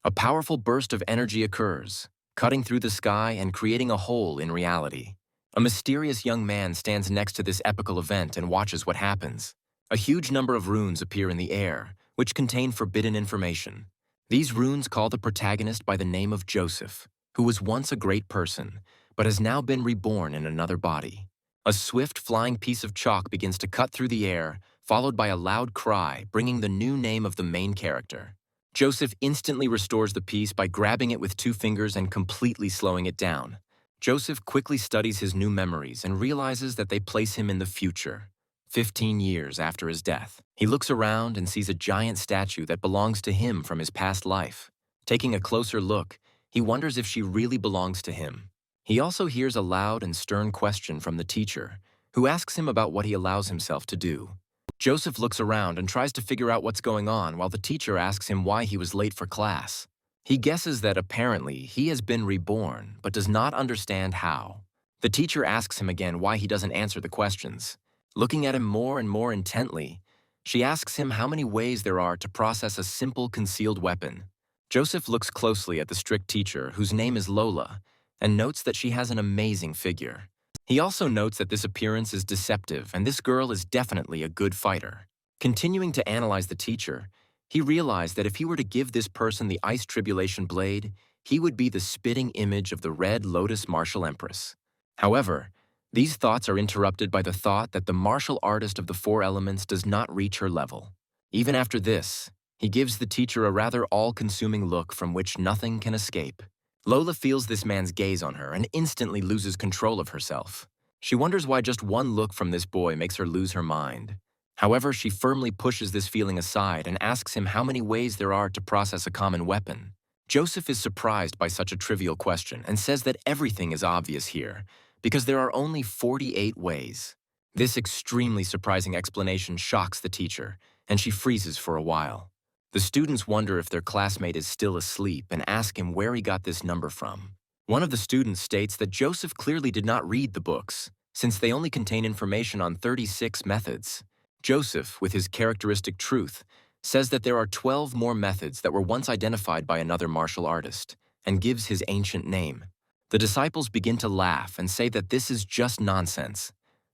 A powerful burst of energy occurs, cutting through the sky and creating a hole in reality. A mysterious young man stands next to this epical event and watches what happens. A huge number of runes appear in the air, which contain forbidden information. These runes call the protagonist by the name of Joseph, who was once a great person, but has now been reborn in another body. A swift flying piece of chalk begins to cut through the air, followed by a loud cry, bringing the new name of the main character. Joseph instantly restores the piece by grabbing it with 2 fingers and completely slowing it down. Joseph quickly studies his new memories and realizes that they place him in the future, 15 years after his death. He looks around and sees a giant statue that belongs to him from his past life. Taking a closer look, he wonders if she really belongs to him. He also hears a loud and stern question from the teacher, who asks him about what he allows himself to do. Joseph looks around and tries to figure out what's going on while the teacher asks him why he was late for class. He guesses that apparently he has been reborn, but does not understand how. The teacher asks him again why he doesn't answer the questions. Looking at him more and more intently, she asks him how many ways there are to process a simple concealed weapon. Joseph looks closely at the strict teacher, whose name is Lola, and notes that she has an amazing figure. He also notes that this appearance is deceptive and this girl is definitely a good fighter. Continuing to analyze the teacher, he realized that if he were to give this person the Ice Tribulation Blade, he would be the spitting image of the Red Lotus Martial Empress. However, these thoughts are interrupted by the thought that the martial artist of the 4 elements does not reach her level. Even after this, he gives the teacher a rather all-consuming look from which nothing can escape. Lola feels this man's gaze on her and instantly loses control of herself. She wonders why just one look from this boy makes her lose her mind. However, she firmly pushes this feeling aside and asks him how many ways there are to process a common weapon. Joseph is surprised by such a trivial question and says that everything is obvious here, because there are only 48 ways. This extremely surprising explanation shocks the teacher, and she freezes for a while. The students wonder if their classmate is still asleep and ask him where he got this number from. One of the students states that Joseph clearly did not read the books, since they only contain information on 36 methods. Joseph, with his characteristic truth, says that there are 12 more methods that were once identified by another martial artist, and gives his ancient name. The disciples begin to laugh and say that this is just nonsense,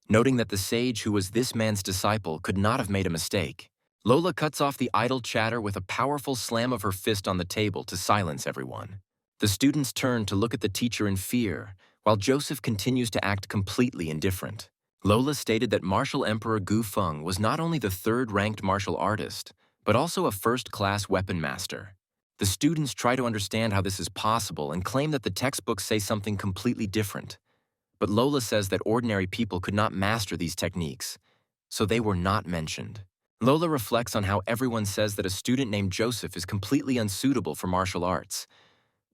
noting that the sage who was this man's disciple could not have made a mistake. Lola cuts off the idle chatter with a powerful slam of her fist on the table to silence everyone. The students turn to look at the teacher in fear, while Joseph continues to act completely indifferent. Lola stated that Martial Emperor Gu Feng was not only the 3rd-ranked martial artist, but also a first-class weapon master. The students try to understand how this is possible and claim that the textbooks say something completely different. But Lola says that ordinary people could not master these techniques, so they were not mentioned. Lola reflects on how everyone says that a student named Joseph is completely unsuitable for martial arts,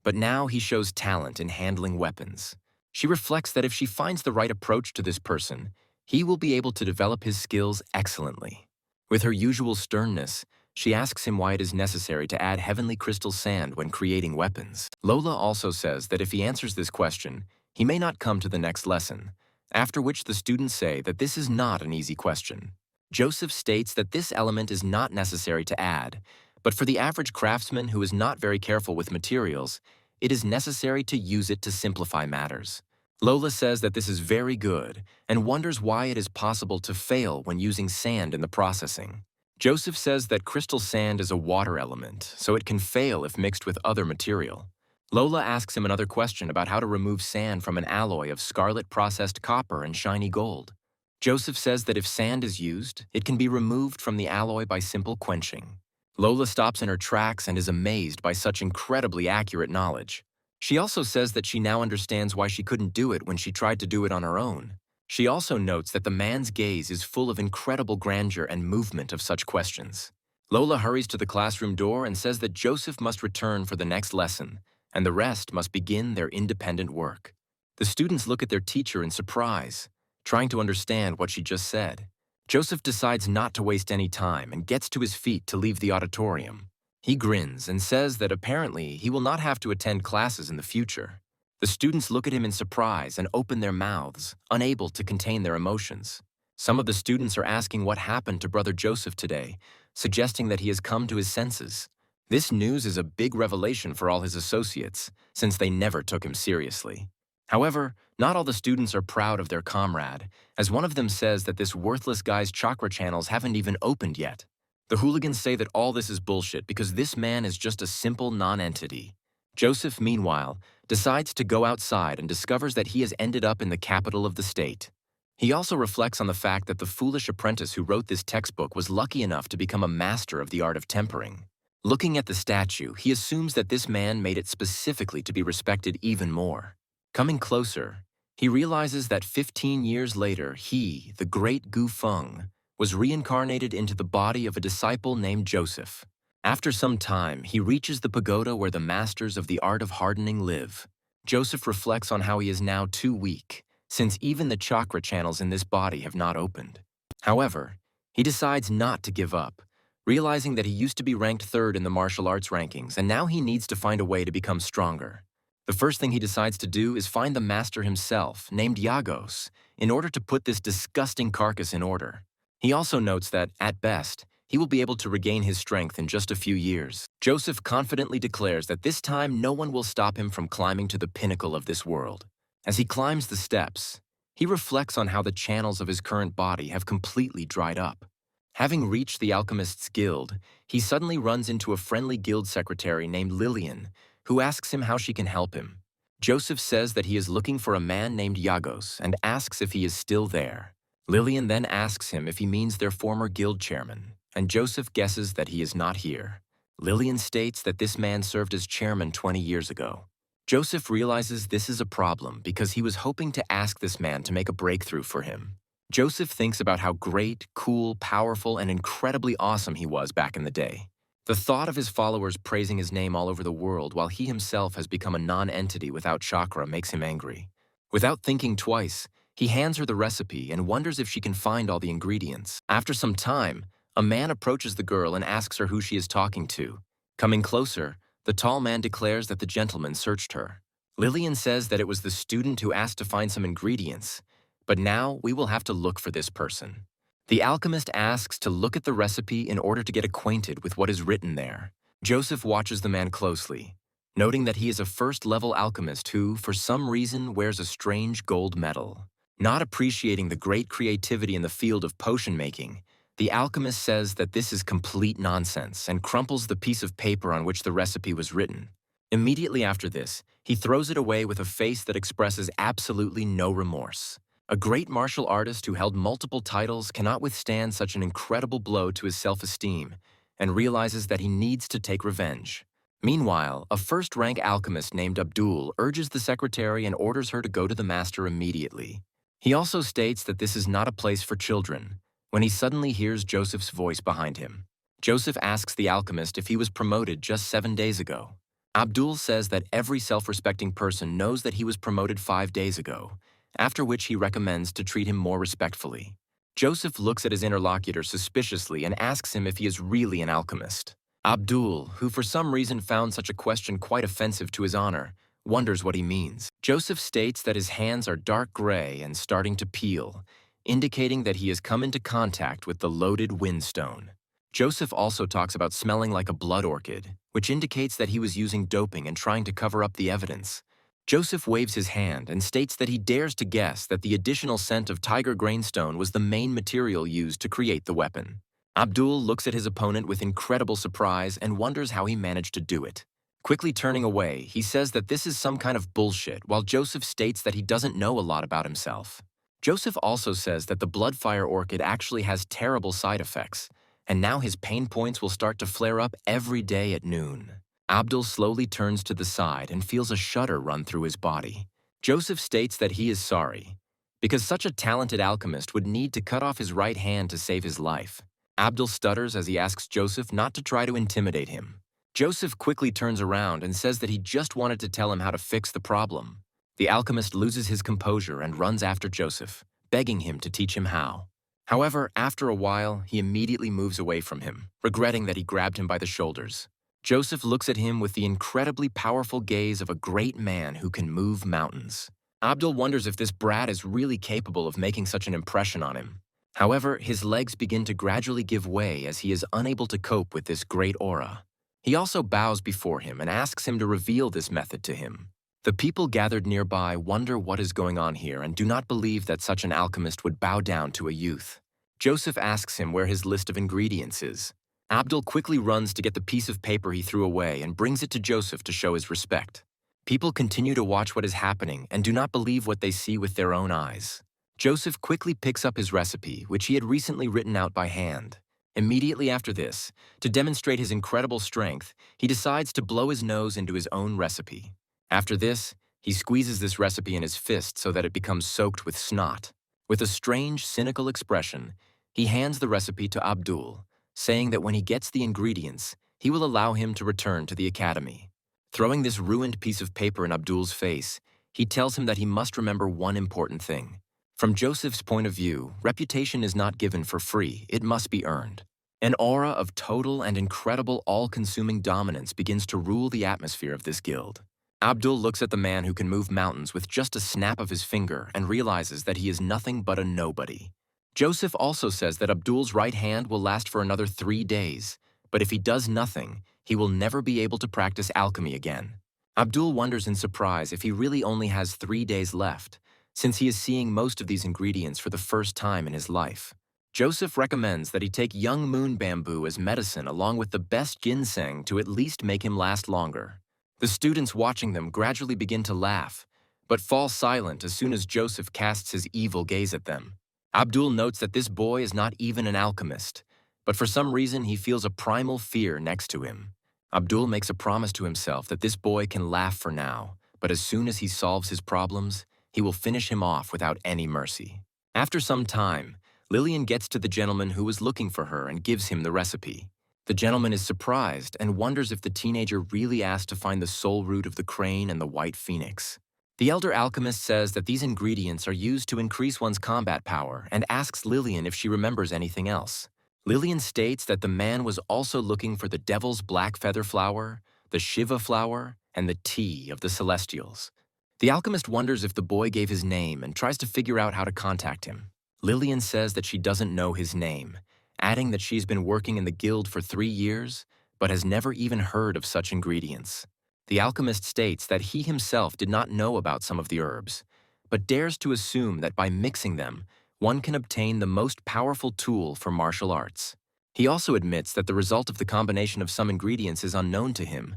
but now he shows talent in handling weapons. She reflects that if she finds the right approach to this person, he will be able to develop his skills excellently. With her usual sternness, she asks him why it is necessary to add heavenly crystal sand when creating weapons. Lola also says that if he answers this question, he may not come to the next lesson, after which the students say that this is not an easy question. Joseph states that this element is not necessary to add, but for the average craftsman who is not very careful with materials, it is necessary to use it to simplify matters. Lola says that this is very good and wonders why it is possible to fail when using sand in the processing. Joseph says that crystal sand is a water element, so it can fail if mixed with other material. Lola asks him another question about how to remove sand from an alloy of scarlet processed copper and shiny gold. Joseph says that if sand is used, it can be removed from the alloy by simple quenching. Lola stops in her tracks and is amazed by such incredibly accurate knowledge. She also says that she now understands why she couldn't do it when she tried to do it on her own. She also notes that the man's gaze is full of incredible grandeur and movement of such questions. Lola hurries to the classroom door and says that Joseph must return for the next lesson, and the rest must begin their independent work. The students look at their teacher in surprise, trying to understand what she just said. Joseph decides not to waste any time and gets to his feet to leave the auditorium. He grins and says that apparently he will not have to attend classes in the future. The students look at him in surprise and open their mouths, unable to contain their emotions. Some of the students are asking what happened to Brother Joseph today, suggesting that he has come to his senses. This news is a big revelation for all his associates, since they never took him seriously. However, not all the students are proud of their comrade, as one of them says that this worthless guy's chakra channels haven't even opened yet. The hooligans say that all this is bullshit because this man is just a simple non-entity. Joseph, meanwhile, decides to go outside and discovers that he has ended up in the capital of the state. He also reflects on the fact that the foolish apprentice who wrote this textbook was lucky enough to become a master of the art of tempering. Looking at the statue, he assumes that this man made it specifically to be respected even more. Coming closer, he realizes that 15 years later, he, the great Gu Feng, was reincarnated into the body of a disciple named Joseph. After some time, he reaches the pagoda where the masters of the art of hardening live. Joseph reflects on how he is now too weak, since even the chakra channels in this body have not opened. However, he decides not to give up, realizing that he used to be ranked third in the martial arts rankings, and now he needs to find a way to become stronger. The first thing he decides to do is find the master himself, named Yagos, in order to put this disgusting carcass in order. He also notes that, at best, he will be able to regain his strength in just a few years. Joseph confidently declares that this time no one will stop him from climbing to the pinnacle of this world. As he climbs the steps, he reflects on how the channels of his current body have completely dried up. Having reached the Alchemist's Guild, he suddenly runs into a friendly guild secretary named Lillian, who asks him how she can help him. Joseph says that he is looking for a man named Yagos and asks if he is still there. Lillian then asks him if he means their former guild chairman, and Joseph guesses that he is not here. Lillian states that this man served as chairman 20 years ago. Joseph realizes this is a problem because he was hoping to ask this man to make a breakthrough for him. Joseph thinks about how great, cool, powerful, and incredibly awesome he was back in the day. The thought of his followers praising his name all over the world while he himself has become a non-entity without chakra makes him angry. Without thinking twice, he hands her the recipe and wonders if she can find all the ingredients. After some time, a man approaches the girl and asks her who she is talking to. Coming closer, the tall man declares that the gentleman searched her. Lillian says that it was the student who asked to find some ingredients, but now we will have to look for this person. The alchemist asks to look at the recipe in order to get acquainted with what is written there. Joseph watches the man closely, noting that he is a first-level alchemist who, for some reason, wears a strange gold medal. Not appreciating the great creativity in the field of potion making, the alchemist says that this is complete nonsense and crumples the piece of paper on which the recipe was written. Immediately after this, he throws it away with a face that expresses absolutely no remorse. A great martial artist who held multiple titles cannot withstand such an incredible blow to his self-esteem and realizes that he needs to take revenge. Meanwhile, a first-rank alchemist named Abdul urges the secretary and orders her to go to the master immediately. He also states that this is not a place for children, when he suddenly hears Joseph's voice behind him. Joseph asks the alchemist if he was promoted just 7 days ago. Abdul says that every self-respecting person knows that he was promoted 5 days ago, after which he recommends to treat him more respectfully. Joseph looks at his interlocutor suspiciously and asks him if he is really an alchemist. Abdul, who for some reason found such a question quite offensive to his honor, wonders what he means. Joseph states that his hands are dark gray and starting to peel, indicating that he has come into contact with the loaded windstone. Joseph also talks about smelling like a blood orchid, which indicates that he was using doping and trying to cover up the evidence. Joseph waves his hand and states that he dares to guess that the additional scent of tiger grainstone was the main material used to create the weapon. Abdul looks at his opponent with incredible surprise and wonders how he managed to do it. Quickly turning away, he says that this is some kind of bullshit, while Joseph states that he doesn't know a lot about himself. Joseph also says that the Bloodfire Orchid actually has terrible side effects, and now his pain points will start to flare up every day at noon. Abdul slowly turns to the side and feels a shudder run through his body. Joseph states that he is sorry, because such a talented alchemist would need to cut off his right hand to save his life. Abdul stutters as he asks Joseph not to try to intimidate him. Joseph quickly turns around and says that he just wanted to tell him how to fix the problem. The alchemist loses his composure and runs after Joseph, begging him to teach him how. However, after a while, he immediately moves away from him, regretting that he grabbed him by the shoulders. Joseph looks at him with the incredibly powerful gaze of a great man who can move mountains. Abdul wonders if this brat is really capable of making such an impression on him. However, his legs begin to gradually give way as he is unable to cope with this great aura. He also bows before him and asks him to reveal this method to him. The people gathered nearby wonder what is going on here and do not believe that such an alchemist would bow down to a youth. Joseph asks him where his list of ingredients is. Abdul quickly runs to get the piece of paper he threw away and brings it to Joseph to show his respect. People continue to watch what is happening and do not believe what they see with their own eyes. Joseph quickly picks up his recipe, which he had recently written out by hand. Immediately after this, to demonstrate his incredible strength, he decides to blow his nose into his own recipe. After this, he squeezes this recipe in his fist so that it becomes soaked with snot. With a strange, cynical expression, he hands the recipe to Abdul, saying that when he gets the ingredients, he will allow him to return to the academy. Throwing this ruined piece of paper in Abdul's face, he tells him that he must remember one important thing. From Joseph's point of view, reputation is not given for free, it must be earned. An aura of total and incredible all-consuming dominance begins to rule the atmosphere of this guild. Abdul looks at the man who can move mountains with just a snap of his finger and realizes that he is nothing but a nobody. Joseph also says that Abdul's right hand will last for another 3 days, but if he does nothing, he will never be able to practice alchemy again. Abdul wonders in surprise if he really only has 3 days left, since he is seeing most of these ingredients for the first time in his life. Joseph recommends that he take young moon bamboo as medicine along with the best ginseng to at least make him last longer. The students watching them gradually begin to laugh, but fall silent as soon as Joseph casts his evil gaze at them. Abdul notes that this boy is not even an alchemist, but for some reason he feels a primal fear next to him. Abdul makes a promise to himself that this boy can laugh for now, but as soon as he solves his problems, he will finish him off without any mercy. After some time, Lillian gets to the gentleman who was looking for her and gives him the recipe. The gentleman is surprised and wonders if the teenager really asked to find the soul root of the crane and the white phoenix. The elder alchemist says that these ingredients are used to increase one's combat power and asks Lillian if she remembers anything else. Lillian states that the man was also looking for the devil's black feather flower, the Shiva flower, and the tea of the celestials. The alchemist wonders if the boy gave his name and tries to figure out how to contact him. Lillian says that she doesn't know his name, adding that she's been working in the guild for 3 years, but has never even heard of such ingredients. The alchemist states that he himself did not know about some of the herbs, but dares to assume that by mixing them, one can obtain the most powerful tool for martial arts. He also admits that the result of the combination of some ingredients is unknown to him,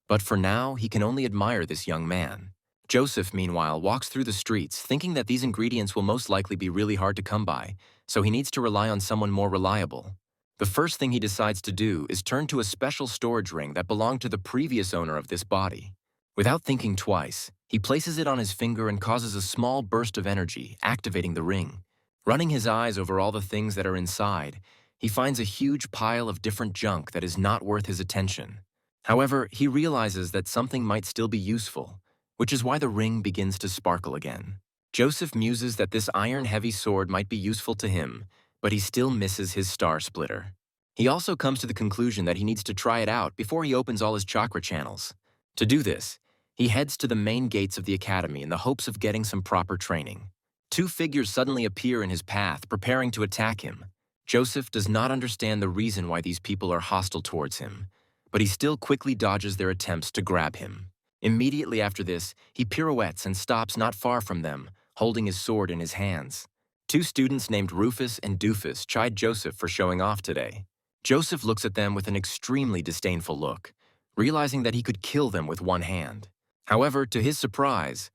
but for now he can only admire this young man. Joseph, meanwhile, walks through the streets thinking that these ingredients will most likely be really hard to come by, so he needs to rely on someone more reliable. The first thing he decides to do is turn to a special storage ring that belonged to the previous owner of this body. Without thinking twice, he places it on his finger and causes a small burst of energy, activating the ring. Running his eyes over all the things that are inside, he finds a huge pile of different junk that is not worth his attention. However, he realizes that something might still be useful, which is why the ring begins to sparkle again. Joseph muses that this iron-heavy sword might be useful to him, but he still misses his star splitter. He also comes to the conclusion that he needs to try it out before he opens all his chakra channels. To do this, he heads to the main gates of the academy in the hopes of getting some proper training. 2 figures suddenly appear in his path, preparing to attack him. Joseph does not understand the reason why these people are hostile towards him, but he still quickly dodges their attempts to grab him. Immediately after this, he pirouettes and stops not far from them, holding his sword in his hands. 2 students named Rufus and Doofus chide Joseph for showing off today. Joseph looks at them with an extremely disdainful look, realizing that he could kill them with one hand. However, to his surprise,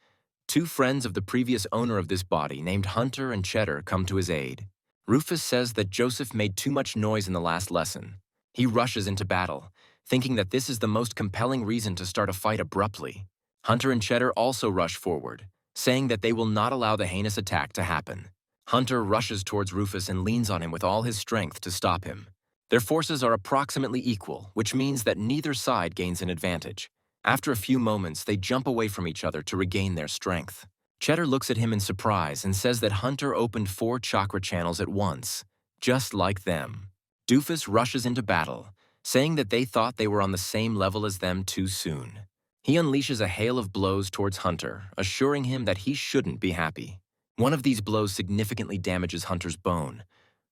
2 friends of the previous owner of this body named Hunter and Cheddar come to his aid. Rufus says that Joseph made too much noise in the last lesson. He rushes into battle, thinking that this is the most compelling reason to start a fight abruptly. Hunter and Cheddar also rush forward, saying that they will not allow the heinous attack to happen. Hunter rushes towards Rufus and leans on him with all his strength to stop him. Their forces are approximately equal, which means that neither side gains an advantage. After a few moments, they jump away from each other to regain their strength. Cheddar looks at him in surprise and says that Hunter opened 4 chakra channels at once, just like them. Doofus rushes into battle, saying that they thought they were on the same level as them too soon. He unleashes a hail of blows towards Hunter, assuring him that he shouldn't be happy. One of these blows significantly damages Hunter's bone,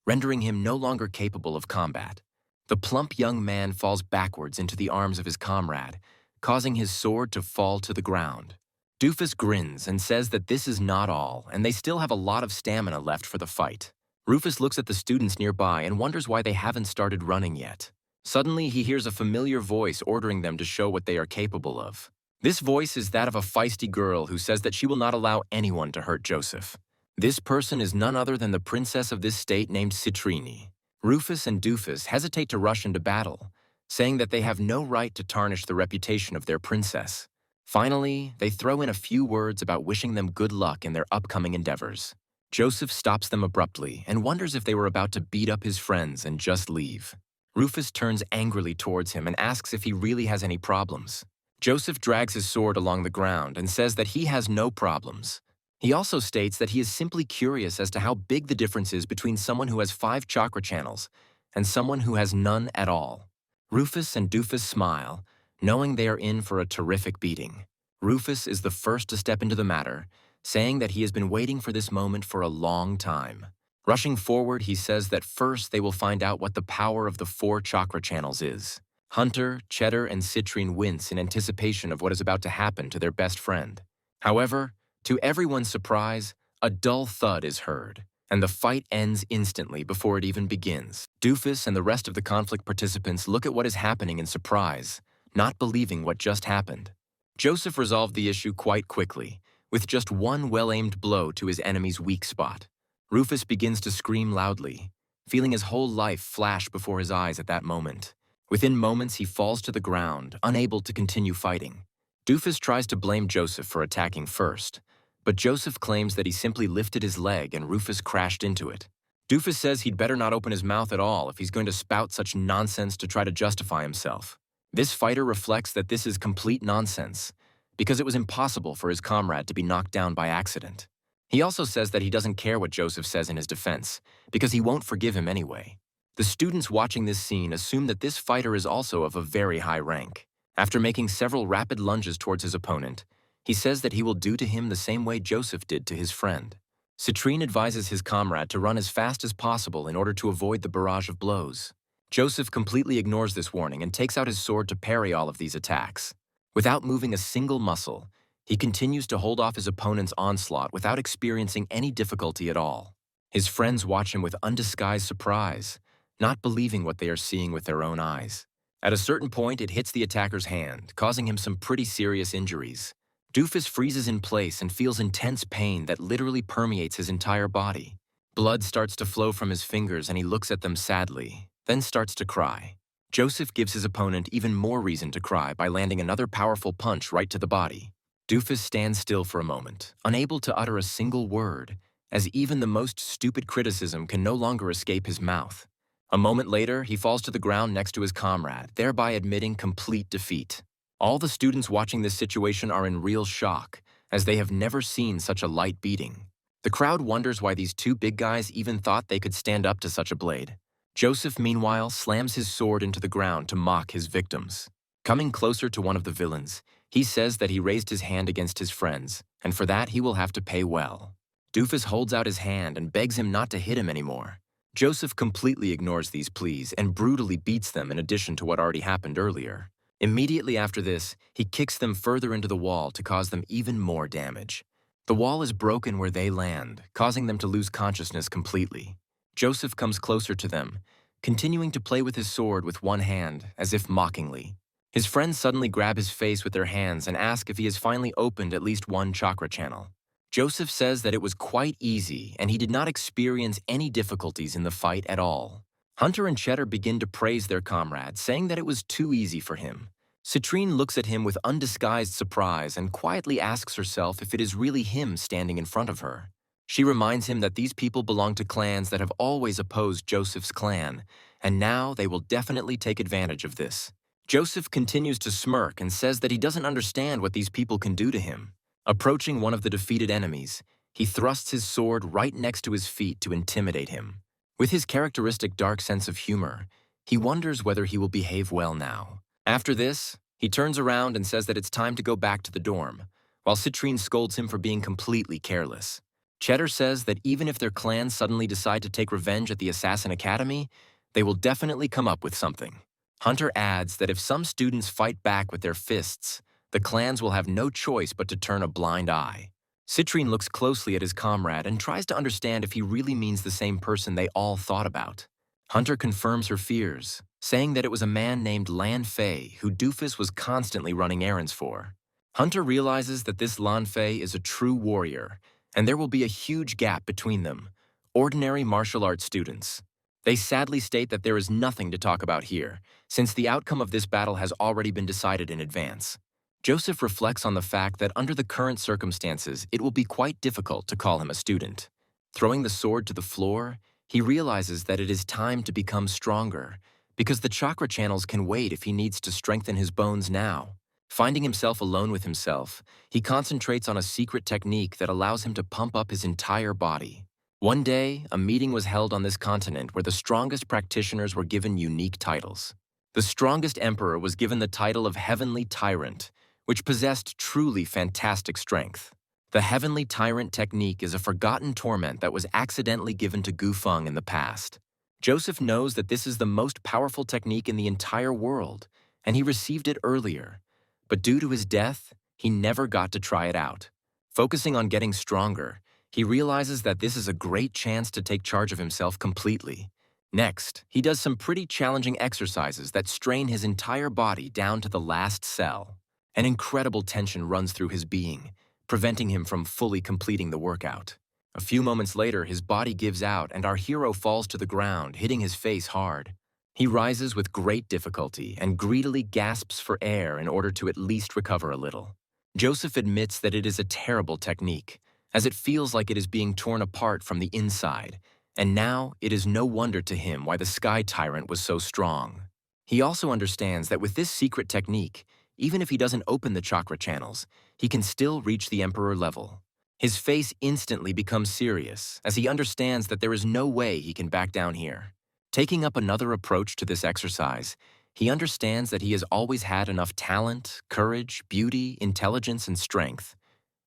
rendering him no longer capable of combat. The plump young man falls backwards into the arms of his comrade, causing his sword to fall to the ground. Doofus grins and says that this is not all, and they still have a lot of stamina left for the fight. Rufus looks at the students nearby and wonders why they haven't started running yet. Suddenly, he hears a familiar voice ordering them to show what they are capable of. This voice is that of a feisty girl who says that she will not allow anyone to hurt Joseph. This person is none other than the princess of this state named Citrini. Rufus and Doofus hesitate to rush into battle, saying that they have no right to tarnish the reputation of their princess. Finally, they throw in a few words about wishing them good luck in their upcoming endeavors. Joseph stops them abruptly and wonders if they were about to beat up his friends and just leave. Rufus turns angrily towards him and asks if he really has any problems. Joseph drags his sword along the ground and says that he has no problems. He also states that he is simply curious as to how big the difference is between someone who has 5 chakra channels and someone who has none at all. Rufus and Doofus smile, knowing they are in for a terrific beating. Rufus is the first to step into the matter, saying that he has been waiting for this moment for a long time. Rushing forward, he says that first they will find out what the power of the 4 chakra channels is. Hunter, Cheddar, and Citrine wince in anticipation of what is about to happen to their best friend. However, to everyone's surprise, a dull thud is heard, and the fight ends instantly before it even begins. Doofus and the rest of the conflict participants look at what is happening in surprise, not believing what just happened. Joseph resolved the issue quite quickly, with just one well-aimed blow to his enemy's weak spot. Rufus begins to scream loudly, feeling his whole life flash before his eyes at that moment. Within moments, he falls to the ground, unable to continue fighting. Doofus tries to blame Joseph for attacking first, but Joseph claims that he simply lifted his leg and Rufus crashed into it. Doofus says he'd better not open his mouth at all if he's going to spout such nonsense to try to justify himself. This fighter reflects that this is complete nonsense, because it was impossible for his comrade to be knocked down by accident. He also says that he doesn't care what Joseph says in his defense, because he won't forgive him anyway. The students watching this scene assume that this fighter is also of a very high rank. After making several rapid lunges towards his opponent, he says that he will do to him the same way Joseph did to his friend. Citrine advises his comrade to run as fast as possible in order to avoid the barrage of blows. Joseph completely ignores this warning and takes out his sword to parry all of these attacks. Without moving a single muscle, he continues to hold off his opponent's onslaught without experiencing any difficulty at all. His friends watch him with undisguised surprise, not believing what they are seeing with their own eyes. At a certain point, it hits the attacker's hand, causing him some pretty serious injuries. Doofus freezes in place and feels intense pain that literally permeates his entire body. Blood starts to flow from his fingers and he looks at them sadly, then starts to cry. Joseph gives his opponent even more reason to cry by landing another powerful punch right to the body. Doofus stands still for a moment, unable to utter a single word, as even the most stupid criticism can no longer escape his mouth. A moment later, he falls to the ground next to his comrade, thereby admitting complete defeat. All the students watching this situation are in real shock, as they have never seen such a light beating. The crowd wonders why these 2 big guys even thought they could stand up to such a blade. Joseph, meanwhile, slams his sword into the ground to mock his victims. Coming closer to one of the villains, he says that he raised his hand against his friends, and for that he will have to pay well. Doofus holds out his hand and begs him not to hit him anymore. Joseph completely ignores these pleas and brutally beats them in addition to what already happened earlier. Immediately after this, he kicks them further into the wall to cause them even more damage. The wall is broken where they land, causing them to lose consciousness completely. Joseph comes closer to them, continuing to play with his sword with one hand, as if mockingly. His friends suddenly grab his face with their hands and ask if he has finally opened at least one chakra channel. Joseph says that it was quite easy and he did not experience any difficulties in the fight at all. Hunter and Cheddar begin to praise their comrade, saying that it was too easy for him. Citrine looks at him with undisguised surprise and quietly asks herself if it is really him standing in front of her. She reminds him that these people belong to clans that have always opposed Joseph's clan, and now they will definitely take advantage of this. Joseph continues to smirk and says that he doesn't understand what these people can do to him. Approaching one of the defeated enemies, he thrusts his sword right next to his feet to intimidate him. With his characteristic dark sense of humor, he wonders whether he will behave well now. After this, he turns around and says that it's time to go back to the dorm, while Citrine scolds him for being completely careless. Cheddar says that even if their clans suddenly decide to take revenge at the Assassin Academy, they will definitely come up with something. Hunter adds that if some students fight back with their fists, the clans will have no choice but to turn a blind eye. Citrine looks closely at his comrade and tries to understand if he really means the same person they all thought about. Hunter confirms her fears, saying that it was a man named Lan Fei who Doofus was constantly running errands for. Hunter realizes that this Lan Fei is a true warrior, and there will be a huge gap between them, ordinary martial arts students. They sadly state that there is nothing to talk about here, since the outcome of this battle has already been decided in advance. Joseph reflects on the fact that under the current circumstances, it will be quite difficult to call him a student. Throwing the sword to the floor, he realizes that it is time to become stronger, because the chakra channels can wait if he needs to strengthen his bones now. Finding himself alone with himself, he concentrates on a secret technique that allows him to pump up his entire body. One day, a meeting was held on this continent where the strongest practitioners were given unique titles. The strongest emperor was given the title of Heavenly Tyrant, which possessed truly fantastic strength. The Heavenly Tyrant technique is a forgotten torment that was accidentally given to Gu Feng in the past. Joseph knows that this is the most powerful technique in the entire world, and he received it earlier. But due to his death, he never got to try it out. Focusing on getting stronger, he realizes that this is a great chance to take charge of himself completely. Next, he does some pretty challenging exercises that strain his entire body down to the last cell. An incredible tension runs through his being, preventing him from fully completing the workout. A few moments later, his body gives out and our hero falls to the ground, hitting his face hard. He rises with great difficulty and greedily gasps for air in order to at least recover a little. Joseph admits that it is a terrible technique, as it feels like it is being torn apart from the inside, and now it is no wonder to him why the Sky Tyrant was so strong. He also understands that with this secret technique, even if he doesn't open the chakra channels, he can still reach the Emperor level. His face instantly becomes serious, as he understands that there is no way he can back down here. Taking up another approach to this exercise, he understands that he has always had enough talent, courage, beauty, intelligence, and strength,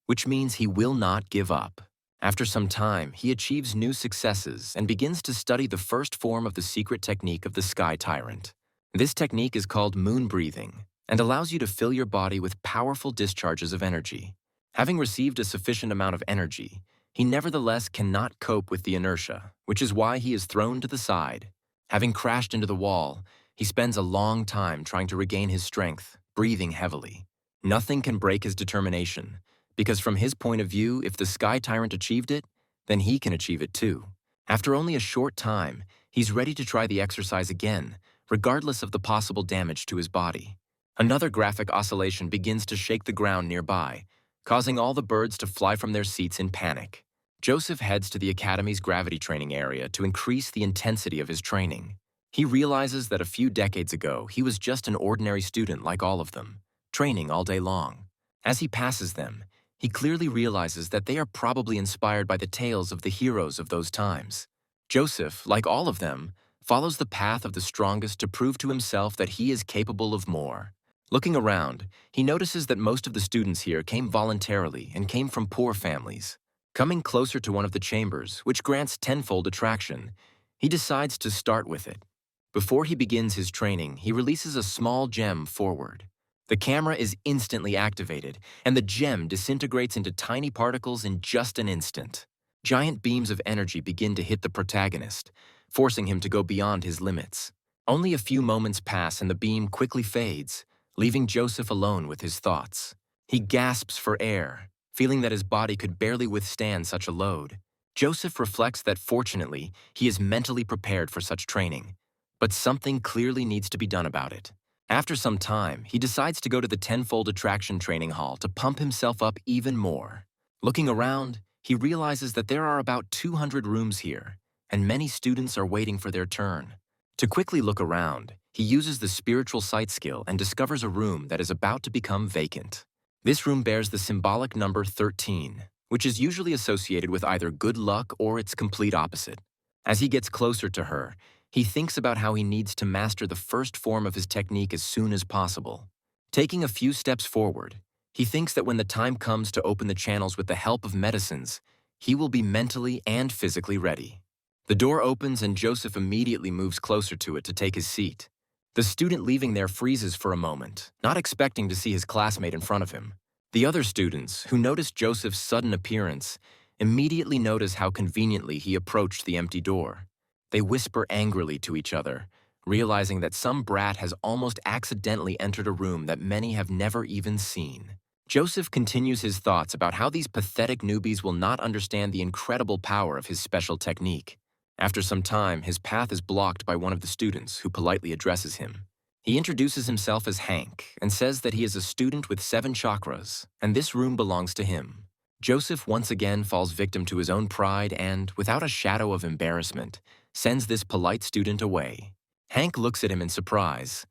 which means he will not give up. After some time, he achieves new successes and begins to study the first form of the secret technique of the Sky Tyrant. This technique is called moon breathing and allows you to fill your body with powerful discharges of energy. Having received a sufficient amount of energy, he nevertheless cannot cope with the inertia, which is why he is thrown to the side. Having crashed into the wall, he spends a long time trying to regain his strength, breathing heavily. Nothing can break his determination, because from his point of view, if the Sky Tyrant achieved it, then he can achieve it too. After only a short time, he's ready to try the exercise again, regardless of the possible damage to his body. Another graphic oscillation begins to shake the ground nearby, causing all the birds to fly from their seats in panic. Joseph heads to the Academy's gravity training area to increase the intensity of his training. He realizes that a few decades ago, he was just an ordinary student like all of them, training all day long. As he passes them, he clearly realizes that they are probably inspired by the tales of the heroes of those times. Joseph, like all of them, follows the path of the strongest to prove to himself that he is capable of more. Looking around, he notices that most of the students here came voluntarily and came from poor families. Coming closer to one of the chambers, which grants tenfold attraction, he decides to start with it. Before he begins his training, he releases a small gem forward. The camera is instantly activated, and the gem disintegrates into tiny particles in just an instant. Giant beams of energy begin to hit the protagonist, forcing him to go beyond his limits. Only a few moments pass and the beam quickly fades, leaving Joseph alone with his thoughts. He gasps for air, feeling that his body could barely withstand such a load. Joseph reflects that fortunately, he is mentally prepared for such training, but something clearly needs to be done about it. After some time, he decides to go to the tenfold attraction training hall to pump himself up even more. Looking around, he realizes that there are about 200 rooms here, and many students are waiting for their turn. To quickly look around, he uses the spiritual sight skill and discovers a room that is about to become vacant. This room bears the symbolic number 13, which is usually associated with either good luck or its complete opposite. As he gets closer to her, he thinks about how he needs to master the first form of his technique as soon as possible. Taking a few steps forward, he thinks that when the time comes to open the channels with the help of medicines, he will be mentally and physically ready. The door opens and Joseph immediately moves closer to it to take his seat. The student leaving there freezes for a moment, not expecting to see his classmate in front of him. The other students, who notice Joseph's sudden appearance, immediately notice how conveniently he approached the empty door. They whisper angrily to each other, realizing that some brat has almost accidentally entered a room that many have never even seen. Joseph continues his thoughts about how these pathetic newbies will not understand the incredible power of his special technique. After some time, his path is blocked by one of the students, who politely addresses him. He introduces himself as Hank and says that he is a student with 7 chakras, and this room belongs to him. Joseph once again falls victim to his own pride and, without a shadow of embarrassment, sends this polite student away. Hank looks at him in surprise,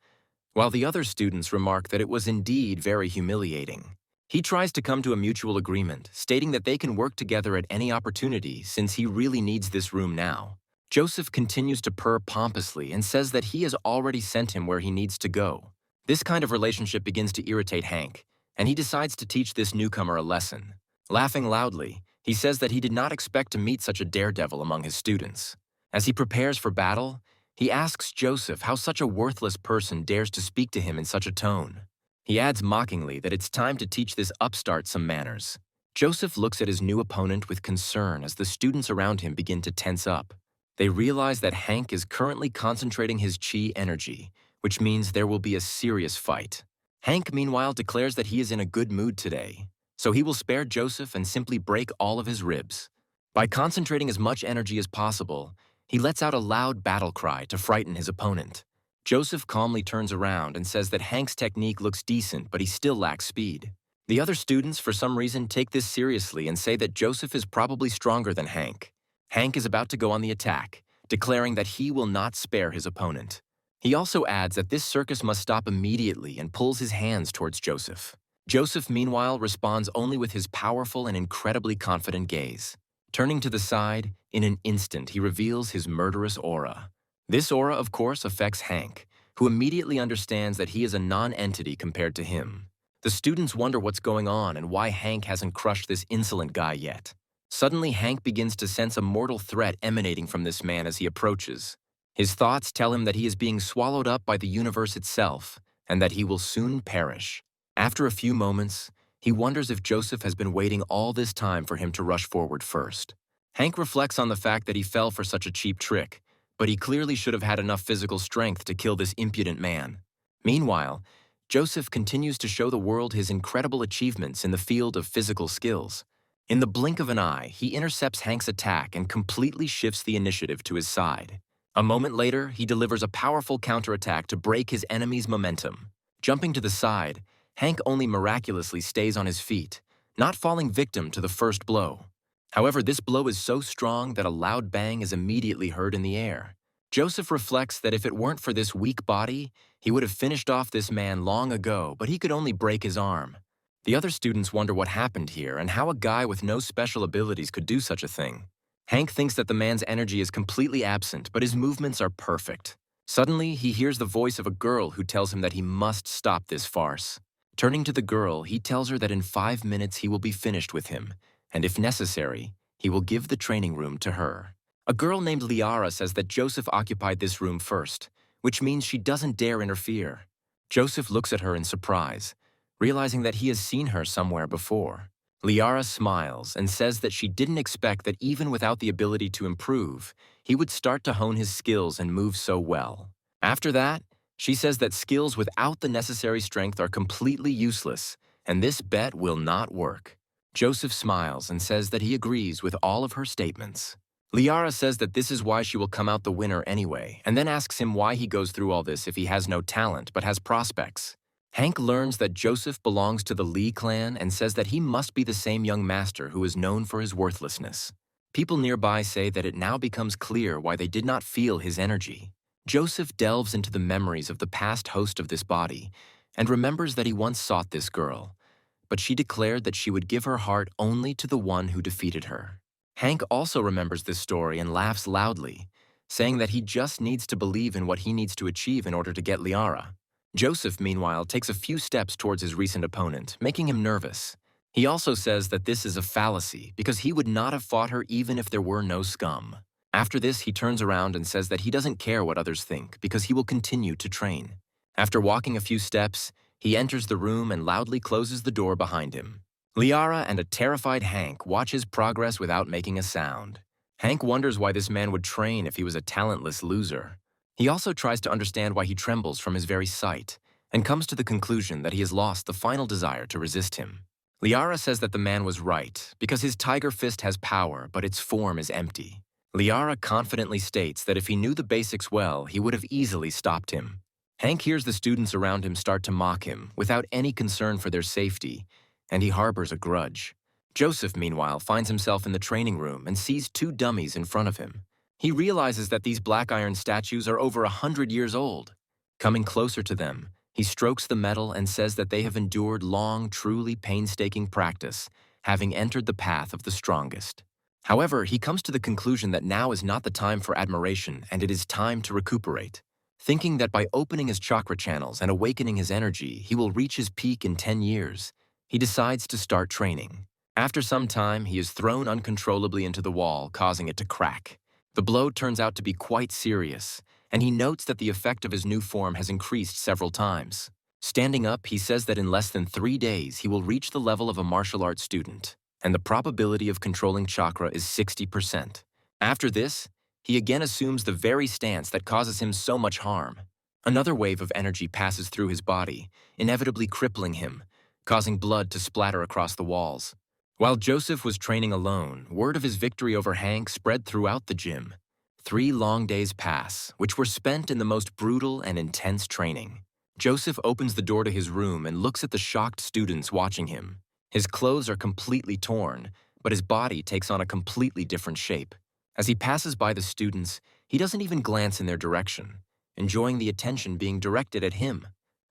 while the other students remark that it was indeed very humiliating. He tries to come to a mutual agreement, stating that they can work together at any opportunity since he really needs this room now. Joseph continues to purr pompously and says that he has already sent him where he needs to go. This kind of relationship begins to irritate Hank, and he decides to teach this newcomer a lesson. Laughing loudly, he says that he did not expect to meet such a daredevil among his students. As he prepares for battle, he asks Joseph how such a worthless person dares to speak to him in such a tone. He adds mockingly that it's time to teach this upstart some manners. Joseph looks at his new opponent with concern as the students around him begin to tense up. They realize that Hank is currently concentrating his chi energy, which means there will be a serious fight. Hank, meanwhile, declares that he is in a good mood today, so he will spare Joseph and simply break all of his ribs. By concentrating as much energy as possible, he lets out a loud battle cry to frighten his opponent. Joseph calmly turns around and says that Hank's technique looks decent, but he still lacks speed. The other students, for some reason, take this seriously and say that Joseph is probably stronger than Hank. Hank is about to go on the attack, declaring that he will not spare his opponent. He also adds that this circus must stop immediately and pulls his hands towards Joseph. Joseph, meanwhile, responds only with his powerful and incredibly confident gaze. Turning to the side, in an instant he reveals his murderous aura. This aura, of course, affects Hank, who immediately understands that he is a non-entity compared to him. The students wonder what's going on and why Hank hasn't crushed this insolent guy yet. Suddenly, Hank begins to sense a mortal threat emanating from this man as he approaches. His thoughts tell him that he is being swallowed up by the universe itself, and that he will soon perish. After a few moments, he wonders if Joseph has been waiting all this time for him to rush forward first. Hank reflects on the fact that he fell for such a cheap trick, but he clearly should have had enough physical strength to kill this impudent man. Meanwhile, Joseph continues to show the world his incredible achievements in the field of physical skills. In the blink of an eye, he intercepts Hank's attack and completely shifts the initiative to his side. A moment later, he delivers a powerful counterattack to break his enemy's momentum. Jumping to the side, Hank only miraculously stays on his feet, not falling victim to the first blow. However, this blow is so strong that a loud bang is immediately heard in the air. Joseph reflects that if it weren't for this weak body, he would have finished off this man long ago, but he could only break his arm. The other students wonder what happened here and how a guy with no special abilities could do such a thing. Hank thinks that the man's energy is completely absent, but his movements are perfect. Suddenly, he hears the voice of a girl who tells him that he must stop this farce. Turning to the girl, he tells her that in 5 minutes he will be finished with him, and if necessary, he will give the training room to her. A girl named Liara says that Joseph occupied this room first, which means she doesn't dare interfere. Joseph looks at her in surprise, realizing that he has seen her somewhere before. Liara smiles and says that she didn't expect that even without the ability to improve, he would start to hone his skills and move so well. After that, she says that skills without the necessary strength are completely useless, and this bet will not work. Joseph smiles and says that he agrees with all of her statements. Liara says that this is why she will come out the winner anyway, and then asks him why he goes through all this if he has no talent but has prospects. Hank learns that Joseph belongs to the Lee clan and says that he must be the same young master who is known for his worthlessness. People nearby say that it now becomes clear why they did not feel his energy. Joseph delves into the memories of the past host of this body and remembers that he once sought this girl, but she declared that she would give her heart only to the one who defeated her. Hank also remembers this story and laughs loudly, saying that he just needs to believe in what he needs to achieve in order to get Liara. Joseph, meanwhile, takes a few steps towards his recent opponent, making him nervous. He also says that this is a fallacy because he would not have fought her even if there were no scum. After this, he turns around and says that he doesn't care what others think because he will continue to train. After walking a few steps, he enters the room and loudly closes the door behind him. Liara and a terrified Hank watch his progress without making a sound. Hank wonders why this man would train if he was a talentless loser. He also tries to understand why he trembles from his very sight, and comes to the conclusion that he has lost the final desire to resist him. Liara says that the man was right, because his tiger fist has power, but its form is empty. Liara confidently states that if he knew the basics well, he would have easily stopped him. Hank hears the students around him start to mock him, without any concern for their safety, and he harbors a grudge. Joseph, meanwhile, finds himself in the training room and sees two dummies in front of him. He realizes that these black iron statues are over 100 years old. Coming closer to them, he strokes the metal and says that they have endured long, truly painstaking practice, having entered the path of the strongest. However, he comes to the conclusion that now is not the time for admiration and it is time to recuperate. Thinking that by opening his chakra channels and awakening his energy, he will reach his peak in 10 years, he decides to start training. After some time, he is thrown uncontrollably into the wall, causing it to crack. The blow turns out to be quite serious, and he notes that the effect of his new form has increased several times. Standing up, he says that in less than 3 days, he will reach the level of a martial arts student, and the probability of controlling chakra is 60%. After this, he again assumes the very stance that causes him so much harm. Another wave of energy passes through his body, inevitably crippling him, causing blood to splatter across the walls. While Joseph was training alone, word of his victory over Hank spread throughout the gym. 3 long days pass, which were spent in the most brutal and intense training. Joseph opens the door to his room and looks at the shocked students watching him. His clothes are completely torn, but his body takes on a completely different shape. As he passes by the students, he doesn't even glance in their direction, enjoying the attention being directed at him.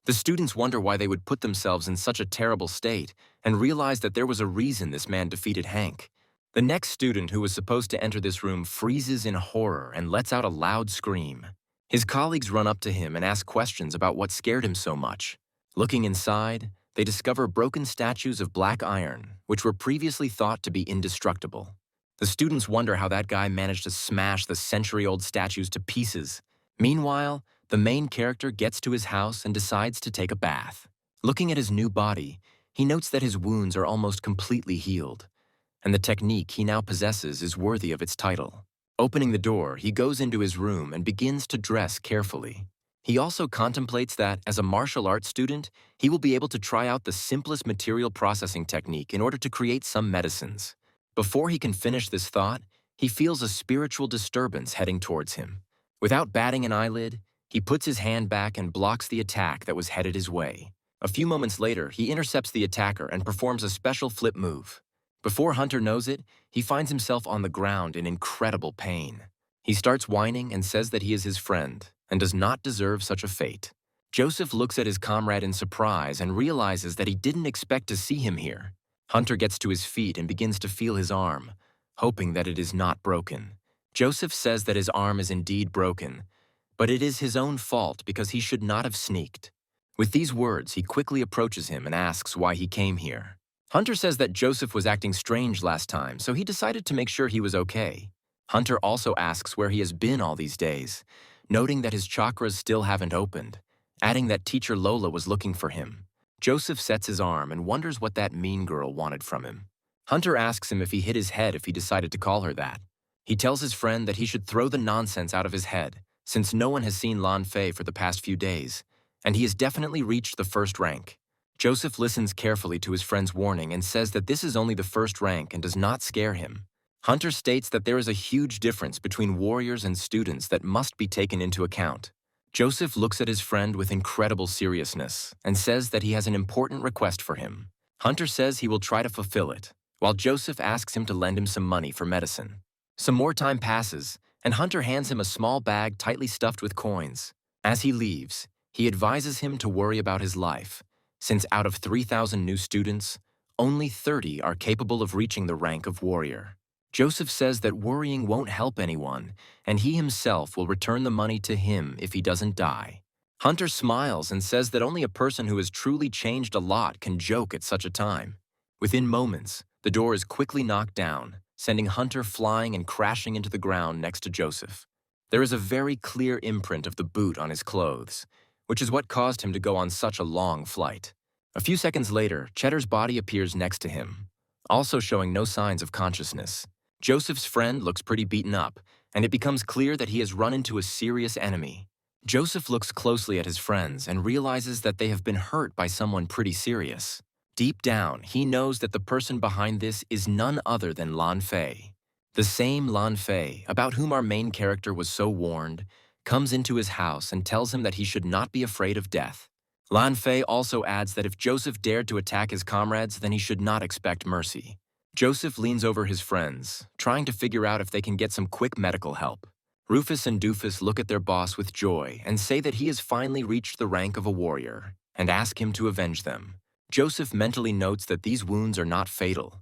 The students wonder why they would put themselves in such a terrible state and realize that there was a reason this man defeated Hank. The next student who was supposed to enter this room freezes in horror and lets out a loud scream. His colleagues run up to him and ask questions about what scared him so much. Looking inside, they discover broken statues of black iron, which were previously thought to be indestructible. The students wonder how that guy managed to smash the century-old statues to pieces. Meanwhile, the main character gets to his house and decides to take a bath. Looking at his new body, he notes that his wounds are almost completely healed, and the technique he now possesses is worthy of its title. Opening the door, he goes into his room and begins to dress carefully. He also contemplates that, as a martial arts student, he will be able to try out the simplest material processing technique in order to create some medicines. Before he can finish this thought, he feels a spiritual disturbance heading towards him. Without batting an eyelid, he puts his hand back and blocks the attack that was headed his way. A few moments later, he intercepts the attacker and performs a special flip move. Before Hunter knows it, he finds himself on the ground in incredible pain. He starts whining and says that he is his friend and does not deserve such a fate. Joseph looks at his comrade in surprise and realizes that he didn't expect to see him here. Hunter gets to his feet and begins to feel his arm, hoping that it is not broken. Joseph says that his arm is indeed broken, but it is his own fault because he should not have sneaked. With these words, he quickly approaches him and asks why he came here. Hunter says that Joseph was acting strange last time, so he decided to make sure he was okay. Hunter also asks where he has been all these days, noting that his chakras still haven't opened, adding that teacher Lola was looking for him. Joseph sets his arm and wonders what that mean girl wanted from him. Hunter asks him if he hit his head if he decided to call her that. He tells his friend that he should throw the nonsense out of his head, since no one has seen Lan Fei for the past few days, and he has definitely reached the first rank. Joseph listens carefully to his friend's warning and says that this is only the first rank and does not scare him. Hunter states that there is a huge difference between warriors and students that must be taken into account. Joseph looks at his friend with incredible seriousness and says that he has an important request for him. Hunter says he will try to fulfill it, while Joseph asks him to lend him some money for medicine. Some more time passes, and Hunter hands him a small bag tightly stuffed with coins. As he leaves, he advises him to worry about his life, since out of 3,000 new students, only 30 are capable of reaching the rank of warrior. Joseph says that worrying won't help anyone, and he himself will return the money to him if he doesn't die. Hunter smiles and says that only a person who has truly changed a lot can joke at such a time. Within moments, the door is quickly knocked down, sending Hunter flying and crashing into the ground next to Joseph. There is a very clear imprint of the boot on his clothes, which is what caused him to go on such a long flight. A few seconds later, Cheddar's body appears next to him, also showing no signs of consciousness. Joseph's friend looks pretty beaten up, and it becomes clear that he has run into a serious enemy. Joseph looks closely at his friends and realizes that they have been hurt by someone pretty serious. Deep down, he knows that the person behind this is none other than Lan Fei. The same Lan Fei, about whom our main character was so warned, comes into his house and tells him that he should not be afraid of death. Lan Fei also adds that if Joseph dared to attack his comrades, then he should not expect mercy. Joseph leans over his friends, trying to figure out if they can get some quick medical help. Rufus and Doofus look at their boss with joy and say that he has finally reached the rank of a warrior, and ask him to avenge them. Joseph mentally notes that these wounds are not fatal,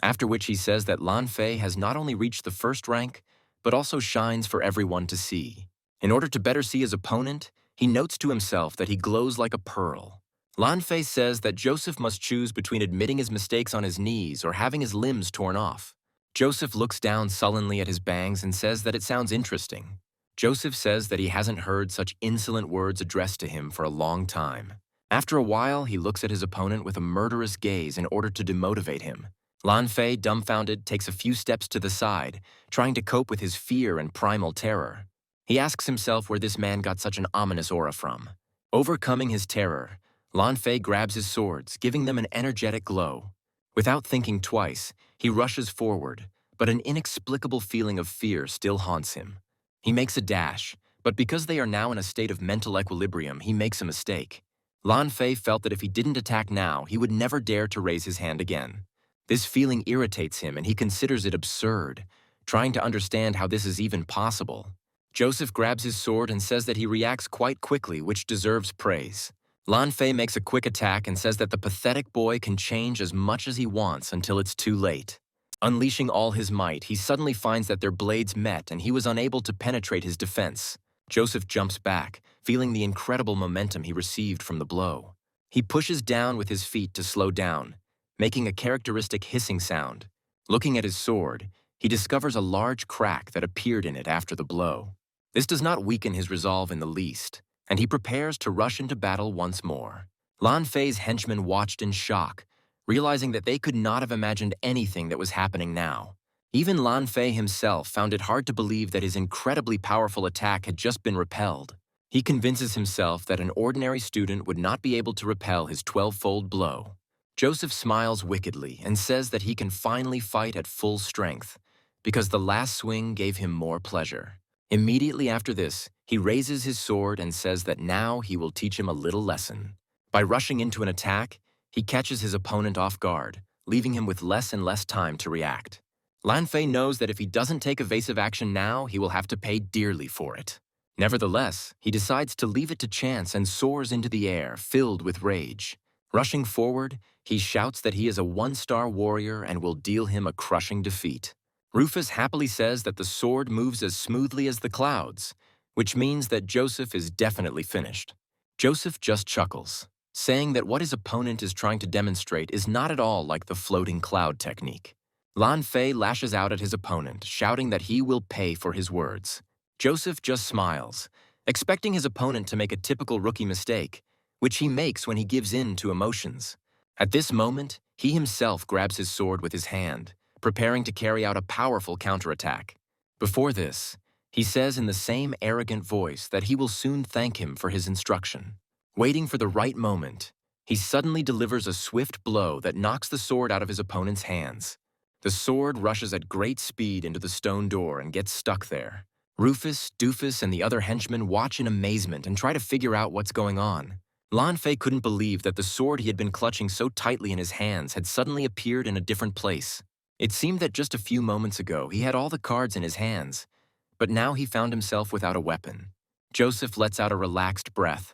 after which he says that Lan Fei has not only reached the first rank, but also shines for everyone to see. In order to better see his opponent, he notes to himself that he glows like a pearl. Lan Fei says that Joseph must choose between admitting his mistakes on his knees or having his limbs torn off. Joseph looks down sullenly at his bangs and says that it sounds interesting. Joseph says that he hasn't heard such insolent words addressed to him for a long time. After a while, he looks at his opponent with a murderous gaze in order to demotivate him. Lan Fei, dumbfounded, takes a few steps to the side, trying to cope with his fear and primal terror. He asks himself where this man got such an ominous aura from. Overcoming his terror, Lan Fei grabs his swords, giving them an energetic glow. Without thinking twice, he rushes forward, but an inexplicable feeling of fear still haunts him. He makes a dash, but because they are now in a state of mental equilibrium, he makes a mistake. Lan Fei felt that if he didn't attack now, he would never dare to raise his hand again. This feeling irritates him and he considers it absurd, trying to understand how this is even possible. Joseph grabs his sword and says that he reacts quite quickly, which deserves praise. Lan Fei makes a quick attack and says that the pathetic boy can change as much as he wants until it's too late. Unleashing all his might, he suddenly finds that their blades met and he was unable to penetrate his defense. Joseph jumps back, feeling the incredible momentum he received from the blow. He pushes down with his feet to slow down, making a characteristic hissing sound. Looking at his sword, he discovers a large crack that appeared in it after the blow. This does not weaken his resolve in the least, and he prepares to rush into battle once more. Lan Fei's henchmen watched in shock, realizing that they could not have imagined anything that was happening now. Even Lan Fei himself found it hard to believe that his incredibly powerful attack had just been repelled. He convinces himself that an ordinary student would not be able to repel his 12-fold blow. Joseph smiles wickedly and says that he can finally fight at full strength, because the last swing gave him more pleasure. Immediately after this, he raises his sword and says that now he will teach him a little lesson. By rushing into an attack, he catches his opponent off guard, leaving him with less and less time to react. Lan Fei knows that if he doesn't take evasive action now, he will have to pay dearly for it. Nevertheless, he decides to leave it to chance and soars into the air, filled with rage. Rushing forward, he shouts that he is a one-star warrior and will deal him a crushing defeat. Rufus happily says that the sword moves as smoothly as the clouds, which means that Joseph is definitely finished. Joseph just chuckles, saying that what his opponent is trying to demonstrate is not at all like the floating cloud technique. Lan Fei lashes out at his opponent, shouting that he will pay for his words. Joseph just smiles, expecting his opponent to make a typical rookie mistake, which he makes when he gives in to emotions. At this moment, he himself grabs his sword with his hand, preparing to carry out a powerful counterattack. Before this, he says in the same arrogant voice that he will soon thank him for his instruction. Waiting for the right moment, he suddenly delivers a swift blow that knocks the sword out of his opponent's hands. The sword rushes at great speed into the stone door and gets stuck there. Rufus, Doofus, and the other henchmen watch in amazement and try to figure out what's going on. Lan Fei couldn't believe that the sword he had been clutching so tightly in his hands had suddenly appeared in a different place. It seemed that just a few moments ago he had all the cards in his hands, but now he found himself without a weapon. Joseph lets out a relaxed breath,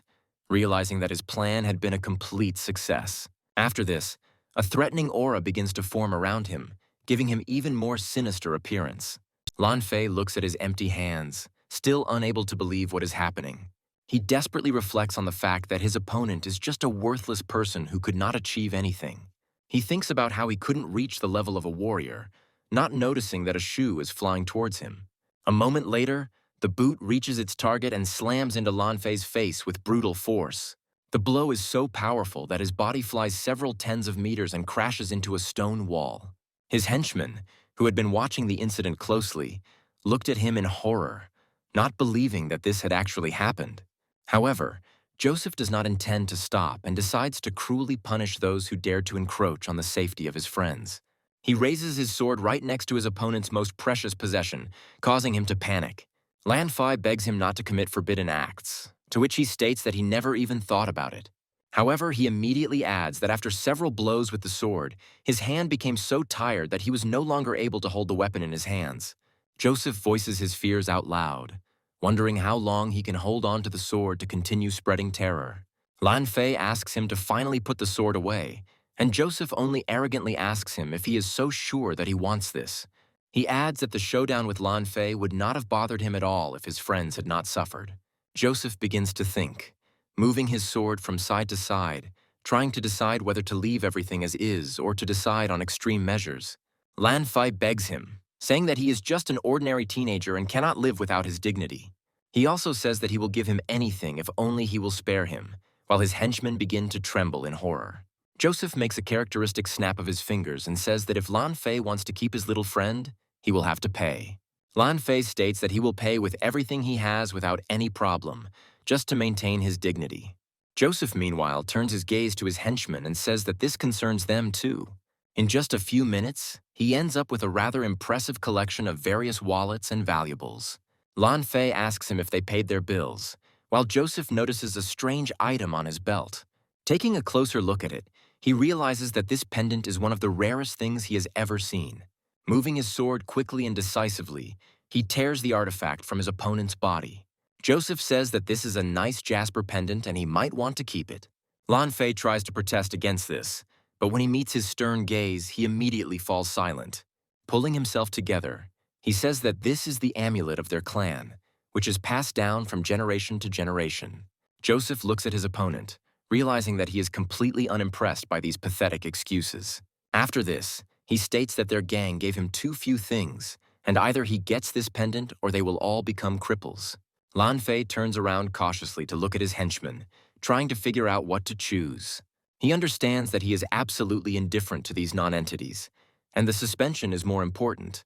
realizing that his plan had been a complete success. After this, a threatening aura begins to form around him, giving him even more sinister appearance. Lan Fei looks at his empty hands, still unable to believe what is happening. He desperately reflects on the fact that his opponent is just a worthless person who could not achieve anything. He thinks about how he couldn't reach the level of a warrior, not noticing that a shoe is flying towards him. A moment later, the boot reaches its target and slams into Lan Fei's face with brutal force. The blow is so powerful that his body flies several tens of meters and crashes into a stone wall. His henchman, who had been watching the incident closely, looked at him in horror, not believing that this had actually happened. However, Joseph does not intend to stop and decides to cruelly punish those who dared to encroach on the safety of his friends. He raises his sword right next to his opponent's most precious possession, causing him to panic. Lan Fei begs him not to commit forbidden acts, to which he states that he never even thought about it. However, he immediately adds that after several blows with the sword, his hand became so tired that he was no longer able to hold the weapon in his hands. Joseph voices his fears out loud, wondering how long he can hold on to the sword to continue spreading terror. Lan Fei asks him to finally put the sword away, and Joseph only arrogantly asks him if he is so sure that he wants this. He adds that the showdown with Lan Fei would not have bothered him at all if his friends had not suffered. Joseph begins to think, moving his sword from side to side, trying to decide whether to leave everything as is or to decide on extreme measures. Lan Fei begs him, saying that he is just an ordinary teenager and cannot live without his dignity. He also says that he will give him anything if only he will spare him, while his henchmen begin to tremble in horror. Joseph makes a characteristic snap of his fingers and says that if Lan Fei wants to keep his little friend, he will have to pay. Lan Fei states that he will pay with everything he has without any problem, just to maintain his dignity. Joseph, meanwhile, turns his gaze to his henchmen and says that this concerns them too. In just a few minutes, he ends up with a rather impressive collection of various wallets and valuables. Lan Fei asks him if they paid their bills, while Joseph notices a strange item on his belt. Taking a closer look at it, he realizes that this pendant is one of the rarest things he has ever seen. Moving his sword quickly and decisively, he tears the artifact from his opponent's body. Joseph says that this is a nice jasper pendant and he might want to keep it. Lan Fei tries to protest against this, but when he meets his stern gaze, he immediately falls silent. Pulling himself together, he says that this is the amulet of their clan, which is passed down from generation to generation. Joseph looks at his opponent, realizing that he is completely unimpressed by these pathetic excuses. After this, he states that their gang gave him too few things, and either he gets this pendant or they will all become cripples. Lan Fei turns around cautiously to look at his henchmen, trying to figure out what to choose. He understands that he is absolutely indifferent to these non-entities, and the suspension is more important.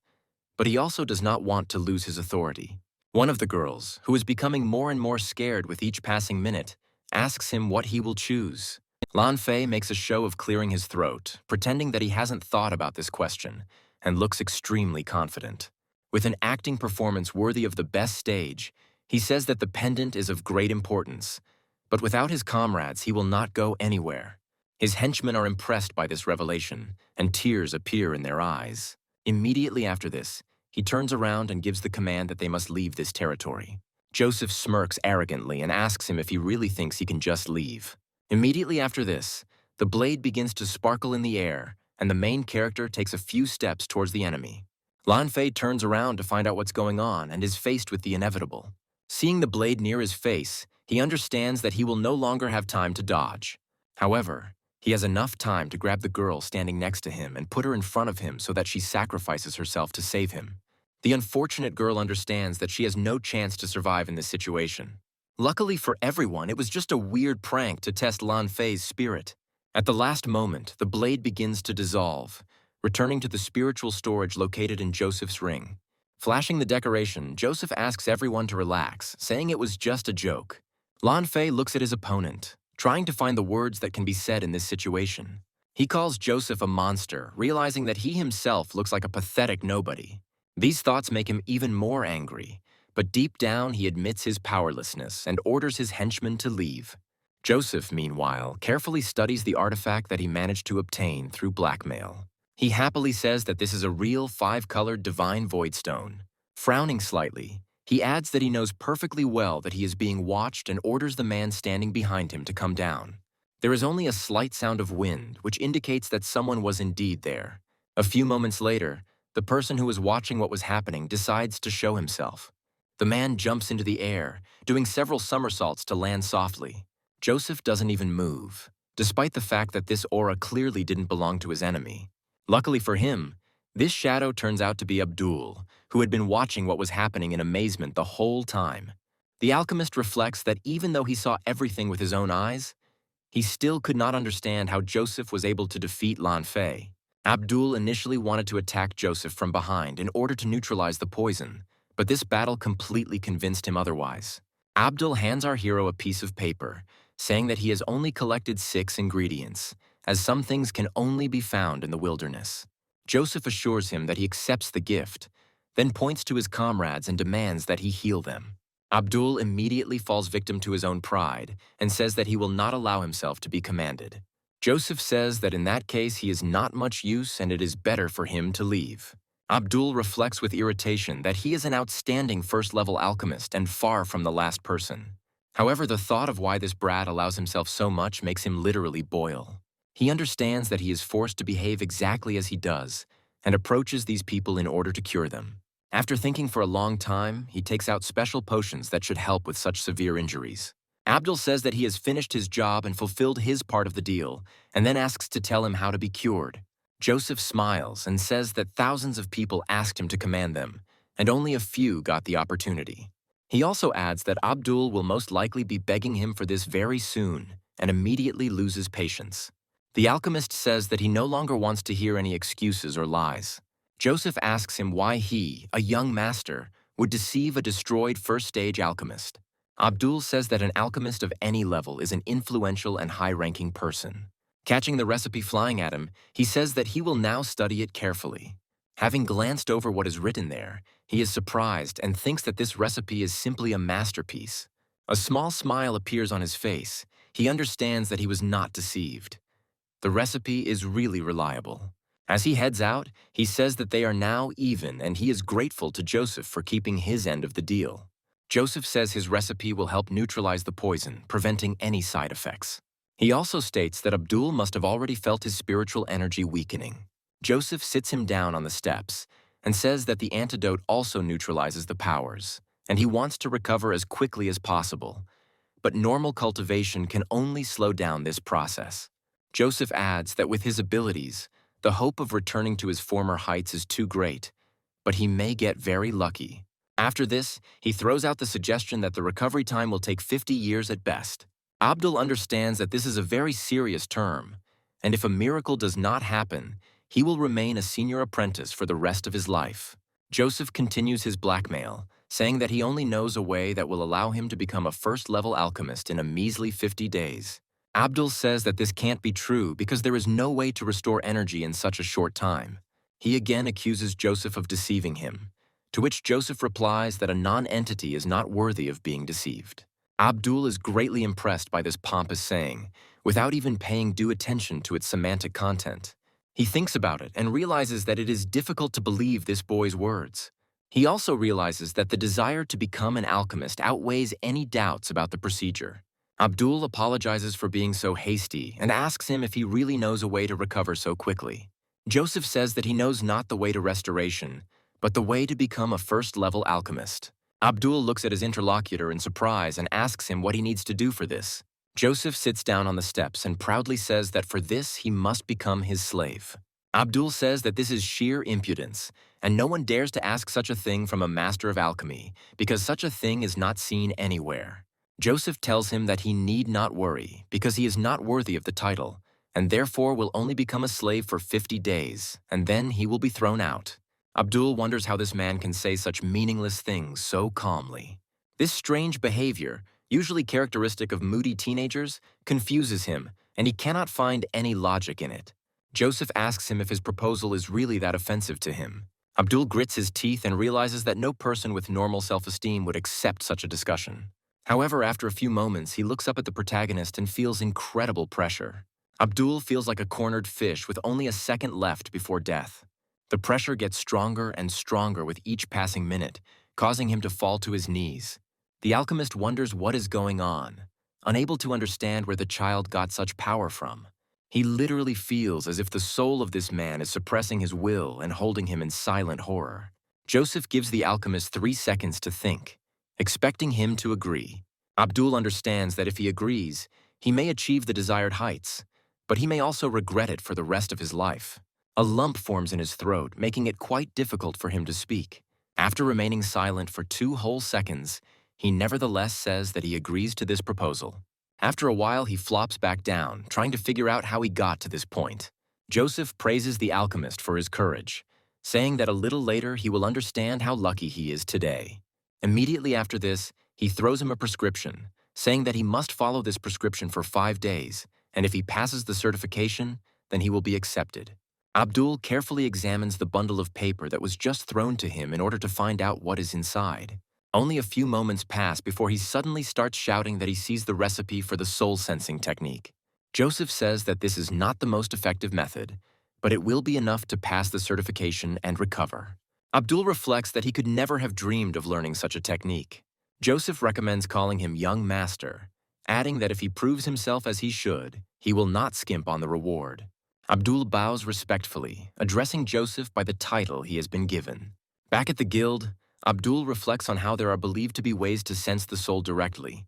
But he also does not want to lose his authority. One of the girls, who is becoming more and more scared with each passing minute, asks him what he will choose. Lan Fei makes a show of clearing his throat, pretending that he hasn't thought about this question, and looks extremely confident. With an acting performance worthy of the best stage, he says that the pendant is of great importance, but without his comrades he will not go anywhere. His henchmen are impressed by this revelation, and tears appear in their eyes. Immediately after this, he turns around and gives the command that they must leave this territory. Joseph smirks arrogantly and asks him if he really thinks he can just leave. Immediately after this, the blade begins to sparkle in the air, and the main character takes a few steps towards the enemy. Lan Fei turns around to find out what's going on and is faced with the inevitable. Seeing the blade near his face, he understands that he will no longer have time to dodge. However, he has enough time to grab the girl standing next to him and put her in front of him so that she sacrifices herself to save him. The unfortunate girl understands that she has no chance to survive in this situation. Luckily for everyone, it was just a weird prank to test Lan Fei's spirit. At the last moment, the blade begins to dissolve, returning to the spiritual storage located in Joseph's ring. Flashing the decoration, Joseph asks everyone to relax, saying it was just a joke. Lan Fei looks at his opponent, trying to find the words that can be said in this situation. He calls Joseph a monster, realizing that he himself looks like a pathetic nobody. These thoughts make him even more angry, but deep down he admits his powerlessness and orders his henchmen to leave. Joseph, meanwhile, carefully studies the artifact that he managed to obtain through blackmail. He happily says that this is a real 5-colored divine void stone. Frowning slightly, he adds that he knows perfectly well that he is being watched and orders the man standing behind him to come down. There is only a slight sound of wind, which indicates that someone was indeed there. A few moments later, the person who was watching what was happening decides to show himself. The man jumps into the air, doing several somersaults to land softly. Joseph doesn't even move, despite the fact that this aura clearly didn't belong to his enemy. Luckily for him, This shadow turns out to be Abdul, who had been watching what was happening in amazement the whole time. The alchemist reflects that even though he saw everything with his own eyes, he still could not understand how Joseph was able to defeat Lan Fei. Abdul initially wanted to attack Joseph from behind in order to neutralize the poison, but this battle completely convinced him otherwise. Abdul hands our hero a piece of paper, saying that he has only collected 6 ingredients, as some things can only be found in the wilderness. Joseph assures him that he accepts the gift, then points to his comrades and demands that he heal them. Abdul immediately falls victim to his own pride and says that he will not allow himself to be commanded. Joseph says that in that case he is not much use and it is better for him to leave. Abdul reflects with irritation that he is an outstanding first-level alchemist and far from the last person. However, the thought of why this brat allows himself so much makes him literally boil. He understands that he is forced to behave exactly as he does and approaches these people in order to cure them. After thinking for a long time, he takes out special potions that should help with such severe injuries. Abdul says that he has finished his job and fulfilled his part of the deal, and then asks to tell him how to be cured. Joseph smiles and says that thousands of people asked him to command them, and only a few got the opportunity. He also adds that Abdul will most likely be begging him for this very soon, and immediately loses patience. The alchemist says that he no longer wants to hear any excuses or lies. Joseph asks him why he, a young master, would deceive a destroyed first-stage alchemist. Abdul says that an alchemist of any level is an influential and high-ranking person. Catching the recipe flying at him, he says that he will now study it carefully. Having glanced over what is written there, he is surprised and thinks that this recipe is simply a masterpiece. A small smile appears on his face. He understands that he was not deceived. The recipe is really reliable. As he heads out, he says that they are now even and he is grateful to Joseph for keeping his end of the deal. Joseph says his recipe will help neutralize the poison, preventing any side effects. He also states that Abdul must have already felt his spiritual energy weakening. Joseph sits him down on the steps and says that the antidote also neutralizes the powers, and he wants to recover as quickly as possible. But normal cultivation can only slow down this process. Joseph adds that with his abilities, the hope of returning to his former heights is too great, but he may get very lucky. After this, he throws out the suggestion that the recovery time will take 50 years at best. Abdul understands that this is a very serious term, and if a miracle does not happen, he will remain a senior apprentice for the rest of his life. Joseph continues his blackmail, saying that he only knows a way that will allow him to become a first-level alchemist in a measly 50 days. Abdul says that this can't be true because there is no way to restore energy in such a short time. He again accuses Joseph of deceiving him, to which Joseph replies that a non-entity is not worthy of being deceived. Abdul is greatly impressed by this pompous saying, without even paying due attention to its semantic content. He thinks about it and realizes that it is difficult to believe this boy's words. He also realizes that the desire to become an alchemist outweighs any doubts about the procedure. Abdul apologizes for being so hasty and asks him if he really knows a way to recover so quickly. Joseph says that he knows not the way to restoration, but the way to become a first-level alchemist. Abdul looks at his interlocutor in surprise and asks him what he needs to do for this. Joseph sits down on the steps and proudly says that for this he must become his slave. Abdul says that this is sheer impudence, and no one dares to ask such a thing from a master of alchemy, because such a thing is not seen anywhere. Joseph tells him that he need not worry, because he is not worthy of the title, and therefore will only become a slave for 50 days, and then he will be thrown out. Abdul wonders how this man can say such meaningless things so calmly. This strange behavior, usually characteristic of moody teenagers, confuses him, and he cannot find any logic in it. Joseph asks him if his proposal is really that offensive to him. Abdul grits his teeth and realizes that no person with normal self-esteem would accept such a discussion. However, after a few moments, he looks up at the protagonist and feels incredible pressure. Abdul feels like a cornered fish with only a second left before death. The pressure gets stronger and stronger with each passing minute, causing him to fall to his knees. The alchemist wonders what is going on, unable to understand where the child got such power from. He literally feels as if the soul of this man is suppressing his will and holding him in silent horror. Joseph gives the alchemist 3 seconds to think, expecting him to agree. Abdul understands that if he agrees, he may achieve the desired heights, but he may also regret it for the rest of his life. A lump forms in his throat, making it quite difficult for him to speak. After remaining silent for 2 whole seconds, he nevertheless says that he agrees to this proposal. After a while, he flops back down, trying to figure out how he got to this point. Joseph praises the alchemist for his courage, saying that a little later he will understand how lucky he is today. Immediately after this, he throws him a prescription, saying that he must follow this prescription for 5 days, and if he passes the certification, then he will be accepted. Abdul carefully examines the bundle of paper that was just thrown to him in order to find out what is inside. Only a few moments pass before he suddenly starts shouting that he sees the recipe for the soul-sensing technique. Joseph says that this is not the most effective method, but it will be enough to pass the certification and recover. Abdul reflects that he could never have dreamed of learning such a technique. Joseph recommends calling him young master, adding that if he proves himself as he should, he will not skimp on the reward. Abdul bows respectfully, addressing Joseph by the title he has been given. Back at the guild, Abdul reflects on how there are believed to be ways to sense the soul directly,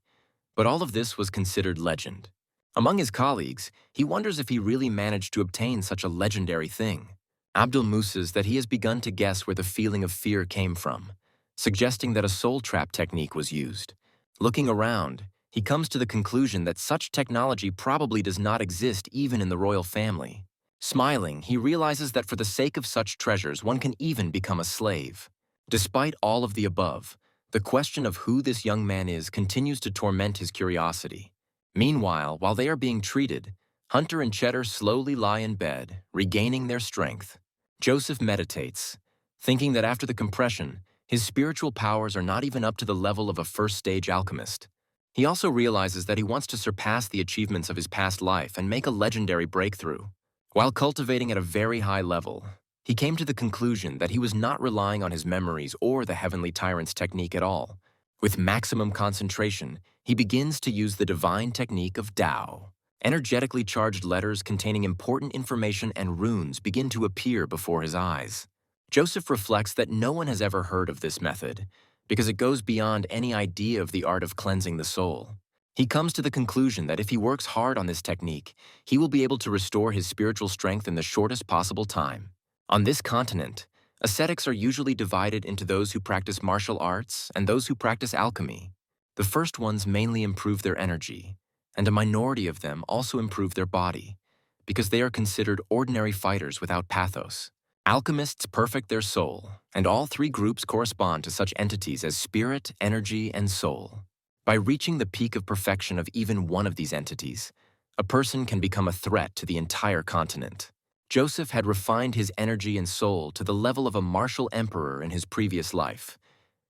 but all of this was considered legend. Among his colleagues, he wonders if he really managed to obtain such a legendary thing. Abdul musses that he has begun to guess where the feeling of fear came from, suggesting that a soul trap technique was used. Looking around, he comes to the conclusion that such technology probably does not exist even in the royal family. Smiling, he realizes that for the sake of such treasures, one can even become a slave. Despite all of the above, the question of who this young man is continues to torment his curiosity. Meanwhile, while they are being treated, Hunter and Cheddar slowly lie in bed, regaining their strength. Joseph meditates, thinking that after the compression, his spiritual powers are not even up to the level of a first-stage alchemist. He also realizes that he wants to surpass the achievements of his past life and make a legendary breakthrough. While cultivating at a very high level, he came to the conclusion that he was not relying on his memories or the Heavenly Tyrant's technique at all. With maximum concentration, he begins to use the divine technique of Tao. Energetically charged letters containing important information and runes begin to appear before his eyes. Joseph reflects that no one has ever heard of this method, because it goes beyond any idea of the art of cleansing the soul. He comes to the conclusion that if he works hard on this technique, he will be able to restore his spiritual strength in the shortest possible time. On this continent, ascetics are usually divided into those who practice martial arts and those who practice alchemy. The first ones mainly improve their energy, and a minority of them also improve their body, because they are considered ordinary fighters without pathos. Alchemists perfect their soul, and all 3 groups correspond to such entities as spirit, energy, and soul. By reaching the peak of perfection of even one of these entities, a person can become a threat to the entire continent. Joseph had refined his energy and soul to the level of a martial emperor in his previous life,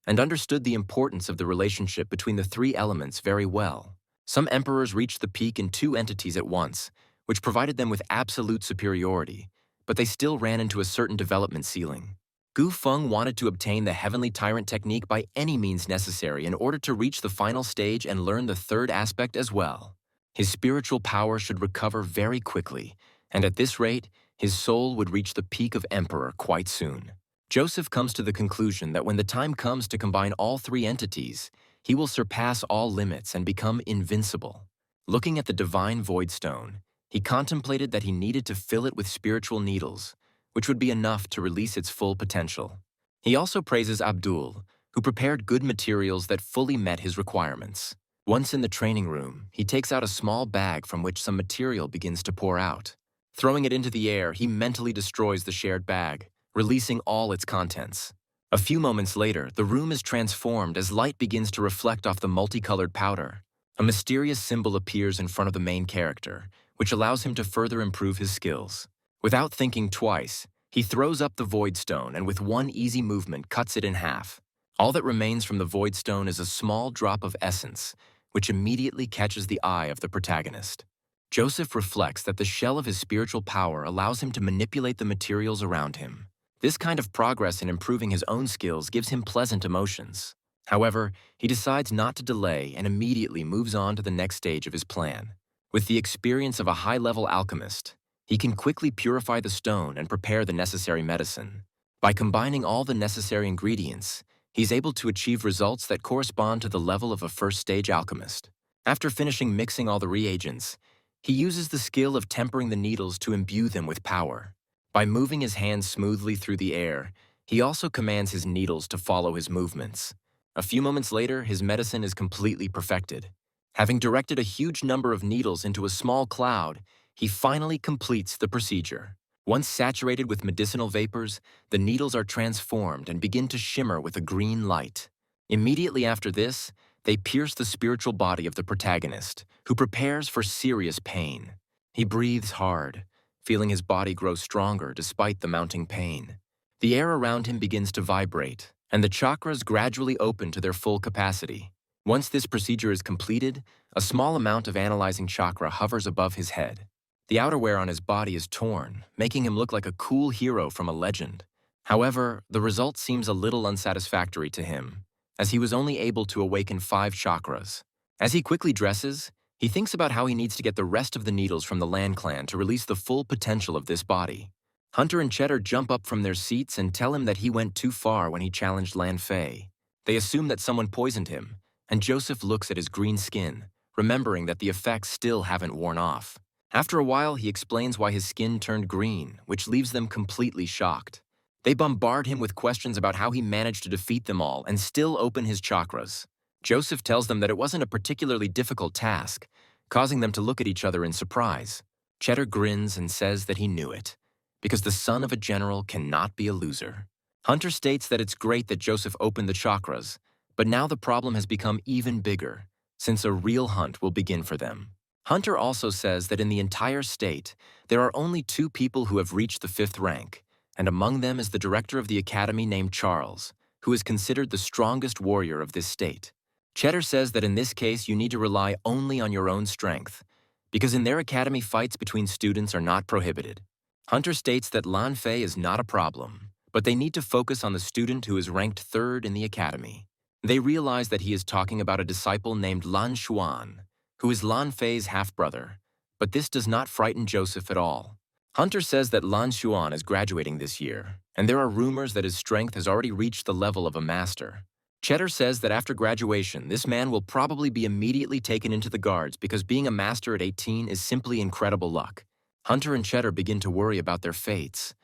and understood the importance of the relationship between the 3 elements very well. Some emperors reached the peak in 2 entities at once, which provided them with absolute superiority, but they still ran into a certain development ceiling. Gu Feng wanted to obtain the Heavenly Tyrant technique by any means necessary in order to reach the final stage and learn the 3rd aspect as well. His spiritual power should recover very quickly, and at this rate, his soul would reach the peak of Emperor quite soon. Joseph comes to the conclusion that when the time comes to combine all 3 entities, he will surpass all limits and become invincible. Looking at the divine void stone, he contemplated that he needed to fill it with spiritual needles, which would be enough to release its full potential. He also praises Abdul, who prepared good materials that fully met his requirements. Once in the training room, he takes out a small bag from which some material begins to pour out. Throwing it into the air, he mentally destroys the shared bag, releasing all its contents. A few moments later, the room is transformed as light begins to reflect off the multicolored powder. A mysterious symbol appears in front of the main character, which allows him to further improve his skills. Without thinking twice, he throws up the Void Stone and with one easy movement cuts it in half. All that remains from the Void Stone is a small drop of essence, which immediately catches the eye of the protagonist. Joseph reflects that the shell of his spiritual power allows him to manipulate the materials around him. This kind of progress in improving his own skills gives him pleasant emotions. However, he decides not to delay and immediately moves on to the next stage of his plan. With the experience of a high-level alchemist, he can quickly purify the stone and prepare the necessary medicine. By combining all the necessary ingredients, he's able to achieve results that correspond to the level of a first-stage alchemist. After finishing mixing all the reagents, he uses the skill of tempering the needles to imbue them with power. By moving his hands smoothly through the air, he also commands his needles to follow his movements. A few moments later, his medicine is completely perfected. Having directed a huge number of needles into a small cloud, he finally completes the procedure. Once saturated with medicinal vapors, the needles are transformed and begin to shimmer with a green light. Immediately after this, they pierce the spiritual body of the protagonist, who prepares for serious pain. He breathes hard, feeling his body grow stronger despite the mounting pain. The air around him begins to vibrate, and the chakras gradually open to their full capacity. Once this procedure is completed, a small amount of analyzing chakra hovers above his head. The outerwear on his body is torn, making him look like a cool hero from a legend. However, the result seems a little unsatisfactory to him, as he was only able to awaken 5 chakras. As he quickly dresses, he thinks about how he needs to get the rest of the needles from the Lan clan to release the full potential of this body. Hunter and Cheddar jump up from their seats and tell him that he went too far when he challenged Lan Fei. They assume that someone poisoned him, and Joseph looks at his green skin, remembering that the effects still haven't worn off. After a while, he explains why his skin turned green, which leaves them completely shocked. They bombard him with questions about how he managed to defeat them all and still open his chakras. Joseph tells them that it wasn't a particularly difficult task, causing them to look at each other in surprise. Cheddar grins and says that he knew it, because the son of a general cannot be a loser. Hunter states that it's great that Joseph opened the chakras, but now the problem has become even bigger, since a real hunt will begin for them. Hunter also says that in the entire state, there are only 2 people who have reached the 5th rank, and among them is the director of the academy named Charles, who is considered the strongest warrior of this state. Cheddar says that in this case you need to rely only on your own strength, because in their academy fights between students are not prohibited. Hunter states that Lan Fei is not a problem, but they need to focus on the student who is ranked 3rd in the academy. They realize that he is talking about a disciple named Lan Xuan, who is Lan Fei's half-brother, but this does not frighten Joseph at all. Hunter says that Lan Xuan is graduating this year, and there are rumors that his strength has already reached the level of a master. Cheddar says that after graduation, this man will probably be immediately taken into the guards because being a master at 18 is simply incredible luck. Hunter and Cheddar begin to worry about their fates,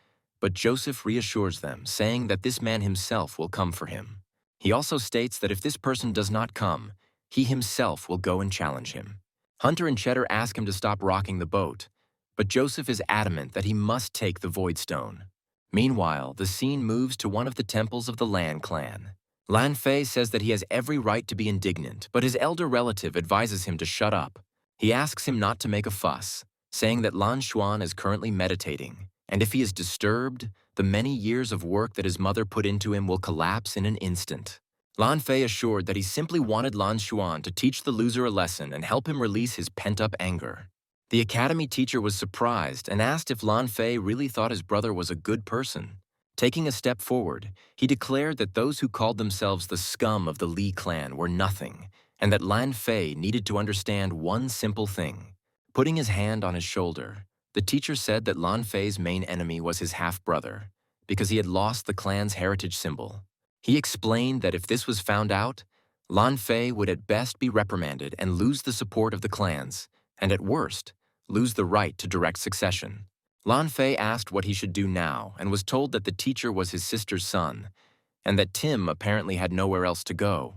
but Joseph reassures them, saying that this man himself will come for him. He also states that if this person does not come, he himself will go and challenge him. Hunter and Cheddar ask him to stop rocking the boat, but Joseph is adamant that he must take the Void Stone. Meanwhile, the scene moves to one of the temples of the Lan clan. Lan Fei says that he has every right to be indignant, but his elder relative advises him to shut up. He asks him not to make a fuss, saying that Lan Xuan is currently meditating, and if he is disturbed, the many years of work that his mother put into him will collapse in an instant. Lan Fei assured that he simply wanted Lan Xuan to teach the loser a lesson and help him release his pent-up anger. The academy teacher was surprised and asked if Lan Fei really thought his brother was a good person. Taking a step forward, he declared that those who called themselves the scum of the Li clan were nothing, and that Lan Fei needed to understand one simple thing. Putting his hand on his shoulder, the teacher said that Lan Fei's main enemy was his half-brother, because he had lost the clan's heritage symbol. He explained that if this was found out, Lan Fei would at best be reprimanded and lose the support of the clans, and at worst, lose the right to direct succession. Lan Fei asked what he should do now and was told that the teacher was his sister's son, and that Tim apparently had nowhere else to go,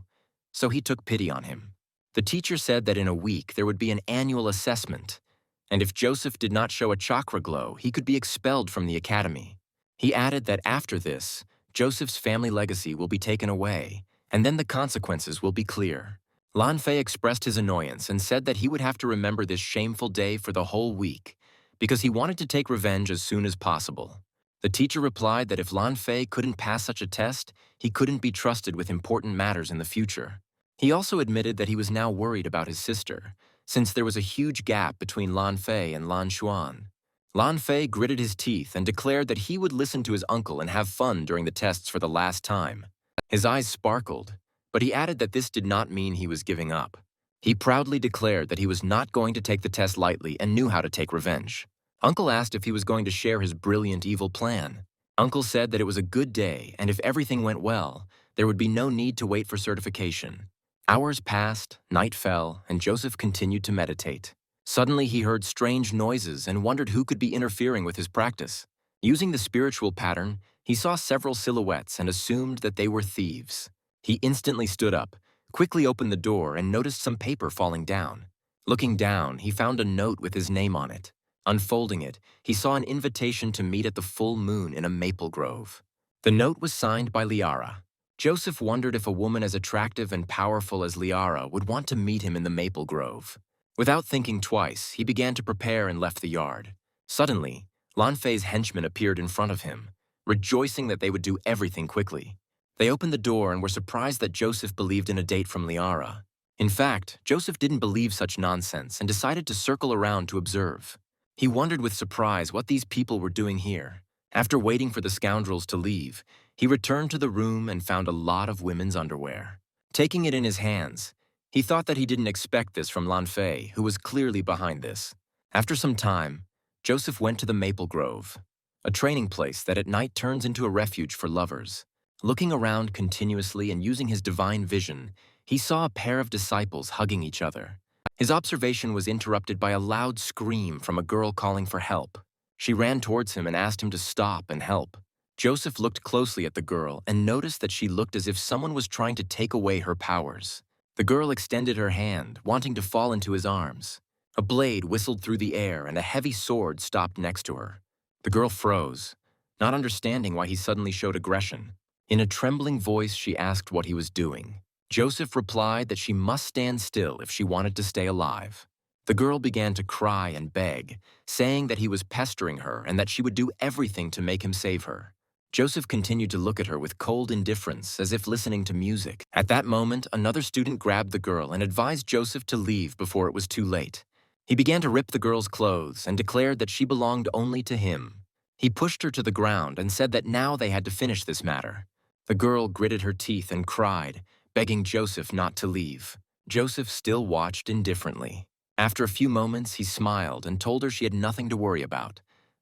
so he took pity on him. The teacher said that in a week there would be an annual assessment, and if Joseph did not show a chakra glow, he could be expelled from the academy. He added that after this, Joseph's family legacy will be taken away, and then the consequences will be clear. Lan Fei expressed his annoyance and said that he would have to remember this shameful day for the whole week, because he wanted to take revenge as soon as possible. The teacher replied that if Lan Fei couldn't pass such a test, he couldn't be trusted with important matters in the future. He also admitted that he was now worried about his sister, since there was a huge gap between Lan Fei and Lan Xuan. Lan Fei gritted his teeth and declared that he would listen to his uncle and have fun during the tests for the last time. His eyes sparkled, but he added that this did not mean he was giving up. He proudly declared that he was not going to take the test lightly and knew how to take revenge. Uncle asked if he was going to share his brilliant evil plan. Uncle said that it was a good day, and if everything went well, there would be no need to wait for certification. Hours passed, night fell, and Joseph continued to meditate. Suddenly he heard strange noises and wondered who could be interfering with his practice. Using the spiritual pattern, he saw several silhouettes and assumed that they were thieves. He instantly stood up, quickly opened the door, and noticed some paper falling down. Looking down, he found a note with his name on it. Unfolding it, he saw an invitation to meet at the full moon in a maple grove. The note was signed by Liara. Joseph wondered if a woman as attractive and powerful as Liara would want to meet him in the maple grove. Without thinking twice, he began to prepare and left the yard. Suddenly, Lanfei's henchmen appeared in front of him, rejoicing that they would do everything quickly. They opened the door and were surprised that Joseph believed in a date from Liara. In fact, Joseph didn't believe such nonsense and decided to circle around to observe. He wondered with surprise what these people were doing here. After waiting for the scoundrels to leave, he returned to the room and found a lot of women's underwear. Taking it in his hands, he thought that he didn't expect this from Lanfei, who was clearly behind this. After some time, Joseph went to the Maple Grove, a training place that at night turns into a refuge for lovers. Looking around continuously and using his divine vision, he saw a pair of disciples hugging each other. His observation was interrupted by a loud scream from a girl calling for help. She ran towards him and asked him to stop and help. Joseph looked closely at the girl and noticed that she looked as if someone was trying to take away her powers. The girl extended her hand, wanting to fall into his arms. A blade whistled through the air and a heavy sword stopped next to her. The girl froze, not understanding why he suddenly showed aggression. In a trembling voice, she asked what he was doing. Joseph replied that she must stand still if she wanted to stay alive. The girl began to cry and beg, saying that he was pestering her and that she would do everything to make him save her. Joseph continued to look at her with cold indifference, as if listening to music. At that moment, another student grabbed the girl and advised Joseph to leave before it was too late. He began to rip the girl's clothes and declared that she belonged only to him. He pushed her to the ground and said that now they had to finish this matter. The girl gritted her teeth and cried, begging Joseph not to leave. Joseph still watched indifferently. After a few moments, he smiled and told her she had nothing to worry about,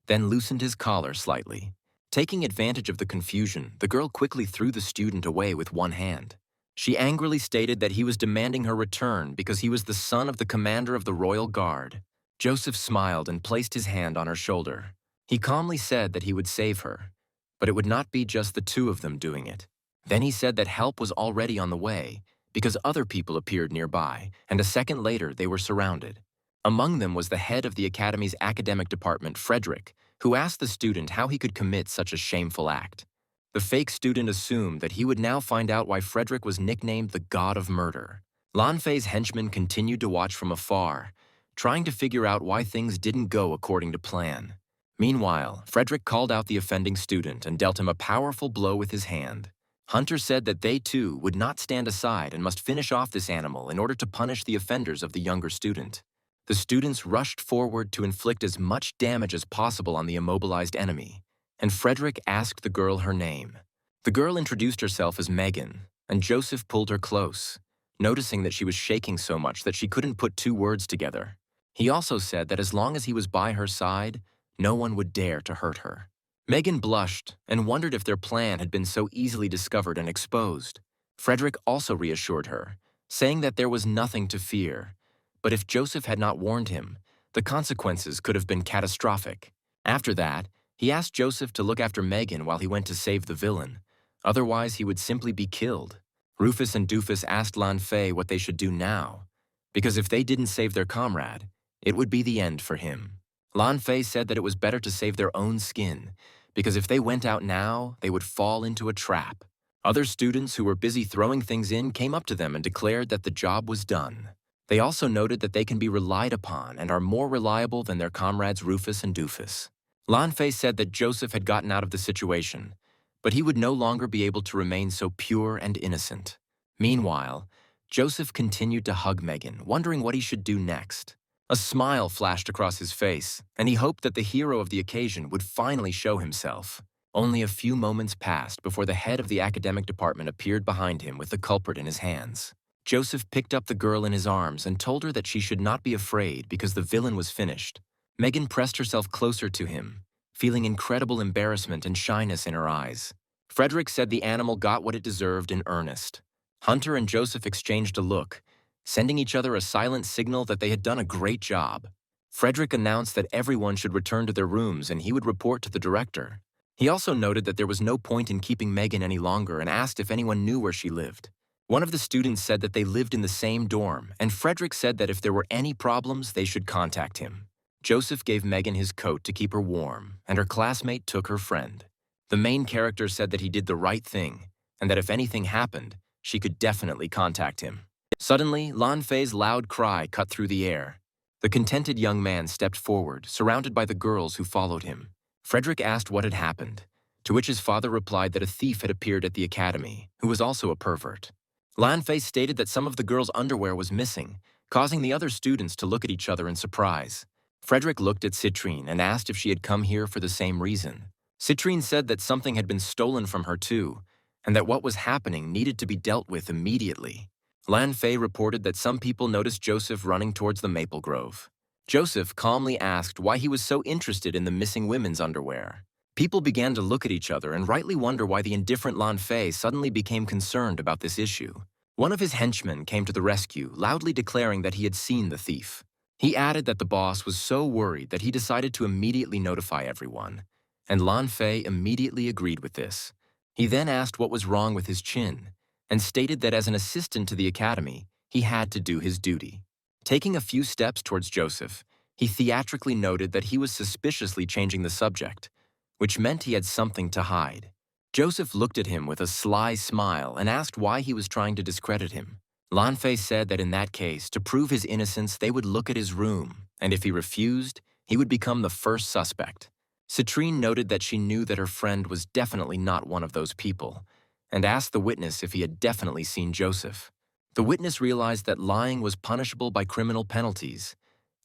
then loosened his collar slightly. Taking advantage of the confusion, the girl quickly threw the student away with one hand. She angrily stated that he was demanding her return because he was the son of the commander of the royal guard. Joseph smiled and placed his hand on her shoulder. He calmly said that he would save her, but it would not be just the two of them doing it. Then he said that help was already on the way because other people appeared nearby, and a second later they were surrounded. Among them was the head of the academy's academic department, Frederick, who asked the student how he could commit such a shameful act. The fake student assumed that he would now find out why Frederick was nicknamed the God of Murder. Lanfei's henchmen continued to watch from afar, trying to figure out why things didn't go according to plan. Meanwhile, Frederick called out the offending student and dealt him a powerful blow with his hand. Hunter said that they too would not stand aside and must finish off this animal in order to punish the offenders of the younger student. The students rushed forward to inflict as much damage as possible on the immobilized enemy, and Frederick asked the girl her name. The girl introduced herself as Megan, and Joseph pulled her close, noticing that she was shaking so much that she couldn't put two words together. He also said that as long as he was by her side, no one would dare to hurt her. Megan blushed and wondered if their plan had been so easily discovered and exposed. Frederick also reassured her, saying that there was nothing to fear, but if Joseph had not warned him, the consequences could have been catastrophic. After that, he asked Joseph to look after Megan while he went to save the villain. Otherwise, he would simply be killed. Rufus and Doofus asked Lanfei what they should do now, because if they didn't save their comrade, it would be the end for him. Lanfei said that it was better to save their own skin, because if they went out now, they would fall into a trap. Other students who were busy throwing things in came up to them and declared that the job was done. They also noted that they can be relied upon and are more reliable than their comrades Rufus and Doofus. Lanfei said that Joseph had gotten out of the situation, but he would no longer be able to remain so pure and innocent. Meanwhile, Joseph continued to hug Megan, wondering what he should do next. A smile flashed across his face, and he hoped that the hero of the occasion would finally show himself. Only a few moments passed before the head of the academic department appeared behind him with the culprit in his hands. Joseph picked up the girl in his arms and told her that she should not be afraid because the villain was finished. Megan pressed herself closer to him, feeling incredible embarrassment and shyness in her eyes. Frederick said the animal got what it deserved in earnest. Hunter and Joseph exchanged a look, sending each other a silent signal that they had done a great job. Frederick announced that everyone should return to their rooms and he would report to the director. He also noted that there was no point in keeping Megan any longer and asked if anyone knew where she lived. One of the students said that they lived in the same dorm, and Frederick said that if there were any problems, they should contact him. Joseph gave Megan his coat to keep her warm, and her classmate took her friend. The main character said that he did the right thing, and that if anything happened, she could definitely contact him. Suddenly, Lan Fei's loud cry cut through the air. The contented young man stepped forward, surrounded by the girls who followed him. Frederick asked what had happened, to which his father replied that a thief had appeared at the academy, who was also a pervert. Lan Fei stated that some of the girls' underwear was missing, causing the other students to look at each other in surprise. Frederick looked at Citrine and asked if she had come here for the same reason. Citrine said that something had been stolen from her too, and that what was happening needed to be dealt with immediately. Lan Fei reported that some people noticed Joseph running towards the maple grove. Joseph calmly asked why he was so interested in the missing women's underwear. People began to look at each other and rightly wonder why the indifferent Lan Fei suddenly became concerned about this issue. One of his henchmen came to the rescue, loudly declaring that he had seen the thief. He added that the boss was so worried that he decided to immediately notify everyone, and Lan Fei immediately agreed with this. He then asked what was wrong with his chin, and stated that as an assistant to the academy, he had to do his duty. Taking a few steps towards Joseph, he theatrically noted that he was suspiciously changing the subject, which meant he had something to hide. Joseph looked at him with a sly smile and asked why he was trying to discredit him. Lan Fei said that in that case, to prove his innocence, they would look at his room, and if he refused, he would become the first suspect. Citrine noted that she knew that her friend was definitely not one of those people, and asked the witness if he had definitely seen Joseph. The witness realized that lying was punishable by criminal penalties.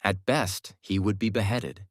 At best, he would be beheaded.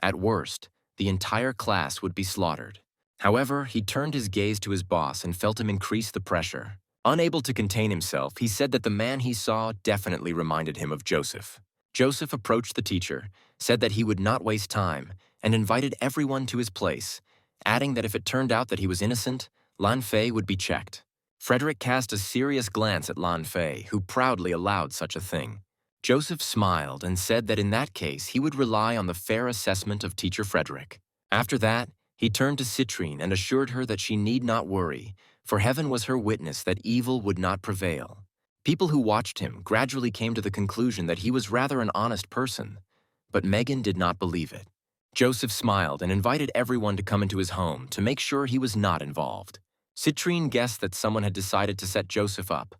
At worst, the entire class would be slaughtered. However, he turned his gaze to his boss and felt him increase the pressure. Unable to contain himself, he said that the man he saw definitely reminded him of Joseph. Joseph approached the teacher, said that he would not waste time, and invited everyone to his place, adding that if it turned out that he was innocent, Lan Fei would be checked. Frederick cast a serious glance at Lan Fei, who proudly allowed such a thing. Joseph smiled and said that in that case he would rely on the fair assessment of Teacher Frederick. After that, he turned to Citrine and assured her that she need not worry, for heaven was her witness that evil would not prevail. People who watched him gradually came to the conclusion that he was rather an honest person, but Megan did not believe it. Joseph smiled and invited everyone to come into his home to make sure he was not involved. Citrine guessed that someone had decided to set Joseph up,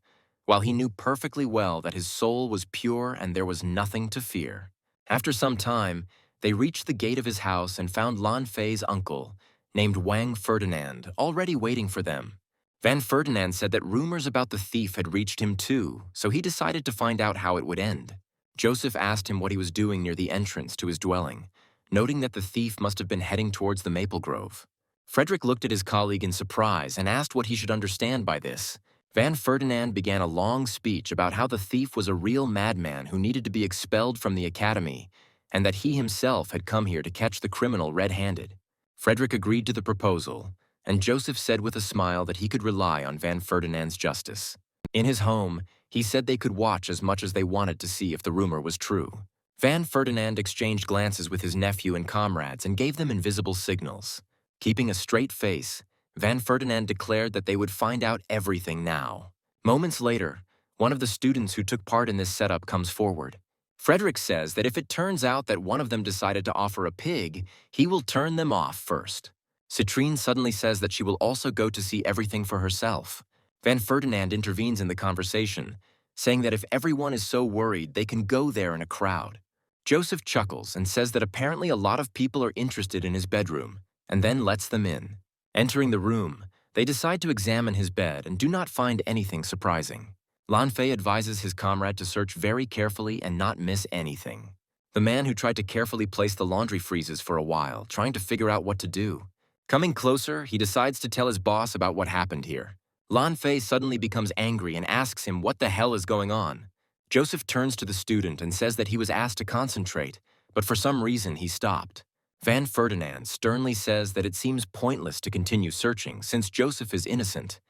while he knew perfectly well that his soul was pure and there was nothing to fear. After some time, they reached the gate of his house and found Lan Fei's uncle, named Wang Ferdinand, already waiting for them. Van Ferdinand said that rumors about the thief had reached him too, so he decided to find out how it would end. Joseph asked him what he was doing near the entrance to his dwelling, noting that the thief must have been heading towards the maple grove. Frederick looked at his colleague in surprise and asked what he should understand by this. Van Ferdinand began a long speech about how the thief was a real madman who needed to be expelled from the academy, and that he himself had come here to catch the criminal red-handed. Frederick agreed to the proposal, and Joseph said with a smile that he could rely on Van Ferdinand's justice. In his home, he said they could watch as much as they wanted to see if the rumor was true. Van Ferdinand exchanged glances with his nephew and comrades and gave them invisible signals. Keeping a straight face, Van Ferdinand declared that they would find out everything now. Moments later, one of the students who took part in this setup comes forward. Frederick says that if it turns out that one of them decided to offer a pig, he will turn them off first. Citrine suddenly says that she will also go to see everything for herself. Van Ferdinand intervenes in the conversation, saying that if everyone is so worried, they can go there in a crowd. Joseph chuckles and says that apparently a lot of people are interested in his bedroom, and then lets them in. Entering the room, they decide to examine his bed and do not find anything surprising. Lan Fei advises his comrade to search very carefully and not miss anything. The man who tried to carefully place the laundry freezes for a while, trying to figure out what to do. Coming closer, he decides to tell his boss about what happened here. Lan Fei suddenly becomes angry and asks him what the hell is going on. Joseph turns to the student and says that he was asked to concentrate, but for some reason he stopped. Van Ferdinand sternly says that it seems pointless to continue searching since Joseph is innocent,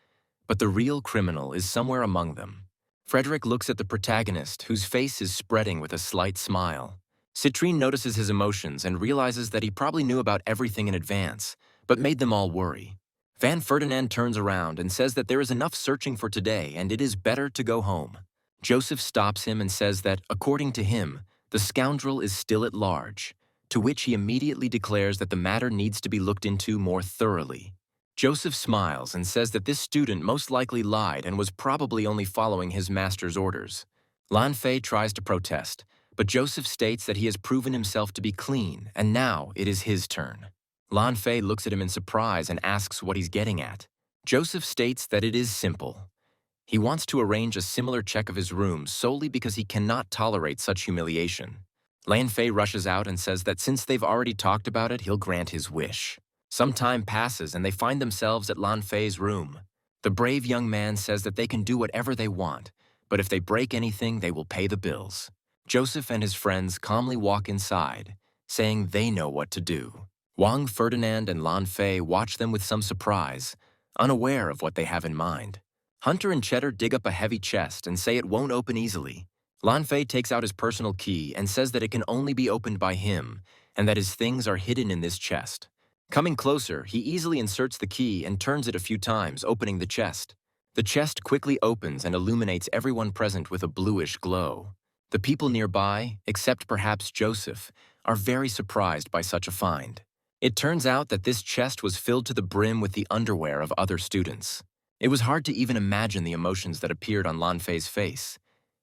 but the real criminal is somewhere among them. Frederick looks at the protagonist, whose face is spreading with a slight smile. Citrine notices his emotions and realizes that he probably knew about everything in advance, but made them all worry. Van Ferdinand turns around and says that there is enough searching for today and it is better to go home. Joseph stops him and says that, according to him, the scoundrel is still at large, to which he immediately declares that the matter needs to be looked into more thoroughly. Joseph smiles and says that this student most likely lied and was probably only following his master's orders. Lan Fei tries to protest, but Joseph states that he has proven himself to be clean, and now it is his turn. Lan Fei looks at him in surprise and asks what he's getting at. Joseph states that it is simple. He wants to arrange a similar check of his room solely because he cannot tolerate such humiliation. Lan Fei rushes out and says that since they've already talked about it, he'll grant his wish. Some time passes and they find themselves at Lan Fei's room. The brave young man says that they can do whatever they want, but if they break anything, they will pay the bills. Joseph and his friends calmly walk inside, saying they know what to do. Wang Ferdinand and Lan Fei watch them with some surprise, unaware of what they have in mind. Hunter and Cheddar dig up a heavy chest and say it won't open easily. Lan Fei takes out his personal key and says that it can only be opened by him, and that his things are hidden in this chest. Coming closer, he easily inserts the key and turns it a few times, opening the chest. The chest quickly opens and illuminates everyone present with a bluish glow. The people nearby, except perhaps Joseph, are very surprised by such a find. It turns out that this chest was filled to the brim with the underwear of other students. It was hard to even imagine the emotions that appeared on Lan Fei's face.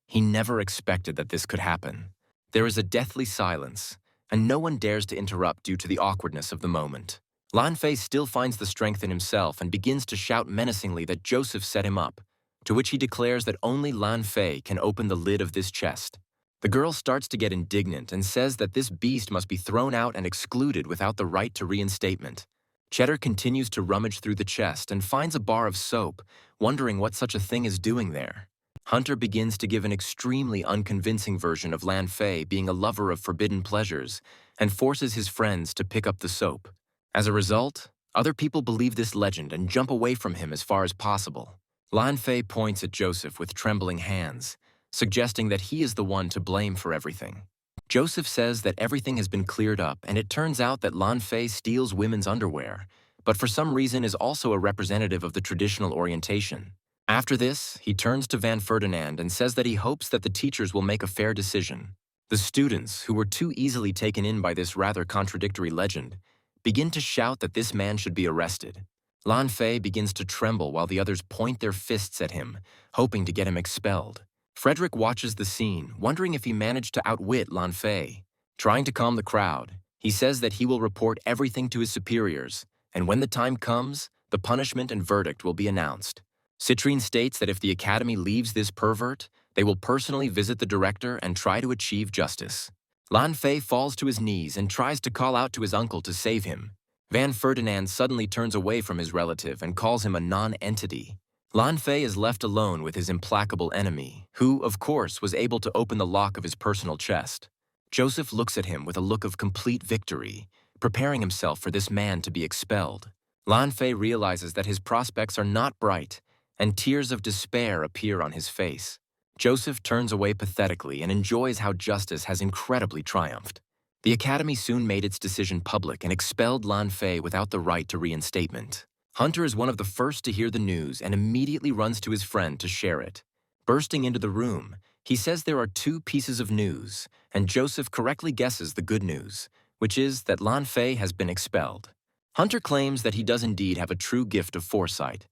He never expected that this could happen. There is a deathly silence, and no one dares to interrupt due to the awkwardness of the moment. Lan Fei still finds the strength in himself and begins to shout menacingly that Joseph set him up, to which he declares that only Lan Fei can open the lid of this chest. The girl starts to get indignant and says that this beast must be thrown out and excluded without the right to reinstatement. Cheddar continues to rummage through the chest and finds a bar of soap, wondering what such a thing is doing there. Hunter begins to give an extremely unconvincing version of Lan Fei being a lover of forbidden pleasures and forces his friends to pick up the soap. As a result, other people believe this legend and jump away from him as far as possible. Lan Fei points at Joseph with trembling hands, suggesting that he is the one to blame for everything. Joseph says that everything has been cleared up and it turns out that Lan Fei steals women's underwear, but for some reason is also a representative of the traditional orientation. After this, he turns to Van Ferdinand and says that he hopes that the teachers will make a fair decision. The students, who were too easily taken in by this rather contradictory legend, begin to shout that this man should be arrested. Lan Fei begins to tremble while the others point their fists at him, hoping to get him expelled. Frederick watches the scene, wondering if he managed to outwit Lan Fei. Trying to calm the crowd, he says that he will report everything to his superiors, and when the time comes, the punishment and verdict will be announced. Citrine states that if the academy leaves this pervert, they will personally visit the director and try to achieve justice. Lan Fei falls to his knees and tries to call out to his uncle to save him. Van Ferdinand suddenly turns away from his relative and calls him a non-entity. Lan Fei is left alone with his implacable enemy, who, of course, was able to open the lock of his personal chest. Joseph looks at him with a look of complete victory, preparing himself for this man to be expelled. Lan Fei realizes that his prospects are not bright, and tears of despair appear on his face. Joseph turns away pathetically and enjoys how justice has incredibly triumphed. The academy soon made its decision public and expelled Lan Fei without the right to reinstatement. Hunter is one of the first to hear the news and immediately runs to his friend to share it. Bursting into the room, he says there are two pieces of news, and Joseph correctly guesses the good news, which is that Lan Fei has been expelled. Hunter claims that he does indeed have a true gift of foresight,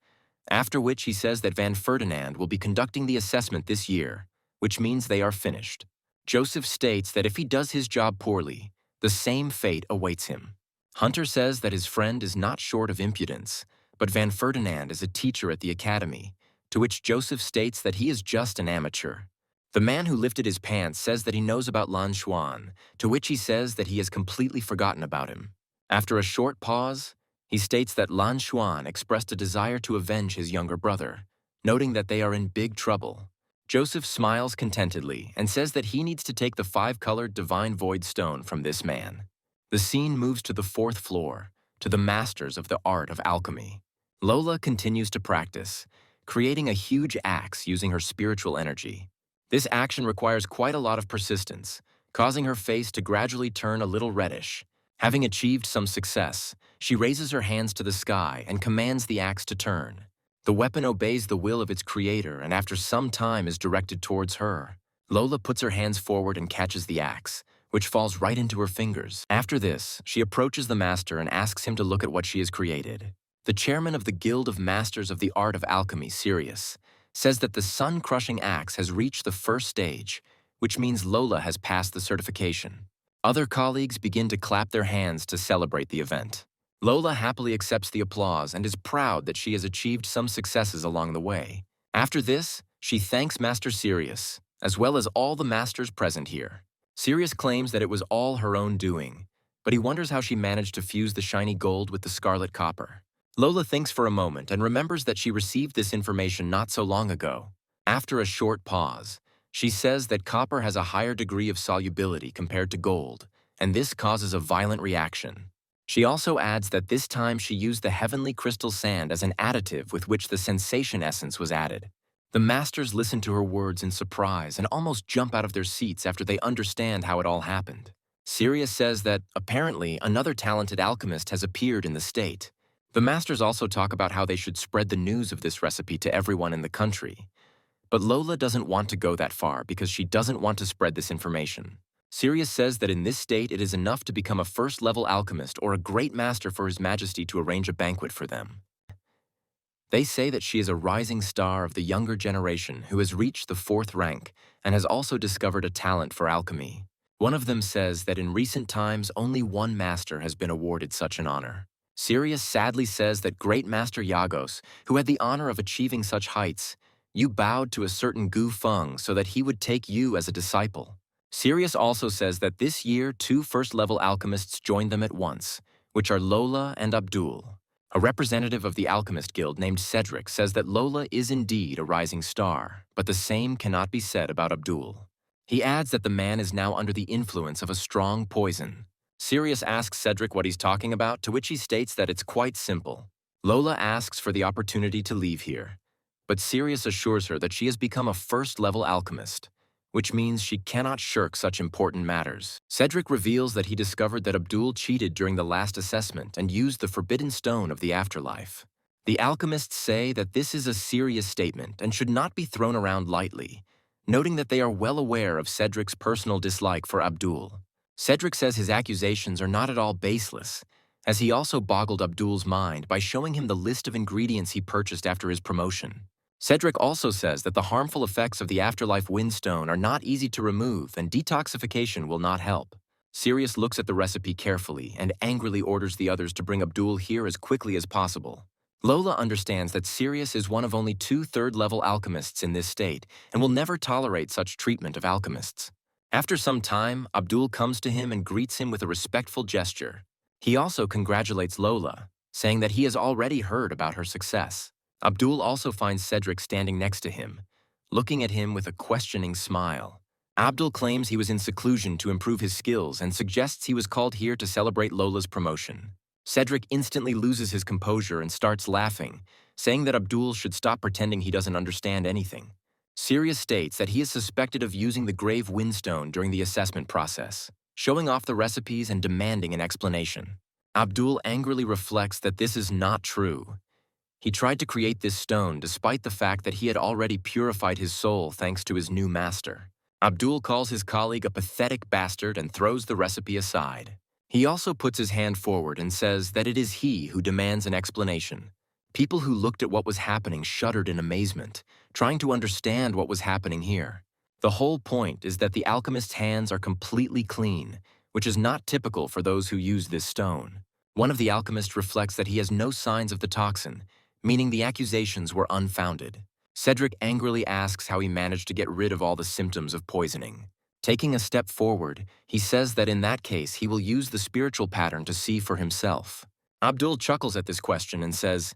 after which he says that Van Ferdinand will be conducting the assessment this year, which means they are finished. Joseph states that if he does his job poorly, the same fate awaits him. Hunter says that his friend is not short of impudence, but Van Ferdinand is a teacher at the academy, to which Joseph states that he is just an amateur. The man who lifted his pants says that he knows about Lan Xuan, to which he says that he has completely forgotten about him. After a short pause, he states that Lan Xuan expressed a desire to avenge his younger brother, noting that they are in big trouble. Joseph smiles contentedly and says that he needs to take the 5-colored divine void stone from this man. The scene moves to the 4th floor, to the masters of the art of alchemy. Lola continues to practice, creating a huge axe using her spiritual energy. This action requires quite a lot of persistence, causing her face to gradually turn a little reddish. Having achieved some success, she raises her hands to the sky and commands the axe to turn. The weapon obeys the will of its creator and after some time is directed towards her. Lola puts her hands forward and catches the axe, which falls right into her fingers. After this, she approaches the master and asks him to look at what she has created. The chairman of the Guild of Masters of the Art of Alchemy, Sirius, says that the sun-crushing axe has reached the first stage, which means Lola has passed the certification. Other colleagues begin to clap their hands to celebrate the event. Lola happily accepts the applause and is proud that she has achieved some successes along the way. After this, she thanks Master Sirius, as well as all the masters present here. Sirius claims that it was all her own doing, but he wonders how she managed to fuse the shiny gold with the scarlet copper. Lola thinks for a moment and remembers that she received this information not so long ago. After a short pause, she says that copper has a higher degree of solubility compared to gold, and this causes a violent reaction. She also adds that this time she used the heavenly crystal sand as an additive with which the sensation essence was added. The masters listen to her words in surprise and almost jump out of their seats after they understand how it all happened. Sirius says that, apparently, another talented alchemist has appeared in the state. The masters also talk about how they should spread the news of this recipe to everyone in the country. But Lola doesn't want to go that far because she doesn't want to spread this information. Sirius says that in this state it is enough to become a first-level alchemist or a great master for His Majesty to arrange a banquet for them. They say that she is a rising star of the younger generation who has reached the 4th rank and has also discovered a talent for alchemy. One of them says that in recent times only one master has been awarded such an honor. Sirius sadly says that Great Master Yagos, who had the honor of achieving such heights, you bowed to a certain Gu Feng so that he would take you as a disciple. Sirius also says that this year 2 first-level alchemists joined them at once, which are Lola and Abdul. A representative of the Alchemist Guild named Cedric says that Lola is indeed a rising star, but the same cannot be said about Abdul. He adds that the man is now under the influence of a strong poison. Sirius asks Cedric what he's talking about, to which he states that it's quite simple. Lola asks for the opportunity to leave here, but Sirius assures her that she has become a first-level alchemist, which means she cannot shirk such important matters. Cedric reveals that he discovered that Abdul cheated during the last assessment and used the forbidden stone of the afterlife. The alchemists say that this is a serious statement and should not be thrown around lightly, noting that they are well aware of Cedric's personal dislike for Abdul. Cedric says his accusations are not at all baseless, as he also boggled Abdul's mind by showing him the list of ingredients he purchased after his promotion. Cedric also says that the harmful effects of the afterlife windstone are not easy to remove and detoxification will not help. Sirius looks at the recipe carefully and angrily orders the others to bring Abdul here as quickly as possible. Lola understands that Sirius is one of only 2 third-level alchemists in this state and will never tolerate such treatment of alchemists. After some time, Abdul comes to him and greets him with a respectful gesture. He also congratulates Lola, saying that he has already heard about her success. Abdul also finds Cedric standing next to him, looking at him with a questioning smile. Abdul claims he was in seclusion to improve his skills and suggests he was called here to celebrate Lola's promotion. Cedric instantly loses his composure and starts laughing, saying that Abdul should stop pretending he doesn't understand anything. Sirius states that he is suspected of using the grave windstone during the assessment process, showing off the recipes and demanding an explanation. Abdul angrily reflects that this is not true. He tried to create this stone despite the fact that he had already purified his soul thanks to his new master. Abdul calls his colleague a pathetic bastard and throws the recipe aside. He also puts his hand forward and says that it is he who demands an explanation. People who looked at what was happening shuddered in amazement, trying to understand what was happening here. The whole point is that the alchemist's hands are completely clean, which is not typical for those who use this stone. One of the alchemists reflects that he has no signs of the toxin, meaning the accusations were unfounded. Cedric angrily asks how he managed to get rid of all the symptoms of poisoning. Taking a step forward, he says that in that case he will use the spiritual pattern to see for himself. Abdul chuckles at this question and says,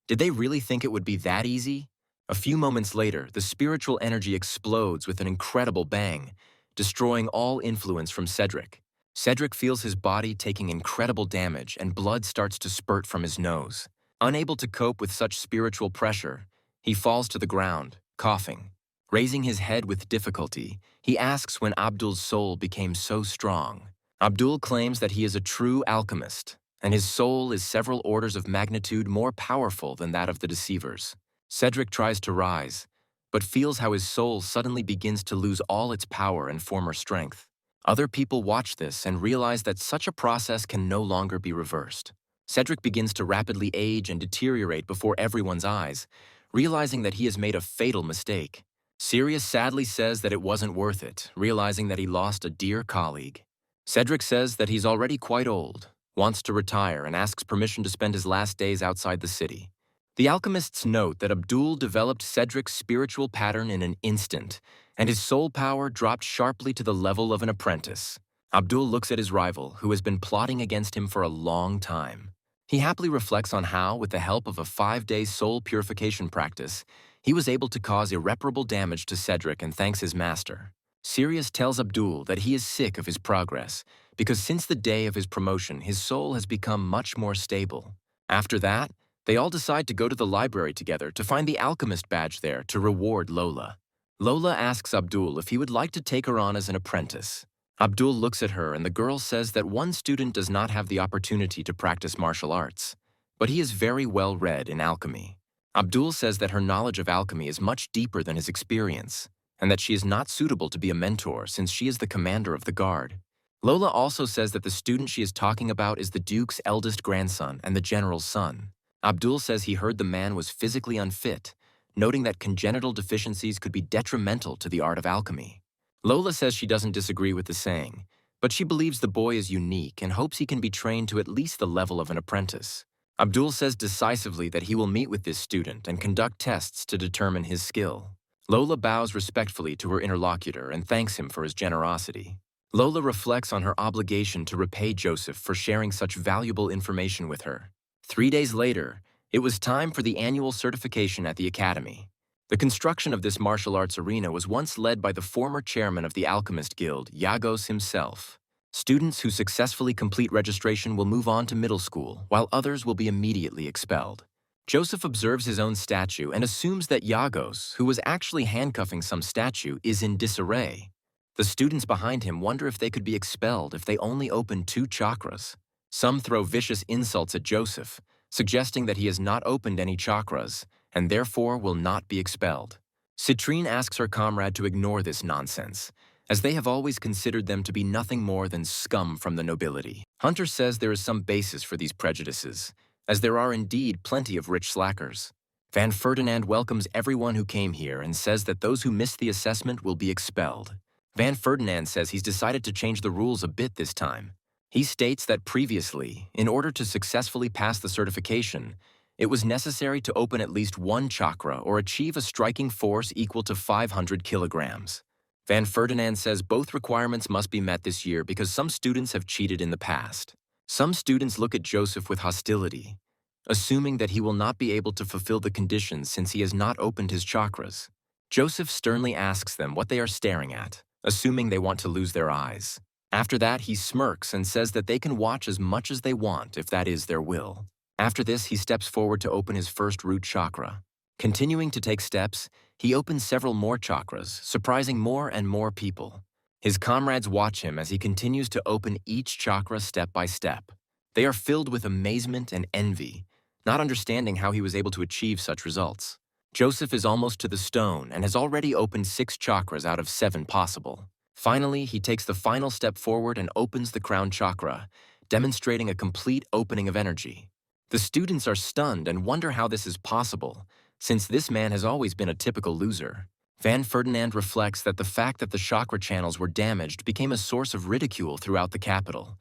"Did they really think it would be that easy?" A few moments later, the spiritual energy explodes with an incredible bang, destroying all influence from Cedric. Cedric feels his body taking incredible damage and blood starts to spurt from his nose. Unable to cope with such spiritual pressure, he falls to the ground, coughing. Raising his head with difficulty, he asks when Abdul's soul became so strong. Abdul claims that he is a true alchemist, and his soul is several orders of magnitude more powerful than that of the deceivers. Cedric tries to rise, but feels how his soul suddenly begins to lose all its power and former strength. Other people watch this and realize that such a process can no longer be reversed. Cedric begins to rapidly age and deteriorate before everyone's eyes, realizing that he has made a fatal mistake. Sirius sadly says that it wasn't worth it, realizing that he lost a dear colleague. Cedric says that he's already quite old, wants to retire, and asks permission to spend his last days outside the city. The alchemists note that Abdul developed Cedric's spiritual pattern in an instant, and his soul power dropped sharply to the level of an apprentice. Abdul looks at his rival, who has been plotting against him for a long time. He happily reflects on how, with the help of a 5-day soul purification practice, he was able to cause irreparable damage to Cedric and thanks his master. Sirius tells Abdul that he is sick of his progress, because since the day of his promotion, his soul has become much more stable. After that, they all decide to go to the library together to find the alchemist badge there to reward Lola. Lola asks Abdul if he would like to take her on as an apprentice. Abdul looks at her, and the girl says that one student does not have the opportunity to practice martial arts, but he is very well read in alchemy. Abdul says that her knowledge of alchemy is much deeper than his experience, and that she is not suitable to be a mentor since she is the commander of the guard. Lola also says that the student she is talking about is the Duke's eldest grandson and the general's son. Abdul says he heard the man was physically unfit, noting that congenital deficiencies could be detrimental to the art of alchemy. Lola says she doesn't disagree with the saying, but she believes the boy is unique and hopes he can be trained to at least the level of an apprentice. Abdul says decisively that he will meet with this student and conduct tests to determine his skill. Lola bows respectfully to her interlocutor and thanks him for his generosity. Lola reflects on her obligation to repay Joseph for sharing such valuable information with her. 3 days later, it was time for the annual certification at the academy. The construction of this martial arts arena was once led by the former chairman of the Alchemist Guild, Yagos himself. Students who successfully complete registration will move on to middle school, while others will be immediately expelled. Joseph observes his own statue and assumes that Yagos, who was actually handcuffing some statue, is in disarray. The students behind him wonder if they could be expelled if they only open 2 chakras. Some throw vicious insults at Joseph, suggesting that he has not opened any chakras and therefore will not be expelled. Citrine asks her comrade to ignore this nonsense, as they have always considered them to be nothing more than scum from the nobility. Hunter says there is some basis for these prejudices, as there are indeed plenty of rich slackers. Van Ferdinand welcomes everyone who came here and says that those who miss the assessment will be expelled. Van Ferdinand says he's decided to change the rules a bit this time. He states that previously, in order to successfully pass the certification, it was necessary to open at least 1 chakra or achieve a striking force equal to 500 kilograms. Van Ferdinand says both requirements must be met this year because some students have cheated in the past. Some students look at Joseph with hostility, assuming that he will not be able to fulfill the conditions since he has not opened his chakras. Joseph sternly asks them what they are staring at, assuming they want to lose their eyes. After that, he smirks and says that they can watch as much as they want if that is their will. After this, he steps forward to open his first root chakra. Continuing to take steps, he opens several more chakras, surprising more and more people. His comrades watch him as he continues to open each chakra step by step. They are filled with amazement and envy, not understanding how he was able to achieve such results. Joseph is almost to the stone and has already opened 6 chakras out of 7 possible. Finally, he takes the final step forward and opens the crown chakra, demonstrating a complete opening of energy. The students are stunned and wonder how this is possible, since this man has always been a typical loser. Van Ferdinand reflects that the fact that the chakra channels were damaged became a source of ridicule throughout the capital.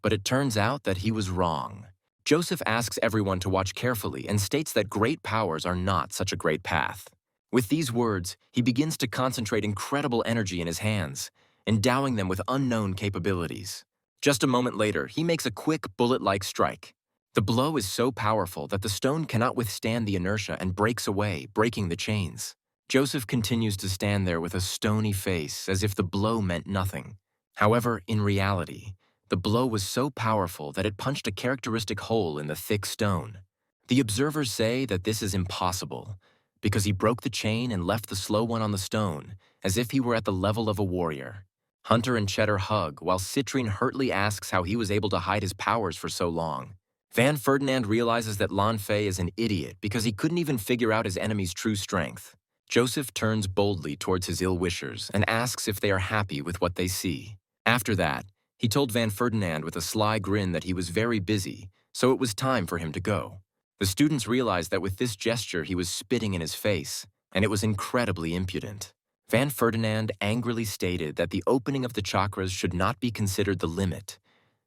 But it turns out that he was wrong. Joseph asks everyone to watch carefully and states that great powers are not such a great path. With these words, he begins to concentrate incredible energy in his hands, endowing them with unknown capabilities. Just a moment later, he makes a quick, bullet-like strike. The blow is so powerful that the stone cannot withstand the inertia and breaks away, breaking the chains. Joseph continues to stand there with a stony face, as if the blow meant nothing. However, in reality, the blow was so powerful that it punched a characteristic hole in the thick stone. The observers say that this is impossible, because he broke the chain and left the slow one on the stone, as if he were at the level of a warrior. Hunter and Cheddar hug, while Citrine hurtly asks how he was able to hide his powers for so long. Van Ferdinand realizes that Lan Fei is an idiot because he couldn't even figure out his enemy's true strength. Joseph turns boldly towards his ill-wishers and asks if they are happy with what they see. After that, he told Van Ferdinand with a sly grin that he was very busy, so it was time for him to go. The students realized that with this gesture he was spitting in his face, and it was incredibly impudent. Van Ferdinand angrily stated that the opening of the chakras should not be considered the limit,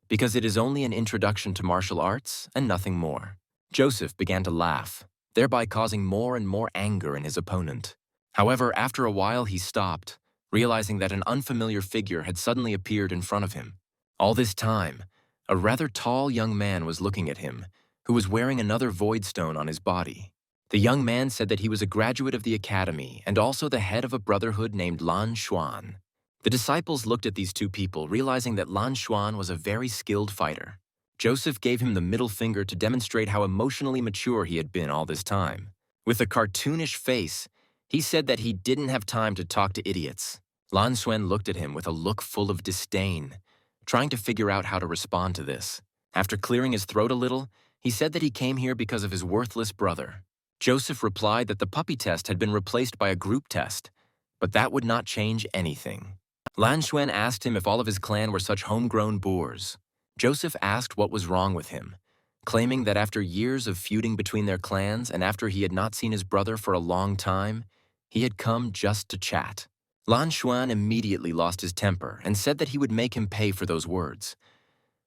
because it is only an introduction to martial arts and nothing more. Joseph began to laugh, thereby causing more and more anger in his opponent. However, after a while he stopped, realizing that an unfamiliar figure had suddenly appeared in front of him. All this time, a rather tall young man was looking at him, who was wearing another void stone on his body. The young man said that he was a graduate of the academy and also the head of a brotherhood named Lan Xuan. The disciples looked at these two people, realizing that Lan Xuan was a very skilled fighter. Joseph gave him the middle finger to demonstrate how emotionally mature he had been all this time. With a cartoonish face, he said that he didn't have time to talk to idiots. Lan Xuan looked at him with a look full of disdain, trying to figure out how to respond to this. After clearing his throat a little, he said that he came here because of his worthless brother. Joseph replied that the puppy test had been replaced by a group test, but that would not change anything. Lan Xuan asked him if all of his clan were such homegrown boors. Joseph asked what was wrong with him, claiming that after years of feuding between their clans and after he had not seen his brother for a long time, he had come just to chat. Lan Xuan immediately lost his temper and said that he would make him pay for those words.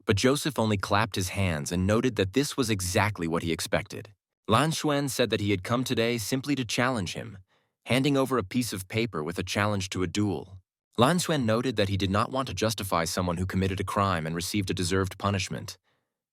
But Joseph only clapped his hands and noted that this was exactly what he expected. Lan Xuan said that he had come today simply to challenge him, handing over a piece of paper with a challenge to a duel. Lan Xuan noted that he did not want to justify someone who committed a crime and received a deserved punishment.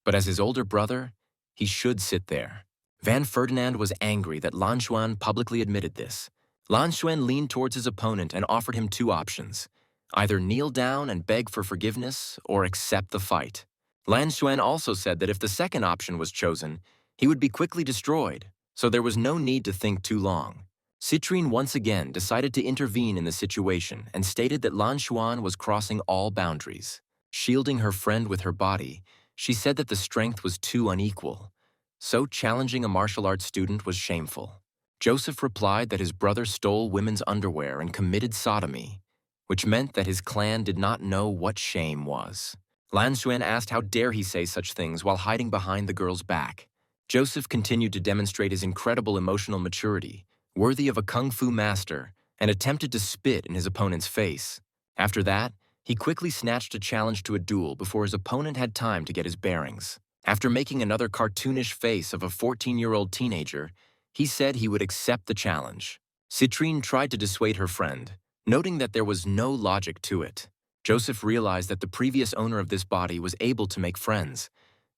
But as his older brother, he should sit there. Van Ferdinand was angry that Lan Xuan publicly admitted this. Lan Xuan leaned towards his opponent and offered him two options: either kneel down and beg for forgiveness or accept the fight. Lan Xuan also said that if the second option was chosen, he would be quickly destroyed, so there was no need to think too long. Citrine once again decided to intervene in the situation and stated that Lan Xuan was crossing all boundaries. Shielding her friend with her body, she said that the strength was too unequal, so challenging a martial arts student was shameful. Joseph replied that his brother stole women's underwear and committed sodomy, which meant that his clan did not know what shame was. Lan Xuan asked how dare he say such things while hiding behind the girl's back. Joseph continued to demonstrate his incredible emotional maturity, worthy of a kung fu master, and attempted to spit in his opponent's face. After that, he quickly snatched a challenge to a duel before his opponent had time to get his bearings. After making another cartoonish face of a 14-year-old teenager, he said he would accept the challenge. Citrine tried to dissuade her friend, noting that there was no logic to it. Joseph realized that the previous owner of this body was able to make friends,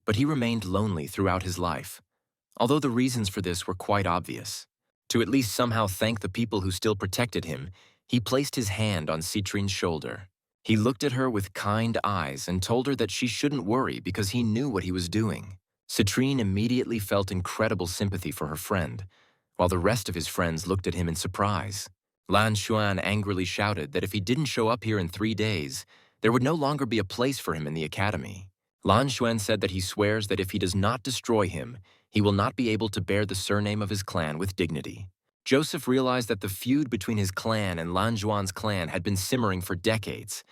but he remained lonely throughout his life, although the reasons for this were quite obvious. To at least somehow thank the people who still protected him, he placed his hand on Citrine's shoulder. He looked at her with kind eyes and told her that she shouldn't worry because he knew what he was doing. Citrine immediately felt incredible sympathy for her friend, while the rest of his friends looked at him in surprise. Lan Xuan angrily shouted that if he didn't show up here in 3 days, there would no longer be a place for him in the academy. Lan Xuan said that he swears that if he does not destroy him, he will not be able to bear the surname of his clan with dignity. Joseph realized that the feud between his clan and Lan Xuan's clan had been simmering for decades,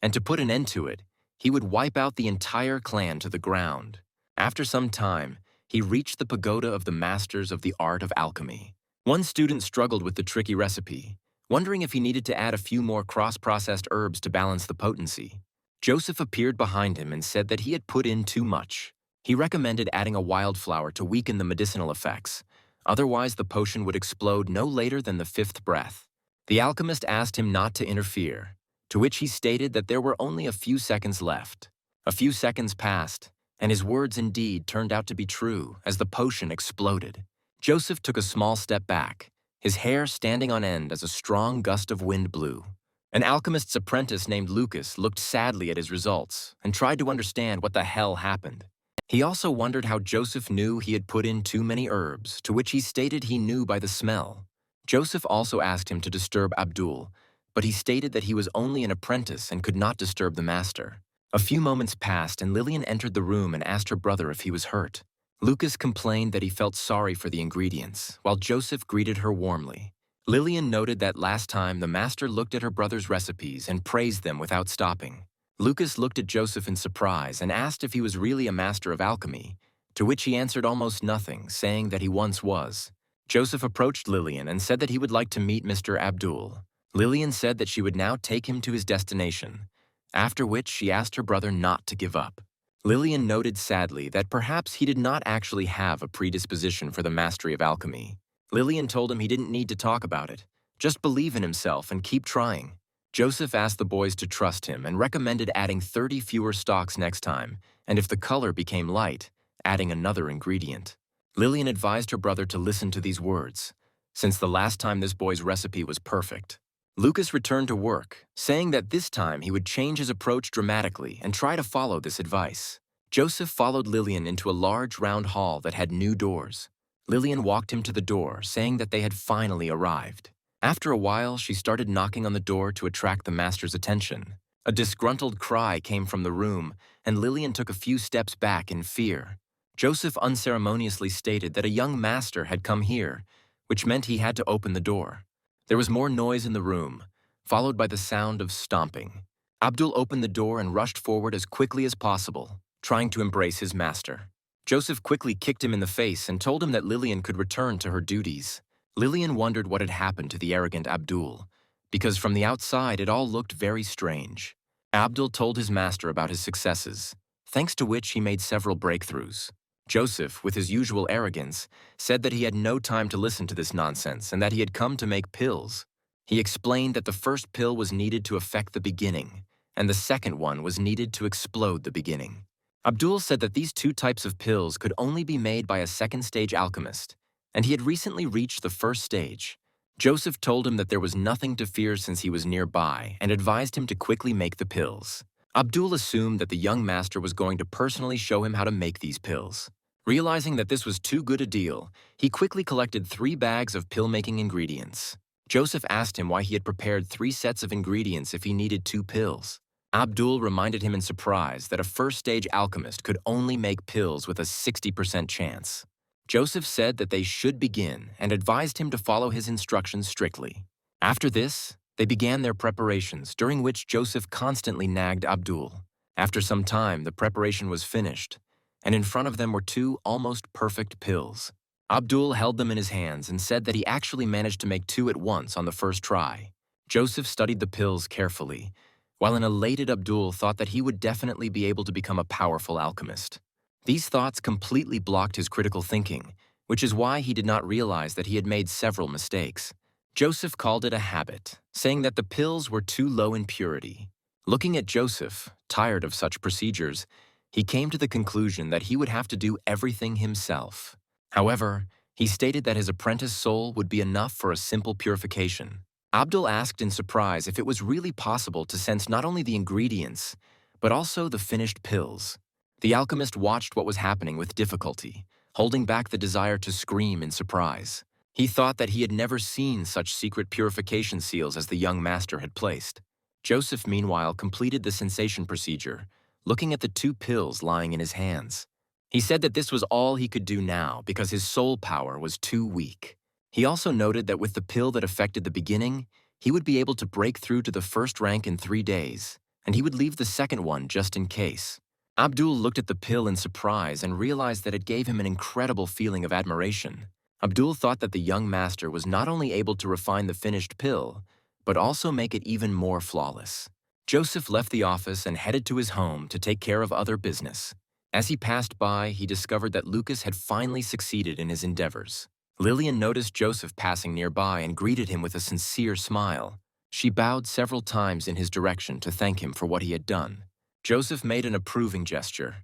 and to put an end to it, he would wipe out the entire clan to the ground. After some time, he reached the pagoda of the masters of the art of alchemy. One student struggled with the tricky recipe, wondering if he needed to add a few more cross-processed herbs to balance the potency. Joseph appeared behind him and said that he had put in too much. He recommended adding a wildflower to weaken the medicinal effects. Otherwise, the potion would explode no later than the 5th breath. The alchemist asked him not to interfere, to which he stated that there were only a few seconds left. A few seconds passed, and his words indeed turned out to be true as the potion exploded. Joseph took a small step back, his hair standing on end as a strong gust of wind blew. An alchemist's apprentice named Lucas looked sadly at his results and tried to understand what the hell happened. He also wondered how Joseph knew he had put in too many herbs, to which he stated he knew by the smell. Joseph also asked him to disturb Abdul, but he stated that he was only an apprentice and could not disturb the master. A few moments passed and Lillian entered the room and asked her brother if he was hurt. Lucas complained that he felt sorry for the ingredients, while Joseph greeted her warmly. Lillian noted that last time the master looked at her brother's recipes and praised them without stopping. Lucas looked at Joseph in surprise and asked if he was really a master of alchemy, to which he answered almost nothing, saying that he once was. Joseph approached Lillian and said that he would like to meet Mr. Abdul. Lillian said that she would now take him to his destination, after which she asked her brother not to give up. Lillian noted sadly that perhaps he did not actually have a predisposition for the mastery of alchemy. Lillian told him he didn't need to talk about it, just believe in himself and keep trying. Joseph asked the boys to trust him and recommended adding 30 fewer stalks next time, and if the color became light, adding another ingredient. Lillian advised her brother to listen to these words, since the last time this boy's recipe was perfect. Lucas returned to work, saying that this time he would change his approach dramatically and try to follow this advice. Joseph followed Lillian into a large round hall that had new doors. Lillian walked him to the door, saying that they had finally arrived. After a while, she started knocking on the door to attract the master's attention. A disgruntled cry came from the room, and Lillian took a few steps back in fear. Joseph unceremoniously stated that a young master had come here, which meant he had to open the door. There was more noise in the room, followed by the sound of stomping. Abdul opened the door and rushed forward as quickly as possible, trying to embrace his master. Joseph quickly kicked him in the face and told him that Lillian could return to her duties. Lillian wondered what had happened to the arrogant Abdul, because from the outside it all looked very strange. Abdul told his master about his successes, thanks to which he made several breakthroughs. Joseph, with his usual arrogance, said that he had no time to listen to this nonsense and that he had come to make pills. He explained that the first pill was needed to affect the beginning, and the second one was needed to explode the beginning. Abdul said that these two types of pills could only be made by a second-stage alchemist, and he had recently reached the first stage. Joseph told him that there was nothing to fear since he was nearby and advised him to quickly make the pills. Abdul assumed that the young master was going to personally show him how to make these pills. Realizing that this was too good a deal, he quickly collected 3 bags of pill-making ingredients. Joseph asked him why he had prepared 3 sets of ingredients if he needed 2 pills. Abdul reminded him in surprise that a first-stage alchemist could only make pills with a 60% chance. Joseph said that they should begin and advised him to follow his instructions strictly. After this, they began their preparations, during which Joseph constantly nagged Abdul. After some time, the preparation was finished, and in front of them were 2 almost perfect pills. Abdul held them in his hands and said that he actually managed to make 2 at once on the first try. Joseph studied the pills carefully, while an elated Abdul thought that he would definitely be able to become a powerful alchemist. These thoughts completely blocked his critical thinking, which is why he did not realize that he had made several mistakes. Joseph called it a habit, saying that the pills were too low in purity. Looking at Joseph, tired of such procedures, he came to the conclusion that he would have to do everything himself. However, he stated that his apprentice soul would be enough for a simple purification. Abdul asked in surprise if it was really possible to sense not only the ingredients, but also the finished pills. The alchemist watched what was happening with difficulty, holding back the desire to scream in surprise. He thought that he had never seen such secret purification seals as the young master had placed. Joseph, meanwhile, completed the sensation procedure, looking at the 2 pills lying in his hands. He said that this was all he could do now because his soul power was too weak. He also noted that with the pill that affected the beginning, he would be able to break through to the first rank in 3 days, and he would leave the second one just in case. Abdul looked at the pill in surprise and realized that it gave him an incredible feeling of admiration. Abdul thought that the young master was not only able to refine the finished pill, but also make it even more flawless. Joseph left the office and headed to his home to take care of other business. As he passed by, he discovered that Lucas had finally succeeded in his endeavors. Lillian noticed Joseph passing nearby and greeted him with a sincere smile. She bowed several times in his direction to thank him for what he had done. Joseph made an approving gesture,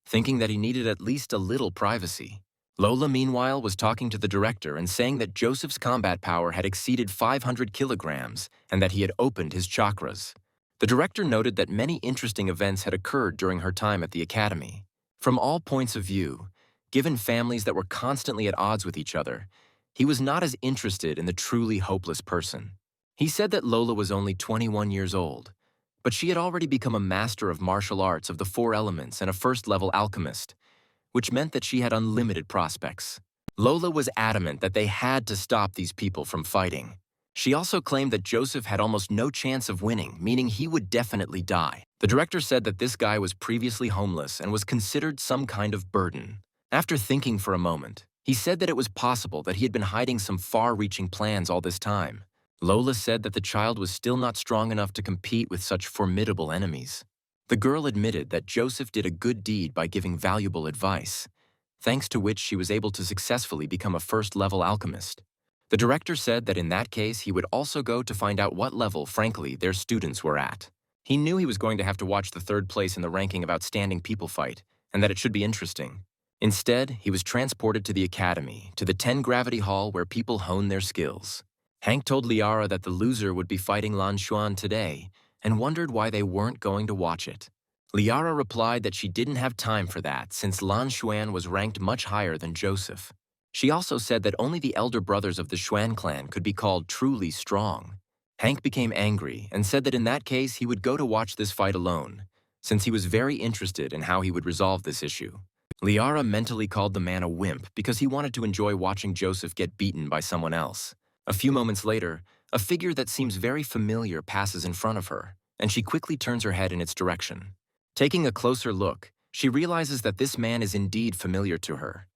thinking that he needed at least a little privacy. Lola, meanwhile, was talking to the director and saying that Joseph's combat power had exceeded 500 kilograms and that he had opened his chakras. The director noted that many interesting events had occurred during her time at the academy. From all points of view, given families that were constantly at odds with each other, he was not as interested in the truly hopeless person. He said that Lola was only 21 years old, but she had already become a master of martial arts of the four elements and a first-level alchemist, which meant that she had unlimited prospects. Lola was adamant that they had to stop these people from fighting. She also claimed that Joseph had almost no chance of winning, meaning he would definitely die. The director said that this guy was previously homeless and was considered some kind of burden. After thinking for a moment, he said that it was possible that he had been hiding some far-reaching plans all this time. Lola said that the child was still not strong enough to compete with such formidable enemies. The girl admitted that Joseph did a good deed by giving valuable advice, thanks to which she was able to successfully become a first-level alchemist. The director said that in that case he would also go to find out what level, frankly, their students were at. He knew he was going to have to watch the third place in the ranking of outstanding people fight, and that it should be interesting. Instead, he was transported to the academy, to the 10 Gravity Hall where people hone their skills. Hank told Liara that the loser would be fighting Lan Xuan today, and wondered why they weren't going to watch it. Liara replied that she didn't have time for that since Lan Xuan was ranked much higher than Joseph. She also said that only the elder brothers of the Xuan clan could be called truly strong. Hank became angry and said that in that case he would go to watch this fight alone, since he was very interested in how he would resolve this issue. Liara mentally called the man a wimp because he wanted to enjoy watching Joseph get beaten by someone else. A few moments later, a figure that seems very familiar passes in front of her, and she quickly turns her head in its direction. Taking a closer look, she realizes that this man is indeed familiar to her.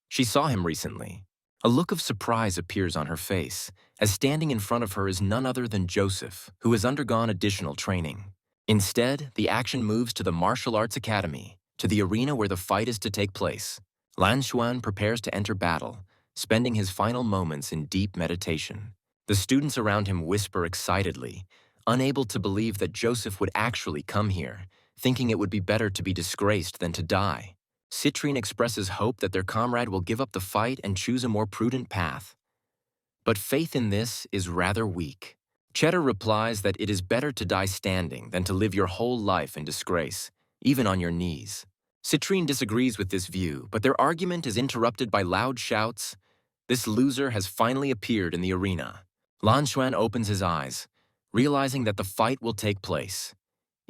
She saw him recently. A look of surprise appears on her face, as standing in front of her is none other than Joseph, who has undergone additional training. Instead, the action moves to the Martial Arts Academy, to the arena where the fight is to take place. Lan Xuan prepares to enter battle, spending his final moments in deep meditation. The students around him whisper excitedly, unable to believe that Joseph would actually come here, thinking it would be better to be disgraced than to die. Citrine expresses hope that their comrade will give up the fight and choose a more prudent path. But faith in this is rather weak. Cheddar replies that it is better to die standing than to live your whole life in disgrace, even on your knees. Citrine disagrees with this view, but their argument is interrupted by loud shouts. This loser has finally appeared in the arena. Lan Xuan opens his eyes, realizing that the fight will take place,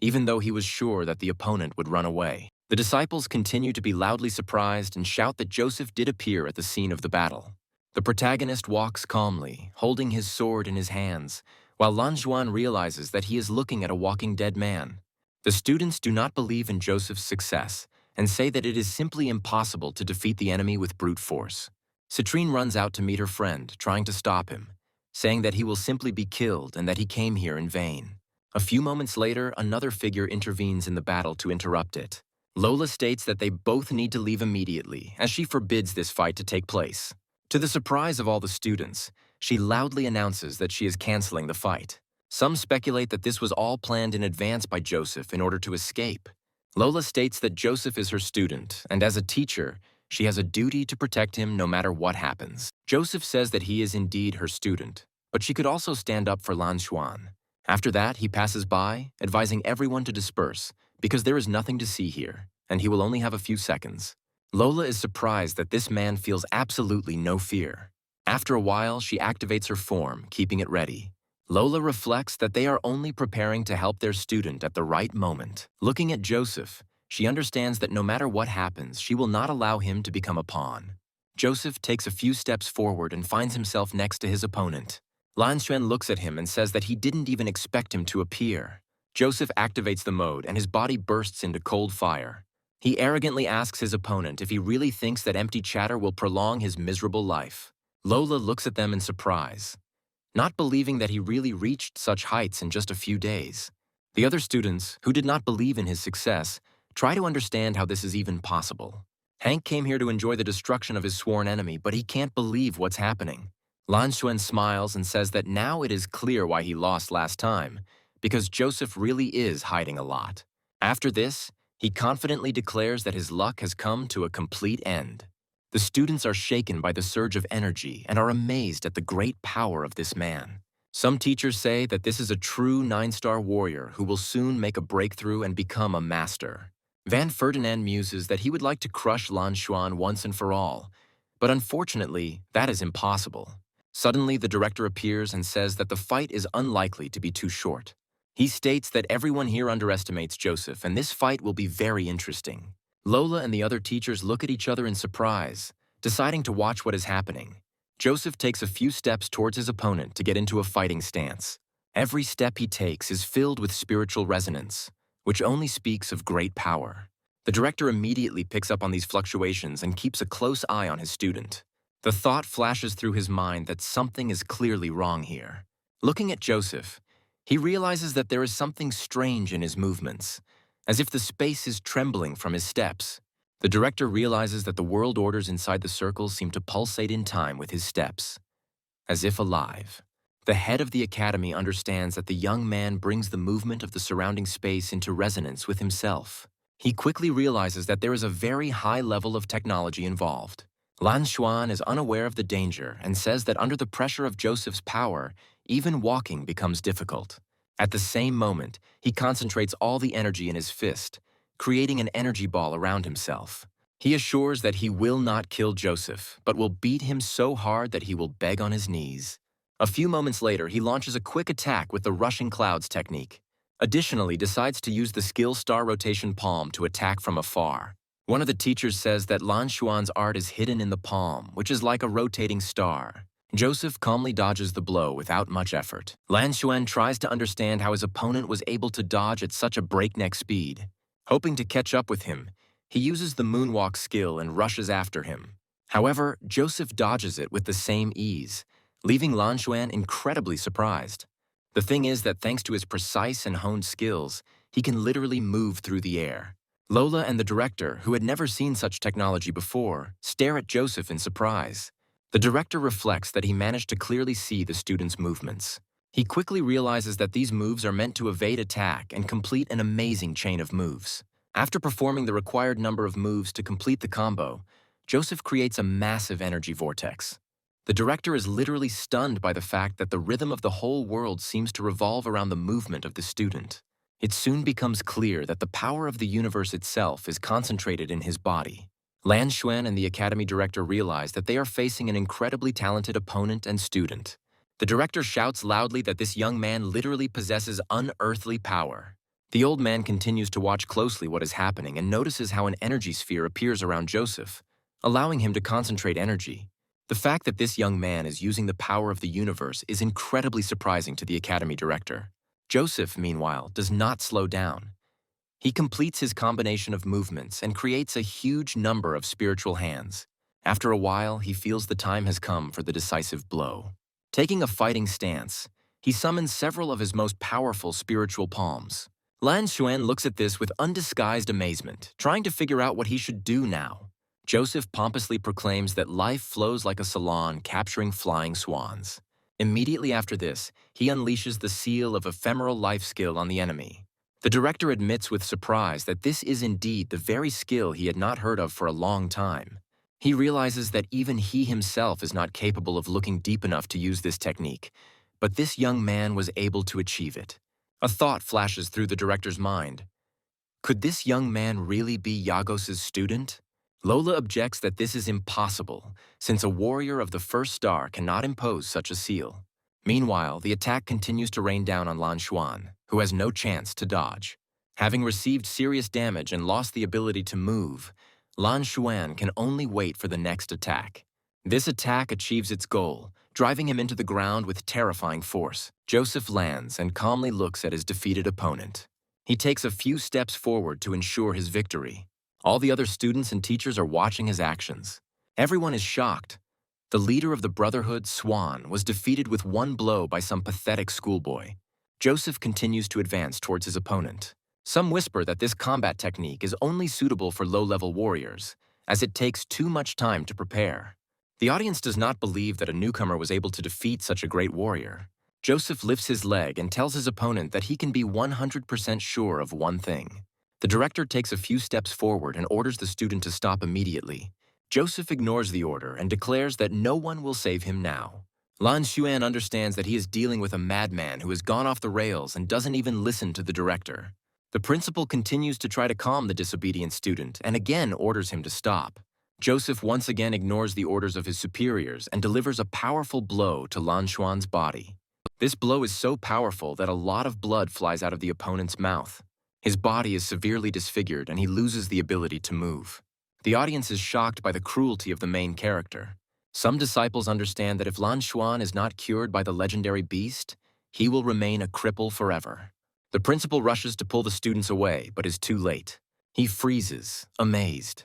even though he was sure that the opponent would run away. The disciples continue to be loudly surprised and shout that Joseph did appear at the scene of the battle. The protagonist walks calmly, holding his sword in his hands, while Lan Xuan realizes that he is looking at a walking dead man. The students do not believe in Joseph's success and say that it is simply impossible to defeat the enemy with brute force. Citrine runs out to meet her friend, trying to stop him, saying that he will simply be killed and that he came here in vain. A few moments later, another figure intervenes in the battle to interrupt it. Lola states that they both need to leave immediately, as she forbids this fight to take place. To the surprise of all the students, she loudly announces that she is canceling the fight. Some speculate that this was all planned in advance by Joseph in order to escape. Lola states that Joseph is her student, and as a teacher, she has a duty to protect him no matter what happens. Joseph says that he is indeed her student, but she could also stand up for Lan Xuan. After that, he passes by, advising everyone to disperse, because there is nothing to see here, and he will only have a few seconds. Lola is surprised that this man feels absolutely no fear. After a while, she activates her form, keeping it ready. Lola reflects that they are only preparing to help their student at the right moment. Looking at Joseph, she understands that no matter what happens, she will not allow him to become a pawn. Joseph takes a few steps forward and finds himself next to his opponent. Lan Xuan looks at him and says that he didn't even expect him to appear. Joseph activates the mode and his body bursts into cold fire. He arrogantly asks his opponent if he really thinks that empty chatter will prolong his miserable life. Lola looks at them in surprise, not believing that he really reached such heights in just a few days. The other students, who did not believe in his success, try to understand how this is even possible. Hank came here to enjoy the destruction of his sworn enemy, but he can't believe what's happening. Lan Xuan smiles and says that now it is clear why he lost last time, because Joseph really is hiding a lot. After this, he confidently declares that his luck has come to a complete end. The students are shaken by the surge of energy and are amazed at the great power of this man. Some teachers say that this is a true 9-star warrior who will soon make a breakthrough and become a master. Van Ferdinand muses that he would like to crush Lan Xuan once and for all, but unfortunately, that is impossible. Suddenly, the director appears and says that the fight is unlikely to be too short. He states that everyone here underestimates Joseph, and this fight will be very interesting. Lola and the other teachers look at each other in surprise, deciding to watch what is happening. Joseph takes a few steps towards his opponent to get into a fighting stance. Every step he takes is filled with spiritual resonance, which only speaks of great power. The director immediately picks up on these fluctuations and keeps a close eye on his student. The thought flashes through his mind that something is clearly wrong here. Looking at Joseph, he realizes that there is something strange in his movements, as if the space is trembling from his steps. The director realizes that the world orders inside the circle seem to pulsate in time with his steps, as if alive. The head of the academy understands that the young man brings the movement of the surrounding space into resonance with himself. He quickly realizes that there is a very high level of technology involved. Lan Xuan is unaware of the danger and says that under the pressure of Joseph's power, even walking becomes difficult. At the same moment, he concentrates all the energy in his fist, creating an energy ball around himself. He assures that he will not kill Joseph, but will beat him so hard that he will beg on his knees. A few moments later, he launches a quick attack with the rushing clouds technique. Additionally, decides to use the skill star rotation palm to attack from afar. One of the teachers says that Lan Xuan's art is hidden in the palm, which is like a rotating star. Joseph calmly dodges the blow without much effort. Lan Xuan tries to understand how his opponent was able to dodge at such a breakneck speed. Hoping to catch up with him, he uses the moonwalk skill and rushes after him. However, Joseph dodges it with the same ease, leaving Lan Xuan incredibly surprised. The thing is that thanks to his precise and honed skills, he can literally move through the air. Lola and the director, who had never seen such technology before, stare at Joseph in surprise. The director reflects that he managed to clearly see the student's movements. He quickly realizes that these moves are meant to evade attack and complete an amazing chain of moves. After performing the required number of moves to complete the combo, Joseph creates a massive energy vortex. The director is literally stunned by the fact that the rhythm of the whole world seems to revolve around the movement of the student. It soon becomes clear that the power of the universe itself is concentrated in his body. Lan Xuan and the academy director realize that they are facing an incredibly talented opponent and student. The director shouts loudly that this young man literally possesses unearthly power. The old man continues to watch closely what is happening and notices how an energy sphere appears around Joseph, allowing him to concentrate energy. The fact that this young man is using the power of the universe is incredibly surprising to the academy director. Joseph, meanwhile, does not slow down. He completes his combination of movements and creates a huge number of spiritual hands. After a while, he feels the time has come for the decisive blow. Taking a fighting stance, he summons several of his most powerful spiritual palms. Lan Xuan looks at this with undisguised amazement, trying to figure out what he should do now. Joseph pompously proclaims that life flows like a salon capturing flying swans. Immediately after this, he unleashes the seal of ephemeral life skill on the enemy. The director admits with surprise that this is indeed the very skill he had not heard of for a long time. He realizes that even he himself is not capable of looking deep enough to use this technique, but this young man was able to achieve it. A thought flashes through the director's mind. Could this young man really be Yagos's student? Lola objects that this is impossible, since a warrior of the first star cannot impose such a seal. Meanwhile, the attack continues to rain down on Lan Xuan, who has no chance to dodge. Having received serious damage and lost the ability to move, Lan Xuan can only wait for the next attack. This attack achieves its goal, driving him into the ground with terrifying force. Joseph lands and calmly looks at his defeated opponent. He takes a few steps forward to ensure his victory. All the other students and teachers are watching his actions. Everyone is shocked. The leader of the Brotherhood, Swan, was defeated with one blow by some pathetic schoolboy. Joseph continues to advance towards his opponent. Some whisper that this combat technique is only suitable for low-level warriors, as it takes too much time to prepare. The audience does not believe that a newcomer was able to defeat such a great warrior. Joseph lifts his leg and tells his opponent that he can be 100% sure of one thing. The director takes a few steps forward and orders the student to stop immediately. Joseph ignores the order and declares that no one will save him now. Lan Xuan understands that he is dealing with a madman who has gone off the rails and doesn't even listen to the director. The principal continues to try to calm the disobedient student and again orders him to stop. Joseph once again ignores the orders of his superiors and delivers a powerful blow to Lan Xuan's body. This blow is so powerful that a lot of blood flies out of the opponent's mouth. His body is severely disfigured and he loses the ability to move. The audience is shocked by the cruelty of the main character. Some disciples understand that if Lan Xuan is not cured by the legendary beast, he will remain a cripple forever. The principal rushes to pull the students away, but is too late. He freezes, amazed.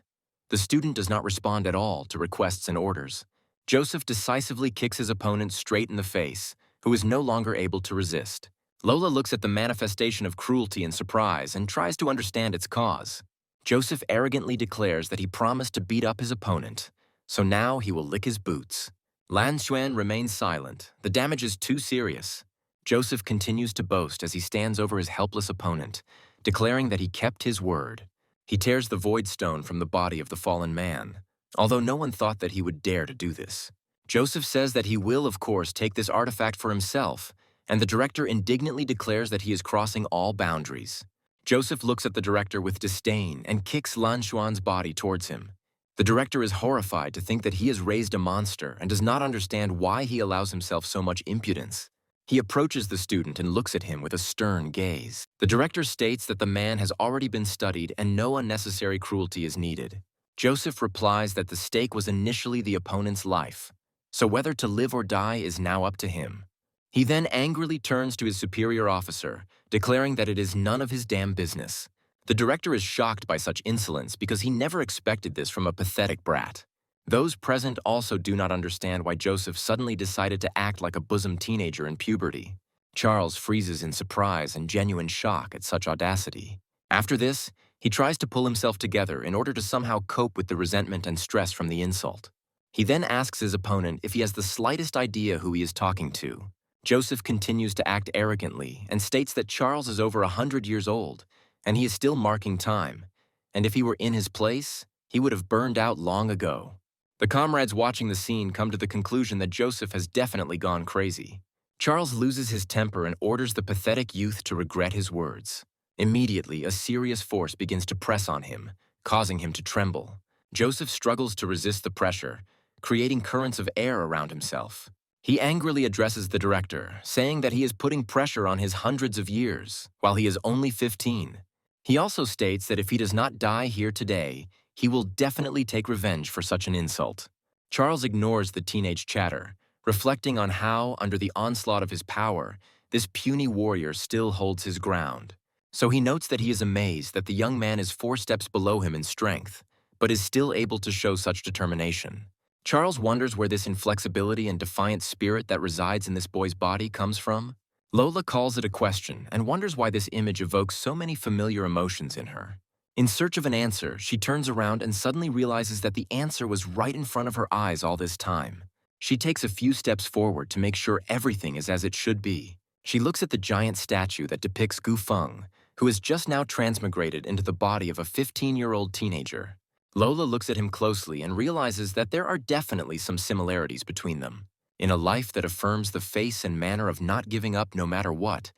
The student does not respond at all to requests and orders. Joseph decisively kicks his opponent straight in the face, who is no longer able to resist. Lola looks at the manifestation of cruelty in surprise and tries to understand its cause. Joseph arrogantly declares that he promised to beat up his opponent, so now he will lick his boots. Lan Xuan remains silent. The damage is too serious. Joseph continues to boast as he stands over his helpless opponent, declaring that he kept his word. He tears the void stone from the body of the fallen man, although no one thought that he would dare to do this. Joseph says that he will, of course, take this artifact for himself, and the director indignantly declares that he is crossing all boundaries. Joseph looks at the director with disdain and kicks Lan Xuan's body towards him. The director is horrified to think that he has raised a monster and does not understand why he allows himself so much impudence. He approaches the student and looks at him with a stern gaze. The director states that the man has already been studied and no unnecessary cruelty is needed. Joseph replies that the stake was initially the opponent's life, so whether to live or die is now up to him. He then angrily turns to his superior officer, declaring that it is none of his damn business. The director is shocked by such insolence because he never expected this from a pathetic brat. Those present also do not understand why Joseph suddenly decided to act like a bosom teenager in puberty. Charles freezes in surprise and genuine shock at such audacity. After this, he tries to pull himself together in order to somehow cope with the resentment and stress from the insult. He then asks his opponent if he has the slightest idea who he is talking to. Joseph continues to act arrogantly and states that Charles is over 100 years old, and he is still marking time, and if he were in his place, he would have burned out long ago. The comrades watching the scene come to the conclusion that Joseph has definitely gone crazy. Charles loses his temper and orders the pathetic youth to regret his words. Immediately, a serious force begins to press on him, causing him to tremble. Joseph struggles to resist the pressure, creating currents of air around himself. He angrily addresses the director, saying that he is putting pressure on his hundreds of years, while he is only 15. He also states that if he does not die here today, he will definitely take revenge for such an insult. Charles ignores the teenage chatter, reflecting on how, under the onslaught of his power, this puny warrior still holds his ground. So he notes that he is amazed that the young man is 4 steps below him in strength, but is still able to show such determination. Charles wonders where this inflexibility and defiant spirit that resides in this boy's body comes from. Lola calls it a question and wonders why this image evokes so many familiar emotions in her. In search of an answer, she turns around and suddenly realizes that the answer was right in front of her eyes all this time. She takes a few steps forward to make sure everything is as it should be. She looks at the giant statue that depicts Gu Feng, who is just now transmigrated into the body of a 15-year-old teenager. Lola looks at him closely and realizes that there are definitely some similarities between them. In a life that affirms the face and manner of not giving up no matter what,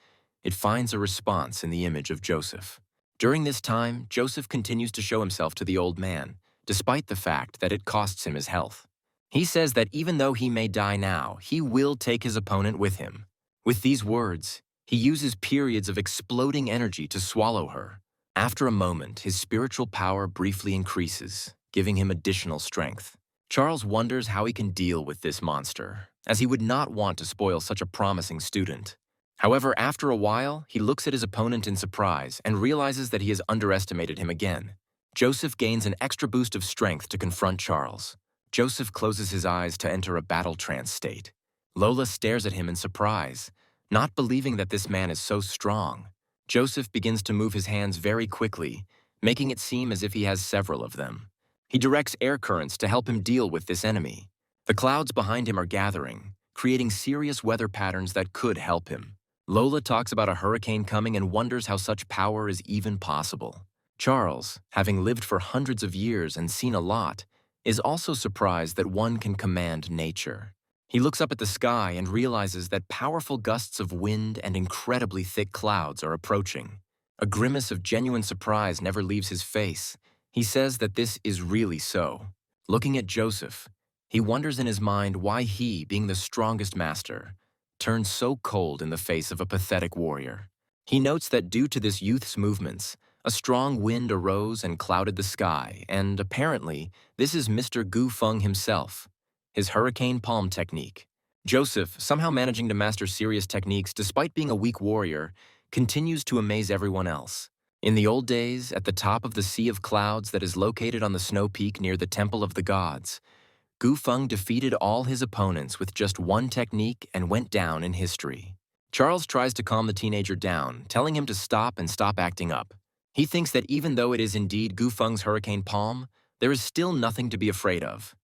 it finds a response in the image of Joseph. During this time, Joseph continues to show himself to the old man, despite the fact that it costs him his health. He says that even though he may die now, he will take his opponent with him. With these words, he uses periods of exploding energy to swallow her. After a moment, his spiritual power briefly increases, giving him additional strength. Charles wonders how he can deal with this monster, as he would not want to spoil such a promising student. However, after a while, he looks at his opponent in surprise and realizes that he has underestimated him again. Joseph gains an extra boost of strength to confront Charles. Joseph closes his eyes to enter a battle trance state. Lola stares at him in surprise, not believing that this man is so strong. Joseph begins to move his hands very quickly, making it seem as if he has several of them. He directs air currents to help him deal with this enemy. The clouds behind him are gathering, creating serious weather patterns that could help him. Lola talks about a hurricane coming and wonders how such power is even possible. Charles, having lived for hundreds of years and seen a lot, is also surprised that one can command nature. He looks up at the sky and realizes that powerful gusts of wind and incredibly thick clouds are approaching. A grimace of genuine surprise never leaves his face. He says that this is really so. Looking at Joseph, he wonders in his mind why he, being the strongest master, turned so cold in the face of a pathetic warrior. He notes that due to this youth's movements, a strong wind arose and clouded the sky, and apparently, this is Mr. Gu Feng himself, his hurricane palm technique. Joseph, somehow managing to master serious techniques despite being a weak warrior, continues to amaze everyone else. In the old days, at the top of the Sea of Clouds that is located on the snow peak near the Temple of the Gods, Gu Feng defeated all his opponents with just one technique and went down in history. Charles tries to calm the teenager down, telling him to stop and stop acting up. He thinks that even though it is indeed Gu Feng's hurricane palm, there is still nothing to be afraid of.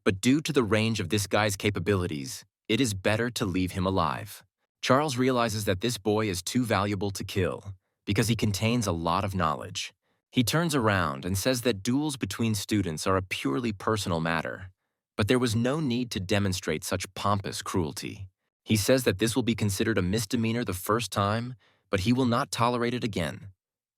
But due to the range of this guy's capabilities, it is better to leave him alive. Charles realizes that this boy is too valuable to kill, because he contains a lot of knowledge. He turns around and says that duels between students are a purely personal matter, but there was no need to demonstrate such pompous cruelty. He says that this will be considered a misdemeanor the first time, but he will not tolerate it again,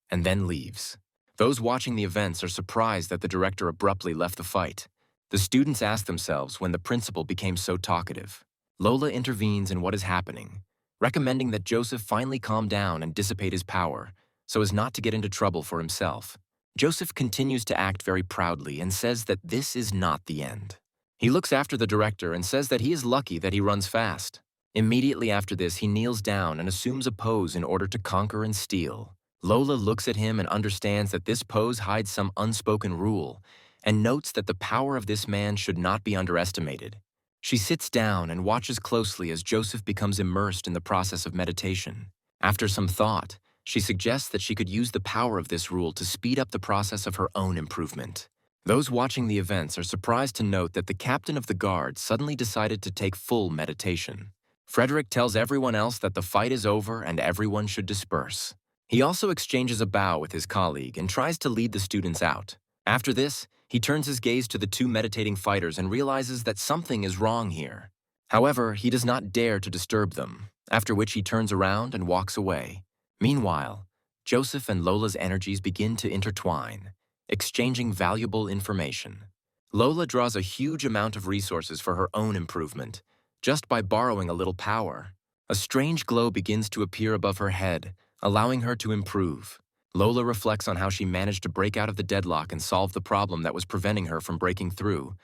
and then leaves. Those watching the events are surprised that the director abruptly left the fight. The students ask themselves when the principal became so talkative. Lola intervenes in what is happening, recommending that Joseph finally calm down and dissipate his power, so as not to get into trouble for himself. Joseph continues to act very proudly and says that this is not the end. He looks after the director and says that he is lucky that he runs fast. Immediately after this, he kneels down and assumes a pose in order to conquer and steal. Lola looks at him and understands that this pose hides some unspoken rule, and notes that the power of this man should not be underestimated. She sits down and watches closely as Joseph becomes immersed in the process of meditation. After some thought, she suggests that she could use the power of this rule to speed up the process of her own improvement. Those watching the events are surprised to note that the captain of the guard suddenly decided to take full meditation. Frederick tells everyone else that the fight is over and everyone should disperse. He also exchanges a bow with his colleague and tries to lead the students out. After this, he turns his gaze to the two meditating fighters and realizes that something is wrong here. However, he does not dare to disturb them, after which he turns around and walks away. Meanwhile, Joseph and Lola's energies begin to intertwine, exchanging valuable information. Lola draws a huge amount of resources for her own improvement, just by borrowing a little power. A strange glow begins to appear above her head, allowing her to improve. Lola reflects on how she managed to break out of the deadlock and solve the problem that was preventing her from breaking through,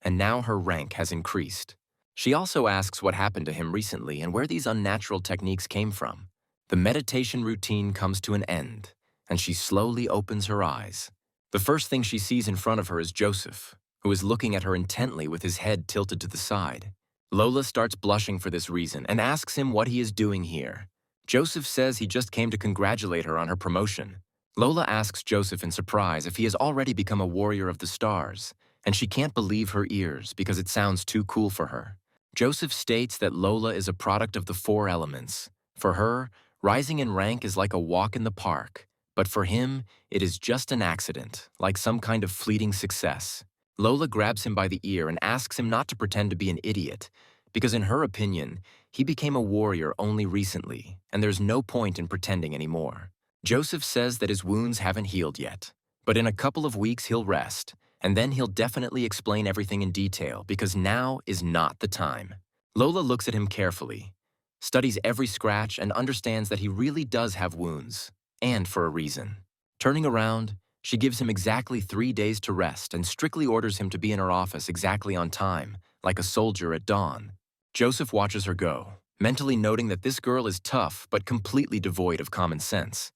and now her rank has increased. She also asks what happened to him recently and where these unnatural techniques came from. The meditation routine comes to an end, and she slowly opens her eyes. The first thing she sees in front of her is Joseph, who is looking at her intently with his head tilted to the side. Lola starts blushing for this reason and asks him what he is doing here. Joseph says he just came to congratulate her on her promotion. Lola asks Joseph in surprise if he has already become a warrior of the stars, and she can't believe her ears because it sounds too cool for her. Joseph states that Lola is a product of the four elements. For her, rising in rank is like a walk in the park, but for him, it is just an accident, like some kind of fleeting success. Lola grabs him by the ear and asks him not to pretend to be an idiot, because in her opinion, he became a warrior only recently, and there's no point in pretending anymore. Joseph says that his wounds haven't healed yet, but in a couple of weeks he'll rest, and then he'll definitely explain everything in detail because now is not the time. Lola looks at him carefully, studies every scratch, and understands that he really does have wounds, and for a reason. Turning around, she gives him exactly 3 days to rest and strictly orders him to be in her office exactly on time, like a soldier at dawn. Joseph watches her go, mentally noting that this girl is tough but completely devoid of common sense.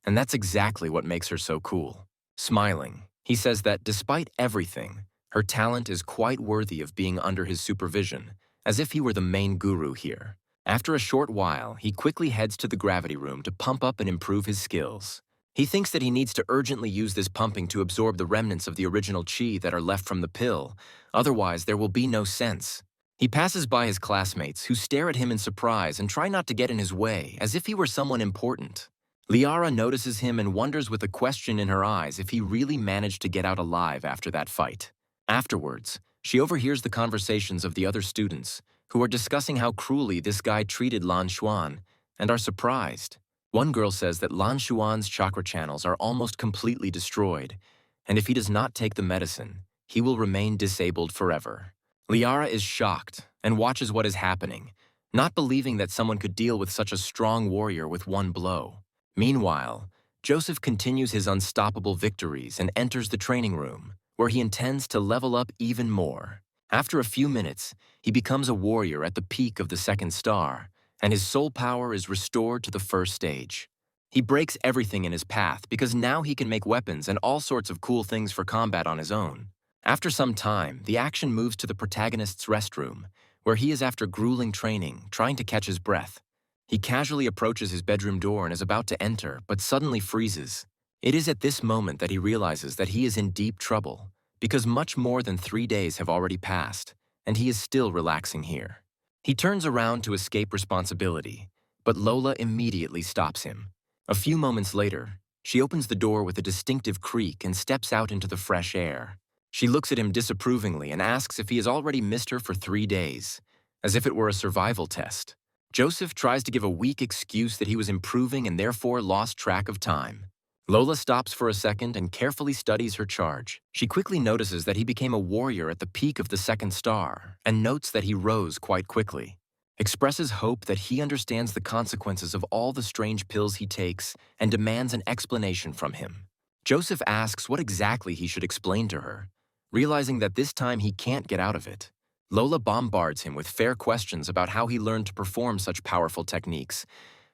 And that's exactly what makes her so cool. Smiling, he says that despite everything, her talent is quite worthy of being under his supervision, as if he were the main guru here. After a short while, he quickly heads to the gravity room to pump up and improve his skills. He thinks that he needs to urgently use this pumping to absorb the remnants of the original chi that are left from the pill, otherwise there will be no sense. He passes by his classmates, who stare at him in surprise and try not to get in his way, as if he were someone important. Liara notices him and wonders with a question in her eyes if he really managed to get out alive after that fight. Afterwards, she overhears the conversations of the other students, who are discussing how cruelly this guy treated Lan Xuan, and are surprised. One girl says that Lan Shuan's chakra channels are almost completely destroyed, and if he does not take the medicine, he will remain disabled forever. Liara is shocked and watches what is happening, not believing that someone could deal with such a strong warrior with one blow. Meanwhile, Joseph continues his unstoppable victories and enters the training room, where he intends to level up even more. After a few minutes, he becomes a warrior at the peak of the second star, and his soul power is restored to the first stage. He breaks everything in his path because now he can make weapons and all sorts of cool things for combat on his own. After some time, the action moves to the protagonist's restroom, where he is after grueling training, trying to catch his breath. He casually approaches his bedroom door and is about to enter, but suddenly freezes. It is at this moment that he realizes that he is in deep trouble, because much more than 3 days have already passed, and he is still relaxing here. He turns around to escape responsibility, but Lola immediately stops him. A few moments later, she opens the door with a distinctive creak and steps out into the fresh air. She looks at him disapprovingly and asks if he has already missed her for 3 days, as if it were a survival test. Joseph tries to give a weak excuse that he was improving and therefore lost track of time. Lola stops for a second and carefully studies her charge. She quickly notices that he became a warrior at the peak of the second star and notes that he rose quite quickly. Expresses hope that he understands the consequences of all the strange pills he takes and demands an explanation from him. Joseph asks what exactly he should explain to her, realizing that this time he can't get out of it. Lola bombards him with fair questions about how he learned to perform such powerful techniques,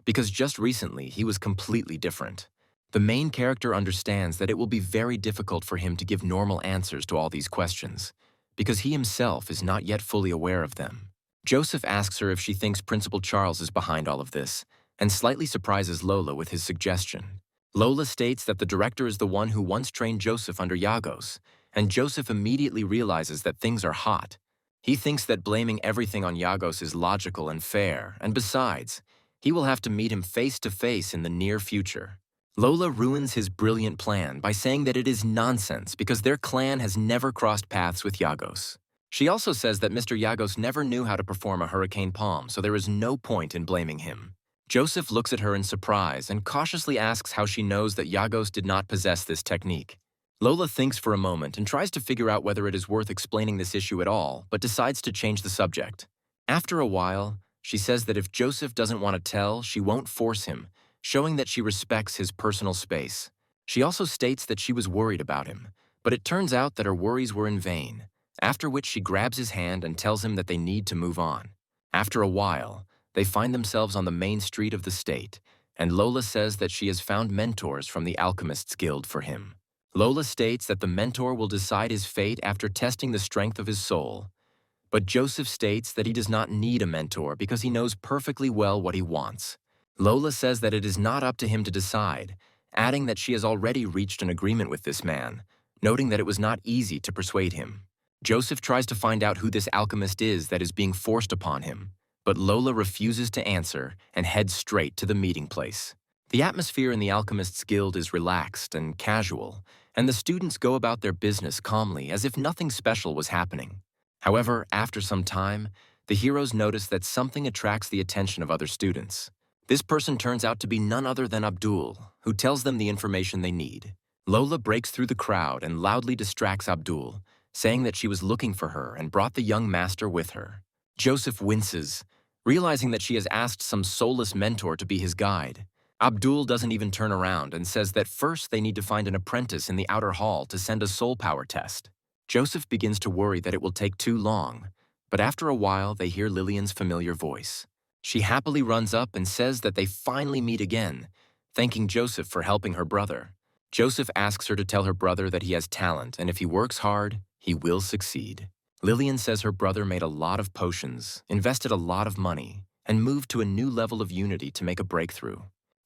because just recently he was completely different. The main character understands that it will be very difficult for him to give normal answers to all these questions, because he himself is not yet fully aware of them. Joseph asks her if she thinks Principal Charles is behind all of this, and slightly surprises Lola with his suggestion. Lola states that the director is the one who once trained Joseph under Yagos, and Joseph immediately realizes that things are hot. He thinks that blaming everything on Yagos is logical and fair, and besides, he will have to meet him face to face in the near future. Lola ruins his brilliant plan by saying that it is nonsense because their clan has never crossed paths with Yagos. She also says that Mr. Yagos never knew how to perform a hurricane palm, so there is no point in blaming him. Joseph looks at her in surprise and cautiously asks how she knows that Yagos did not possess this technique. Lola thinks for a moment and tries to figure out whether it is worth explaining this issue at all, but decides to change the subject. After a while, she says that if Joseph doesn't want to tell, she won't force him, showing that she respects his personal space. She also states that she was worried about him, but it turns out that her worries were in vain, after which she grabs his hand and tells him that they need to move on. After a while, they find themselves on the main street of the state, and Lola says that she has found mentors from the Alchemists Guild for him. Lola states that the mentor will decide his fate after testing the strength of his soul, but Joseph states that he does not need a mentor because he knows perfectly well what he wants. Lola says that it is not up to him to decide, adding that she has already reached an agreement with this man, noting that it was not easy to persuade him. Joseph tries to find out who this alchemist is that is being forced upon him, but Lola refuses to answer and heads straight to the meeting place. The atmosphere in the Alchemists Guild is relaxed and casual, and the students go about their business calmly as if nothing special was happening. However, after some time, the heroes notice that something attracts the attention of other students. This person turns out to be none other than Abdul, who tells them the information they need. Lola breaks through the crowd and loudly distracts Abdul, saying that she was looking for her and brought the young master with her. Joseph winces, realizing that she has asked some soulless mentor to be his guide. Abdul doesn't even turn around and says that first they need to find an apprentice in the outer hall to send a soul power test. Joseph begins to worry that it will take too long, but after a while they hear Lillian's familiar voice. She happily runs up and says that they finally meet again, thanking Joseph for helping her brother. Joseph asks her to tell her brother that he has talent, and if he works hard, he will succeed. Lillian says her brother made a lot of potions, invested a lot of money, and moved to a new level of unity to make a breakthrough.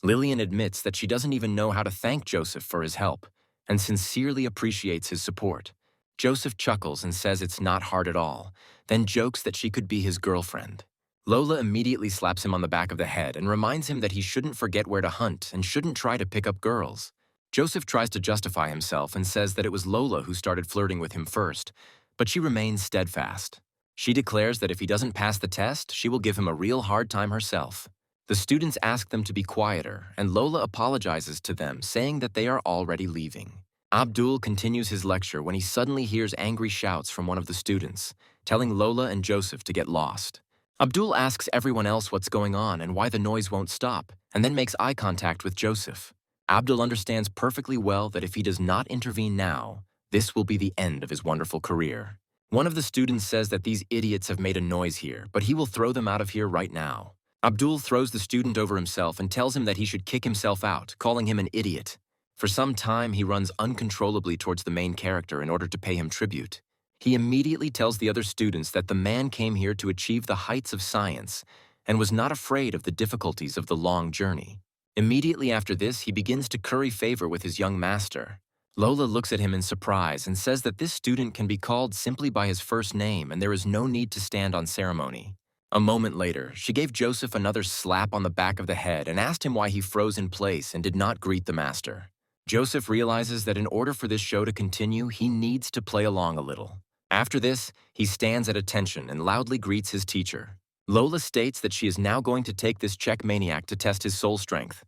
Lillian admits that she doesn't even know how to thank Joseph for his help, and sincerely appreciates his support. Joseph chuckles and says it's not hard at all, then jokes that she could be his girlfriend. Lola immediately slaps him on the back of the head and reminds him that he shouldn't forget where to hunt and shouldn't try to pick up girls. Joseph tries to justify himself and says that it was Lola who started flirting with him first, but she remains steadfast. She declares that if he doesn't pass the test, she will give him a real hard time herself. The students ask them to be quieter, and Lola apologizes to them, saying that they are already leaving. Abdul continues his lecture when he suddenly hears angry shouts from one of the students, telling Lola and Joseph to get lost. Abdul asks everyone else what's going on and why the noise won't stop, and then makes eye contact with Joseph. Abdul understands perfectly well that if he does not intervene now, this will be the end of his wonderful career. One of the students says that these idiots have made a noise here, but he will throw them out of here right now. Abdul throws the student over himself and tells him that he should kick himself out, calling him an idiot. For some time, he runs uncontrollably towards the main character in order to pay him tribute. He immediately tells the other students that the man came here to achieve the heights of science and was not afraid of the difficulties of the long journey. Immediately after this, he begins to curry favor with his young master. Lola looks at him in surprise and says that this student can be called simply by his first name and there is no need to stand on ceremony. A moment later, she gave Joseph another slap on the back of the head and asked him why he froze in place and did not greet the master. Joseph realizes that in order for this show to continue, he needs to play along a little. After this, he stands at attention and loudly greets his teacher. Lola states that she is now going to take this Czech maniac to test his soul strength,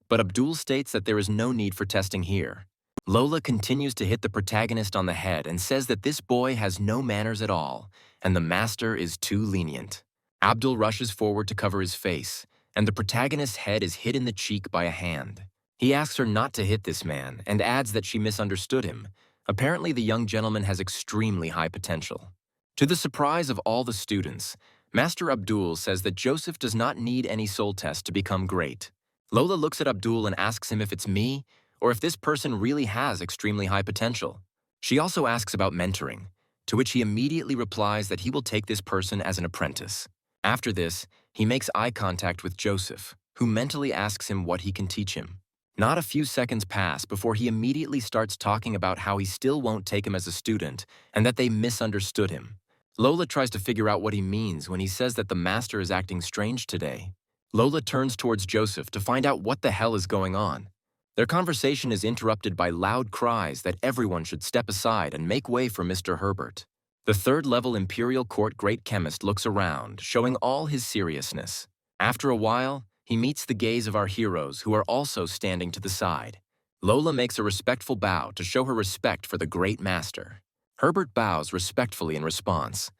but Abdul states that there is no need for testing here. Lola continues to hit the protagonist on the head and says that this boy has no manners at all, and the master is too lenient. Abdul rushes forward to cover his face, and the protagonist's head is hit in the cheek by a hand. He asks her not to hit this man and adds that she misunderstood him. Apparently, the young gentleman has extremely high potential. To the surprise of all the students, Master Abdul says that Joseph does not need any soul test to become great. Lola looks at Abdul and asks him if it's me, or if this person really has extremely high potential. She also asks about mentoring, to which he immediately replies that he will take this person as an apprentice. After this, he makes eye contact with Joseph, who mentally asks him what he can teach him. Not a few seconds pass before he immediately starts talking about how he still won't take him as a student and that they misunderstood him. Lola tries to figure out what he means when he says that the master is acting strange today. Lola turns towards Joseph to find out what the hell is going on. Their conversation is interrupted by loud cries that everyone should step aside and make way for Mr. Herbert. The third-level Imperial Court Great Chemist looks around, showing all his seriousness. After a while, he meets the gaze of our heroes, who are also standing to the side. Lola makes a respectful bow to show her respect for the great master. Herbert bows respectfully in response,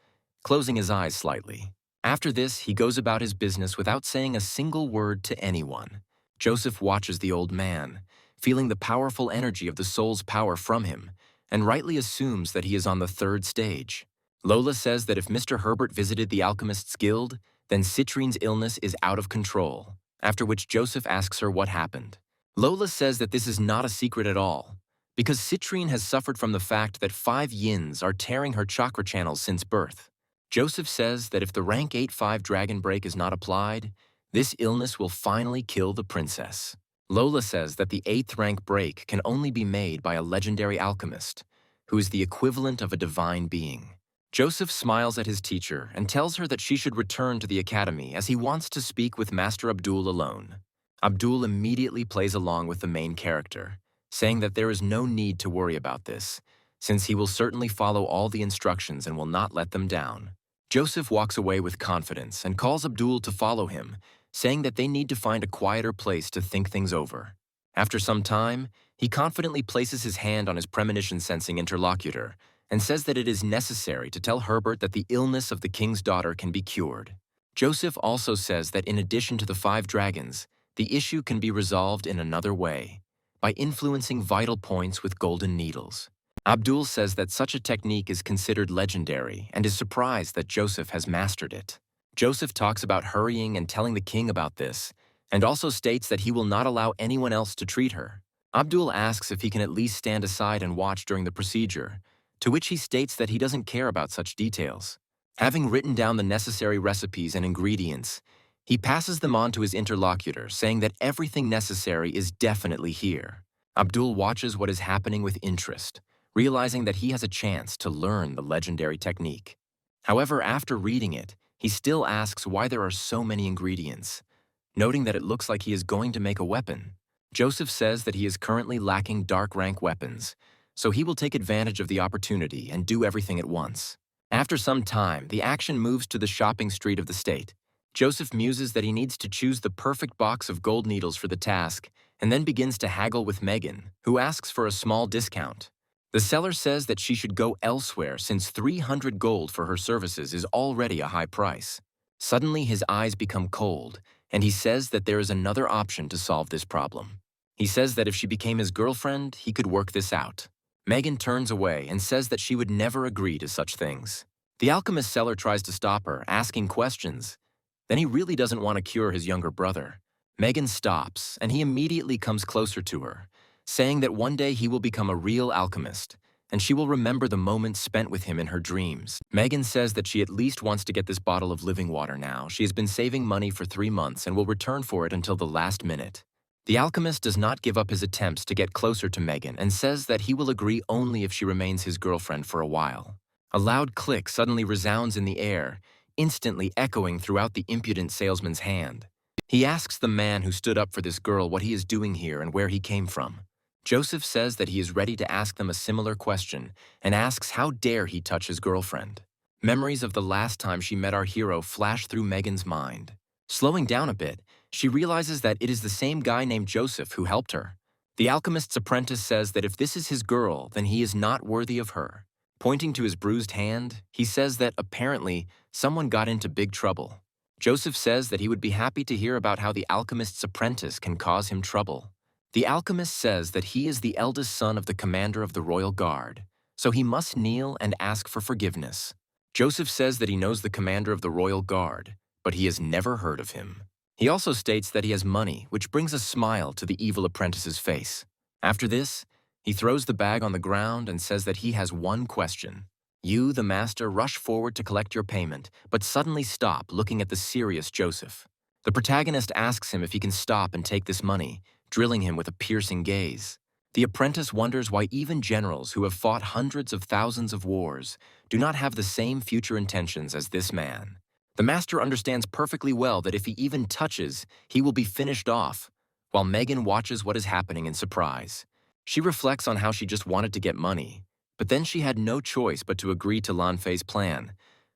closing his eyes slightly. After this, he goes about his business without saying a single word to anyone. Joseph watches the old man, feeling the powerful energy of the soul's power from him, and rightly assumes that he is on the third stage. Lola says that if Mr. Herbert visited the Alchemist's Guild, then Citrine's illness is out of control, after which Joseph asks her what happened. Lola says that this is not a secret at all, because Citrine has suffered from the fact that 5 yins are tearing her chakra channels since birth. Joseph says that if the rank 8-5 dragon break is not applied, this illness will finally kill the princess. Lola says that the 8th rank break can only be made by a legendary alchemist, who is the equivalent of a divine being. Joseph smiles at his teacher and tells her that she should return to the academy as he wants to speak with Master Abdul alone. Abdul immediately plays along with the main character, saying that there is no need to worry about this, since he will certainly follow all the instructions and will not let them down. Joseph walks away with confidence and calls Abdul to follow him, saying that they need to find a quieter place to think things over. After some time, he confidently places his hand on his premonition-sensing interlocutor and says that it is necessary to tell Herbert that the illness of the king's daughter can be cured. Joseph also says that in addition to the 5 dragons, the issue can be resolved in another way, by influencing vital points with golden needles. Abdul says that such a technique is considered legendary and is surprised that Joseph has mastered it. Joseph talks about hurrying and telling the king about this, and also states that he will not allow anyone else to treat her. Abdul asks if he can at least stand aside and watch during the procedure, to which he states that he doesn't care about such details. Having written down the necessary recipes and ingredients, he passes them on to his interlocutor, saying that everything necessary is definitely here. Abdul watches what is happening with interest, realizing that he has a chance to learn the legendary technique. However, after reading it, he still asks why there are so many ingredients, noting that it looks like he is going to make a weapon. Joseph says that he is currently lacking dark rank weapons, so he will take advantage of the opportunity and do everything at once. After some time, the action moves to the shopping street of the state, Joseph muses that he needs to choose the perfect box of gold needles for the task, and then begins to haggle with Megan, who asks for a small discount. The seller says that she should go elsewhere since 300 gold for her services is already a high price. Suddenly his eyes become cold, and he says that there is another option to solve this problem. He says that if she became his girlfriend, he could work this out. Megan turns away and says that she would never agree to such things. The alchemist seller tries to stop her, asking questions. Then he really doesn't want to cure his younger brother. Megan stops, and he immediately comes closer to her, saying that one day he will become a real alchemist, and she will remember the moments spent with him in her dreams. Megan says that she at least wants to get this bottle of living water now. She has been saving money for 3 months and will return for it until the last minute. The alchemist does not give up his attempts to get closer to Megan and says that he will agree only if she remains his girlfriend for a while. A loud click suddenly resounds in the air, instantly echoing throughout the impudent salesman's hand. He asks the man who stood up for this girl what he is doing here and where he came from. Joseph says that he is ready to ask them a similar question and asks how dare he touch his girlfriend. Memories of the last time she met our hero flash through Megan's mind. Slowing down a bit, she realizes that it is the same guy named Joseph who helped her. The alchemist's apprentice says that if this is his girl, then he is not worthy of her. Pointing to his bruised hand, he says that apparently someone got into big trouble. Joseph says that he would be happy to hear about how the alchemist's apprentice can cause him trouble. The alchemist says that he is the eldest son of the commander of the royal guard, so he must kneel and ask for forgiveness. Joseph says that he knows the commander of the royal guard, but he has never heard of him. He also states that he has money, which brings a smile to the evil apprentice's face. After this, he throws the bag on the ground and says that he has one question. You, the master, rush forward to collect your payment, but suddenly stop looking at the serious Joseph. The protagonist asks him if he can stop and take this money, drilling him with a piercing gaze. The apprentice wonders why even generals who have fought hundreds of thousands of wars do not have the same future intentions as this man. The master understands perfectly well that if he even touches, he will be finished off, while Megan watches what is happening in surprise. She reflects on how she just wanted to get money, but then she had no choice but to agree to Lanfei's plan,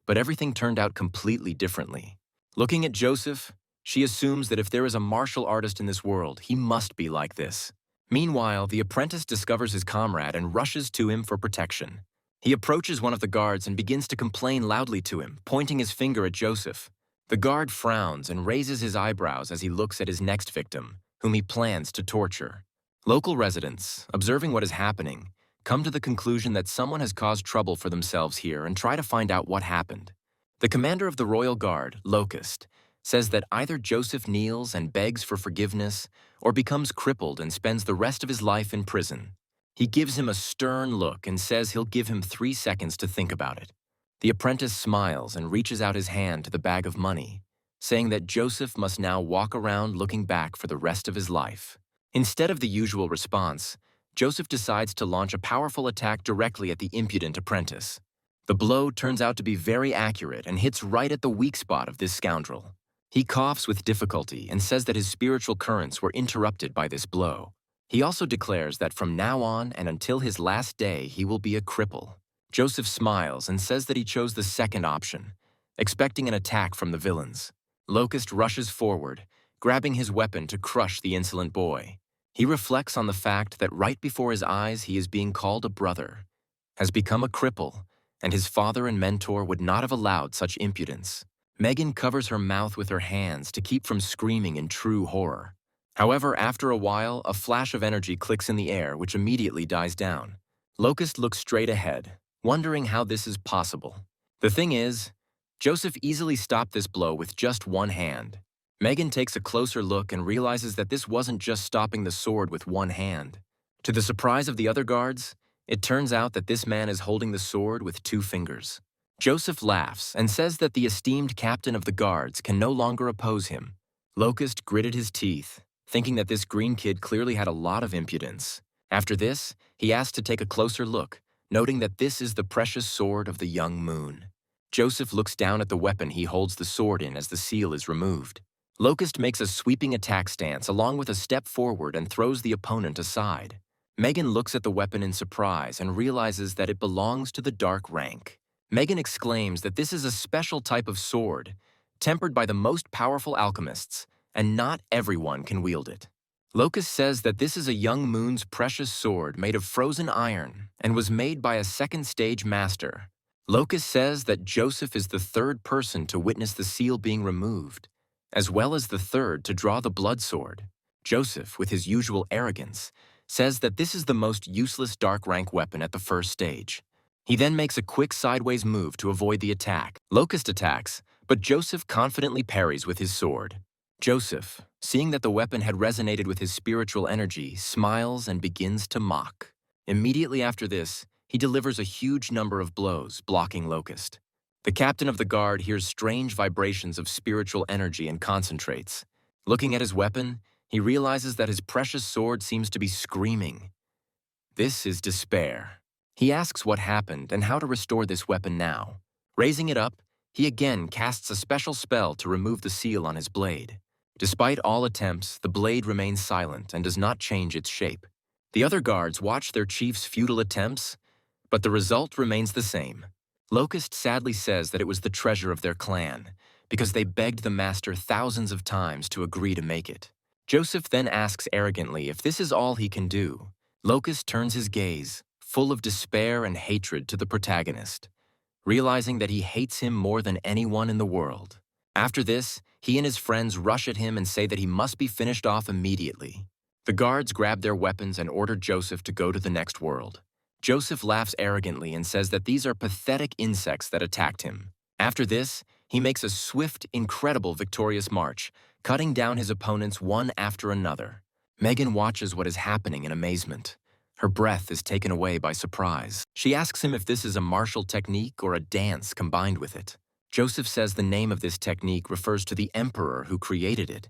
but everything turned out completely differently. Looking at Joseph, she assumes that if there is a martial artist in this world, he must be like this. Meanwhile, the apprentice discovers his comrade and rushes to him for protection. He approaches one of the guards and begins to complain loudly to him, pointing his finger at Joseph. The guard frowns and raises his eyebrows as he looks at his next victim, whom he plans to torture. Local residents, observing what is happening, come to the conclusion that someone has caused trouble for themselves here and try to find out what happened. The commander of the royal guard, Locust, says that either Joseph kneels and begs for forgiveness or becomes crippled and spends the rest of his life in prison. He gives him a stern look and says he'll give him 3 seconds to think about it. The apprentice smiles and reaches out his hand to the bag of money, saying that Joseph must now walk around looking back for the rest of his life. Instead of the usual response, Joseph decides to launch a powerful attack directly at the impudent apprentice. The blow turns out to be very accurate and hits right at the weak spot of this scoundrel. He coughs with difficulty and says that his spiritual currents were interrupted by this blow. He also declares that from now on and until his last day, he will be a cripple. Joseph smiles and says that he chose the second option, expecting an attack from the villains. Locust rushes forward, grabbing his weapon to crush the insolent boy. He reflects on the fact that right before his eyes he is being called a brother, has become a cripple, and his father and mentor would not have allowed such impudence. Megan covers her mouth with her hands to keep from screaming in true horror. However, after a while, a flash of energy clicks in the air, which immediately dies down. Locust looks straight ahead, wondering how this is possible. The thing is, Joseph easily stopped this blow with just one hand. Megan takes a closer look and realizes that this wasn't just stopping the sword with one hand. To the surprise of the other guards, it turns out that this man is holding the sword with 2 fingers. Joseph laughs and says that the esteemed captain of the guards can no longer oppose him. Locust gritted his teeth, thinking that this green kid clearly had a lot of impudence. After this, he asked to take a closer look, noting that this is the precious sword of the young moon. Joseph looks down at the weapon he holds the sword in as the seal is removed. Locust makes a sweeping attack stance along with a step forward and throws the opponent aside. Megan looks at the weapon in surprise and realizes that it belongs to the dark rank. Megan exclaims that this is a special type of sword, tempered by the most powerful alchemists, and not everyone can wield it. Locust says that this is a young moon's precious sword made of frozen iron and was made by a second-stage master. Locust says that Joseph is the third person to witness the seal being removed, as well as the third to draw the blood sword. Joseph, with his usual arrogance, says that this is the most useless dark rank weapon at the first stage. He then makes a quick sideways move to avoid the attack. Locust attacks, but Joseph confidently parries with his sword. Joseph, seeing that the weapon had resonated with his spiritual energy, smiles and begins to mock. Immediately after this, he delivers a huge number of blows, blocking Locust. The captain of the guard hears strange vibrations of spiritual energy and concentrates. Looking at his weapon, he realizes that his precious sword seems to be screaming. This is despair. He asks what happened and how to restore this weapon now. Raising it up, he again casts a special spell to remove the seal on his blade. Despite all attempts, the blade remains silent and does not change its shape. The other guards watch their chief's futile attempts, but the result remains the same. Locust sadly says that it was the treasure of their clan, because they begged the master thousands of times to agree to make it. Joseph then asks arrogantly if this is all he can do. Locust turns his gaze, full of despair and hatred, to the protagonist, realizing that he hates him more than anyone in the world. After this, he and his friends rush at him and say that he must be finished off immediately. The guards grab their weapons and order Joseph to go to the next world. Joseph laughs arrogantly and says that these are pathetic insects that attacked him. After this, he makes a swift, incredible victorious march, cutting down his opponents one after another. Megan watches what is happening in amazement. Her breath is taken away by surprise. She asks him if this is a martial technique or a dance combined with it. Joseph says the name of this technique refers to the emperor who created it,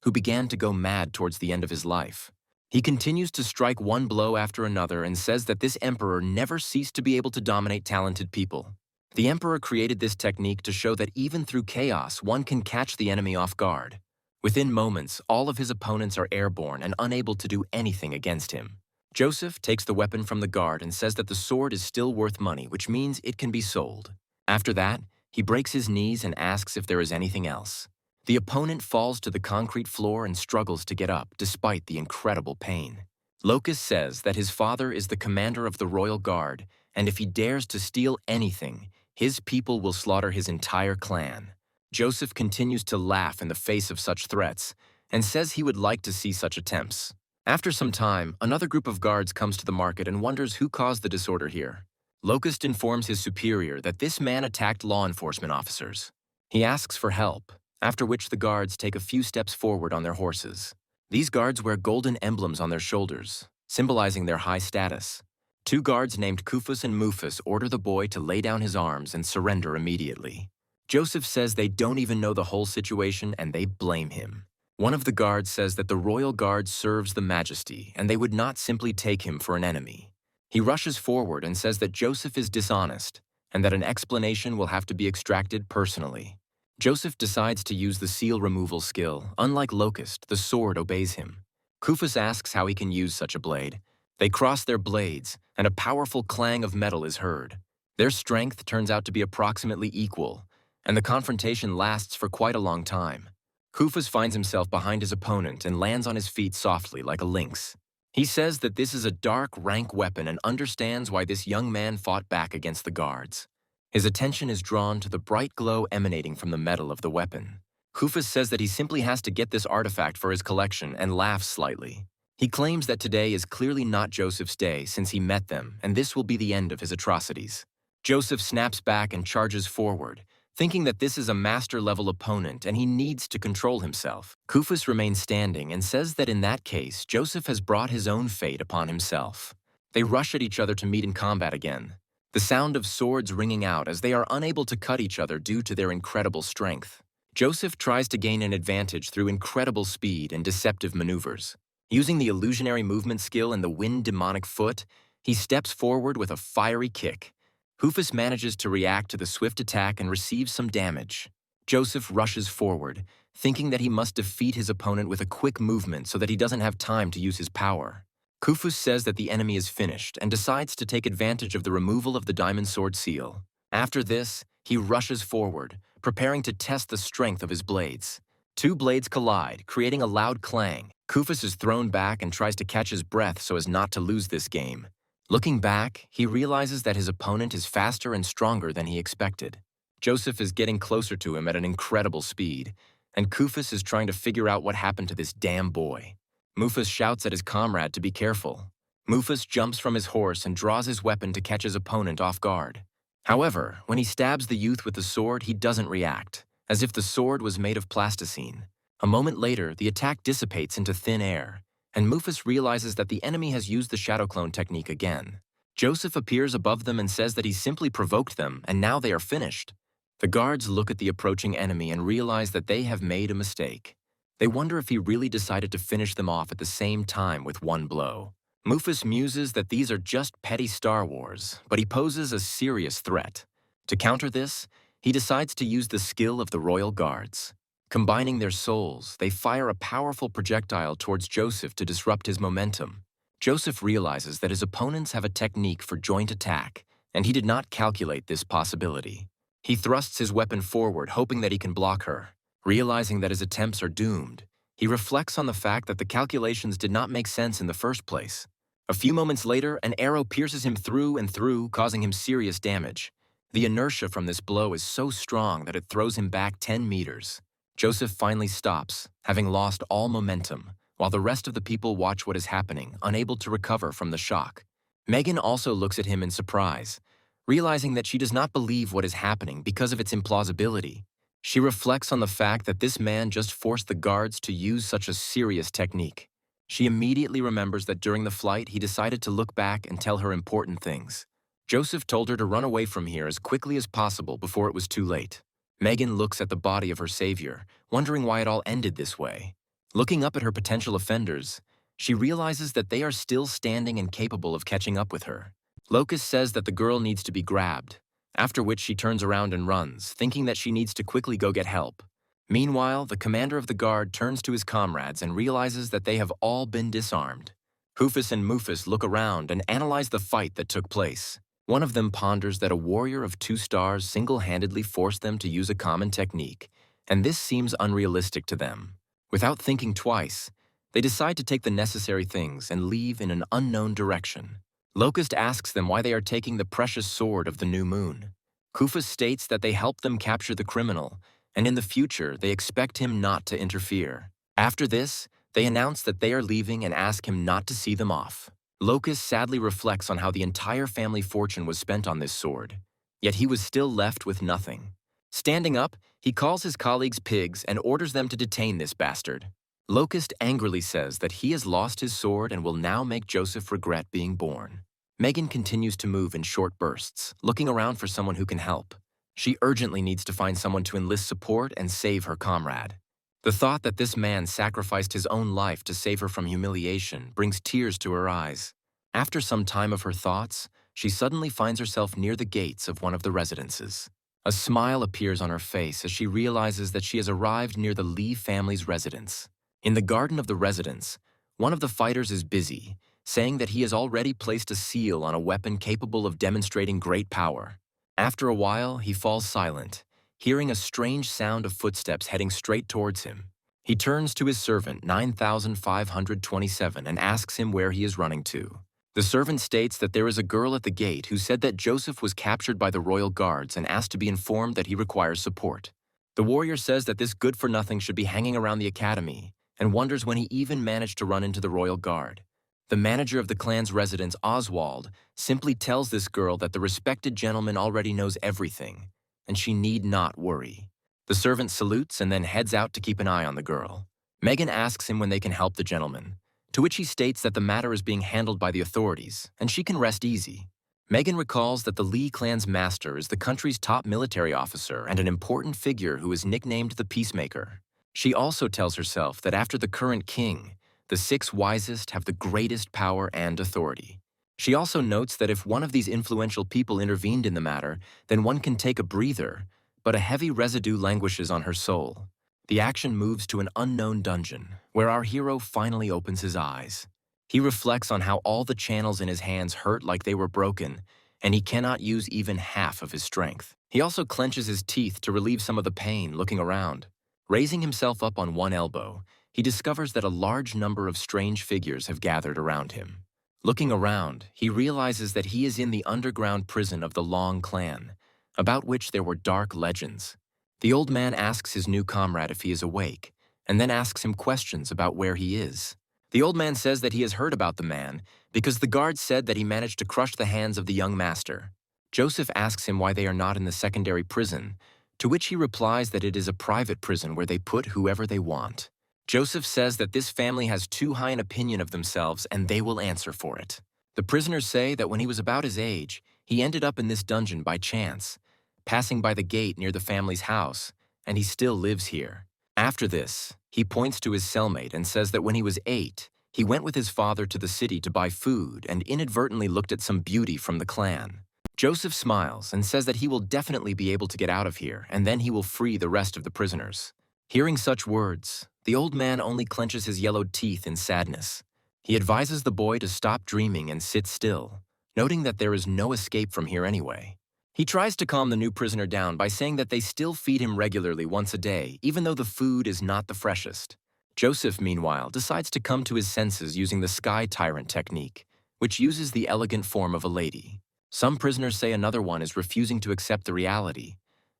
who began to go mad towards the end of his life. He continues to strike one blow after another and says that this emperor never ceased to be able to dominate talented people. The emperor created this technique to show that even through chaos, one can catch the enemy off guard. Within moments, all of his opponents are airborne and unable to do anything against him. Joseph takes the weapon from the guard and says that the sword is still worth money, which means it can be sold. After that, he breaks his knees and asks if there is anything else. The opponent falls to the concrete floor and struggles to get up, despite the incredible pain. Locust says that his father is the commander of the royal guard, and if he dares to steal anything, his people will slaughter his entire clan. Joseph continues to laugh in the face of such threats, and says he would like to see such attempts. After some time, another group of guards comes to the market and wonders who caused the disorder here. Locust informs his superior that this man attacked law enforcement officers. He asks for help, after which the guards take a few steps forward on their horses. These guards wear golden emblems on their shoulders, symbolizing their high status. Two guards named Kufus and Mufus order the boy to lay down his arms and surrender immediately. Joseph says they don't even know the whole situation and they blame him. One of the guards says that the royal guard serves the majesty and they would not simply take him for an enemy. He rushes forward and says that Joseph is dishonest and that an explanation will have to be extracted personally. Joseph decides to use the seal removal skill. Unlike Locust, the sword obeys him. Kufus asks how he can use such a blade. They cross their blades, and a powerful clang of metal is heard. Their strength turns out to be approximately equal, and the confrontation lasts for quite a long time. Kufus finds himself behind his opponent and lands on his feet softly like a lynx. He says that this is a dark, rank weapon and understands why this young man fought back against the guards. His attention is drawn to the bright glow emanating from the metal of the weapon. Kufus says that he simply has to get this artifact for his collection and laughs slightly. He claims that today is clearly not Joseph's day since he met them, and this will be the end of his atrocities. Joseph snaps back and charges forward, thinking that this is a master-level opponent and he needs to control himself. Kufus remains standing and says that in that case, Joseph has brought his own fate upon himself. They rush at each other to meet in combat again, the sound of swords ringing out as they are unable to cut each other due to their incredible strength. Joseph tries to gain an advantage through incredible speed and deceptive maneuvers. Using the illusionary movement skill and the wind demonic foot, he steps forward with a fiery kick. Kufus manages to react to the swift attack and receives some damage. Joseph rushes forward, thinking that he must defeat his opponent with a quick movement so that he doesn't have time to use his power. Kufus says that the enemy is finished and decides to take advantage of the removal of the diamond sword seal. After this, he rushes forward, preparing to test the strength of his blades. Two blades collide, creating a loud clang. Kufus is thrown back and tries to catch his breath so as not to lose this game. Looking back, he realizes that his opponent is faster and stronger than he expected. Joseph is getting closer to him at an incredible speed, and Kufus is trying to figure out what happened to this damn boy. Mufus shouts at his comrade to be careful. Mufus jumps from his horse and draws his weapon to catch his opponent off guard. However, when he stabs the youth with the sword, he doesn't react, as if the sword was made of plasticine. A moment later, the attack dissipates into thin air, and Mufus realizes that the enemy has used the shadow clone technique again. Joseph appears above them and says that he simply provoked them, and now they are finished. The guards look at the approaching enemy and realize that they have made a mistake. They wonder if he really decided to finish them off at the same time with one blow. Mufus muses that these are just petty Star Wars, but he poses a serious threat. To counter this, he decides to use the skill of the royal guards. Combining their souls, they fire a powerful projectile towards Joseph to disrupt his momentum. Joseph realizes that his opponents have a technique for joint attack, and he did not calculate this possibility. He thrusts his weapon forward, hoping that he can block her. Realizing that his attempts are doomed, he reflects on the fact that the calculations did not make sense in the first place. A few moments later, an arrow pierces him through and through, causing him serious damage. The inertia from this blow is so strong that it throws him back 10 meters. Joseph finally stops, having lost all momentum, while the rest of the people watch what is happening, unable to recover from the shock. Megan also looks at him in surprise, realizing that she does not believe what is happening because of its implausibility. She reflects on the fact that this man just forced the guards to use such a serious technique. She immediately remembers that during the flight, he decided to look back and tell her important things. Joseph told her to run away from here as quickly as possible before it was too late. Megan looks at the body of her savior, wondering why it all ended this way. Looking up at her potential offenders, she realizes that they are still standing and capable of catching up with her. Locust says that the girl needs to be grabbed, after which she turns around and runs, thinking that she needs to quickly go get help. Meanwhile, the commander of the guard turns to his comrades and realizes that they have all been disarmed. Hufus and Mufus look around and analyze the fight that took place. One of them ponders that a warrior of 2 stars single-handedly forced them to use a common technique, and this seems unrealistic to them. Without thinking twice, they decide to take the necessary things and leave in an unknown direction. Locust asks them why they are taking the precious sword of the new moon. Kufus states that they helped them capture the criminal, and in the future they expect him not to interfere. After this, they announce that they are leaving and ask him not to see them off. Locust sadly reflects on how the entire family fortune was spent on this sword, yet he was still left with nothing. Standing up, he calls his colleagues pigs and orders them to detain this bastard. Locust angrily says that he has lost his sword and will now make Joseph regret being born. Megan continues to move in short bursts, looking around for someone who can help. She urgently needs to find someone to enlist support and save her comrade. The thought that this man sacrificed his own life to save her from humiliation brings tears to her eyes. After some time of her thoughts, she suddenly finds herself near the gates of one of the residences. A smile appears on her face as she realizes that she has arrived near the Lee family's residence. In the garden of the residence, one of the fighters is busy, saying that he has already placed a seal on a weapon capable of demonstrating great power. After a while, he falls silent, hearing a strange sound of footsteps heading straight towards him. He turns to his servant, 9527, and asks him where he is running to. The servant states that there is a girl at the gate who said that Joseph was captured by the royal guards and asked to be informed that he requires support. The warrior says that this good-for-nothing should be hanging around the academy and wonders when he even managed to run into the royal guard. The manager of the clan's residence, Oswald, simply tells this girl that the respected gentleman already knows everything, and she need not worry. The servant salutes and then heads out to keep an eye on the girl. Megan asks him when they can help the gentleman, to which he states that the matter is being handled by the authorities, and she can rest easy. Megan recalls that the Lee clan's master is the country's top military officer and an important figure who is nicknamed the Peacemaker. She also tells herself that after the current king, the 6 wisest have the greatest power and authority. She also notes that if one of these influential people intervened in the matter, then one can take a breather, but a heavy residue languishes on her soul. The action moves to an unknown dungeon, where our hero finally opens his eyes. He reflects on how all the channels in his hands hurt like they were broken, and he cannot use even half of his strength. He also clenches his teeth to relieve some of the pain looking around. Raising himself up on one elbow, he discovers that a large number of strange figures have gathered around him. Looking around, he realizes that he is in the underground prison of the Long Clan, about which there were dark legends. The old man asks his new comrade if he is awake, and then asks him questions about where he is. The old man says that he has heard about the man because the guards said that he managed to crush the hands of the young master. Joseph asks him why they are not in the secondary prison, to which he replies that it is a private prison where they put whoever they want. Joseph says that this family has too high an opinion of themselves and they will answer for it. The prisoners say that when he was about his age, he ended up in this dungeon by chance, passing by the gate near the family's house, and he still lives here. After this, he points to his cellmate and says that when he was 8, he went with his father to the city to buy food and inadvertently looked at some beauty from the clan. Joseph smiles and says that he will definitely be able to get out of here and then he will free the rest of the prisoners. Hearing such words, the old man only clenches his yellowed teeth in sadness. He advises the boy to stop dreaming and sit still, noting that there is no escape from here anyway. He tries to calm the new prisoner down by saying that they still feed him regularly once a day, even though the food is not the freshest. Joseph, meanwhile, decides to come to his senses using the Sky Tyrant technique, which uses the elegant form of a lady. Some prisoners say another one is refusing to accept the reality,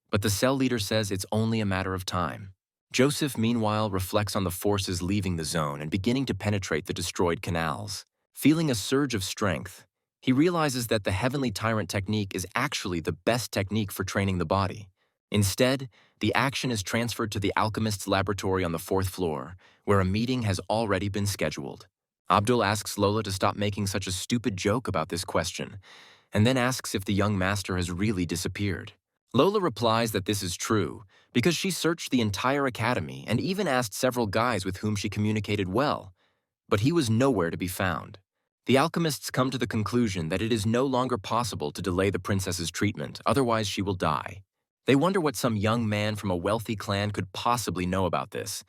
but the cell leader says it's only a matter of time. Joseph, meanwhile, reflects on the forces leaving the zone and beginning to penetrate the destroyed canals. Feeling a surge of strength, he realizes that the Heavenly Tyrant technique is actually the best technique for training the body. Instead, the action is transferred to the alchemist's laboratory on the 4th floor, where a meeting has already been scheduled. Abdul asks Lola to stop making such a stupid joke about this question, and then asks if the young master has really disappeared. Lola replies that this is true, because she searched the entire academy and even asked several guys with whom she communicated well, but he was nowhere to be found. The alchemists come to the conclusion that it is no longer possible to delay the princess's treatment, otherwise she will die. They wonder what some young man from a wealthy clan could possibly know about this,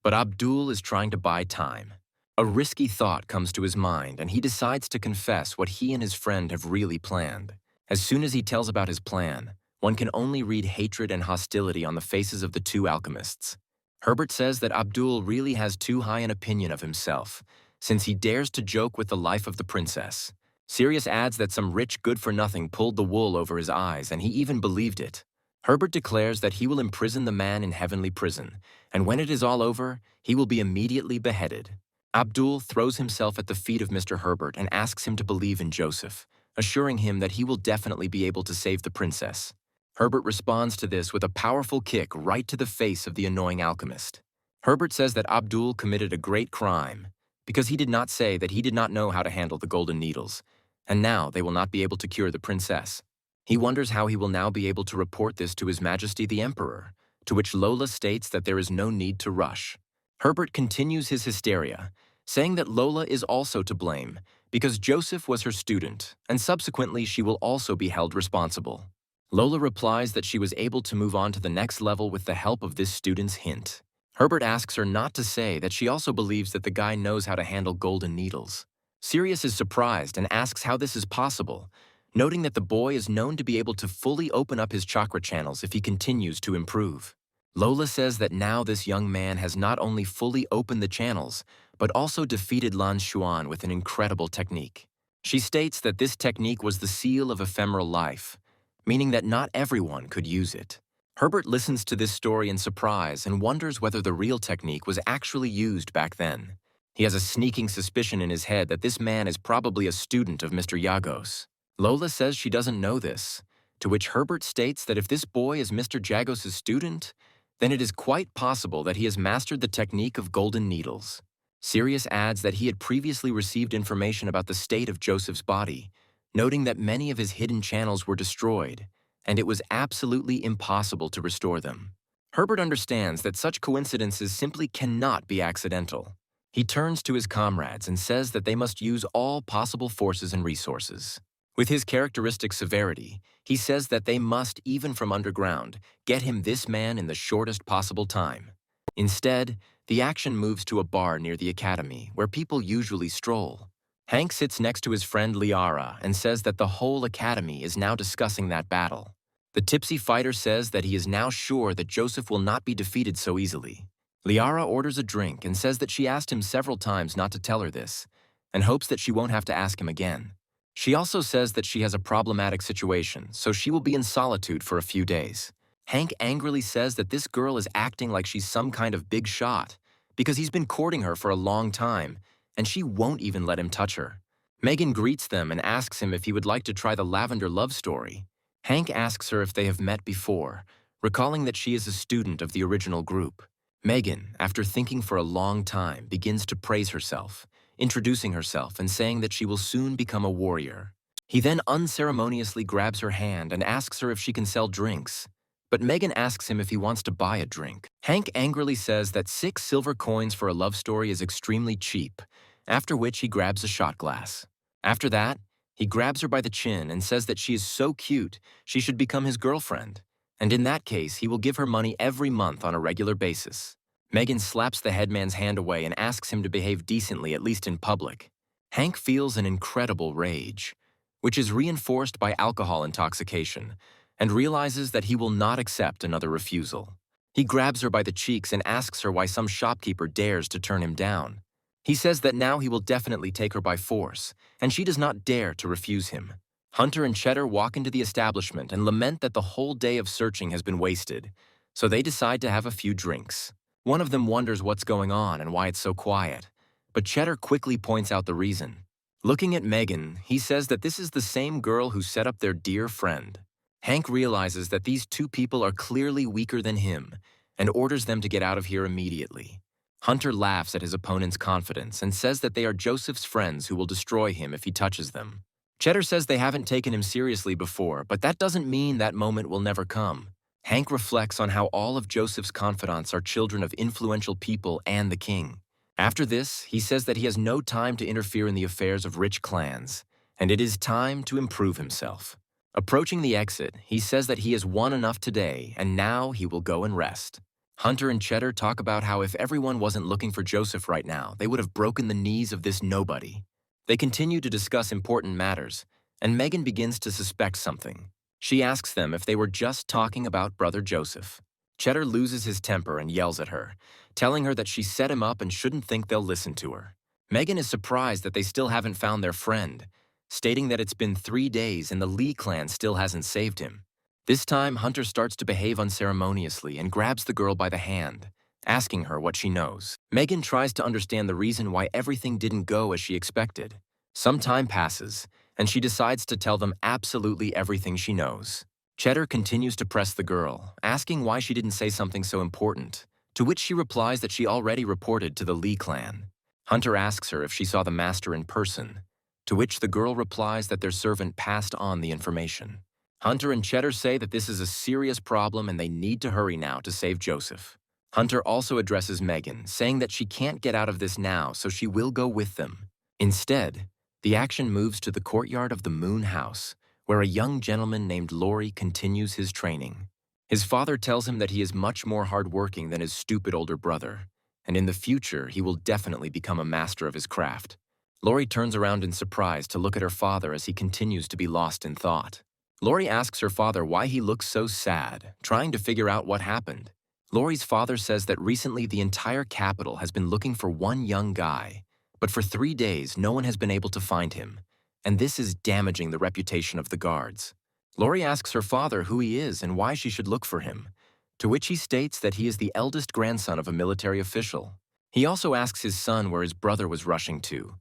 but Abdul is trying to buy time. A risky thought comes to his mind, and he decides to confess what he and his friend have really planned. As soon as he tells about his plan, one can only read hatred and hostility on the faces of the two alchemists. Herbert says that Abdul really has too high an opinion of himself, since he dares to joke with the life of the princess. Sirius adds that some rich good-for-nothing pulled the wool over his eyes, and he even believed it. Herbert declares that he will imprison the man in heavenly prison, and when it is all over, he will be immediately beheaded. Abdul throws himself at the feet of Mr. Herbert and asks him to believe in Joseph, assuring him that he will definitely be able to save the princess. Herbert responds to this with a powerful kick right to the face of the annoying alchemist. Herbert says that Abdul committed a great crime because he did not say that he did not know how to handle the golden needles, and now they will not be able to cure the princess. He wonders how he will now be able to report this to His Majesty the Emperor, to which Lola states that there is no need to rush. Herbert continues his hysteria, saying that Lola is also to blame because Joseph was her student, and subsequently she will also be held responsible. Lola replies that she was able to move on to the next level with the help of this student's hint. Herbert asks her not to say that she also believes that the guy knows how to handle golden needles. Sirius is surprised and asks how this is possible, noting that the boy is known to be able to fully open up his chakra channels if he continues to improve. Lola says that now this young man has not only fully opened the channels, but also defeated Lan Xuan with an incredible technique. She states that this technique was the seal of ephemeral life, meaning that not everyone could use it. Herbert listens to this story in surprise and wonders whether the real technique was actually used back then. He has a sneaking suspicion in his head that this man is probably a student of Mr. Yagos. Lola says she doesn't know this, to which Herbert states that if this boy is Mr. Jagos' student, then it is quite possible that he has mastered the technique of golden needles. Sirius adds that he had previously received information about the state of Joseph's body, noting that many of his hidden channels were destroyed, and it was absolutely impossible to restore them. Herbert understands that such coincidences simply cannot be accidental. He turns to his comrades and says that they must use all possible forces and resources. With his characteristic severity, he says that they must, even from underground, get him this man in the shortest possible time. Instead, the action moves to a bar near the academy, where people usually stroll. Hank sits next to his friend Liara and says that the whole academy is now discussing that battle. The tipsy fighter says that he is now sure that Joseph will not be defeated so easily. Liara orders a drink and says that she asked him several times not to tell her this, and hopes that she won't have to ask him again. She also says that she has a problematic situation, so she will be in solitude for a few days. Hank angrily says that this girl is acting like she's some kind of big shot, because he's been courting her for a long time, and she won't even let him touch her. Megan greets them and asks him if he would like to try the lavender love story. Hank asks her if they have met before, recalling that she is a student of the original group. Megan, after thinking for a long time, begins to praise herself, introducing herself and saying that she will soon become a warrior. He then unceremoniously grabs her hand and asks her if she can sell drinks. But Megan asks him if he wants to buy a drink. Hank angrily says that 6 silver coins for a love story is extremely cheap, after which he grabs a shot glass. After that, he grabs her by the chin and says that she is so cute she should become his girlfriend, and in that case he will give her money every month on a regular basis. Megan slaps the headman's hand away and asks him to behave decently, at least in public. Hank feels an incredible rage, which is reinforced by alcohol intoxication, and realizes that he will not accept another refusal. He grabs her by the cheeks and asks her why some shopkeeper dares to turn him down. He says that now he will definitely take her by force, and she does not dare to refuse him. Hunter and Cheddar walk into the establishment and lament that the whole day of searching has been wasted, so they decide to have a few drinks. One of them wonders what's going on and why it's so quiet, but Cheddar quickly points out the reason. Looking at Megan, he says that this is the same girl who set up their dear friend. Hank realizes that these two people are clearly weaker than him and orders them to get out of here immediately. Hunter laughs at his opponent's confidence and says that they are Joseph's friends who will destroy him if he touches them. Cheddar says they haven't taken him seriously before, but that doesn't mean that moment will never come. Hank reflects on how all of Joseph's confidants are children of influential people and the king. After this, he says that he has no time to interfere in the affairs of rich clans, and it is time to improve himself. Approaching the exit, he says that he has won enough today, and now he will go and rest. Hunter and Cheddar talk about how if everyone wasn't looking for Joseph right now, they would have broken the knees of this nobody. They continue to discuss important matters, and Megan begins to suspect something. She asks them if they were just talking about brother Joseph. Cheddar loses his temper and yells at her, telling her that she set him up and shouldn't think they'll listen to her. Megan is surprised that they still haven't found their friend, stating that it's been 3 days and the Lee clan still hasn't saved him. This time, Hunter starts to behave unceremoniously and grabs the girl by the hand, asking her what she knows. Megan tries to understand the reason why everything didn't go as she expected. Some time passes, and she decides to tell them absolutely everything she knows. Cheddar continues to press the girl, asking why she didn't say something so important, to which she replies that she already reported to the Lee clan. Hunter asks her if she saw the master in person, to which the girl replies that their servant passed on the information. Hunter and Cheddar say that this is a serious problem and they need to hurry now to save Joseph. Hunter also addresses Megan, saying that she can't get out of this now, so she will go with them. Instead, the action moves to the courtyard of the Moon House, where a young gentleman named Laurie continues his training. His father tells him that he is much more hardworking than his stupid older brother, and in the future he will definitely become a master of his craft. Laurie turns around in surprise to look at her father as he continues to be lost in thought. Laurie asks her father why he looks so sad, trying to figure out what happened. Laurie's father says that recently the entire capital has been looking for one young guy, but for 3 days no one has been able to find him, and this is damaging the reputation of the guards. Laurie asks her father who he is and why she should look for him, to which he states that he is the eldest grandson of a military official. He also asks his son where his brother was rushing to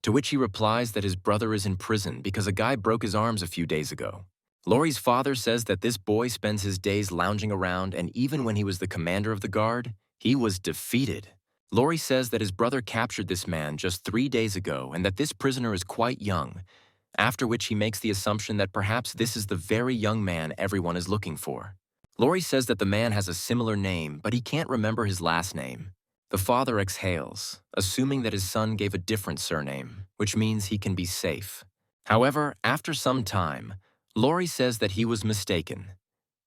which he replies that his brother is in prison because a guy broke his arms a few days ago. Laurie's father says that this boy spends his days lounging around, and even when he was the commander of the guard, he was defeated. Laurie says that his brother captured this man just 3 days ago and that this prisoner is quite young, after which he makes the assumption that perhaps this is the very young man everyone is looking for. Laurie says that the man has a similar name, but he can't remember his last name. The father exhales, assuming that his son gave a different surname, which means he can be safe. However, after some time, Laurie says that he was mistaken.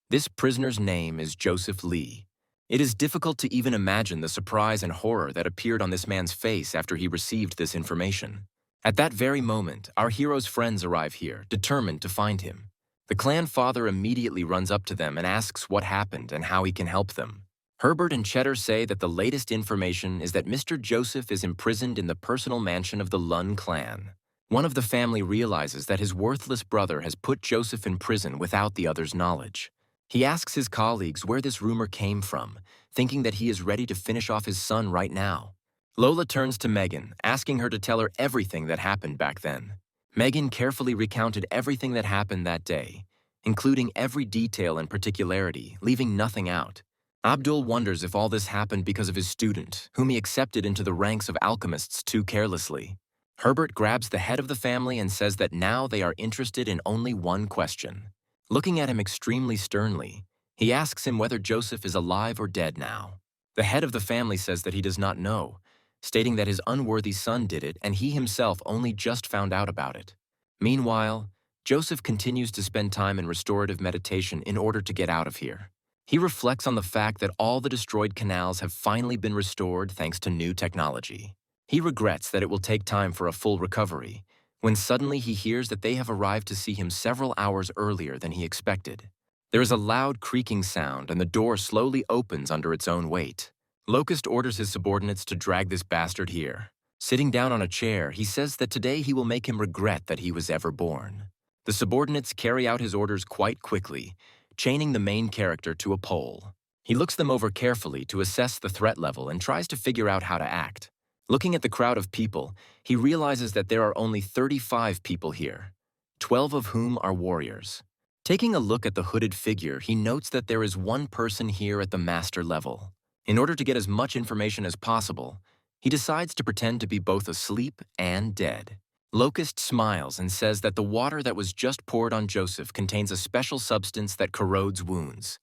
This prisoner's name is Joseph Lee. It is difficult to even imagine the surprise and horror that appeared on this man's face after he received this information. At that very moment, our hero's friends arrive here, determined to find him. The clan father immediately runs up to them and asks what happened and how he can help them. Herbert and Cheddar say that the latest information is that Mr. Joseph is imprisoned in the personal mansion of the Lun clan. One of the family realizes that his worthless brother has put Joseph in prison without the other's knowledge. He asks his colleagues where this rumor came from, thinking that he is ready to finish off his son right now. Lola turns to Megan, asking her to tell her everything that happened back then. Megan carefully recounted everything that happened that day, including every detail and particularity, leaving nothing out. Abdul wonders if all this happened because of his student, whom he accepted into the ranks of alchemists too carelessly. Herbert grabs the head of the family and says that now they are interested in only one question. Looking at him extremely sternly, he asks him whether Joseph is alive or dead now. The head of the family says that he does not know, stating that his unworthy son did it and he himself only just found out about it. Meanwhile, Joseph continues to spend time in restorative meditation in order to get out of here. He reflects on the fact that all the destroyed canals have finally been restored thanks to new technology. He regrets that it will take time for a full recovery, when suddenly he hears that they have arrived to see him several hours earlier than he expected. There is a loud creaking sound and the door slowly opens under its own weight. Locust orders his subordinates to drag this bastard here. Sitting down on a chair, he says that today he will make him regret that he was ever born. The subordinates carry out his orders quite quickly, chaining the main character to a pole. He looks them over carefully to assess the threat level and tries to figure out how to act. Looking at the crowd of people, he realizes that there are only 35 people here, 12 of whom are warriors. Taking a look at the hooded figure, he notes that there is one person here at the master level. In order to get as much information as possible, he decides to pretend to be both asleep and dead. Locust smiles and says that the water that was just poured on Joseph contains a special substance that corrodes wounds.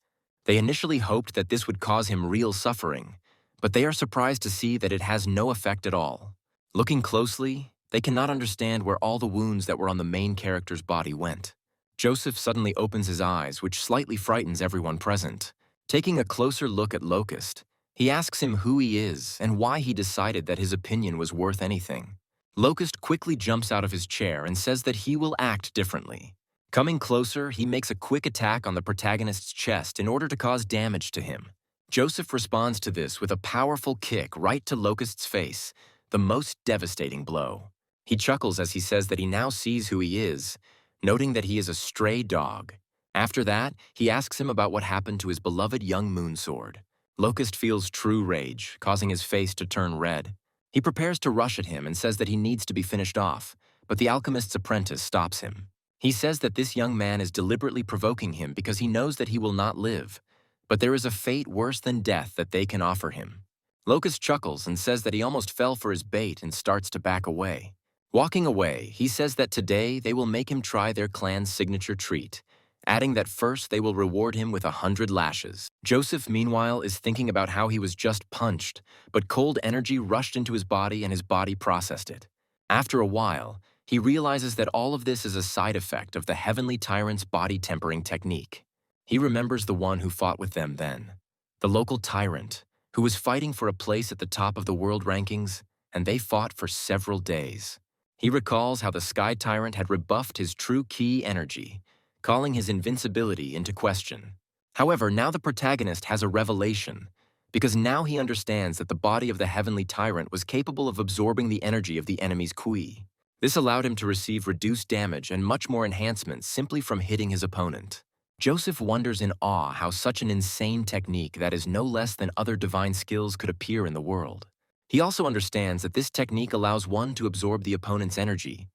They initially hoped that this would cause him real suffering, but they are surprised to see that it has no effect at all. Looking closely, they cannot understand where all the wounds that were on the main character's body went. Joseph suddenly opens his eyes, which slightly frightens everyone present. Taking a closer look at Locust, he asks him who he is and why he decided that his opinion was worth anything. Locust quickly jumps out of his chair and says that he will act differently. Coming closer, he makes a quick attack on the protagonist's chest in order to cause damage to him. Joseph responds to this with a powerful kick right to Locust's face, the most devastating blow. He chuckles as he says that he now sees who he is, noting that he is a stray dog. After that, he asks him about what happened to his beloved young moonsword. Locust feels true rage, causing his face to turn red. He prepares to rush at him and says that he needs to be finished off, but the alchemist's apprentice stops him. He says that this young man is deliberately provoking him because he knows that he will not live, but there is a fate worse than death that they can offer him. Locust chuckles and says that he almost fell for his bait and starts to back away. Walking away, he says that today they will make him try their clan's signature treat, adding that first they will reward him with 100 lashes. Joseph, meanwhile, is thinking about how he was just punched, but cold energy rushed into his body and his body processed it. After a while, he realizes that all of this is a side effect of the Heavenly Tyrant's body tempering technique. He remembers the one who fought with them then, the local tyrant, who was fighting for a place at the top of the world rankings, and they fought for several days. He recalls how the Sky Tyrant had rebuffed his true ki energy, calling his invincibility into question. However, now the protagonist has a revelation, because now he understands that the body of the Heavenly Tyrant was capable of absorbing the energy of the enemy's Kui. This allowed him to receive reduced damage and much more enhancement simply from hitting his opponent. Joseph wonders in awe how such an insane technique that is no less than other divine skills could appear in the world. He also understands that this technique allows one to absorb the opponent's energy,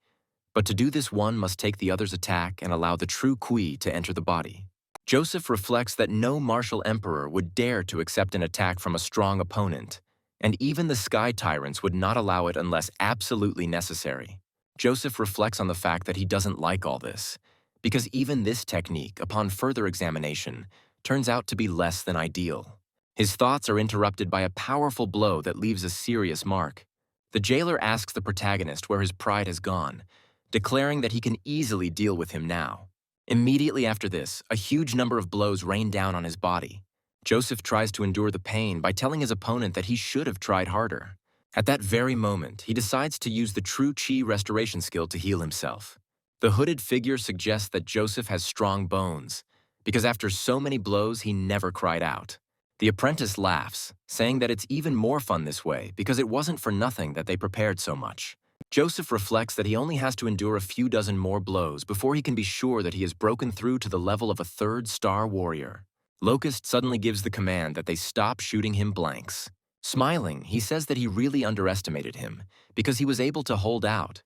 but to do this one must take the other's attack and allow the true Kui to enter the body. Joseph reflects that no martial emperor would dare to accept an attack from a strong opponent, and even the Sky Tyrants would not allow it unless absolutely necessary. Joseph reflects on the fact that he doesn't like all this, because even this technique, upon further examination, turns out to be less than ideal. His thoughts are interrupted by a powerful blow that leaves a serious mark. The jailer asks the protagonist where his pride has gone, declaring that he can easily deal with him now. Immediately after this, a huge number of blows rain down on his body. Joseph tries to endure the pain by telling his opponent that he should have tried harder. At that very moment, he decides to use the true chi restoration skill to heal himself. The hooded figure suggests that Joseph has strong bones, because after so many blows, he never cried out. The apprentice laughs, saying that it's even more fun this way because it wasn't for nothing that they prepared so much. Joseph reflects that he only has to endure a few dozen more blows before he can be sure that he has broken through to the level of a 3rd-star warrior. Locust suddenly gives the command that they stop shooting him blanks. Smiling, he says that he really underestimated him because he was able to hold out,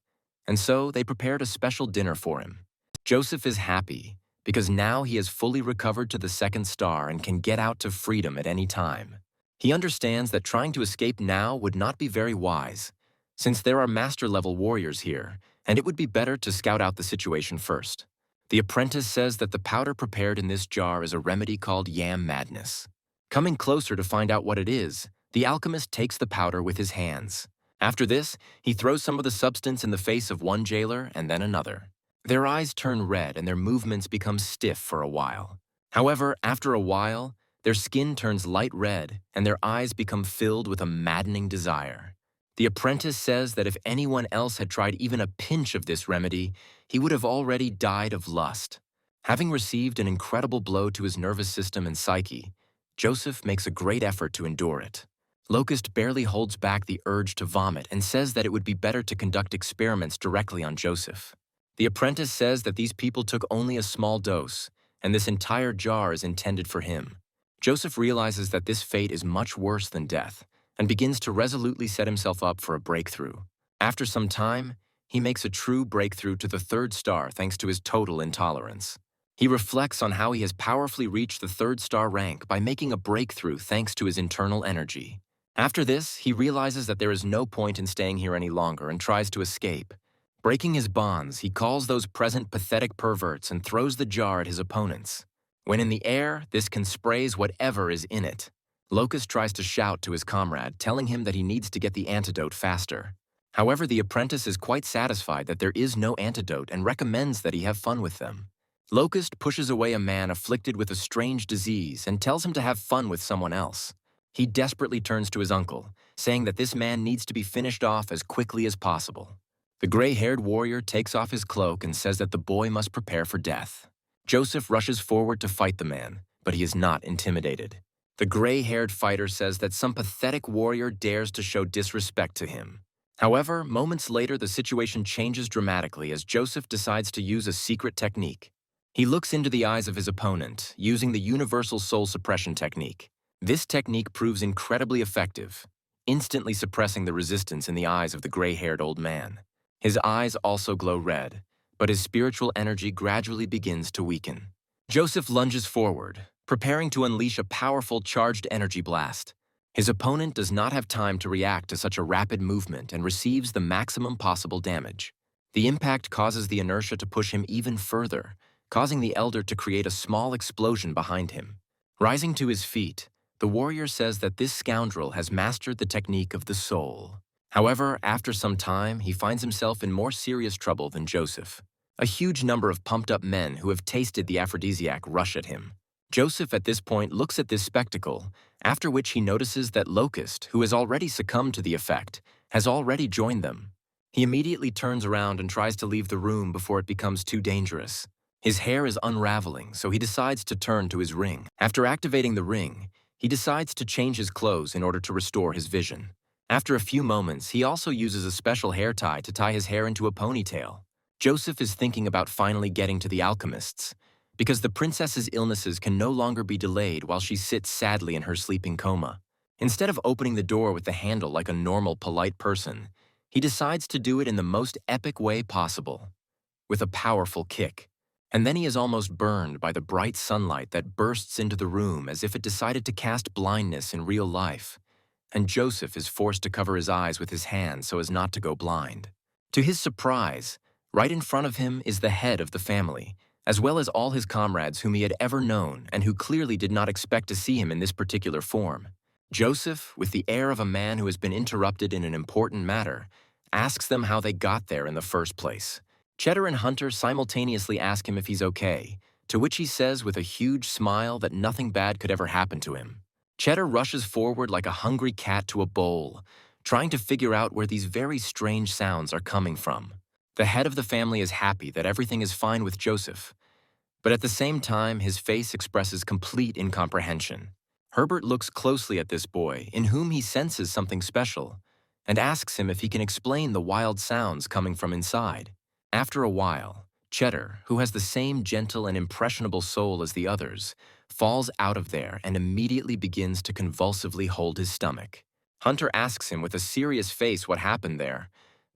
and so they prepared a special dinner for him. Joseph is happy because now he has fully recovered to the 2nd star and can get out to freedom at any time. He understands that trying to escape now would not be very wise, since there are master-level warriors here, and it would be better to scout out the situation first. The apprentice says that the powder prepared in this jar is a remedy called yam madness. Coming closer to find out what it is, the alchemist takes the powder with his hands. After this, he throws some of the substance in the face of one jailer and then another. Their eyes turn red and their movements become stiff for a while. However, after a while, their skin turns light red and their eyes become filled with a maddening desire. The apprentice says that if anyone else had tried even a pinch of this remedy, he would have already died of lust. Having received an incredible blow to his nervous system and psyche, Joseph makes a great effort to endure it. Locust barely holds back the urge to vomit and says that it would be better to conduct experiments directly on Joseph. The apprentice says that these people took only a small dose, and this entire jar is intended for him. Joseph realizes that this fate is much worse than death, and begins to resolutely set himself up for a breakthrough. After some time, he makes a true breakthrough to the 3rd star thanks to his total intolerance. He reflects on how he has powerfully reached the 3rd star rank by making a breakthrough thanks to his internal energy. After this, he realizes that there is no point in staying here any longer and tries to escape. Breaking his bonds, he calls those present pathetic perverts and throws the jar at his opponents. When in the air, this can sprays whatever is in it. Locust tries to shout to his comrade, telling him that he needs to get the antidote faster. However, the apprentice is quite satisfied that there is no antidote and recommends that he have fun with them. Locust pushes away a man afflicted with a strange disease and tells him to have fun with someone else. He desperately turns to his uncle, saying that this man needs to be finished off as quickly as possible. The gray-haired warrior takes off his cloak and says that the boy must prepare for death. Joseph rushes forward to fight the man, but he is not intimidated. The gray-haired fighter says that some pathetic warrior dares to show disrespect to him. However, moments later, the situation changes dramatically as Joseph decides to use a secret technique. He looks into the eyes of his opponent, using the universal soul suppression technique. This technique proves incredibly effective, instantly suppressing the resistance in the eyes of the gray-haired old man. His eyes also glow red, but his spiritual energy gradually begins to weaken. Joseph lunges forward, preparing to unleash a powerful charged energy blast. His opponent does not have time to react to such a rapid movement and receives the maximum possible damage. The impact causes the inertia to push him even further, causing the elder to create a small explosion behind him. Rising to his feet, the warrior says that this scoundrel has mastered the technique of the soul. However, after some time, he finds himself in more serious trouble than Joseph. A huge number of pumped-up men who have tasted the aphrodisiac rush at him. Joseph at this point looks at this spectacle, after which he notices that Locust, who has already succumbed to the effect, has already joined them. He immediately turns around and tries to leave the room before it becomes too dangerous. His hair is unraveling, so he decides to turn to his ring. After activating the ring, he decides to change his clothes in order to restore his vision. After a few moments, he also uses a special hair tie to tie his hair into a ponytail. Joseph is thinking about finally getting to the alchemists, because the princess's illnesses can no longer be delayed while she sits sadly in her sleeping coma. Instead of opening the door with the handle like a normal, polite person, he decides to do it in the most epic way possible, with a powerful kick. And then he is almost burned by the bright sunlight that bursts into the room as if it decided to cast blindness in real life. And Joseph is forced to cover his eyes with his hands so as not to go blind. To his surprise, right in front of him is the head of the family, as well as all his comrades whom he had ever known and who clearly did not expect to see him in this particular form. Joseph, with the air of a man who has been interrupted in an important matter, asks them how they got there in the first place. Cheddar and Hunter simultaneously ask him if he's okay, to which he says with a huge smile that nothing bad could ever happen to him. Cheddar rushes forward like a hungry cat to a bowl, trying to figure out where these very strange sounds are coming from. The head of the family is happy that everything is fine with Joseph, but at the same time, his face expresses complete incomprehension. Herbert looks closely at this boy, in whom he senses something special, and asks him if he can explain the wild sounds coming from inside. After a while, Cheddar, who has the same gentle and impressionable soul as the others, falls out of there and immediately begins to convulsively hold his stomach. Hunter asks him with a serious face what happened there,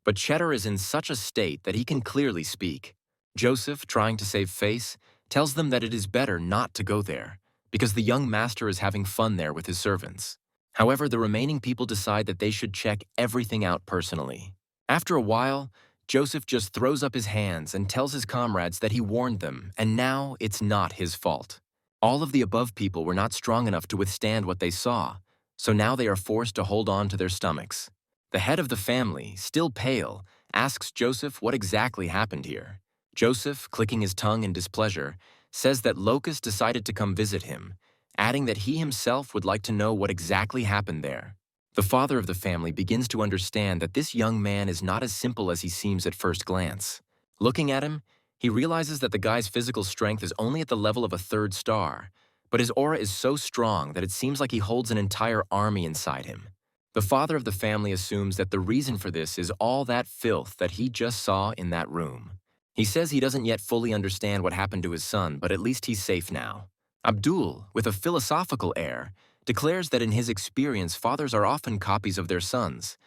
but Cheddar is in such a state that he can clearly speak. Joseph, trying to save face, tells them that it is better not to go there, because the young master is having fun there with his servants. However, the remaining people decide that they should check everything out personally. After a while, Joseph just throws up his hands and tells his comrades that he warned them, and now it's not his fault. All of the above people were not strong enough to withstand what they saw, so now they are forced to hold on to their stomachs. The head of the family, still pale, asks Joseph what exactly happened here. Joseph, clicking his tongue in displeasure, says that Locust decided to come visit him, adding that he himself would like to know what exactly happened there. The father of the family begins to understand that this young man is not as simple as he seems at first glance. Looking at him, he realizes that the guy's physical strength is only at the level of a 3rd star, but his aura is so strong that it seems like he holds an entire army inside him. The father of the family assumes that the reason for this is all that filth that he just saw in that room. He says he doesn't yet fully understand what happened to his son, but at least he's safe now. Abdul, with a philosophical air, declares that in his experience fathers are often copies of their sons,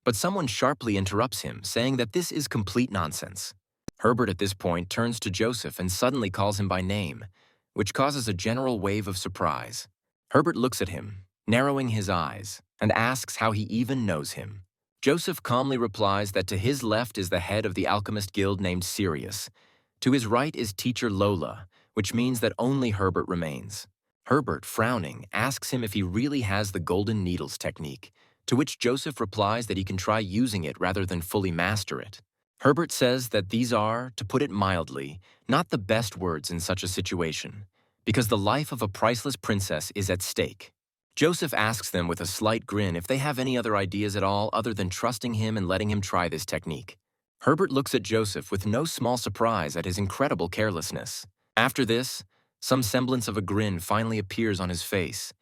but someone sharply interrupts him, saying that this is complete nonsense. Herbert at this point turns to Joseph and suddenly calls him by name, which causes a general wave of surprise. Herbert looks at him, narrowing his eyes, and asks how he even knows him. Joseph calmly replies that to his left is the head of the alchemist guild named Sirius. To his right is teacher Lola, which means that only Herbert remains. Herbert, frowning, asks him if he really has the golden needles technique, to which Joseph replies that he can try using it rather than fully master it. Herbert says that these are, to put it mildly, not the best words in such a situation, because the life of a priceless princess is at stake. Joseph asks them with a slight grin if they have any other ideas at all other than trusting him and letting him try this technique. Herbert looks at Joseph with no small surprise at his incredible carelessness. After this, some semblance of a grin finally appears on his face,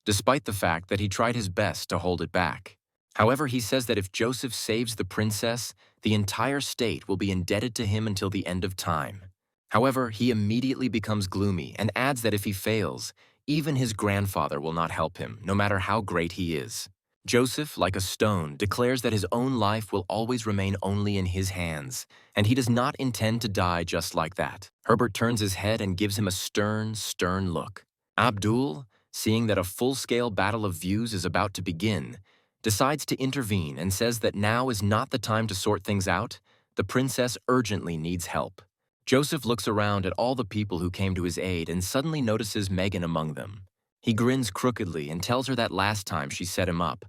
despite the fact that he tried his best to hold it back. However, he says that if Joseph saves the princess, the entire state will be indebted to him until the end of time. However, he immediately becomes gloomy and adds that if he fails, even his grandfather will not help him, no matter how great he is. Joseph, like a stone, declares that his own life will always remain only in his hands, and he does not intend to die just like that. Herbert turns his head and gives him a stern, stern look. Abdul, seeing that a full-scale battle of views is about to begin, decides to intervene and says that now is not the time to sort things out. The princess urgently needs help. Joseph looks around at all the people who came to his aid and suddenly notices Megan among them. He grins crookedly and tells her that last time she set him up,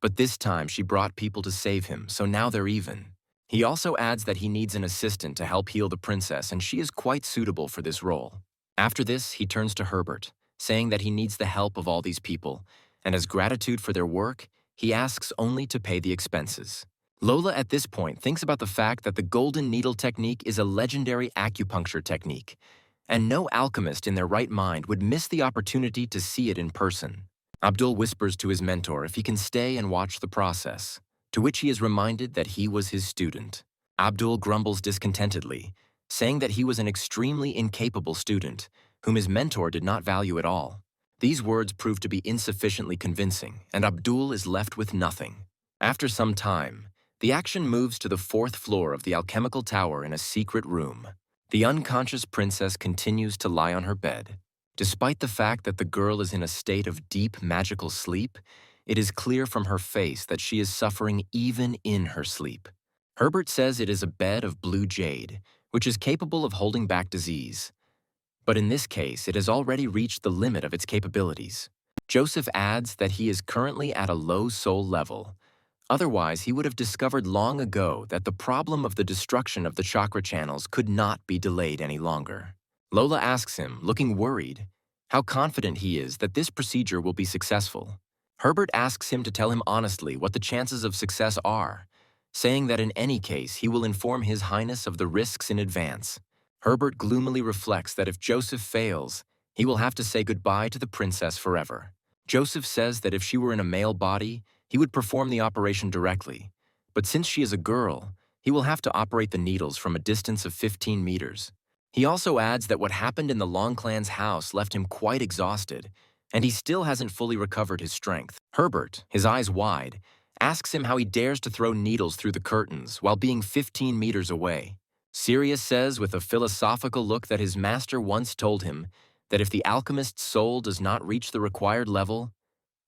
but this time she brought people to save him, so now they're even. He also adds that he needs an assistant to help heal the princess, and she is quite suitable for this role. After this, he turns to Herbert, saying that he needs the help of all these people, and as gratitude for their work, he asks only to pay the expenses. Lola at this point thinks about the fact that the golden needle technique is a legendary acupuncture technique, and no alchemist in their right mind would miss the opportunity to see it in person. Abdul whispers to his mentor if he can stay and watch the process, to which he is reminded that he was his student. Abdul grumbles discontentedly, saying that he was an extremely incapable student, whom his mentor did not value at all. These words prove to be insufficiently convincing, and Abdul is left with nothing. After some time, the action moves to the 4th floor of the alchemical tower in a secret room. The unconscious princess continues to lie on her bed. Despite the fact that the girl is in a state of deep magical sleep, it is clear from her face that she is suffering even in her sleep. Herbert says it is a bed of blue jade, which is capable of holding back disease. But in this case, it has already reached the limit of its capabilities. Joseph adds that he is currently at a low soul level. Otherwise, he would have discovered long ago that the problem of the destruction of the chakra channels could not be delayed any longer. Lola asks him, looking worried, how confident he is that this procedure will be successful. Herbert asks him to tell him honestly what the chances of success are, saying that in any case he will inform His Highness of the risks in advance. Herbert gloomily reflects that if Joseph fails, he will have to say goodbye to the princess forever. Joseph says that if she were in a male body, he would perform the operation directly, but since she is a girl, he will have to operate the needles from a distance of 15 meters. He also adds that what happened in the Long Clan's house left him quite exhausted, and he still hasn't fully recovered his strength. Herbert, his eyes wide, asks him how he dares to throw needles through the curtains while being 15 meters away. Sirius says with a philosophical look that his master once told him that if the alchemist's soul does not reach the required level,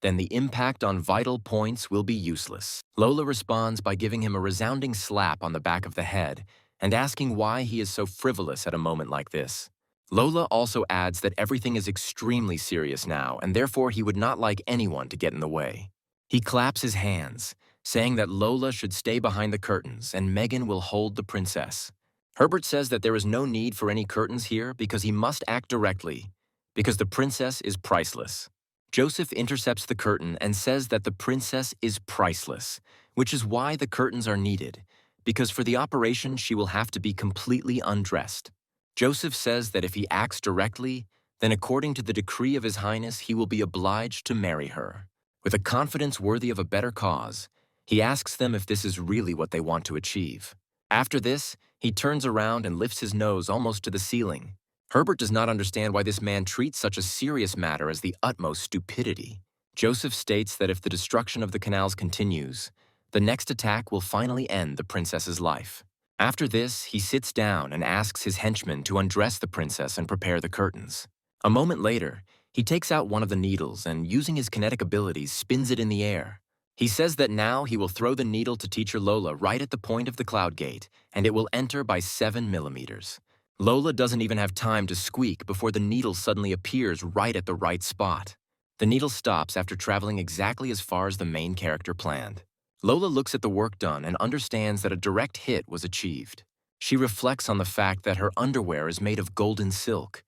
then the impact on vital points will be useless. Lola responds by giving him a resounding slap on the back of the head and asking why he is so frivolous at a moment like this. Lola also adds that everything is extremely serious now and therefore he would not like anyone to get in the way. He claps his hands, saying that Lola should stay behind the curtains and Megan will hold the princess. Herbert says that there is no need for any curtains here because he must act directly, because the princess is priceless. Joseph intercepts the curtain and says that the princess is priceless, which is why the curtains are needed, because for the operation she will have to be completely undressed. Joseph says that if he acts directly, then according to the decree of His Highness he will be obliged to marry her. With a confidence worthy of a better cause, he asks them if this is really what they want to achieve. After this, he turns around and lifts his nose almost to the ceiling. Herbert does not understand why this man treats such a serious matter as the utmost stupidity. Joseph states that if the destruction of the canals continues, the next attack will finally end the princess's life. After this, he sits down and asks his henchmen to undress the princess and prepare the curtains. A moment later, he takes out one of the needles and, using his kinetic abilities, spins it in the air. He says that now he will throw the needle to teacher Lola right at the point of the cloud gate, and it will enter by 7 millimeters. Lola doesn't even have time to squeak before the needle suddenly appears right at the right spot. The needle stops after traveling exactly as far as the main character planned. Lola looks at the work done and understands that a direct hit was achieved. She reflects on the fact that her underwear is made of golden silk,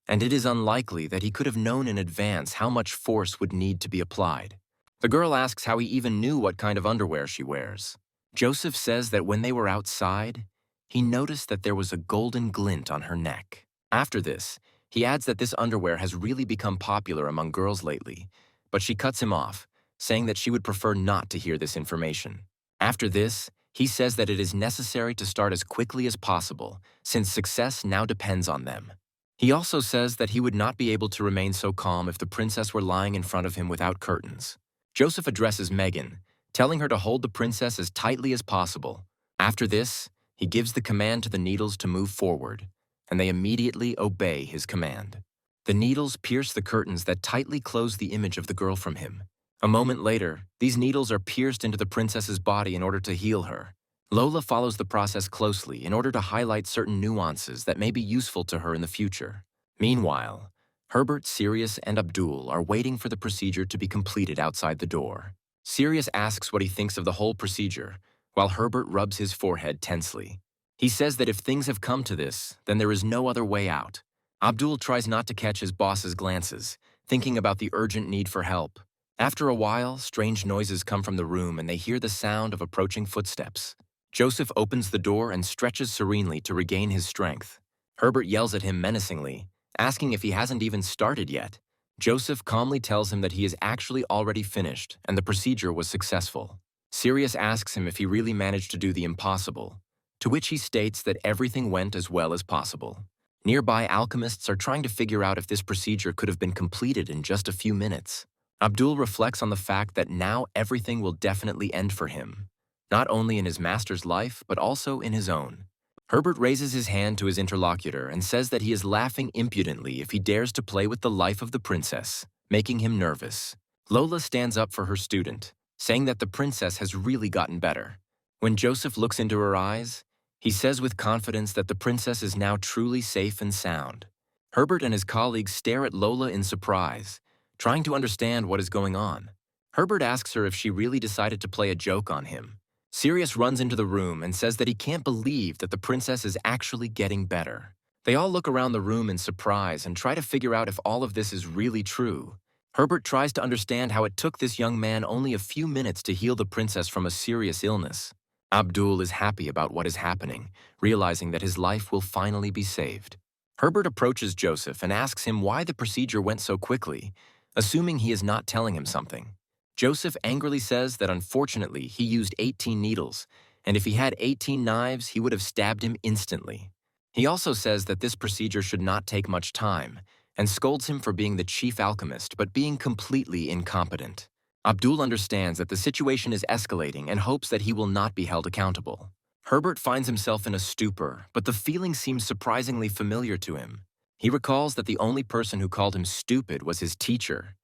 and it is unlikely that he could have known in advance how much force would need to be applied. The girl asks how he even knew what kind of underwear she wears. Joseph says that when they were outside, he noticed that there was a golden glint on her neck. After this, he adds that this underwear has really become popular among girls lately, but she cuts him off, saying that she would prefer not to hear this information. After this, he says that it is necessary to start as quickly as possible, since success now depends on them. He also says that he would not be able to remain so calm if the princess were lying in front of him without curtains. Joseph addresses Megan, telling her to hold the princess as tightly as possible. After this, he gives the command to the needles to move forward, and they immediately obey his command. The needles pierce the curtains that tightly close the image of the girl from him. A moment later, these needles are pierced into the princess's body in order to heal her. Lola follows the process closely in order to highlight certain nuances that may be useful to her in the future. Meanwhile, Herbert, Sirius, and Abdul are waiting for the procedure to be completed outside the door. Sirius asks what he thinks of the whole procedure, while Herbert rubs his forehead tensely. He says that if things have come to this, then there is no other way out. Abdul tries not to catch his boss's glances, thinking about the urgent need for help. After a while, strange noises come from the room and they hear the sound of approaching footsteps. Joseph opens the door and stretches serenely to regain his strength. Herbert yells at him menacingly, asking if he hasn't even started yet. Joseph calmly tells him that he is actually already finished and the procedure was successful. Sirius asks him if he really managed to do the impossible, to which he states that everything went as well as possible. Nearby alchemists are trying to figure out if this procedure could have been completed in just a few minutes. Abdul reflects on the fact that now everything will definitely end for him, not only in his master's life, but also in his own. Herbert raises his hand to his interlocutor and says that he is laughing impudently if he dares to play with the life of the princess, making him nervous. Lola stands up for her student, saying that the princess has really gotten better. When Joseph looks into her eyes, he says with confidence that the princess is now truly safe and sound. Herbert and his colleagues stare at Lola in surprise, trying to understand what is going on. Herbert asks her if she really decided to play a joke on him. Sirius runs into the room and says that he can't believe that the princess is actually getting better. They all look around the room in surprise and try to figure out if all of this is really true. Herbert tries to understand how it took this young man only a few minutes to heal the princess from a serious illness. Abdul is happy about what is happening, realizing that his life will finally be saved. Herbert approaches Joseph and asks him why the procedure went so quickly, assuming he is not telling him something. Joseph angrily says that unfortunately he used 18 needles, and if he had 18 knives, he would have stabbed him instantly. He also says that this procedure should not take much time, and scolds him for being the chief alchemist but being completely incompetent. Abdul understands that the situation is escalating and hopes that he will not be held accountable. Herbert finds himself in a stupor, but the feeling seems surprisingly familiar to him. He recalls that the only person who called him stupid was his teacher,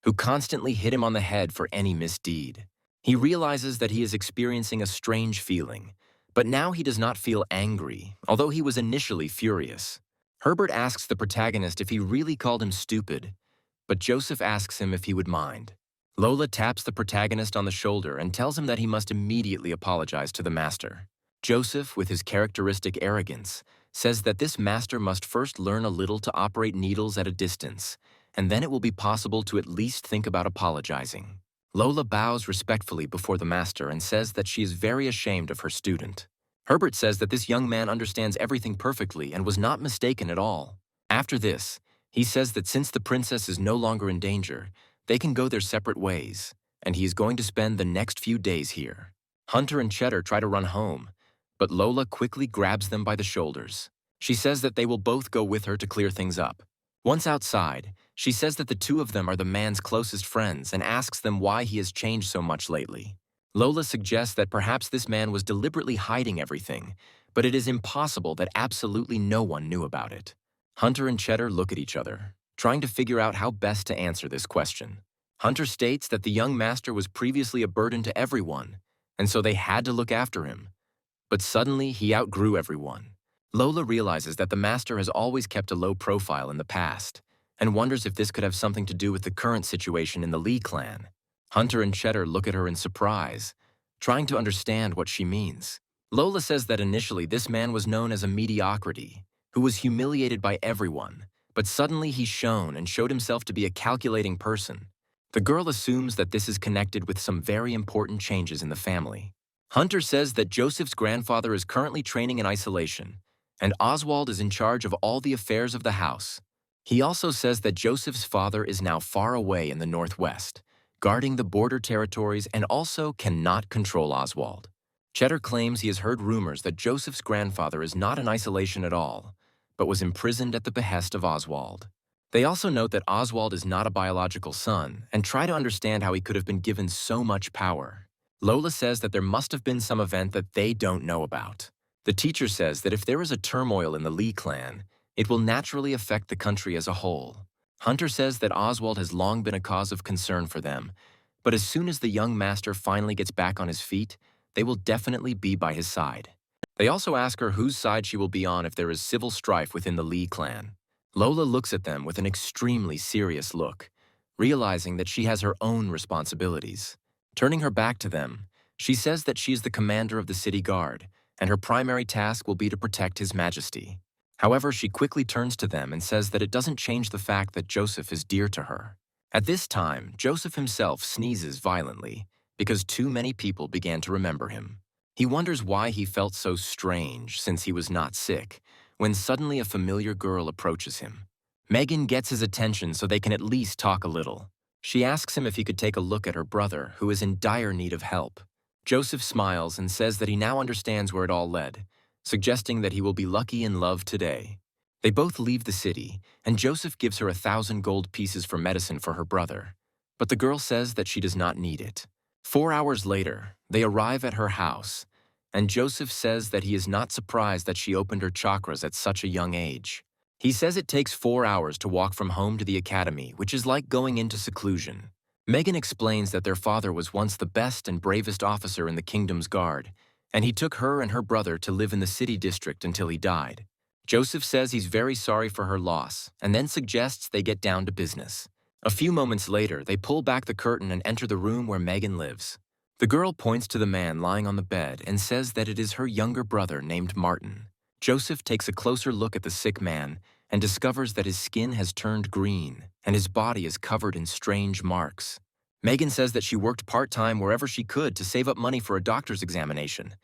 who constantly hit him on the head for any misdeed. He realizes that he is experiencing a strange feeling, but now he does not feel angry, although he was initially furious. Herbert asks the protagonist if he really called him stupid, but Joseph asks him if he would mind. Lola taps the protagonist on the shoulder and tells him that he must immediately apologize to the master. Joseph, with his characteristic arrogance, says that this master must first learn a little to operate needles at a distance, and then it will be possible to at least think about apologizing. Lola bows respectfully before the master and says that she is very ashamed of her student. Herbert says that this young man understands everything perfectly and was not mistaken at all. After this, he says that since the princess is no longer in danger, they can go their separate ways, and he is going to spend the next few days here. Hunter and Cheddar try to run home, but Lola quickly grabs them by the shoulders. She says that they will both go with her to clear things up. Once outside, she says that the two of them are the man's closest friends and asks them why he has changed so much lately. Lola suggests that perhaps this man was deliberately hiding everything, but it is impossible that absolutely no one knew about it. Hunter and Cheddar look at each other, trying to figure out how best to answer this question. Hunter states that the young master was previously a burden to everyone, and so they had to look after him. But suddenly, he outgrew everyone. Lola realizes that the master has always kept a low profile in the past, and wonders if this could have something to do with the current situation in the Lee clan. Hunter and Cheddar look at her in surprise, trying to understand what she means. Lola says that initially this man was known as a mediocrity, who was humiliated by everyone, but suddenly he shone and showed himself to be a calculating person. The girl assumes that this is connected with some very important changes in the family. Hunter says that Joseph's grandfather is currently training in isolation, and Oswald is in charge of all the affairs of the house. He also says that Joseph's father is now far away in the northwest, guarding the border territories and also cannot control Oswald. Cheddar claims he has heard rumors that Joseph's grandfather is not in isolation at all, but was imprisoned at the behest of Oswald. They also note that Oswald is not a biological son and try to understand how he could have been given so much power. Lola says that there must have been some event that they don't know about. The teacher says that if there is a turmoil in the Lee clan, it will naturally affect the country as a whole. Hunter says that Oswald has long been a cause of concern for them, but as soon as the young master finally gets back on his feet, they will definitely be by his side. They also ask her whose side she will be on if there is civil strife within the Lee clan. Lola looks at them with an extremely serious look, realizing that she has her own responsibilities. Turning her back to them, she says that she is the commander of the city guard, and her primary task will be to protect His Majesty. However, she quickly turns to them and says that it doesn't change the fact that Joseph is dear to her. At this time, Joseph himself sneezes violently because too many people began to remember him. He wonders why he felt so strange since he was not sick, when suddenly a familiar girl approaches him. Megan gets his attention so they can at least talk a little. She asks him if he could take a look at her brother, who is in dire need of help. Joseph smiles and says that he now understands where it all led, suggesting that he will be lucky in love today. They both leave the city, and Joseph gives her 1,000 gold pieces for medicine for her brother, but the girl says that she does not need it. 4 hours later, they arrive at her house, and Joseph says that he is not surprised that she opened her chakras at such a young age. He says it takes 4 hours to walk from home to the academy, which is like going into seclusion. Megan explains that their father was once the best and bravest officer in the kingdom's guard, and he took her and her brother to live in the city district until he died. Joseph says he's very sorry for her loss, and then suggests they get down to business. A few moments later, they pull back the curtain and enter the room where Megan lives. The girl points to the man lying on the bed and says that it is her younger brother named Martin. Joseph takes a closer look at the sick man and discovers that his skin has turned green, and his body is covered in strange marks. Megan says that she worked part-time wherever she could to save up money for a doctor's examination,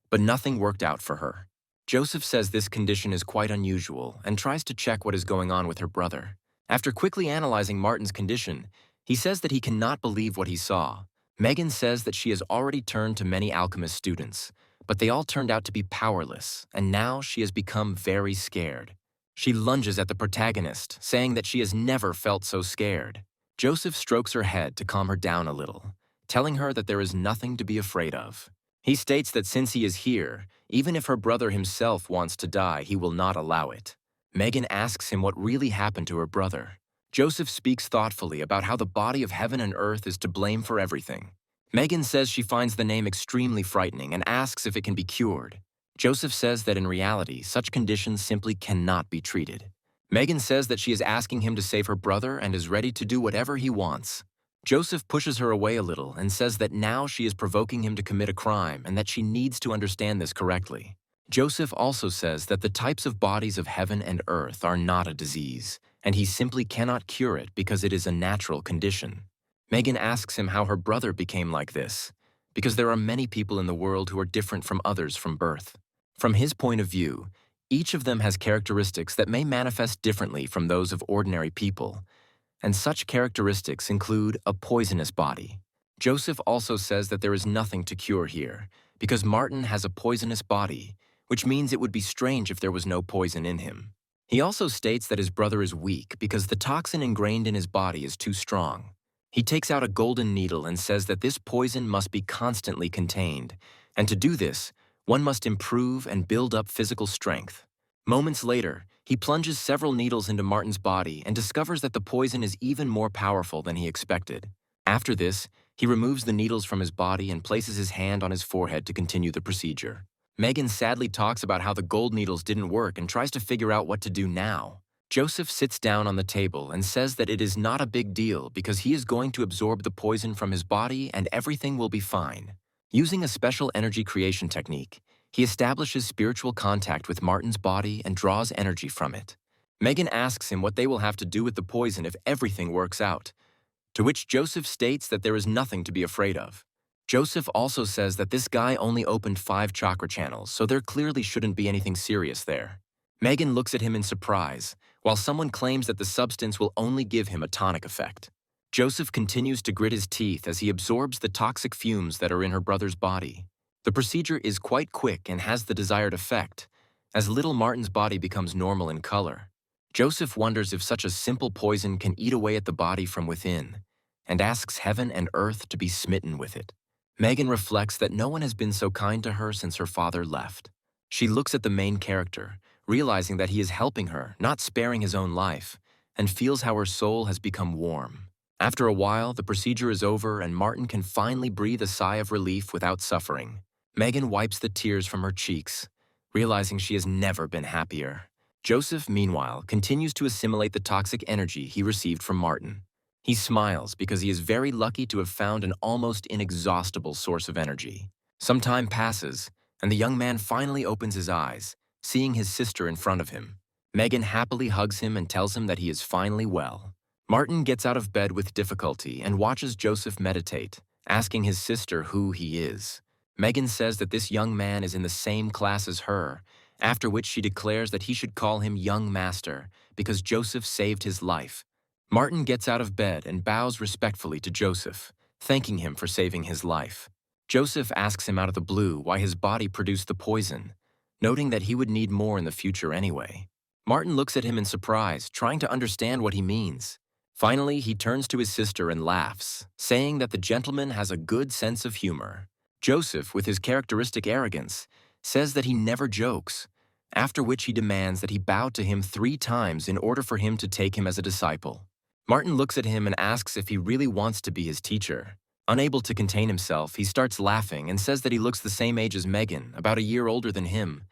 but nothing worked out for her. Joseph says this condition is quite unusual and tries to check what is going on with her brother. After quickly analyzing Martin's condition, he says that he cannot believe what he saw. Megan says that she has already turned to many alchemist students, but they all turned out to be powerless, and now she has become very scared. She lunges at the protagonist, saying that she has never felt so scared. Joseph strokes her head to calm her down a little, telling her that there is nothing to be afraid of. He states that since he is here, even if her brother himself wants to die, he will not allow it. Megan asks him what really happened to her brother. Joseph speaks thoughtfully about how the body of heaven and earth is to blame for everything. Megan says she finds the name extremely frightening and asks if it can be cured. Joseph says that in reality, such conditions simply cannot be treated. Megan says that she is asking him to save her brother and is ready to do whatever he wants. Joseph pushes her away a little and says that now she is provoking him to commit a crime and that she needs to understand this correctly. Joseph also says that the types of bodies of heaven and earth are not a disease, and he simply cannot cure it because it is a natural condition. Megan asks him how her brother became like this, because there are many people in the world who are different from others from birth. From his point of view, each of them has characteristics that may manifest differently from those of ordinary people, and such characteristics include a poisonous body. Joseph also says that there is nothing to cure here, because Martin has a poisonous body, which means it would be strange if there was no poison in him. He also states that his brother is weak because the toxin ingrained in his body is too strong. He takes out a golden needle and says that this poison must be constantly contained, and to do this, one must improve and build up physical strength. Moments later, he plunges several needles into Martin's body and discovers that the poison is even more powerful than he expected. After this, he removes the needles from his body and places his hand on his forehead to continue the procedure. Megan sadly talks about how the gold needles didn't work and tries to figure out what to do now. Joseph sits down on the table and says that it is not a big deal because he is going to absorb the poison from his body and everything will be fine. Using a special energy creation technique, he establishes spiritual contact with Martin's body and draws energy from it. Megan asks him what they will have to do with the poison if everything works out, to which Joseph states that there is nothing to be afraid of. Joseph also says that this guy only opened 5 chakra channels, so there clearly shouldn't be anything serious there. Megan looks at him in surprise, while someone claims that the substance will only give him a tonic effect. Joseph continues to grit his teeth as he absorbs the toxic fumes that are in her brother's body. The procedure is quite quick and has the desired effect, as little Martin's body becomes normal in color. Joseph wonders if such a simple poison can eat away at the body from within, and asks heaven and earth to be smitten with it. Megan reflects that no one has been so kind to her since her father left. She looks at the main character, realizing that he is helping her, not sparing his own life, and feels how her soul has become warm. After a while, the procedure is over and Martin can finally breathe a sigh of relief without suffering. Megan wipes the tears from her cheeks, realizing she has never been happier. Joseph, meanwhile, continues to assimilate the toxic energy he received from Martin. He smiles because he is very lucky to have found an almost inexhaustible source of energy. Some time passes, and the young man finally opens his eyes, seeing his sister in front of him. Megan happily hugs him and tells him that he is finally well. Martin gets out of bed with difficulty and watches Joseph meditate, asking his sister who he is. Megan says that this young man is in the same class as her, after which she declares that he should call him Young Master because Joseph saved his life. Martin gets out of bed and bows respectfully to Joseph, thanking him for saving his life. Joseph asks him out of the blue why his body produced the poison, noting that he would need more in the future anyway. Martin looks at him in surprise, trying to understand what he means. Finally, he turns to his sister and laughs, saying that the gentleman has a good sense of humor. Joseph, with his characteristic arrogance, says that he never jokes, after which he demands that he bow to him 3 times in order for him to take him as a disciple. Martin looks at him and asks if he really wants to be his teacher. Unable to contain himself, he starts laughing and says that he looks the same age as Megan, about a year older than him,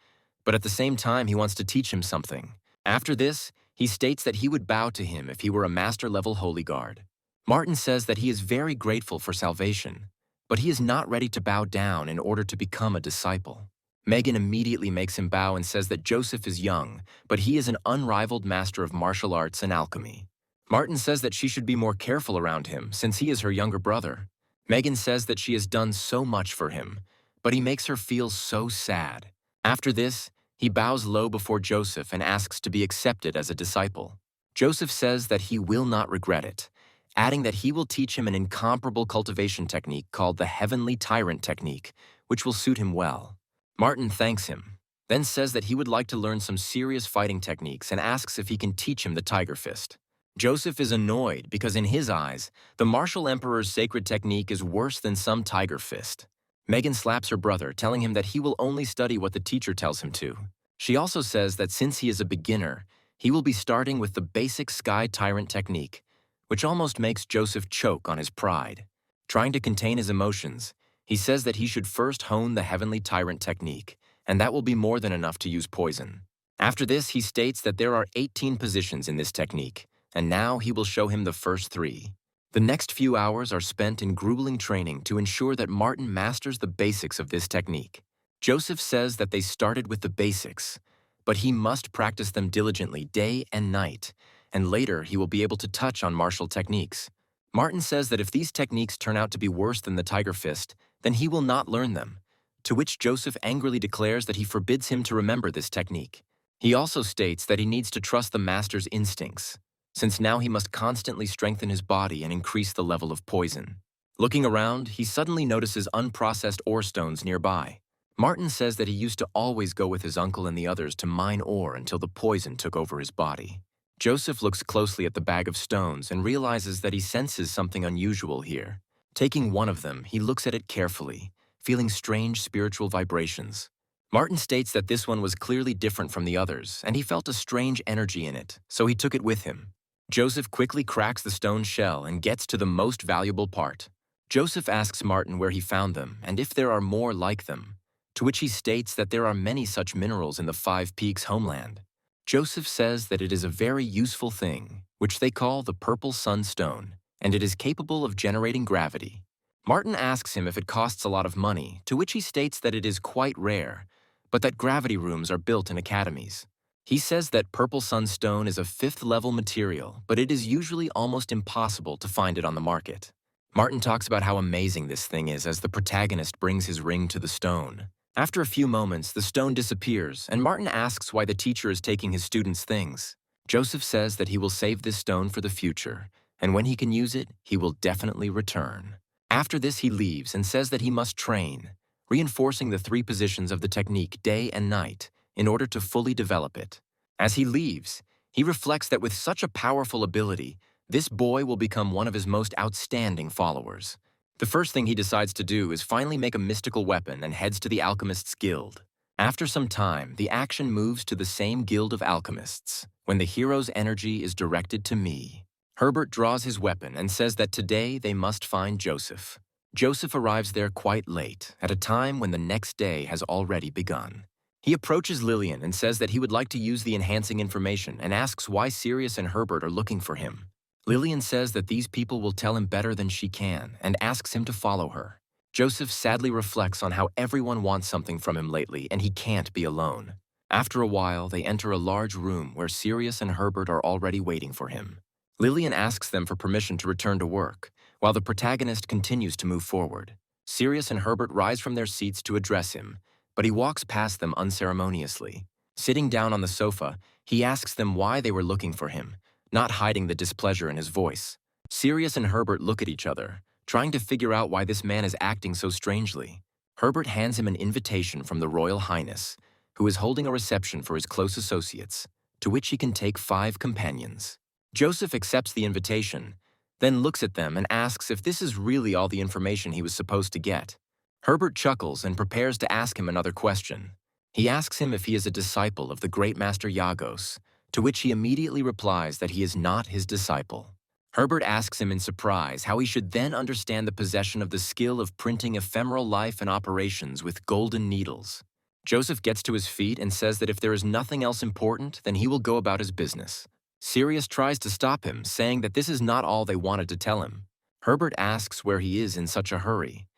but at the same time he wants to teach him something. After this, he states that he would bow to him if he were a master-level holy guard. Martin says that he is very grateful for salvation, but he is not ready to bow down in order to become a disciple. Megan immediately makes him bow and says that Joseph is young, but he is an unrivaled master of martial arts and alchemy. Martin says that she should be more careful around him since he is her younger brother. Megan says that she has done so much for him, but he makes her feel so sad. After this, he bows low before Joseph and asks to be accepted as a disciple. Joseph says that he will not regret it, adding that he will teach him an incomparable cultivation technique called the Heavenly Tyrant Technique, which will suit him well. Martin thanks him, then says that he would like to learn some serious fighting techniques and asks if he can teach him the Tiger Fist. Joseph is annoyed because in his eyes, the Martial Emperor's sacred technique is worse than some Tiger Fist. Megan slaps her brother, telling him that he will only study what the teacher tells him to. She also says that since he is a beginner, he will be starting with the basic Sky Tyrant technique, which almost makes Joseph choke on his pride. Trying to contain his emotions, he says that he should first hone the Heavenly Tyrant technique, and that will be more than enough to use poison. After this, he states that there are 18 positions in this technique, and now he will show him the first 3. The next few hours are spent in grueling training to ensure that Martin masters the basics of this technique. Joseph says that they started with the basics, but he must practice them diligently day and night, and later he will be able to touch on martial techniques. Martin says that if these techniques turn out to be worse than the Tiger Fist, then he will not learn them, to which Joseph angrily declares that he forbids him to remember this technique. He also states that he needs to trust the master's instincts, since now he must constantly strengthen his body and increase the level of poison. Looking around, he suddenly notices unprocessed ore stones nearby. Martin says that he used to always go with his uncle and the others to mine ore until the poison took over his body. Joseph looks closely at the bag of stones and realizes that he senses something unusual here. Taking one of them, he looks at it carefully, feeling strange spiritual vibrations. Martin states that this one was clearly different from the others, and he felt a strange energy in it, so he took it with him. Joseph quickly cracks the stone shell and gets to the most valuable part. Joseph asks Martin where he found them and if there are more like them, to which he states that there are many such minerals in the Five Peaks homeland. Joseph says that it is a very useful thing, which they call the Purple Sunstone, and it is capable of generating gravity. Martin asks him if it costs a lot of money, to which he states that it is quite rare, but that gravity rooms are built in academies. He says that Purple Sunstone is a 5th-level material, but it is usually almost impossible to find it on the market. Martin talks about how amazing this thing is as the protagonist brings his ring to the stone. After a few moments, the stone disappears, and Martin asks why the teacher is taking his students' things. Joseph says that he will save this stone for the future, and when he can use it, he will definitely return. After this, he leaves and says that he must train, reinforcing the 3 positions of the technique day and night, in order to fully develop it. As he leaves, he reflects that with such a powerful ability, this boy will become one of his most outstanding followers. The first thing he decides to do is finally make a mystical weapon and heads to the Alchemist's Guild. After some time, the action moves to the same Guild of Alchemists, when the hero's energy is directed to me. Herbert draws his weapon and says that today they must find Joseph. Joseph arrives there quite late, at a time when the next day has already begun. He approaches Lillian and says that he would like to use the enhancing information and asks why Sirius and Herbert are looking for him. Lillian says that these people will tell him better than she can and asks him to follow her. Joseph sadly reflects on how everyone wants something from him lately and he can't be alone. After a while, they enter a large room where Sirius and Herbert are already waiting for him. Lillian asks them for permission to return to work, while the protagonist continues to move forward. Sirius and Herbert rise from their seats to address him, but he walks past them unceremoniously. Sitting down on the sofa, he asks them why they were looking for him, not hiding the displeasure in his voice. Sirius and Herbert look at each other, trying to figure out why this man is acting so strangely. Herbert hands him an invitation from the Royal Highness, who is holding a reception for his close associates, to which he can take 5 companions. Joseph accepts the invitation, then looks at them and asks if this is really all the information he was supposed to get. Herbert chuckles and prepares to ask him another question. He asks him if he is a disciple of the great master Yagos, to which he immediately replies that he is not his disciple. Herbert asks him in surprise how he should then understand the possession of the skill of printing ephemeral life and operations with golden needles. Joseph gets to his feet and says that if there is nothing else important, then he will go about his business. Sirius tries to stop him, saying that this is not all they wanted to tell him. Herbert asks where he is in such a hurry,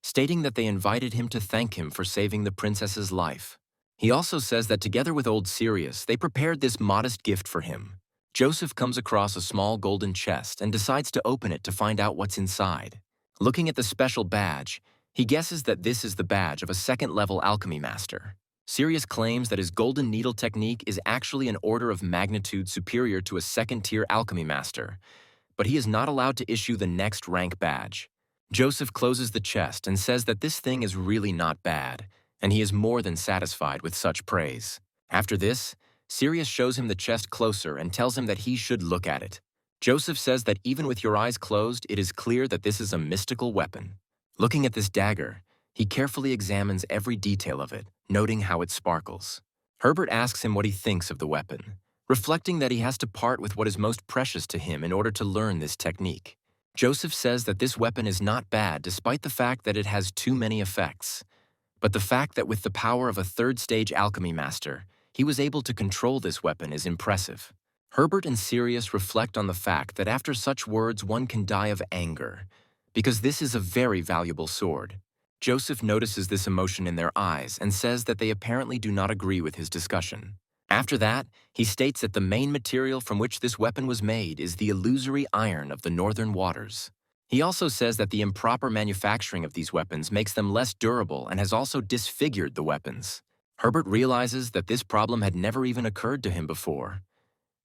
stating that they invited him to thank him for saving the princess's life. He also says that together with old Sirius, they prepared this modest gift for him. Joseph comes across a small golden chest and decides to open it to find out what's inside. Looking at the special badge, he guesses that this is the badge of a second-level alchemy master. Sirius claims that his golden needle technique is actually an order of magnitude superior to a second-tier alchemy master, but he is not allowed to issue the next rank badge. Joseph closes the chest and says that this thing is really not bad, and he is more than satisfied with such praise. After this, Sirius shows him the chest closer and tells him that he should look at it. Joseph says that even with your eyes closed, it is clear that this is a mystical weapon. Looking at this dagger, he carefully examines every detail of it, noting how it sparkles. Herbert asks him what he thinks of the weapon, reflecting that he has to part with what is most precious to him in order to learn this technique. Joseph says that this weapon is not bad despite the fact that it has too many effects, but the fact that with the power of a third-stage alchemy master, he was able to control this weapon is impressive. Herbert and Sirius reflect on the fact that after such words one can die of anger, because this is a very valuable sword. Joseph notices this emotion in their eyes and says that they apparently do not agree with his discussion. After that, he states that the main material from which this weapon was made is the illusory iron of the northern waters. He also says that the improper manufacturing of these weapons makes them less durable and has also disfigured the weapons. Herbert realizes that this problem had never even occurred to him before.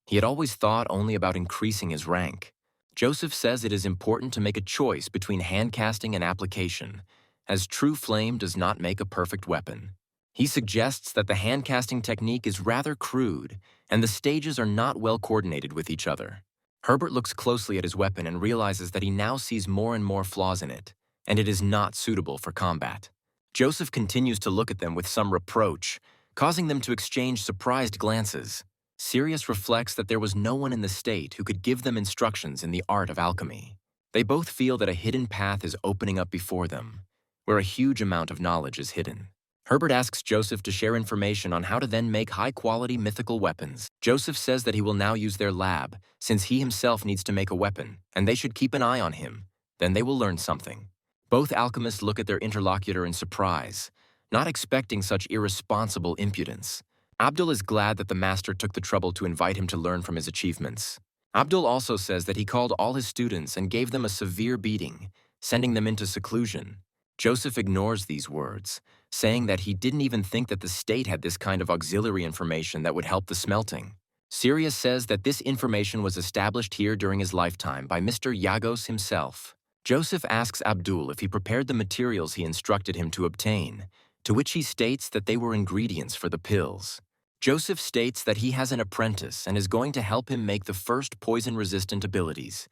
He had always thought only about increasing his rank. Joseph says it is important to make a choice between handcasting and application, as true flame does not make a perfect weapon. He suggests that the handcasting technique is rather crude, and the stages are not well coordinated with each other. Herbert looks closely at his weapon and realizes that he now sees more and more flaws in it, and it is not suitable for combat. Joseph continues to look at them with some reproach, causing them to exchange surprised glances. Sirius reflects that there was no one in the state who could give them instructions in the art of alchemy. They both feel that a hidden path is opening up before them, where a huge amount of knowledge is hidden. Herbert asks Joseph to share information on how to then make high-quality mythical weapons. Joseph says that he will now use their lab, since he himself needs to make a weapon, and they should keep an eye on him. Then they will learn something. Both alchemists look at their interlocutor in surprise, not expecting such irresponsible impudence. Abdul is glad that the master took the trouble to invite him to learn from his achievements. Abdul also says that he called all his students and gave them a severe beating, sending them into seclusion. Joseph ignores these words, saying that he didn't even think that the state had this kind of auxiliary information that would help the smelting. Sirius says that this information was established here during his lifetime by Mr. Yagos himself. Joseph asks Abdul if he prepared the materials he instructed him to obtain, to which he states that they were ingredients for the pills. Joseph states that he has an apprentice and is going to help him make the first poison-resistant abilities,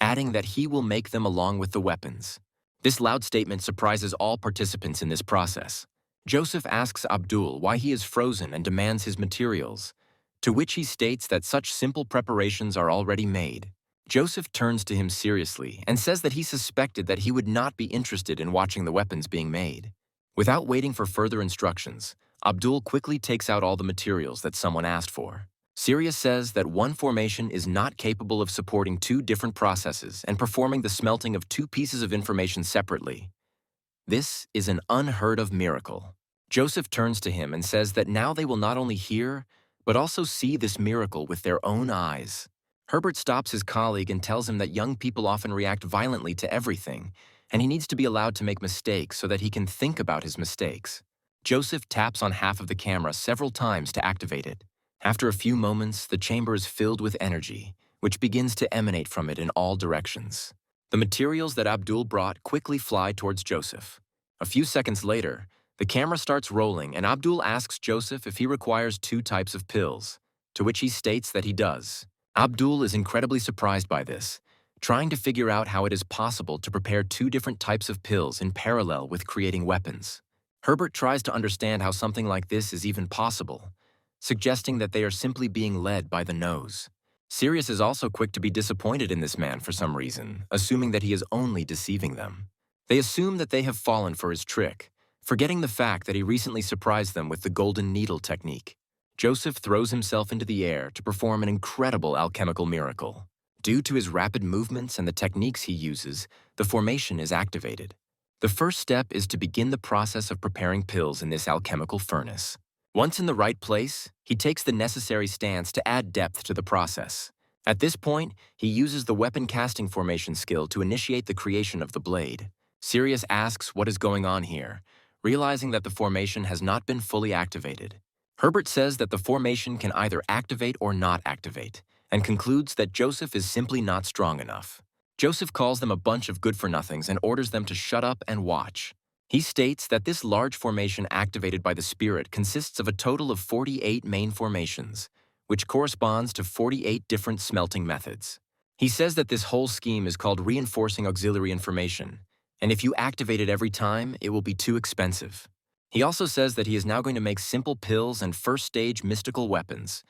adding that he will make them along with the weapons. This loud statement surprises all participants in this process. Joseph asks Abdul why he is frozen and demands his materials, to which he states that such simple preparations are already made. Joseph turns to him seriously and says that he suspected that he would not be interested in watching the weapons being made. Without waiting for further instructions, Abdul quickly takes out all the materials that someone asked for. Sirius says that one formation is not capable of supporting two different processes and performing the smelting of two pieces of information separately. This is an unheard of miracle. Joseph turns to him and says that now they will not only hear, but also see this miracle with their own eyes. Herbert stops his colleague and tells him that young people often react violently to everything, and he needs to be allowed to make mistakes so that he can think about his mistakes. Joseph taps on half of the camera several times to activate it. After a few moments, the chamber is filled with energy, which begins to emanate from it in all directions. The materials that Abdul brought quickly fly towards Joseph. A few seconds later, the camera starts rolling and Abdul asks Joseph if he requires two types of pills, to which he states that he does. Abdul is incredibly surprised by this, trying to figure out how it is possible to prepare two different types of pills in parallel with creating weapons. Herbert tries to understand how something like this is even possible, suggesting that they are simply being led by the nose. Sirius is also quick to be disappointed in this man for some reason, assuming that he is only deceiving them. They assume that they have fallen for his trick, forgetting the fact that he recently surprised them with the golden needle technique. Joseph throws himself into the air to perform an incredible alchemical miracle. Due to his rapid movements and the techniques he uses, the formation is activated. The first step is to begin the process of preparing pills in this alchemical furnace. Once in the right place, he takes the necessary stance to add depth to the process. At this point, he uses the weapon casting formation skill to initiate the creation of the blade. Sirius asks what is going on here, realizing that the formation has not been fully activated. Herbert says that the formation can either activate or not activate, and concludes that Joseph is simply not strong enough. Joseph calls them a bunch of good-for-nothings and orders them to shut up and watch. He states that this large formation activated by the spirit consists of a total of 48 main formations, which corresponds to 48 different smelting methods. He says that this whole scheme is called reinforcing auxiliary information, and if you activate it every time, it will be too expensive. He also says that he is now going to make simple pills and first-stage mystical weapons,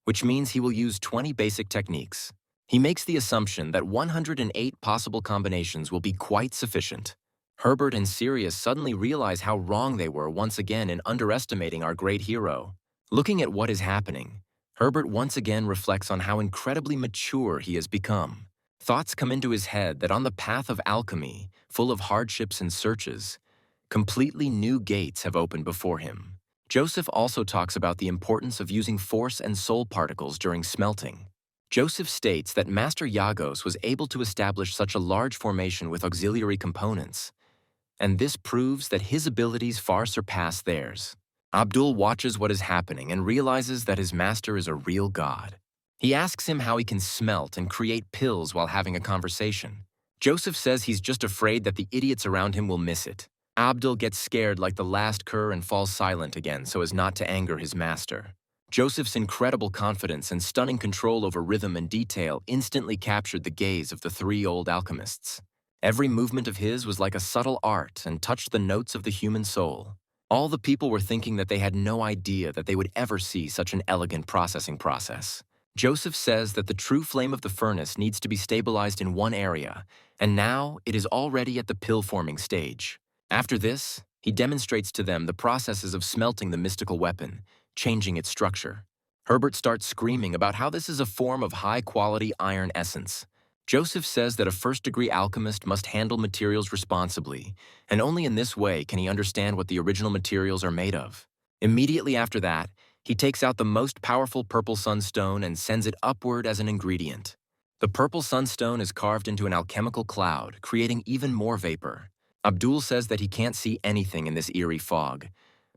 which means he will use 20 basic techniques. He makes the assumption that 108 possible combinations will be quite sufficient. Herbert and Sirius suddenly realize how wrong they were once again in underestimating our great hero. Looking at what is happening, Herbert once again reflects on how incredibly mature he has become. Thoughts come into his head that on the path of alchemy, full of hardships and searches, completely new gates have opened before him. Joseph also talks about the importance of using force and soul particles during smelting. Joseph states that Master Yagos was able to establish such a large formation with auxiliary components, and this proves that his abilities far surpass theirs. Abdul watches what is happening and realizes that his master is a real god. He asks him how he can smelt and create pills while having a conversation. Joseph says he's just afraid that the idiots around him will miss it. Abdul gets scared like the last cur and falls silent again so as not to anger his master. Joseph's incredible confidence and stunning control over rhythm and detail instantly captured the gaze of the three old alchemists. Every movement of his was like a subtle art and touched the notes of the human soul. All the people were thinking that they had no idea that they would ever see such an elegant processing process. Joseph says that the true flame of the furnace needs to be stabilized in one area, and now it is already at the pill-forming stage. After this, he demonstrates to them the processes of smelting the mystical weapon, changing its structure. Herbert starts screaming about how this is a form of high-quality iron essence. Joseph says that a first-degree alchemist must handle materials responsibly, and only in this way can he understand what the original materials are made of. Immediately after that, he takes out the most powerful purple sunstone and sends it upward as an ingredient. The purple sunstone is carved into an alchemical cloud, creating even more vapor. Abdul says that he can't see anything in this eerie fog,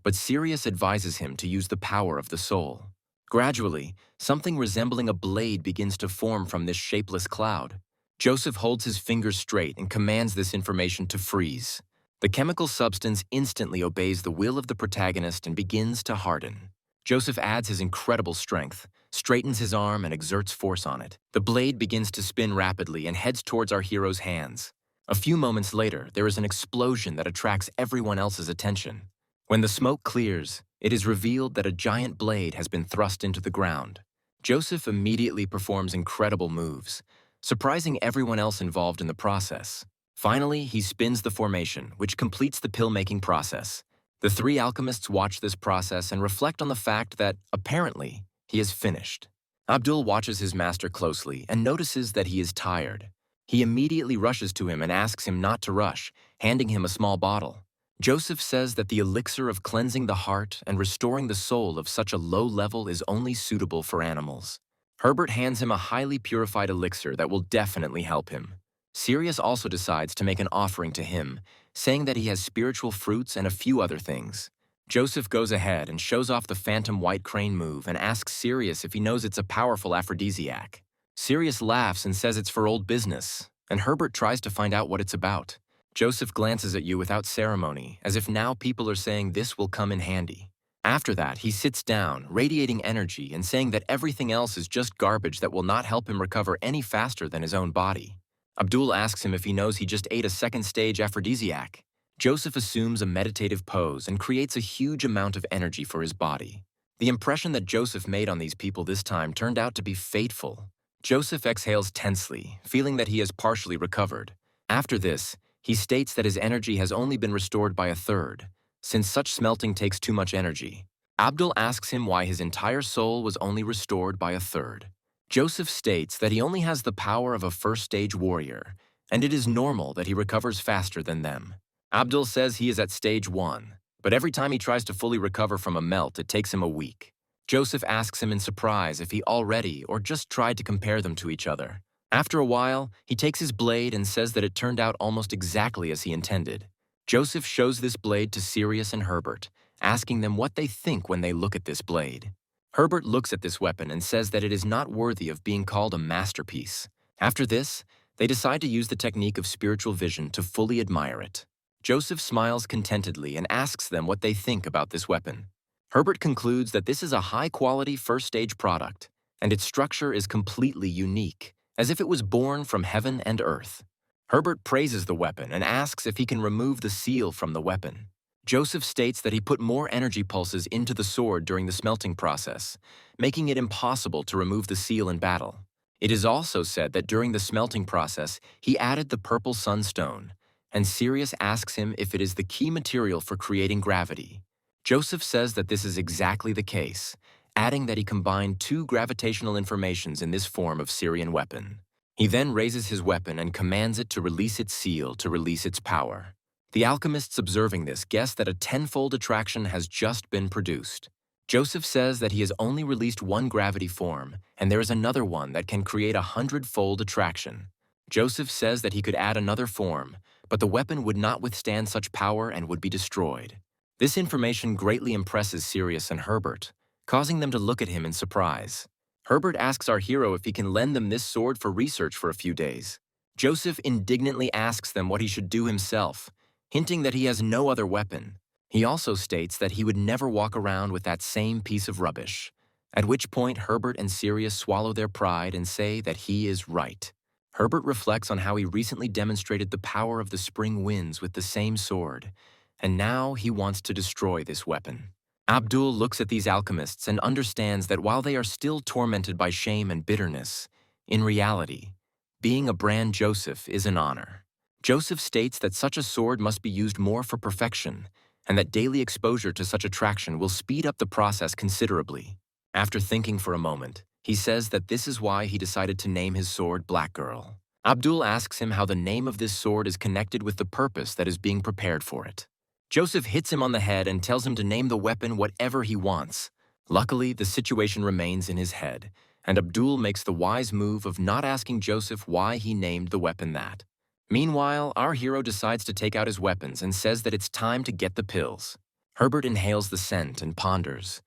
but Sirius advises him to use the power of the soul. Gradually, something resembling a blade begins to form from this shapeless cloud. Joseph holds his fingers straight and commands this information to freeze. The chemical substance instantly obeys the will of the protagonist and begins to harden. Joseph adds his incredible strength, straightens his arm and exerts force on it. The blade begins to spin rapidly and heads towards our hero's hands. A few moments later, there is an explosion that attracts everyone else's attention. When the smoke clears, it is revealed that a giant blade has been thrust into the ground. Joseph immediately performs incredible moves, surprising everyone else involved in the process. Finally, he spins the formation, which completes the pill-making process. The three alchemists watch this process and reflect on the fact that, apparently, he is finished. Abdul watches his master closely and notices that he is tired. He immediately rushes to him and asks him not to rush, handing him a small bottle. Joseph says that the elixir of cleansing the heart and restoring the soul of such a low level is only suitable for animals. Herbert hands him a highly purified elixir that will definitely help him. Sirius also decides to make an offering to him, saying that he has spiritual fruits and a few other things. Joseph goes ahead and shows off the phantom white crane move and asks Sirius if he knows it's a powerful aphrodisiac. Sirius laughs and says it's for old business, and Herbert tries to find out what it's about. Joseph glances at you without ceremony, as if now people are saying this will come in handy. After that, he sits down, radiating energy and saying that everything else is just garbage that will not help him recover any faster than his own body. Abdul asks him if he knows he just ate a second-stage aphrodisiac. Joseph assumes a meditative pose and creates a huge amount of energy for his body. The impression that Joseph made on these people this time turned out to be fateful. Joseph exhales tensely, feeling that he has partially recovered. After this, he states that his energy has only been restored by a third, since such smelting takes too much energy. Abdul asks him why his entire soul was only restored by a third. Joseph states that he only has the power of a first-stage warrior, and it is normal that he recovers faster than them. Abdul says he is at stage 1, but every time he tries to fully recover from a melt, it takes him a week. Joseph asks him in surprise if he already or just tried to compare them to each other. After a while, he takes his blade and says that it turned out almost exactly as he intended. Joseph shows this blade to Sirius and Herbert, asking them what they think when they look at this blade. Herbert looks at this weapon and says that it is not worthy of being called a masterpiece. After this, they decide to use the technique of spiritual vision to fully admire it. Joseph smiles contentedly and asks them what they think about this weapon. Herbert concludes that this is a high-quality first-stage product, and its structure is completely unique, as if it was born from heaven and earth. Herbert praises the weapon and asks if he can remove the seal from the weapon. Joseph states that he put more energy pulses into the sword during the smelting process, making it impossible to remove the seal in battle. It is also said that during the smelting process, he added the purple sunstone, and Sirius asks him if it is the key material for creating gravity. Joseph says that this is exactly the case, adding that he combined two gravitational informations in this form of Syrian weapon. He then raises his weapon and commands it to release its seal to release its power. The alchemists observing this guess that a tenfold attraction has just been produced. Joseph says that he has only released one gravity form, and there is another one that can create a 100-fold attraction. Joseph says that he could add another form, but the weapon would not withstand such power and would be destroyed. This information greatly impresses Sirius and Herbert, causing them to look at him in surprise. Herbert asks our hero if he can lend them this sword for research for a few days. Joseph indignantly asks them what he should do himself, hinting that he has no other weapon. He also states that he would never walk around with that same piece of rubbish, at which point Herbert and Sirius swallow their pride and say that he is right. Herbert reflects on how he recently demonstrated the power of the spring winds with the same sword, and now he wants to destroy this weapon. Abdul looks at these alchemists and understands that while they are still tormented by shame and bitterness, in reality, being a brand Joseph is an honor. Joseph states that such a sword must be used more for perfection, and that daily exposure to such attraction will speed up the process considerably. After thinking for a moment, he says that this is why he decided to name his sword Black Girl. Abdul asks him how the name of this sword is connected with the purpose that is being prepared for it. Joseph hits him on the head and tells him to name the weapon whatever he wants. Luckily, the situation remains in his head, and Abdul makes the wise move of not asking Joseph why he named the weapon that. Meanwhile, our hero decides to take out his weapons and says that it's time to get the pills. Herbert inhales the scent and ponders,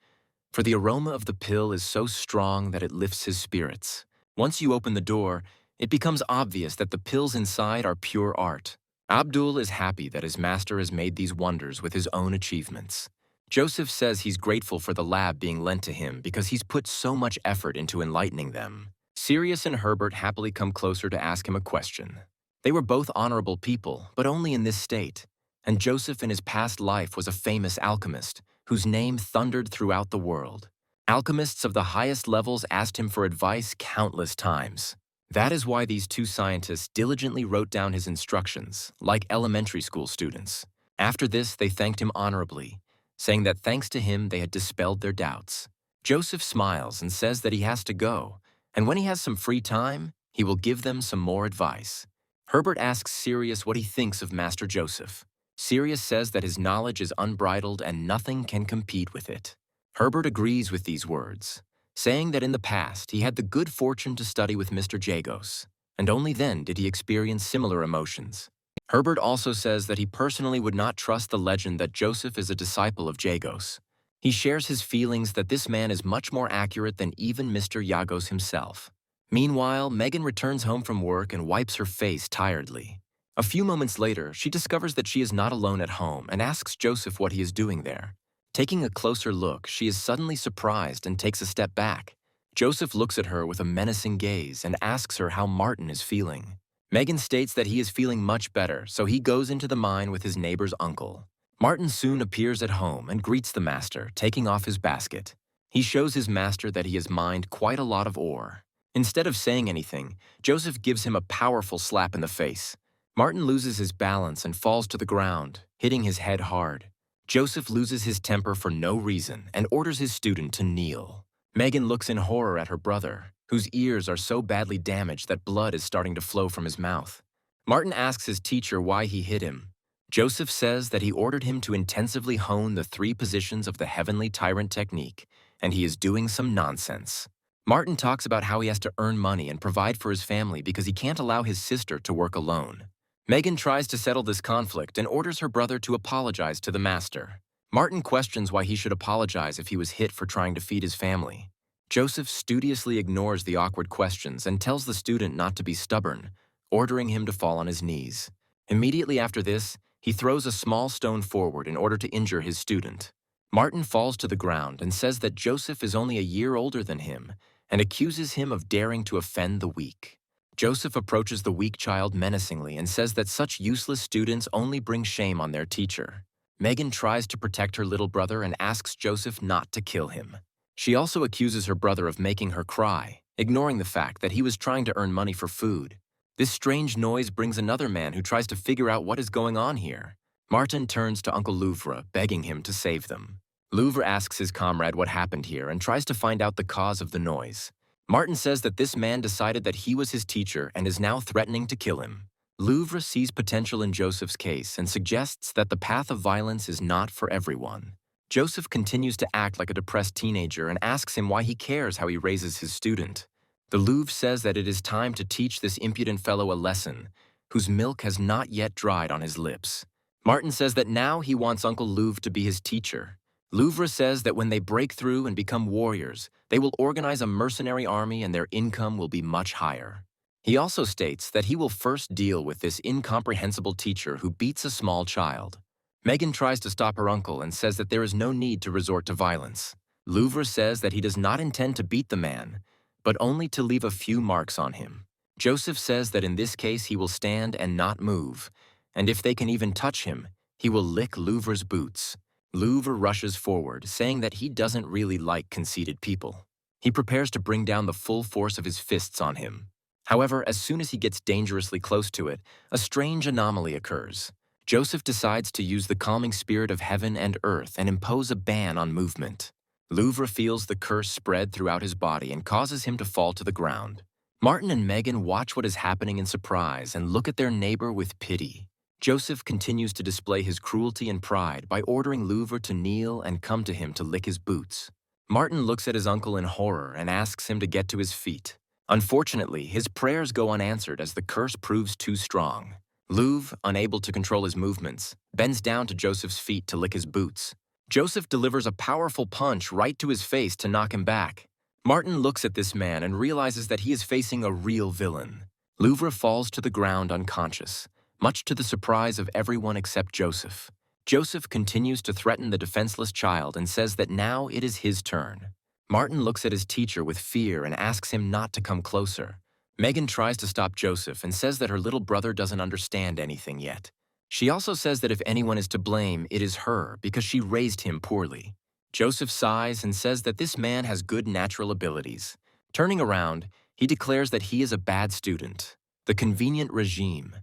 for the aroma of the pill is so strong that it lifts his spirits. Once you open the door, it becomes obvious that the pills inside are pure art. Abdul is happy that his master has made these wonders with his own achievements. Joseph says he's grateful for the lab being lent to him because he's put so much effort into enlightening them. Sirius and Herbert happily come closer to ask him a question. They were both honorable people, but only in this state, and Joseph in his past life was a famous alchemist whose name thundered throughout the world. Alchemists of the highest levels asked him for advice countless times. That is why these two scientists diligently wrote down his instructions, like elementary school students. After this, they thanked him honorably, saying that thanks to him they had dispelled their doubts. Joseph smiles and says that he has to go, and when he has some free time, he will give them some more advice. Herbert asks Sirius what he thinks of Master Joseph. Sirius says that his knowledge is unbridled and nothing can compete with it. Herbert agrees with these words, saying that in the past he had the good fortune to study with Mr. Jagos, and only then did he experience similar emotions. Herbert also says that he personally would not trust the legend that Joseph is a disciple of Jagos. He shares his feelings that this man is much more accurate than even Mr. Jagos himself. Meanwhile, Megan returns home from work and wipes her face tiredly. A few moments later, she discovers that she is not alone at home and asks Joseph what he is doing there. Taking a closer look, she is suddenly surprised and takes a step back. Joseph looks at her with a menacing gaze and asks her how Martin is feeling. Megan states that he is feeling much better, so he goes into the mine with his neighbor's uncle. Martin soon appears at home and greets the master, taking off his basket. He shows his master that he has mined quite a lot of ore. Instead of saying anything, Joseph gives him a powerful slap in the face. Martin loses his balance and falls to the ground, hitting his head hard. Joseph loses his temper for no reason and orders his student to kneel. Megan looks in horror at her brother, whose ears are so badly damaged that blood is starting to flow from his mouth. Martin asks his teacher why he hit him. Joseph says that he ordered him to intensively hone the 3 positions of the Heavenly Tyrant technique and he is doing some nonsense. Martin talks about how he has to earn money and provide for his family because he can't allow his sister to work alone. Megan tries to settle this conflict and orders her brother to apologize to the master. Martin questions why he should apologize if he was hit for trying to feed his family. Joseph studiously ignores the awkward questions and tells the student not to be stubborn, ordering him to fall on his knees. Immediately after this, he throws a small stone forward in order to injure his student. Martin falls to the ground and says that Joseph is only a year older than him and accuses him of daring to offend the weak. Joseph approaches the weak child menacingly and says that such useless students only bring shame on their teacher. Megan tries to protect her little brother and asks Joseph not to kill him. She also accuses her brother of making her cry, ignoring the fact that he was trying to earn money for food. This strange noise brings another man who tries to figure out what is going on here. Martin turns to Uncle Louvre, begging him to save them. Louvre asks his comrade what happened here and tries to find out the cause of the noise. Martin says that this man decided that he was his teacher and is now threatening to kill him. Louvre sees potential in Joseph's case and suggests that the path of violence is not for everyone. Joseph continues to act like a depressed teenager and asks him why he cares how he raises his student. The Louvre says that it is time to teach this impudent fellow a lesson, whose milk has not yet dried on his lips. Martin says that now he wants Uncle Louvre to be his teacher. Louvre says that when they break through and become warriors, they will organize a mercenary army and their income will be much higher. He also states that he will first deal with this incomprehensible teacher who beats a small child. Megan tries to stop her uncle and says that there is no need to resort to violence. Louvre says that he does not intend to beat the man, but only to leave a few marks on him. Joseph says that in this case he will stand and not move, and if they can even touch him, he will lick Louvre's boots. Louvre rushes forward, saying that he doesn't really like conceited people. He prepares to bring down the full force of his fists on him. However, as soon as he gets dangerously close to it, a strange anomaly occurs. Joseph decides to use the calming spirit of heaven and earth and impose a ban on movement. Louvre feels the curse spread throughout his body and causes him to fall to the ground. Martin and Megan watch what is happening in surprise and look at their neighbor with pity. Joseph continues to display his cruelty and pride by ordering Louvre to kneel and come to him to lick his boots. Martin looks at his uncle in horror and asks him to get to his feet. Unfortunately, his prayers go unanswered as the curse proves too strong. Louvre, unable to control his movements, bends down to Joseph's feet to lick his boots. Joseph delivers a powerful punch right to his face to knock him back. Martin looks at this man and realizes that he is facing a real villain. Louvre falls to the ground unconscious, much to the surprise of everyone except Joseph. Joseph continues to threaten the defenseless child and says that now it is his turn. Martin looks at his teacher with fear and asks him not to come closer. Megan tries to stop Joseph and says that her little brother doesn't understand anything yet. She also says that if anyone is to blame, it is her because she raised him poorly. Joseph sighs and says that this man has good natural abilities. Turning around, he declares that he is a bad student. The convenient regime.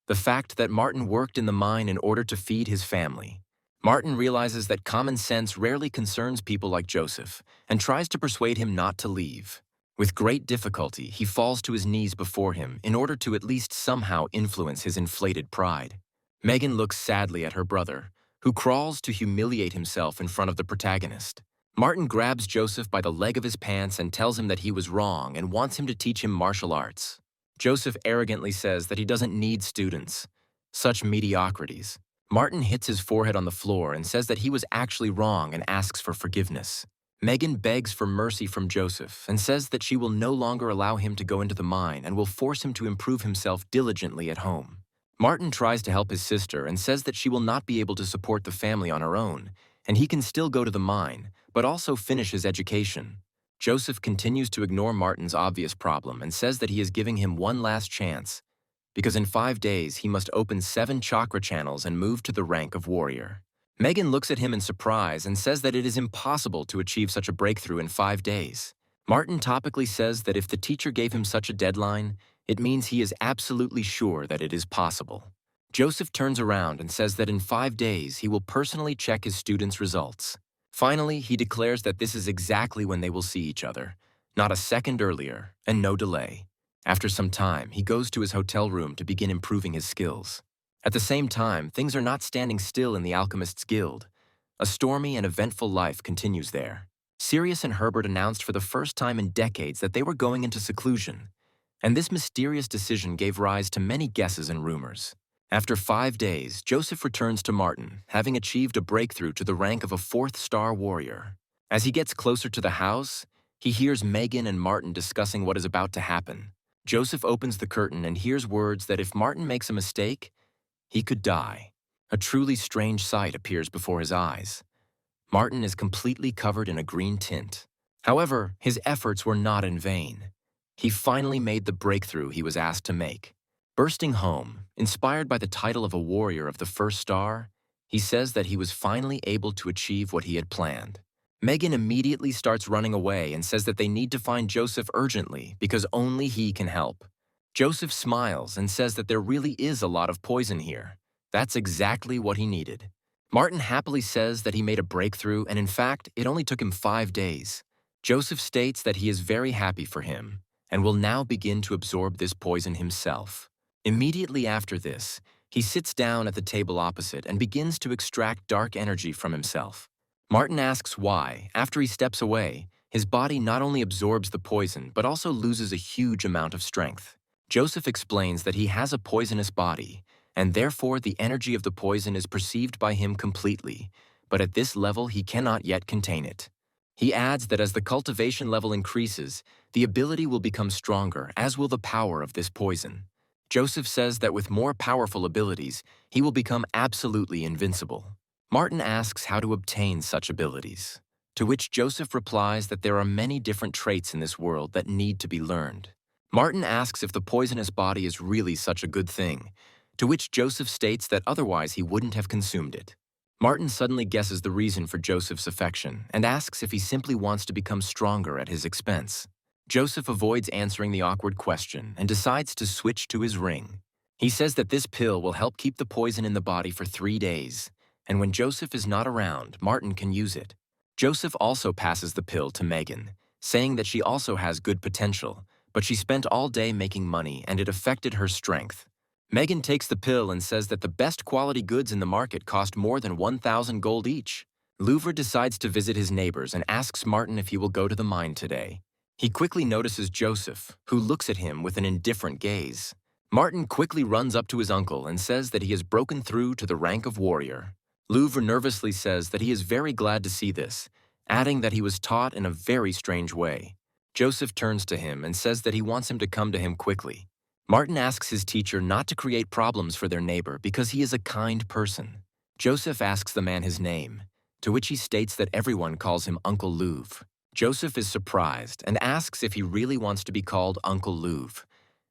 The fact that Martin worked in the mine in order to feed his family. Martin realizes that common sense rarely concerns people like Joseph and tries to persuade him not to leave. With great difficulty, he falls to his knees before him in order to at least somehow influence his inflated pride. Megan looks sadly at her brother, who crawls to humiliate himself in front of the protagonist. Martin grabs Joseph by the leg of his pants and tells him that he was wrong and wants him to teach him martial arts. Joseph arrogantly says that he doesn't need students. Such mediocrities. Martin hits his forehead on the floor and says that he was actually wrong and asks for forgiveness. Megan begs for mercy from Joseph and says that she will no longer allow him to go into the mine and will force him to improve himself diligently at home. Martin tries to help his sister and says that she will not be able to support the family on her own, and he can still go to the mine, but also finish his education. Joseph continues to ignore Martin's obvious problem and says that he is giving him one last chance, because in 5 days he must open 7 chakra channels and move to the rank of warrior. Megan looks at him in surprise and says that it is impossible to achieve such a breakthrough in 5 days. Martin topically says that if the teacher gave him such a deadline, it means he is absolutely sure that it is possible. Joseph turns around and says that in 5 days he will personally check his students' results. Finally, he declares that this is exactly when they will see each other, not a second earlier, and no delay. After some time, he goes to his hotel room to begin improving his skills. At the same time, things are not standing still in the Alchemist's Guild. A stormy and eventful life continues there. Sirius and Herbert announced for the first time in decades that they were going into seclusion, and this mysterious decision gave rise to many guesses and rumors. After 5 days, Joseph returns to Martin, having achieved a breakthrough to the rank of a 4th-star warrior. As he gets closer to the house, he hears Megan and Martin discussing what is about to happen. Joseph opens the curtain and hears words that if Martin makes a mistake, he could die. A truly strange sight appears before his eyes. Martin is completely covered in a green tint. However, his efforts were not in vain. He finally made the breakthrough he was asked to make. Bursting home, inspired by the title of a warrior of the 1st star, he says that he was finally able to achieve what he had planned. Megan immediately starts running away and says that they need to find Joseph urgently because only he can help. Joseph smiles and says that there really is a lot of poison here. That's exactly what he needed. Martin happily says that he made a breakthrough, and in fact, it only took him 5 days. Joseph states that he is very happy for him and will now begin to absorb this poison himself. Immediately after this, he sits down at the table opposite and begins to extract dark energy from himself. Martin asks why, after he steps away, his body not only absorbs the poison but also loses a huge amount of strength. Joseph explains that he has a poisonous body, and therefore the energy of the poison is perceived by him completely, but at this level he cannot yet contain it. He adds that as the cultivation level increases, the ability will become stronger, as will the power of this poison. Joseph says that with more powerful abilities, he will become absolutely invincible. Martin asks how to obtain such abilities, to which Joseph replies that there are many different traits in this world that need to be learned. Martin asks if the poisonous body is really such a good thing, to which Joseph states that otherwise he wouldn't have consumed it. Martin suddenly guesses the reason for Joseph's affection and asks if he simply wants to become stronger at his expense. Joseph avoids answering the awkward question and decides to switch to his ring. He says that this pill will help keep the poison in the body for 3 days, and when Joseph is not around, Martin can use it. Joseph also passes the pill to Megan, saying that she also has good potential, but she spent all day making money and it affected her strength. Megan takes the pill and says that the best quality goods in the market cost more than 1,000 gold each. Louvre decides to visit his neighbors and asks Martin if he will go to the mine today. He quickly notices Joseph, who looks at him with an indifferent gaze. Martin quickly runs up to his uncle and says that he has broken through to the rank of warrior. Louvre nervously says that he is very glad to see this, adding that he was taught in a very strange way. Joseph turns to him and says that he wants him to come to him quickly. Martin asks his teacher not to create problems for their neighbor because he is a kind person. Joseph asks the man his name, to which he states that everyone calls him Uncle Louvre. Joseph is surprised and asks if he really wants to be called Uncle Louvre,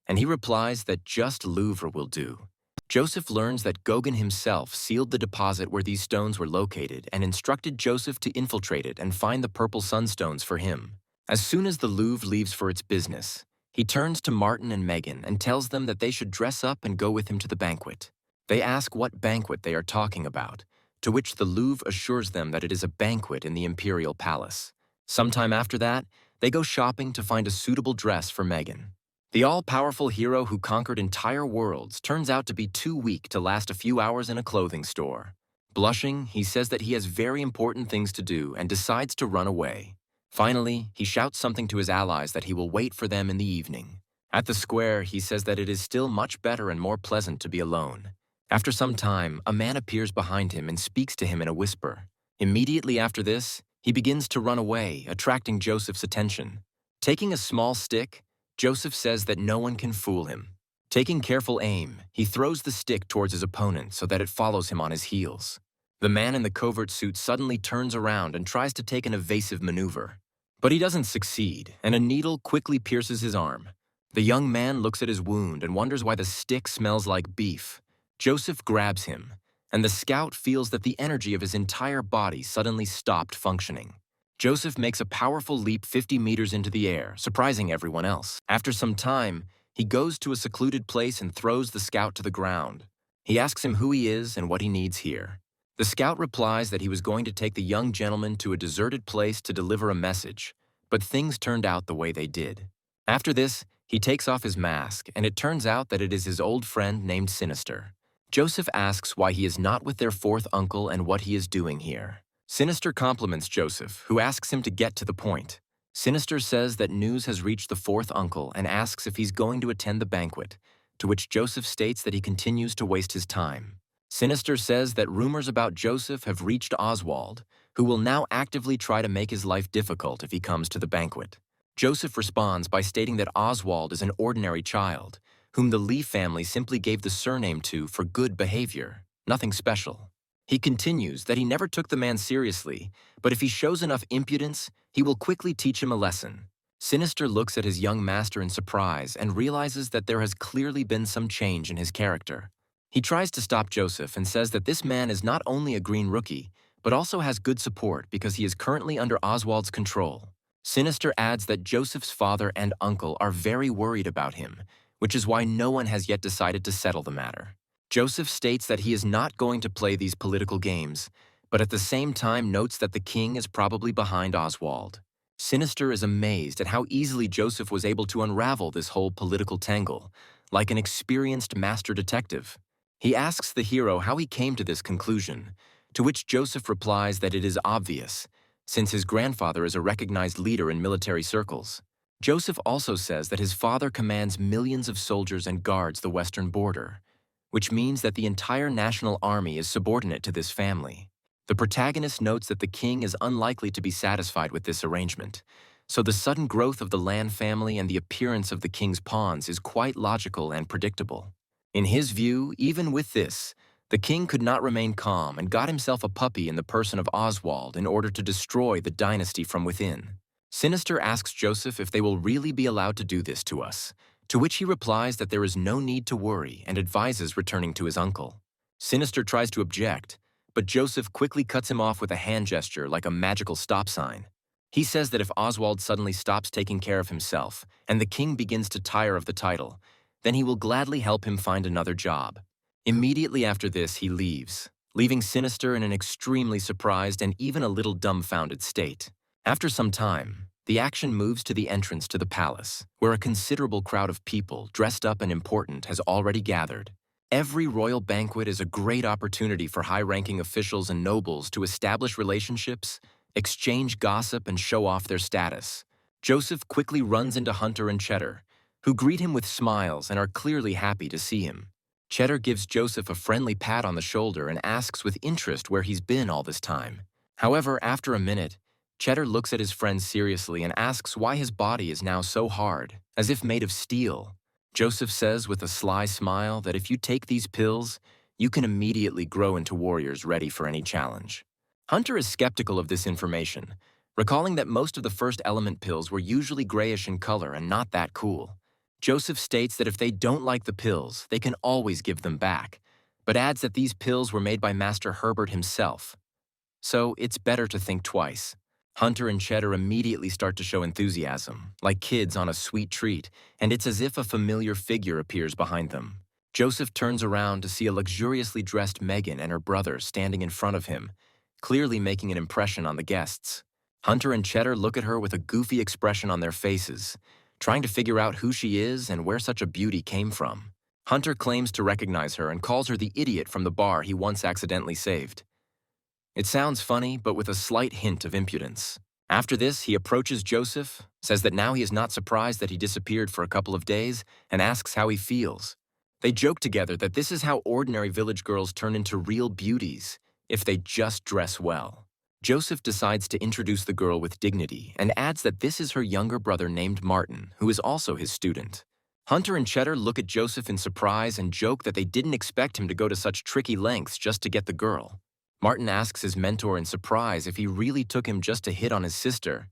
and he replies that just Louvre will do. Joseph learns that Gauguin himself sealed the deposit where these stones were located and instructed Joseph to infiltrate it and find the purple sunstones for him. As soon as the Louvre leaves for its business, he turns to Martin and Megan and tells them that they should dress up and go with him to the banquet. They ask what banquet they are talking about, to which the Louvre assures them that it is a banquet in the Imperial Palace. Sometime after that, they go shopping to find a suitable dress for Megan. The all-powerful hero who conquered entire worlds turns out to be too weak to last a few hours in a clothing store. Blushing, he says that he has very important things to do and decides to run away. Finally, he shouts something to his allies that he will wait for them in the evening. At the square, he says that it is still much better and more pleasant to be alone. After some time, a man appears behind him and speaks to him in a whisper. Immediately after this, he begins to run away, attracting Joseph's attention. Taking a small stick, Joseph says that no one can fool him. Taking careful aim, he throws the stick towards his opponent so that it follows him on his heels. The man in the covert suit suddenly turns around and tries to take an evasive maneuver. But he doesn't succeed, and a needle quickly pierces his arm. The young man looks at his wound and wonders why the stick smells like beef. Joseph grabs him, and the scout feels that the energy of his entire body suddenly stopped functioning. Joseph makes a powerful leap 50 meters into the air, surprising everyone else. After some time, he goes to a secluded place and throws the scout to the ground. He asks him who he is and what he needs here. The scout replies that he was going to take the young gentleman to a deserted place to deliver a message, but things turned out the way they did. After this, he takes off his mask, and it turns out that it is his old friend named Sinister. Joseph asks why he is not with their 4th uncle and what he is doing here. Sinister compliments Joseph, who asks him to get to the point. Sinister says that news has reached the fourth uncle and asks if he's going to attend the banquet, to which Joseph states that he continues to waste his time. Sinister says that rumors about Joseph have reached Oswald, who will now actively try to make his life difficult if he comes to the banquet. Joseph responds by stating that Oswald is an ordinary child, whom the Lee family simply gave the surname to for good behavior, nothing special. He continues that he never took the man seriously, but if he shows enough impudence, he will quickly teach him a lesson. Sinister looks at his young master in surprise and realizes that there has clearly been some change in his character. He tries to stop Joseph and says that this man is not only a green rookie, but also has good support because he is currently under Oswald's control. Sinister adds that Joseph's father and uncle are very worried about him, which is why no one has yet decided to settle the matter. Joseph states that he is not going to play these political games, but at the same time notes that the king is probably behind Oswald. Sinister is amazed at how easily Joseph was able to unravel this whole political tangle, like an experienced master detective. He asks the hero how he came to this conclusion, to which Joseph replies that it is obvious, since his grandfather is a recognized leader in military circles. Joseph also says that his father commands millions of soldiers and guards the western border, which means that the entire national army is subordinate to this family. The protagonist notes that the king is unlikely to be satisfied with this arrangement, so the sudden growth of the Lan family and the appearance of the king's pawns is quite logical and predictable. In his view, even with this, the king could not remain calm and got himself a puppy in the person of Oswald in order to destroy the dynasty from within. Sinister asks Joseph if they will really be allowed to do this to us, to which he replies that there is no need to worry and advises returning to his uncle. Sinister tries to object, but Joseph quickly cuts him off with a hand gesture like a magical stop sign. He says that if Oswald suddenly stops taking care of himself and the king begins to tire of the title, then he will gladly help him find another job. Immediately after this, he leaves, leaving Sinister in an extremely surprised and even a little dumbfounded state. After some time, the action moves to the entrance to the palace, where a considerable crowd of people, dressed up and important, has already gathered. Every royal banquet is a great opportunity for high-ranking officials and nobles to establish relationships, exchange gossip, and show off their status. Joseph quickly runs into Hunter and Cheddar, who greet him with smiles and are clearly happy to see him. Cheddar gives Joseph a friendly pat on the shoulder and asks with interest where he's been all this time. However, after a minute, Cheddar looks at his friend seriously and asks why his body is now so hard, as if made of steel. Joseph says with a sly smile that if you take these pills, you can immediately grow into warriors ready for any challenge. Hunter is skeptical of this information, recalling that most of the first element pills were usually grayish in color and not that cool. Joseph states that if they don't like the pills, they can always give them back, but adds that these pills were made by Master Herbert himself. So it's better to think twice. Hunter and Cheddar immediately start to show enthusiasm, like kids on a sweet treat, and it's as if a familiar figure appears behind them. Joseph turns around to see a luxuriously dressed Megan and her brother standing in front of him, clearly making an impression on the guests. Hunter and Cheddar look at her with a goofy expression on their faces, trying to figure out who she is and where such a beauty came from. Hunter claims to recognize her and calls her the idiot from the bar he once accidentally saved. It sounds funny, but with a slight hint of impudence. After this, he approaches Joseph, says that now he is not surprised that he disappeared for a couple of days, and asks how he feels. They joke together that this is how ordinary village girls turn into real beauties, if they just dress well. Joseph decides to introduce the girl with dignity and adds that this is her younger brother named Martin, who is also his student. Hunter and Cheddar look at Joseph in surprise and joke that they didn't expect him to go to such tricky lengths just to get the girl. Martin asks his mentor in surprise if he really took him just to hit on his sister.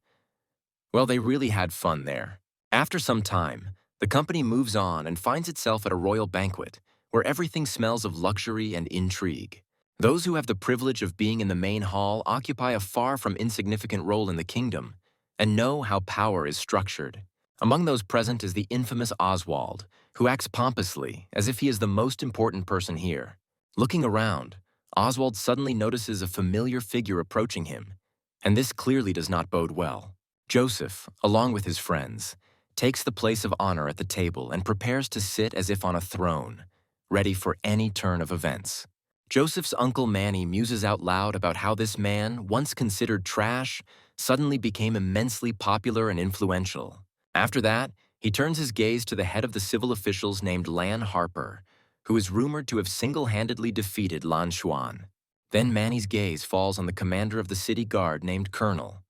Well, they really had fun there. After some time, the company moves on and finds itself at a royal banquet, where everything smells of luxury and intrigue. Those who have the privilege of being in the main hall occupy a far from insignificant role in the kingdom, and know how power is structured. Among those present is the infamous Oswald, who acts pompously, as if he is the most important person here. Looking around, Oswald suddenly notices a familiar figure approaching him, and this clearly does not bode well. Joseph, along with his friends, takes the place of honor at the table and prepares to sit as if on a throne, ready for any turn of events. Joseph's uncle Manny muses out loud about how this man, once considered trash, suddenly became immensely popular and influential. After that, he turns his gaze to the head of the civil officials named Lan Harper, who is rumored to have single-handedly defeated Lan Xuan. Then Manny's gaze falls on the commander of the city guard named Colonel,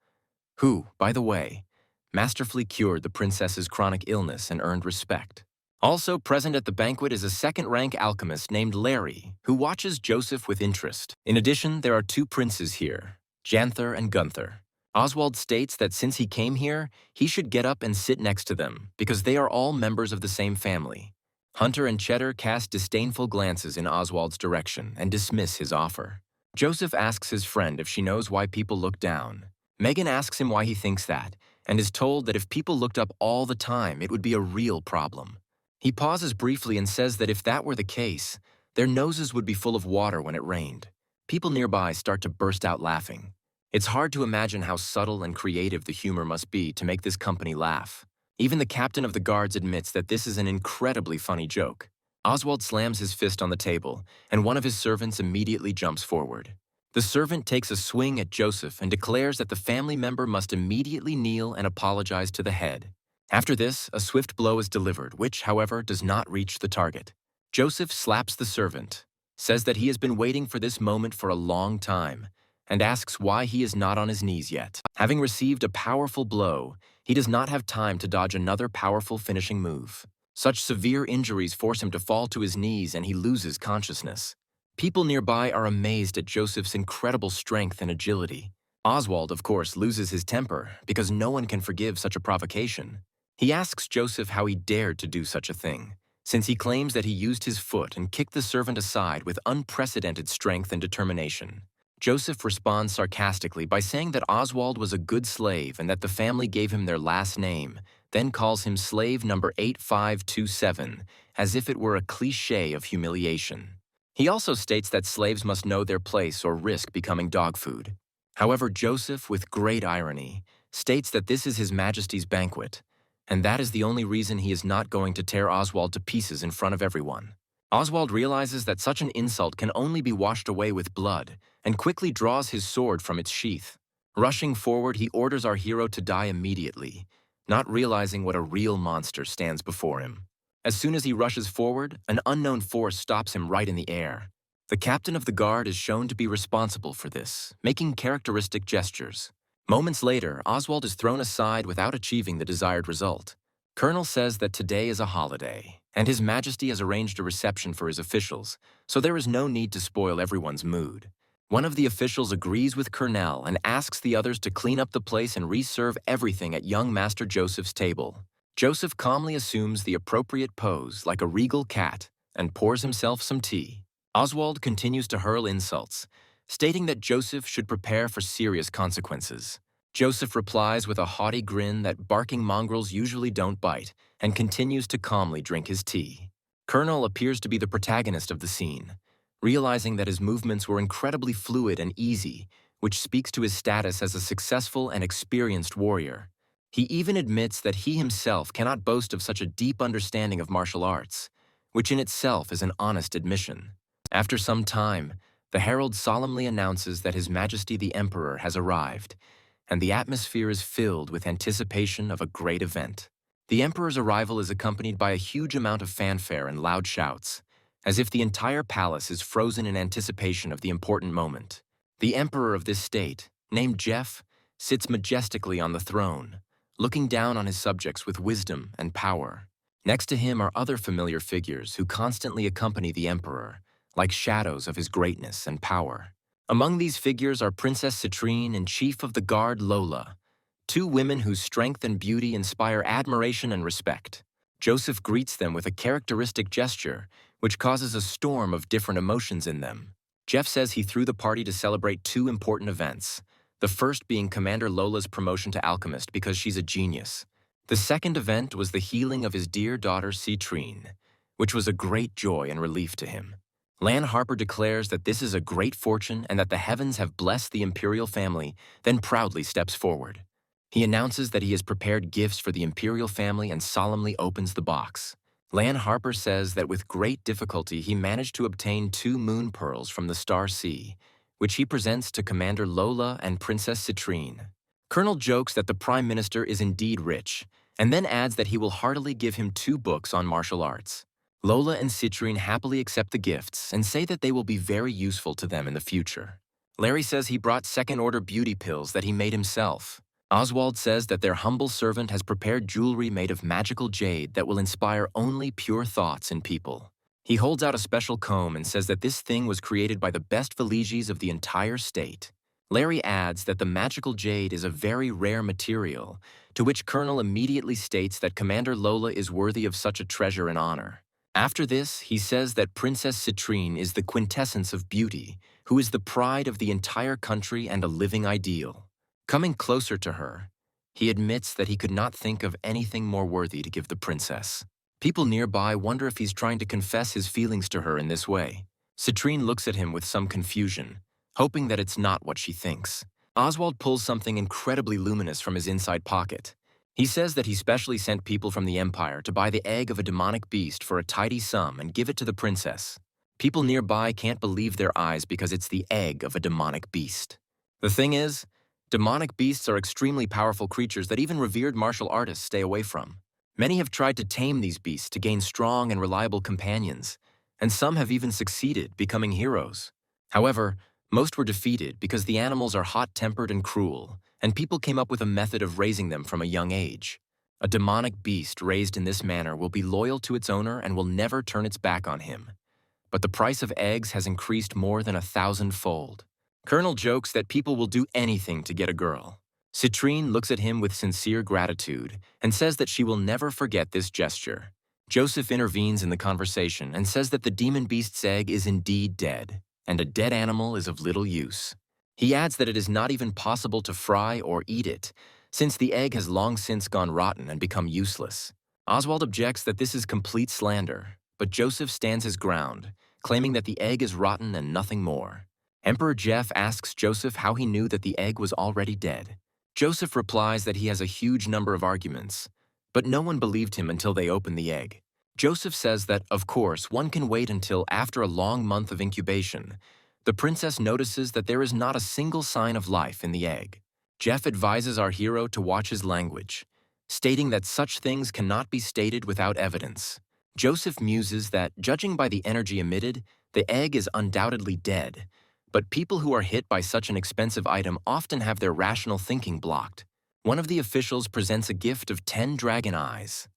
who, by the way, masterfully cured the princess's chronic illness and earned respect. Also present at the banquet is a second-rank alchemist named Larry, who watches Joseph with interest. In addition, there are two princes here, Janther and Gunther. Oswald states that since he came here, he should get up and sit next to them, because they are all members of the same family. Hunter and Cheddar cast disdainful glances in Oswald's direction and dismiss his offer. Joseph asks his friend if she knows why people look down. Megan asks him why he thinks that, and is told that if people looked up all the time, it would be a real problem. He pauses briefly and says that if that were the case, their noses would be full of water when it rained. People nearby start to burst out laughing. It's hard to imagine how subtle and creative the humor must be to make this company laugh. Even the captain of the guards admits that this is an incredibly funny joke. Oswald slams his fist on the table, and one of his servants immediately jumps forward. The servant takes a swing at Joseph and declares that the family member must immediately kneel and apologize to the head. After this, a swift blow is delivered, which, however, does not reach the target. Joseph slaps the servant, says that he has been waiting for this moment for a long time, and asks why he is not on his knees yet. Having received a powerful blow, he does not have time to dodge another powerful finishing move. Such severe injuries force him to fall to his knees and he loses consciousness. People nearby are amazed at Joseph's incredible strength and agility. Oswald, of course, loses his temper because no one can forgive such a provocation. He asks Joseph how he dared to do such a thing, since he claims that he used his foot and kicked the servant aside with unprecedented strength and determination. Joseph responds sarcastically by saying that Oswald was a good slave and that the family gave him their last name, then calls him slave number 8527, as if it were a cliché of humiliation. He also states that slaves must know their place or risk becoming dog food. However, Joseph, with great irony, states that this is His Majesty's banquet, and that is the only reason he is not going to tear Oswald to pieces in front of everyone. Oswald realizes that such an insult can only be washed away with blood, and quickly draws his sword from its sheath. Rushing forward, he orders our hero to die immediately, not realizing what a real monster stands before him. As soon as he rushes forward, an unknown force stops him right in the air. The captain of the guard is shown to be responsible for this, making characteristic gestures. Moments later, Oswald is thrown aside without achieving the desired result. Colonel says that today is a holiday, and His Majesty has arranged a reception for his officials, so there is no need to spoil everyone's mood. One of the officials agrees with Colonel and asks the others to clean up the place and reserve everything at young Master Joseph's table. Joseph calmly assumes the appropriate pose like a regal cat and pours himself some tea. Oswald continues to hurl insults, stating that Joseph should prepare for serious consequences. Joseph replies with a haughty grin that barking mongrels usually don't bite, and continues to calmly drink his tea. Colonel appears to be the protagonist of the scene, realizing that his movements were incredibly fluid and easy, which speaks to his status as a successful and experienced warrior. He even admits that he himself cannot boast of such a deep understanding of martial arts, which in itself is an honest admission. After some time, the herald solemnly announces that His Majesty the Emperor has arrived, and the atmosphere is filled with anticipation of a great event. The Emperor's arrival is accompanied by a huge amount of fanfare and loud shouts, as if the entire palace is frozen in anticipation of the important moment. The Emperor of this state, named Jeff, sits majestically on the throne, looking down on his subjects with wisdom and power. Next to him are other familiar figures who constantly accompany the Emperor, like shadows of his greatness and power. Among these figures are Princess Citrine and Chief of the Guard Lola, two women whose strength and beauty inspire admiration and respect. Joseph greets them with a characteristic gesture, which causes a storm of different emotions in them. Jeff says he threw the party to celebrate two important events, the first being Commander Lola's promotion to alchemist because she's a genius. The second event was the healing of his dear daughter Citrine, which was a great joy and relief to him. Lan Harper declares that this is a great fortune and that the heavens have blessed the imperial family, then proudly steps forward. He announces that he has prepared gifts for the imperial family and solemnly opens the box. Lan Harper says that with great difficulty he managed to obtain 2 moon pearls from the Star Sea, which he presents to Commander Lola and Princess Citrine. Colonel jokes that the Prime Minister is indeed rich, and then adds that he will heartily give him 2 books on martial arts. Lola and Citrine happily accept the gifts and say that they will be very useful to them in the future. Larry says he brought second-order beauty pills that he made himself. Oswald says that their humble servant has prepared jewelry made of magical jade that will inspire only pure thoughts in people. He holds out a special comb and says that this thing was created by the best villages of the entire state. Larry adds that the magical jade is a very rare material, to which Colonel immediately states that Commander Lola is worthy of such a treasure and honor. After this, he says that Princess Citrine is the quintessence of beauty, who is the pride of the entire country and a living ideal. Coming closer to her, he admits that he could not think of anything more worthy to give the princess. People nearby wonder if he's trying to confess his feelings to her in this way. Citrine looks at him with some confusion, hoping that it's not what she thinks. Oswald pulls something incredibly luminous from his inside pocket. He says that he specially sent people from the Empire to buy the egg of a demonic beast for a tidy sum and give it to the princess. People nearby can't believe their eyes because it's the egg of a demonic beast. The thing is, demonic beasts are extremely powerful creatures that even revered martial artists stay away from. Many have tried to tame these beasts to gain strong and reliable companions, and some have even succeeded, becoming heroes. However, most were defeated because the animals are hot-tempered and cruel, and people came up with a method of raising them from a young age. A demonic beast raised in this manner will be loyal to its owner and will never turn its back on him. But the price of eggs has increased more than 1,000-fold. Colonel jokes that people will do anything to get a girl. Citrine looks at him with sincere gratitude and says that she will never forget this gesture. Joseph intervenes in the conversation and says that the demon beast's egg is indeed dead, and a dead animal is of little use. He adds that it is not even possible to fry or eat it, since the egg has long since gone rotten and become useless. Oswald objects that this is complete slander, but Joseph stands his ground, claiming that the egg is rotten and nothing more. Emperor Jeff asks Joseph how he knew that the egg was already dead. Joseph replies that he has a huge number of arguments, but no one believed him until they opened the egg. Joseph says that, of course, one can wait until after a long month of incubation, the princess notices that there is not a single sign of life in the egg. Jeff advises our hero to watch his language, stating that such things cannot be stated without evidence. Joseph muses that, judging by the energy emitted, the egg is undoubtedly dead, but people who are hit by such an expensive item often have their rational thinking blocked. One of the officials presents a gift of 10 dragon eyes,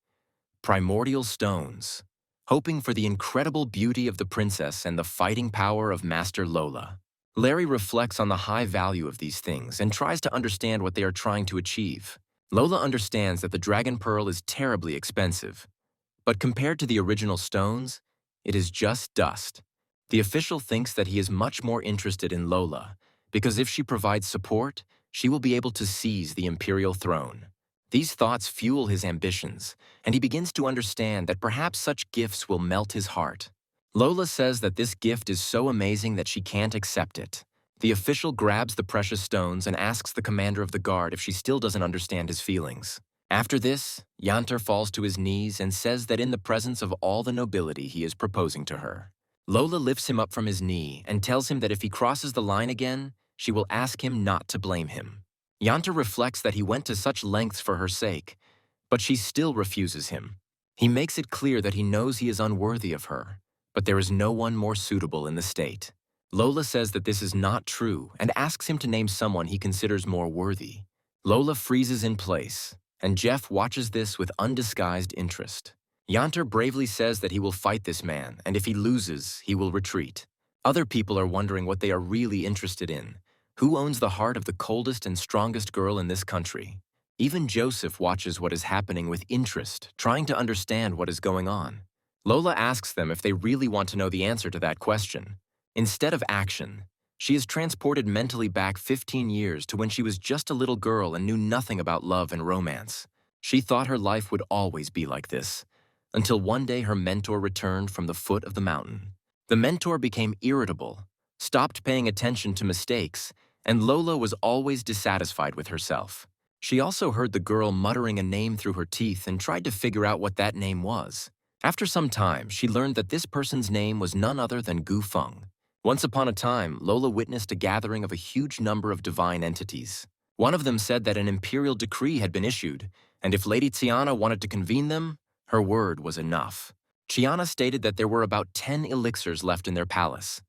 primordial stones, hoping for the incredible beauty of the princess and the fighting power of Master Lola. Larry reflects on the high value of these things and tries to understand what they are trying to achieve. Lola understands that the dragon pearl is terribly expensive, but compared to the original stones, it is just dust. The official thinks that he is much more interested in Lola, because if she provides support, she will be able to seize the imperial throne. These thoughts fuel his ambitions, and he begins to understand that perhaps such gifts will melt his heart. Lola says that this gift is so amazing that she can't accept it. The official grabs the precious stones and asks the commander of the guard if she still doesn't understand his feelings. After this, Yanter falls to his knees and says that in the presence of all the nobility he is proposing to her. Lola lifts him up from his knee and tells him that if he crosses the line again, she will ask him not to blame him. Yanter reflects that he went to such lengths for her sake, but she still refuses him. He makes it clear that he knows he is unworthy of her, but there is no one more suitable in the state. Lola says that this is not true and asks him to name someone he considers more worthy. Lola freezes in place, and Jeff watches this with undisguised interest. Yanter bravely says that he will fight this man, and if he loses, he will retreat. Other people are wondering what they are really interested in. Who owns the heart of the coldest and strongest girl in this country? Even Joseph watches what is happening with interest, trying to understand what is going on. Lola asks them if they really want to know the answer to that question. Instead of action, she is transported mentally back 15 years to when she was just a little girl and knew nothing about love and romance. She thought her life would always be like this, until one day her mentor returned from the foot of the mountain. The mentor became irritable, stopped paying attention to mistakes, and Lola was always dissatisfied with herself. She also heard the girl muttering a name through her teeth and tried to figure out what that name was. After some time, she learned that this person's name was none other than Gu Feng. Once upon a time, Lola witnessed a gathering of a huge number of divine entities. One of them said that an imperial decree had been issued, and if Lady Tiana wanted to convene them, her word was enough. Tiana stated that there were about 10 elixirs left in their palace.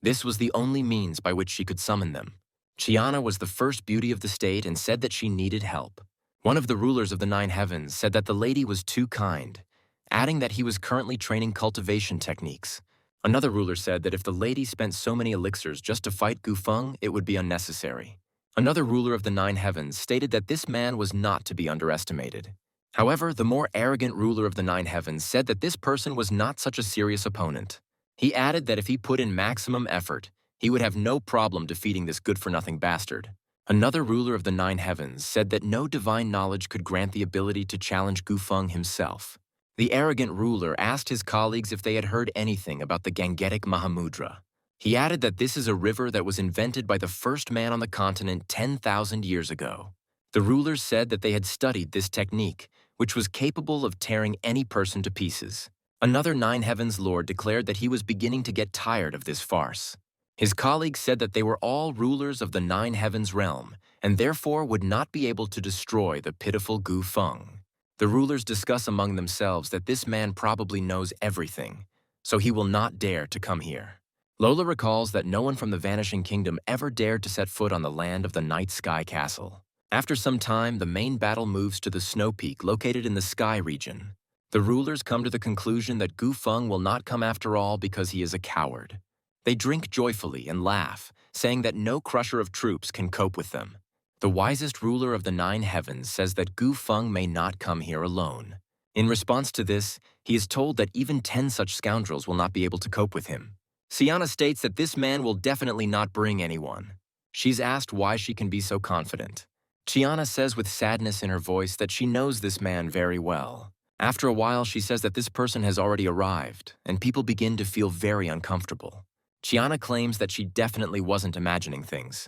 This was the only means by which she could summon them. Chiana was the first beauty of the state and said that she needed help. One of the rulers of the 9 heavens said that the lady was too kind, adding that he was currently training cultivation techniques. Another ruler said that if the lady spent so many elixirs just to fight Gu Feng, it would be unnecessary. Another ruler of the 9 heavens stated that this man was not to be underestimated. However, the more arrogant ruler of the 9 heavens said that this person was not such a serious opponent. He added that if he put in maximum effort, he would have no problem defeating this good-for-nothing bastard. Another ruler of the 9 heavens said that no divine knowledge could grant the ability to challenge Gu Feng himself. The arrogant ruler asked his colleagues if they had heard anything about the Gangetic Mahamudra. He added that this is a river that was invented by the first man on the continent 10,000 years ago. The rulers said that they had studied this technique, which was capable of tearing any person to pieces. Another 9 heavens lord declared that he was beginning to get tired of this farce. His colleagues said that they were all rulers of the 9 heavens realm, and therefore would not be able to destroy the pitiful Gu Feng. The rulers discuss among themselves that this man probably knows everything, so he will not dare to come here. Lola recalls that no one from the Vanishing Kingdom ever dared to set foot on the land of the Night Sky Castle. After some time, the main battle moves to the snow peak located in the Sky region. The rulers come to the conclusion that Gu Feng will not come after all because he is a coward. They drink joyfully and laugh, saying that no crusher of troops can cope with them. The wisest ruler of the 9 heavens says that Gu Feng may not come here alone. In response to this, he is told that even 10 such scoundrels will not be able to cope with him. Siana states that this man will definitely not bring anyone. She's asked why she can be so confident. Chiana says with sadness in her voice that she knows this man very well. After a while, she says that this person has already arrived, and people begin to feel very uncomfortable. Chiana claims that she definitely wasn't imagining things.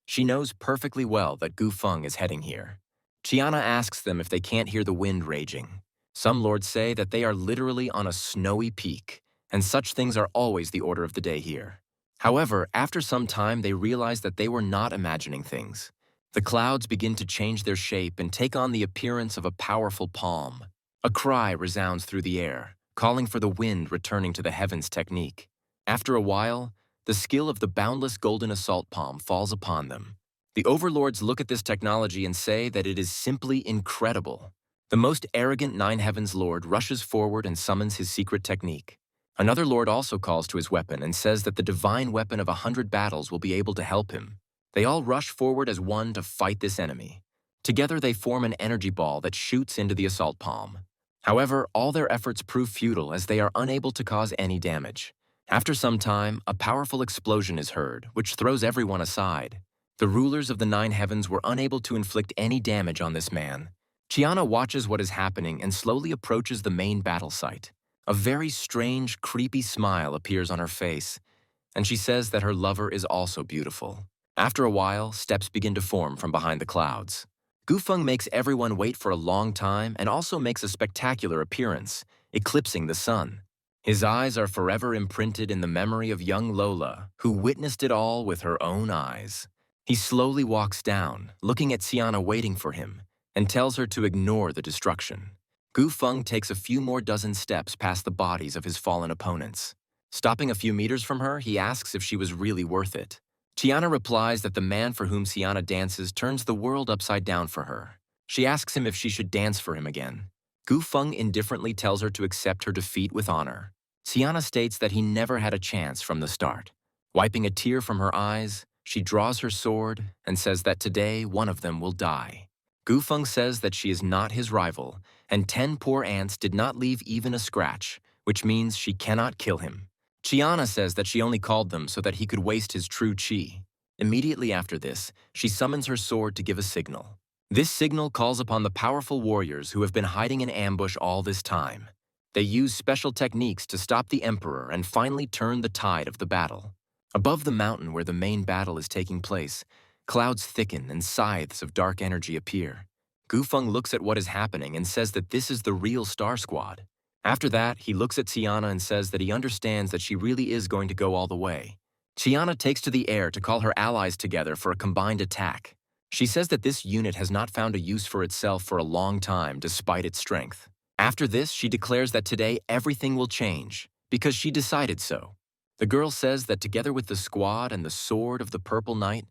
She knows perfectly well that Gu Feng is heading here. Chiana asks them if they can't hear the wind raging. Some lords say that they are literally on a snowy peak, and such things are always the order of the day here. However, after some time, they realize that they were not imagining things. The clouds begin to change their shape and take on the appearance of a powerful palm. A cry resounds through the air, calling for the wind returning to the heavens technique. After a while, the skill of the boundless golden assault palm falls upon them. The overlords look at this technology and say that it is simply incredible. The most arrogant 9 heavens lord rushes forward and summons his secret technique. Another lord also calls to his weapon and says that the divine weapon of 100 battles will be able to help him. They all rush forward as one to fight this enemy. Together they form an energy ball that shoots into the assault palm. However, all their efforts prove futile as they are unable to cause any damage. After some time, a powerful explosion is heard, which throws everyone aside. The rulers of the 9 heavens were unable to inflict any damage on this man. Chiana watches what is happening and slowly approaches the main battle site. A very strange, creepy smile appears on her face, and she says that her lover is also beautiful. After a while, steps begin to form from behind the clouds. Gu Feng makes everyone wait for a long time and also makes a spectacular appearance, eclipsing the sun. His eyes are forever imprinted in the memory of young Lola, who witnessed it all with her own eyes. He slowly walks down, looking at Siana waiting for him, and tells her to ignore the destruction. Gu Feng takes a few more dozen steps past the bodies of his fallen opponents. Stopping a few meters from her, he asks if she was really worth it. Chiana replies that the man for whom Siana dances turns the world upside down for her. She asks him if she should dance for him again. Gu Feng indifferently tells her to accept her defeat with honor. Siana states that he never had a chance from the start. Wiping a tear from her eyes, she draws her sword and says that today one of them will die. Gu Feng says that she is not his rival, and 10 poor ants did not leave even a scratch, which means she cannot kill him. Chiana says that she only called them so that he could waste his true chi. Immediately after this, she summons her sword to give a signal. This signal calls upon the powerful warriors who have been hiding in ambush all this time. They use special techniques to stop the emperor and finally turn the tide of the battle. Above the mountain where the main battle is taking place, clouds thicken and scythes of dark energy appear. Gu Feng looks at what is happening and says that this is the real Star Squad. After that, he looks at Tiana and says that he understands that she really is going to go all the way. Tiana takes to the air to call her allies together for a combined attack. She says that this unit has not found a use for itself for a long time despite its strength. After this, she declares that today everything will change, because she decided so. The girl says that together with the squad and the sword of the Purple Knight,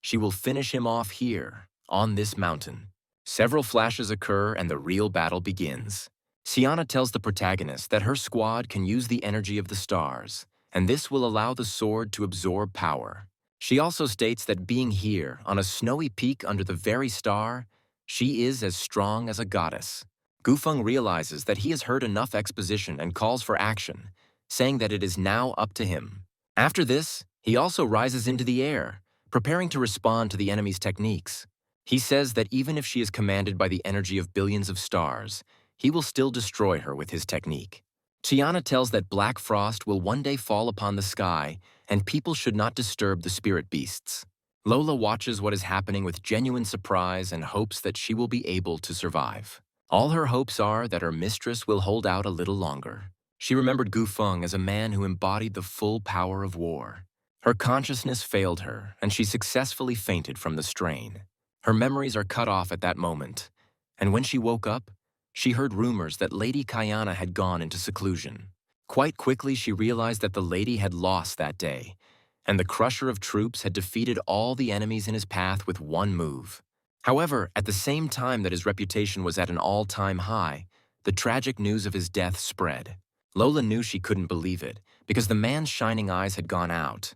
she will finish him off here, on this mountain. Several flashes occur and the real battle begins. Tiana tells the protagonist that her squad can use the energy of the stars, and this will allow the sword to absorb power. She also states that being here, on a snowy peak under the very star, she is as strong as a goddess. Gufeng realizes that he has heard enough exposition and calls for action, saying that it is now up to him. After this, he also rises into the air, preparing to respond to the enemy's techniques. He says that even if she is commanded by the energy of billions of stars, he will still destroy her with his technique. Tiana tells that black frost will one day fall upon the sky and people should not disturb the spirit beasts. Lola watches what is happening with genuine surprise and hopes that she will be able to survive. All her hopes are that her mistress will hold out a little longer. She remembered Gufeng as a man who embodied the full power of war. Her consciousness failed her, and she successfully fainted from the strain. Her memories are cut off at that moment, and when she woke up, she heard rumors that Lady Kayana had gone into seclusion. Quite quickly, she realized that the lady had lost that day, and the crusher of troops had defeated all the enemies in his path with one move. However, at the same time that his reputation was at an all-time high, the tragic news of his death spread. Lola knew she couldn't believe it, because the man's shining eyes had gone out.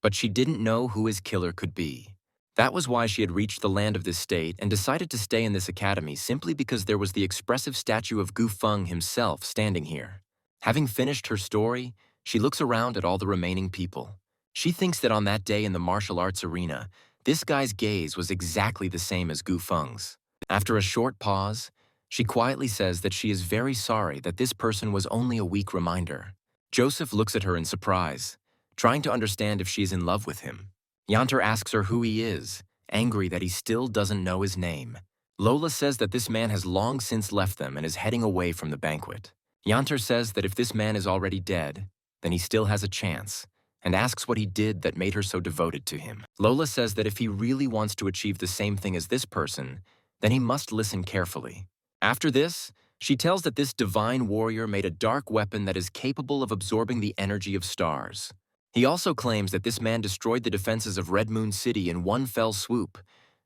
But she didn't know who his killer could be. That was why she had reached the land of this state and decided to stay in this academy simply because there was the expressive statue of Gufeng himself standing here. Having finished her story, she looks around at all the remaining people. She thinks that on that day in the martial arts arena, this guy's gaze was exactly the same as Gufeng's. After a short pause, she quietly says that she is very sorry that this person was only a weak reminder. Joseph looks at her in surprise, trying to understand if she is in love with him. Yanter asks her who he is, angry that he still doesn't know his name. Lola says that this man has long since left them and is heading away from the banquet. Yanter says that if this man is already dead, then he still has a chance, and asks what he did that made her so devoted to him. Lola says that if he really wants to achieve the same thing as this person, then he must listen carefully. After this, she tells that this divine warrior made a dark weapon that is capable of absorbing the energy of stars. He also claims that this man destroyed the defenses of Red Moon City in one fell swoop,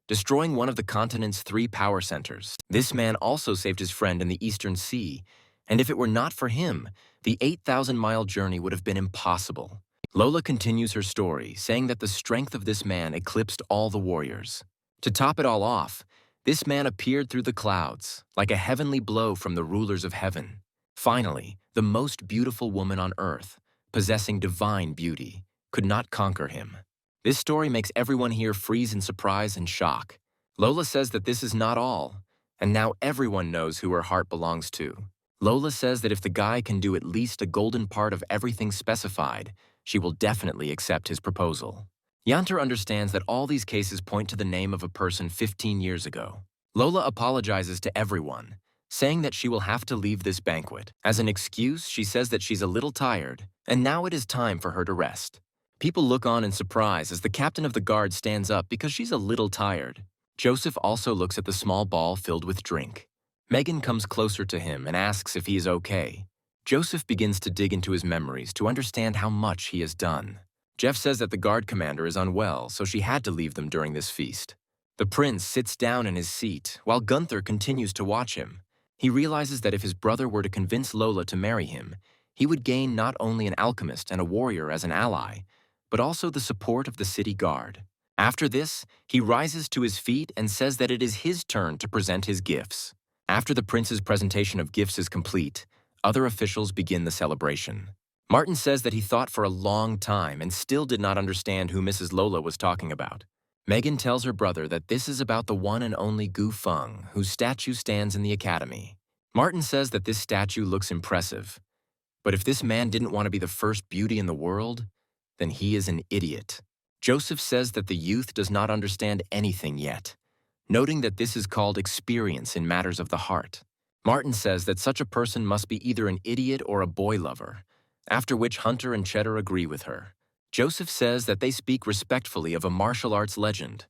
destroying one of the continent's 3 power centers. This man also saved his friend in the Eastern Sea, and if it were not for him, the 8,000-mile journey would have been impossible. Lola continues her story, saying that the strength of this man eclipsed all the warriors. To top it all off, this man appeared through the clouds, like a heavenly blow from the rulers of heaven. Finally, the most beautiful woman on earth, possessing divine beauty, could not conquer him. This story makes everyone here freeze in surprise and shock. Lola says that this is not all, and now everyone knows who her heart belongs to. Lola says that if the guy can do at least a golden part of everything specified, she will definitely accept his proposal. Yanter understands that all these cases point to the name of a person 15 years ago. Lola apologizes to everyone, saying that she will have to leave this banquet. As an excuse, she says that she's a little tired, and now it is time for her to rest. People look on in surprise as the captain of the guard stands up because she's a little tired. Joseph also looks at the small ball filled with drink. Megan comes closer to him and asks if he is okay. Joseph begins to dig into his memories to understand how much he has done. Jeff says that the guard commander is unwell, so she had to leave them during this feast. The prince sits down in his seat while Gunther continues to watch him. He realizes that if his brother were to convince Lola to marry him, he would gain not only an alchemist and a warrior as an ally, but also the support of the city guard. After this, he rises to his feet and says that it is his turn to present his gifts. After the prince's presentation of gifts is complete, other officials begin the celebration. Martin says that he thought for a long time and still did not understand who Mrs. Lola was talking about. Megan tells her brother that this is about the one and only Gufeng, whose statue stands in the academy. Martin says that this statue looks impressive, but if this man didn't want to be the first beauty in the world, then he is an idiot. Joseph says that the youth does not understand anything yet, noting that this is called experience in matters of the heart. Martin says that such a person must be either an idiot or a boy lover, after which Hunter and Cheddar agree with her. Joseph says that they speak respectfully of a martial arts legend,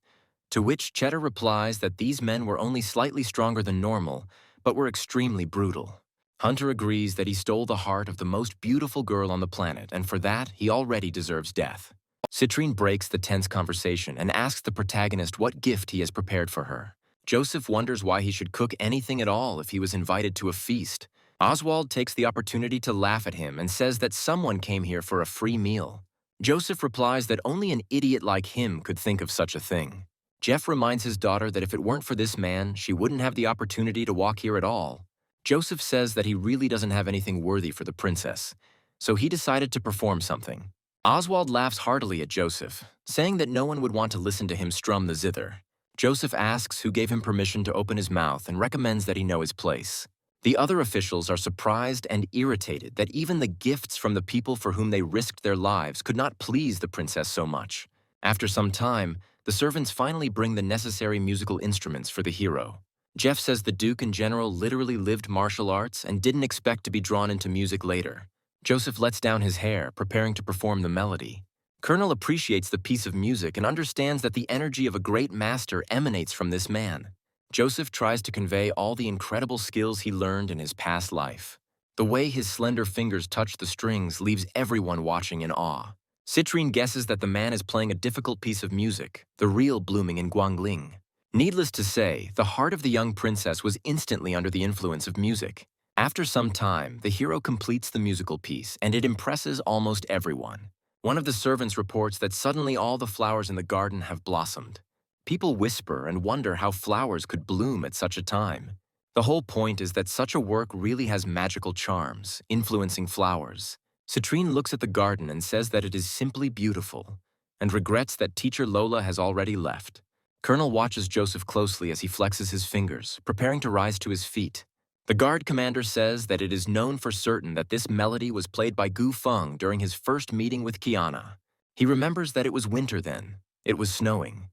to which Cheddar replies that these men were only slightly stronger than normal, but were extremely brutal. Hunter agrees that he stole the heart of the most beautiful girl on the planet, and for that, he already deserves death. Citrine breaks the tense conversation and asks the protagonist what gift he has prepared for her. Joseph wonders why he should cook anything at all if he was invited to a feast. Oswald takes the opportunity to laugh at him and says that someone came here for a free meal. Joseph replies that only an idiot like him could think of such a thing. Jeff reminds his daughter that if it weren't for this man, she wouldn't have the opportunity to walk here at all. Joseph says that he really doesn't have anything worthy for the princess, so he decided to perform something. Oswald laughs heartily at Joseph, saying that no one would want to listen to him strum the zither. Joseph asks who gave him permission to open his mouth and recommends that he know his place. The other officials are surprised and irritated that even the gifts from the people for whom they risked their lives could not please the princess so much. After some time, the servants finally bring the necessary musical instruments for the hero. Jeff says the Duke in general literally lived martial arts and didn't expect to be drawn into music later. Joseph lets down his hair, preparing to perform the melody. Colonel appreciates the piece of music and understands that the energy of a great master emanates from this man. Joseph tries to convey all the incredible skills he learned in his past life. The way his slender fingers touch the strings leaves everyone watching in awe. Citrine guesses that the man is playing a difficult piece of music, the real blooming in Guangling. Needless to say, the heart of the young princess was instantly under the influence of music. After some time, the hero completes the musical piece, and it impresses almost everyone. One of the servants reports that suddenly all the flowers in the garden have blossomed. People whisper and wonder how flowers could bloom at such a time. The whole point is that such a work really has magical charms, influencing flowers. Citrine looks at the garden and says that it is simply beautiful, and regrets that teacher Lola has already left. Colonel watches Joseph closely as he flexes his fingers, preparing to rise to his feet. The guard commander says that it is known for certain that this melody was played by Gu Feng during his first meeting with Kiana. He remembers that it was winter then. It was snowing.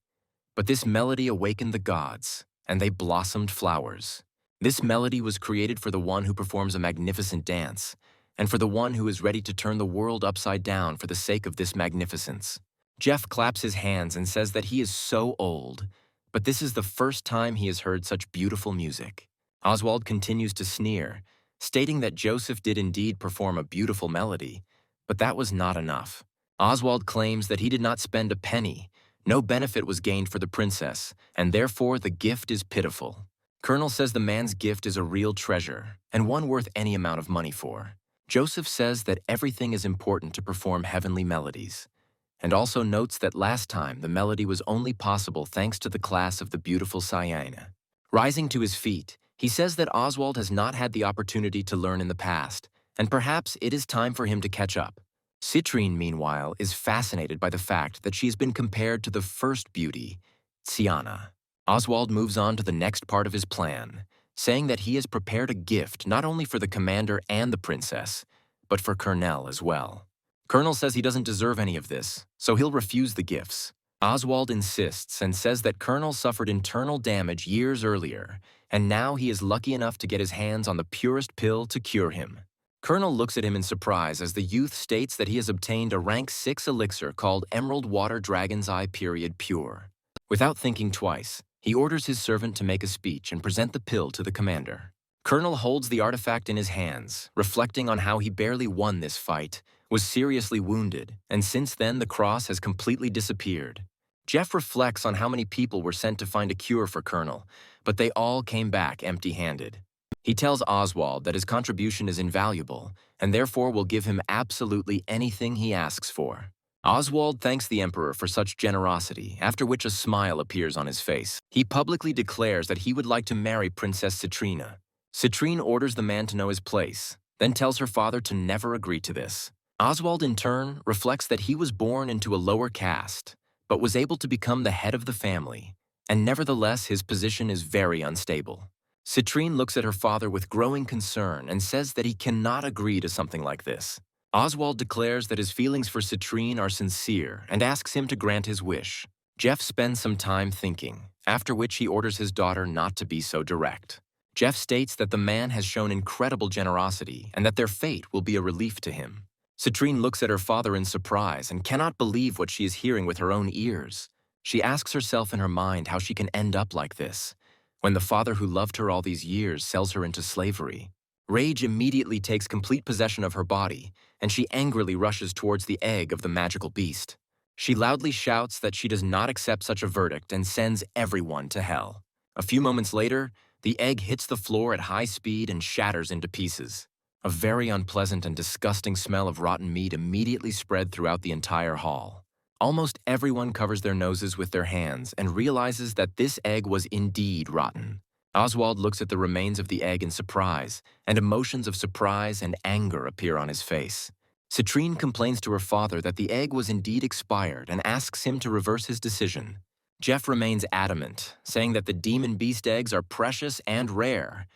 But this melody awakened the gods, and they blossomed flowers. This melody was created for the one who performs a magnificent dance, and for the one who is ready to turn the world upside down for the sake of this magnificence. Jeff claps his hands and says that he is so old, but this is the first time he has heard such beautiful music. Oswald continues to sneer, stating that Joseph did indeed perform a beautiful melody, but that was not enough. Oswald claims that he did not spend a penny, no benefit was gained for the princess, and therefore the gift is pitiful. Colonel says the man's gift is a real treasure, and one worth any amount of money for. Joseph says that everything is important to perform heavenly melodies, and also notes that last time the melody was only possible thanks to the class of the beautiful Sienna. Rising to his feet, he says that Oswald has not had the opportunity to learn in the past, and perhaps it is time for him to catch up. Citrine, meanwhile, is fascinated by the fact that she has been compared to the first beauty, Tsiana. Oswald moves on to the next part of his plan, saying that he has prepared a gift not only for the commander and the princess, but for Colonel as well. Colonel says he doesn't deserve any of this, so he'll refuse the gifts. Oswald insists and says that Colonel suffered internal damage years earlier, and now he is lucky enough to get his hands on the purest pill to cure him. Colonel looks at him in surprise as the youth states that he has obtained a rank 6 elixir called Emerald Water Dragon's Eye Pure. Without thinking twice, he orders his servant to make a speech and present the pill to the commander. Colonel holds the artifact in his hands, reflecting on how he barely won this fight, was seriously wounded, and since then the cross has completely disappeared. Jeff reflects on how many people were sent to find a cure for Colonel, but they all came back empty-handed. He tells Oswald that his contribution is invaluable, and therefore will give him absolutely anything he asks for. Oswald thanks the Emperor for such generosity, after which a smile appears on his face. He publicly declares that he would like to marry Princess Citrina. Citrine orders the man to know his place, then tells her father to never agree to this. Oswald, in turn, reflects that he was born into a lower caste, but was able to become the head of the family, and nevertheless his position is very unstable. Citrine looks at her father with growing concern and says that he cannot agree to something like this. Oswald declares that his feelings for Citrine are sincere and asks him to grant his wish. Jeff spends some time thinking, after which he orders his daughter not to be so direct. Jeff states that the man has shown incredible generosity and that their fate will be a relief to him. Citrine looks at her father in surprise and cannot believe what she is hearing with her own ears. She asks herself in her mind how she can end up like this, when the father who loved her all these years sells her into slavery. Rage immediately takes complete possession of her body, and she angrily rushes towards the egg of the magical beast. She loudly shouts that she does not accept such a verdict and sends everyone to hell. A few moments later, the egg hits the floor at high speed and shatters into pieces. A very unpleasant and disgusting smell of rotten meat immediately spread throughout the entire hall. Almost everyone covers their noses with their hands and realizes that this egg was indeed rotten. Oswald looks at the remains of the egg in surprise, and emotions of surprise and anger appear on his face. Citrine complains to her father that the egg was indeed expired and asks him to reverse his decision. Jeff remains adamant, saying that the demon beast eggs are precious and rare,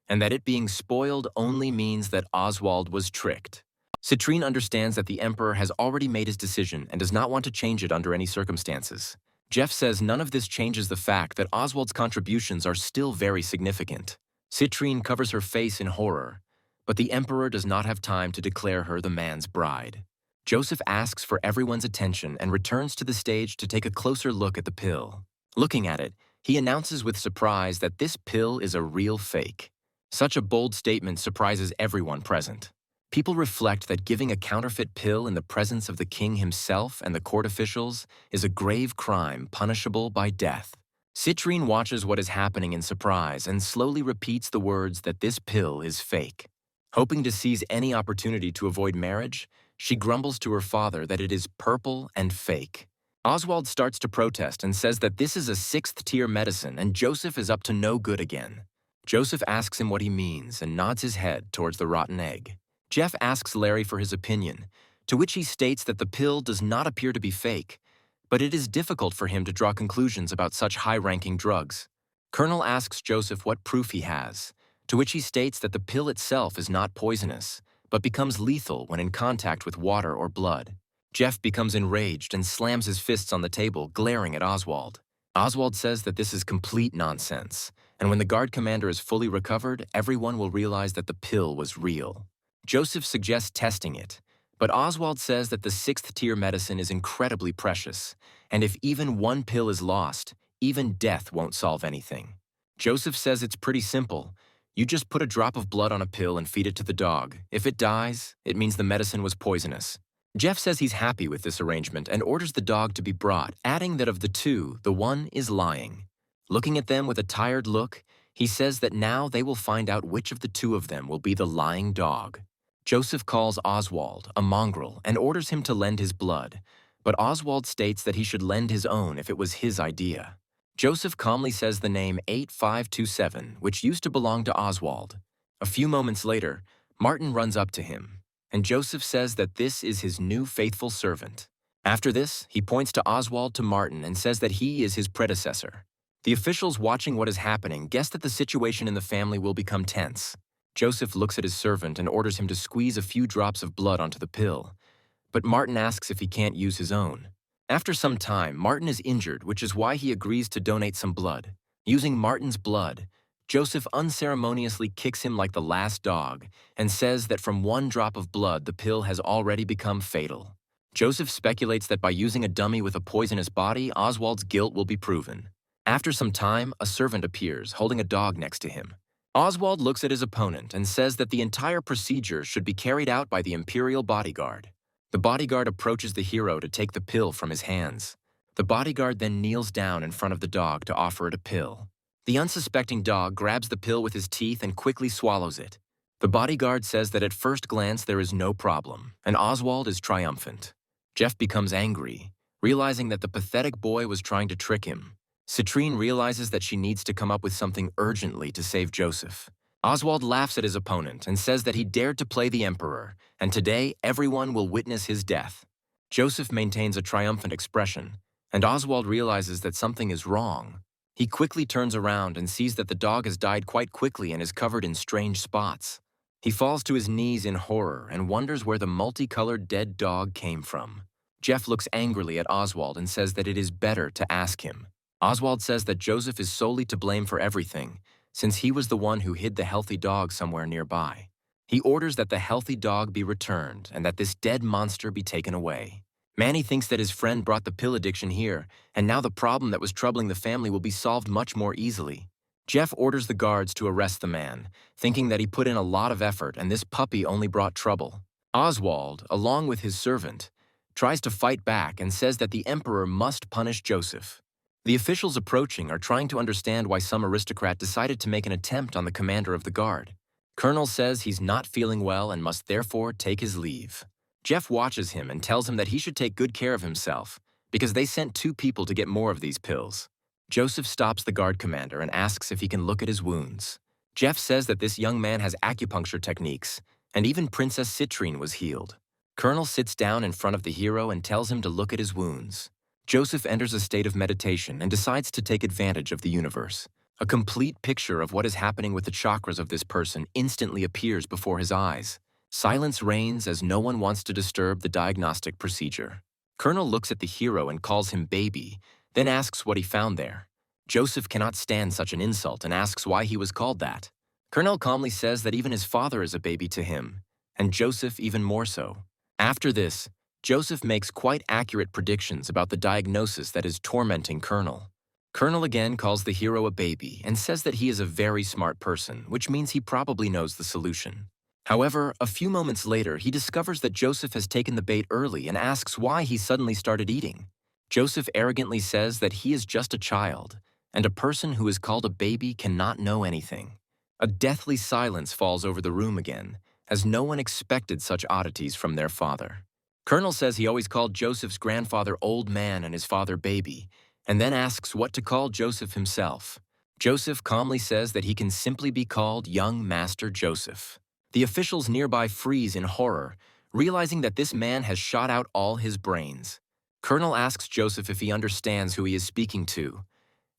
and that it being spoiled only means that Oswald was tricked. Citrine understands that the Emperor has already made his decision and does not want to change it under any circumstances. Jeff says none of this changes the fact that Oswald's contributions are still very significant. Citrine covers her face in horror, but the Emperor does not have time to declare her the man's bride. Joseph asks for everyone's attention and returns to the stage to take a closer look at the pill. Looking at it, he announces with surprise that this pill is a real fake. Such a bold statement surprises everyone present. People reflect that giving a counterfeit pill in the presence of the king himself and the court officials is a grave crime punishable by death. Citrine watches what is happening in surprise and slowly repeats the words that this pill is fake. Hoping to seize any opportunity to avoid marriage, she grumbles to her father that it is purple and fake. Oswald starts to protest and says that this is a 6th-tier medicine and Joseph is up to no good again. Joseph asks him what he means and nods his head towards the rotten egg. Jeff asks Larry for his opinion, to which he states that the pill does not appear to be fake, but it is difficult for him to draw conclusions about such high-ranking drugs. Colonel asks Joseph what proof he has, to which he states that the pill itself is not poisonous, but becomes lethal when in contact with water or blood. Jeff becomes enraged and slams his fists on the table, glaring at Oswald. Oswald says that this is complete nonsense, and when the guard commander is fully recovered, everyone will realize that the pill was real. Joseph suggests testing it, but Oswald says that the 6th-tier medicine is incredibly precious, and if even one pill is lost, even death won't solve anything. Joseph says it's pretty simple. You just put a drop of blood on a pill and feed it to the dog. If it dies, it means the medicine was poisonous. Jeff says he's happy with this arrangement and orders the dog to be brought, adding that of the two, the one is lying. Looking at them with a tired look, he says that now they will find out which of the two of them will be the lying dog. Joseph calls Oswald a mongrel and orders him to lend his blood, but Oswald states that he should lend his own if it was his idea. Joseph calmly says the name 8527, which used to belong to Oswald. A few moments later, Martin runs up to him, and Joseph says that this is his new faithful servant. After this, he points to Oswald to Martin and says that he is his predecessor. The officials watching what is happening guess that the situation in the family will become tense. Joseph looks at his servant and orders him to squeeze a few drops of blood onto the pill, but Martin asks if he can't use his own. After some time, Martin is injured, which is why he agrees to donate some blood. Using Martin's blood, Joseph unceremoniously kicks him like the last dog and says that from one drop of blood, the pill has already become fatal. Joseph speculates that by using a dummy with a poisonous body, Oswald's guilt will be proven. After some time, a servant appears, holding a dog next to him. Oswald looks at his opponent and says that the entire procedure should be carried out by the Imperial bodyguard. The bodyguard approaches the hero to take the pill from his hands. The bodyguard then kneels down in front of the dog to offer it a pill. The unsuspecting dog grabs the pill with his teeth and quickly swallows it. The bodyguard says that at first glance there is no problem, and Oswald is triumphant. Jeff becomes angry, realizing that the pathetic boy was trying to trick him. Citrine realizes that she needs to come up with something urgently to save Joseph. Oswald laughs at his opponent and says that he dared to play the Emperor, and today everyone will witness his death. Joseph maintains a triumphant expression, and Oswald realizes that something is wrong. He quickly turns around and sees that the dog has died quite quickly and is covered in strange spots. He falls to his knees in horror and wonders where the multicolored dead dog came from. Jeff looks angrily at Oswald and says that it is better to ask him. Oswald says that Joseph is solely to blame for everything, since he was the one who hid the healthy dog somewhere nearby. He orders that the healthy dog be returned and that this dead monster be taken away. Manny thinks that his friend brought the pill addiction here, and now the problem that was troubling the family will be solved much more easily. Jeff orders the guards to arrest the man, thinking that he put in a lot of effort and this puppy only brought trouble. Oswald, along with his servant, tries to fight back and says that the emperor must punish Joseph. The officials approaching are trying to understand why some aristocrat decided to make an attempt on the commander of the guard. Colonel says he's not feeling well and must therefore take his leave. Jeff watches him and tells him that he should take good care of himself because they sent 2 people to get more of these pills. Joseph stops the guard commander and asks if he can look at his wounds. Jeff says that this young man has acupuncture techniques, and even Princess Citrine was healed. Colonel sits down in front of the hero and tells him to look at his wounds. Joseph enters a state of meditation and decides to take advantage of the universe. A complete picture of what is happening with the chakras of this person instantly appears before his eyes. Silence reigns as no one wants to disturb the diagnostic procedure. Colonel looks at the hero and calls him baby, then asks what he found there. Joseph cannot stand such an insult and asks why he was called that. Colonel calmly says that even his father is a baby to him, and Joseph even more so. After this, Joseph makes quite accurate predictions about the diagnosis that is tormenting Colonel. Colonel again calls the hero a baby and says that he is a very smart person, which means he probably knows the solution. However, a few moments later, he discovers that Joseph has taken the bait early and asks why he suddenly started eating. Joseph arrogantly says that he is just a child, and a person who is called a baby cannot know anything. A deathly silence falls over the room again, as no one expected such oddities from their father. Colonel says he always called Joseph's grandfather old man and his father baby, and then asks what to call Joseph himself. Joseph calmly says that he can simply be called young Master Joseph. The officials nearby freeze in horror, realizing that this man has shot out all his brains. Colonel asks Joseph if he understands who he is speaking to,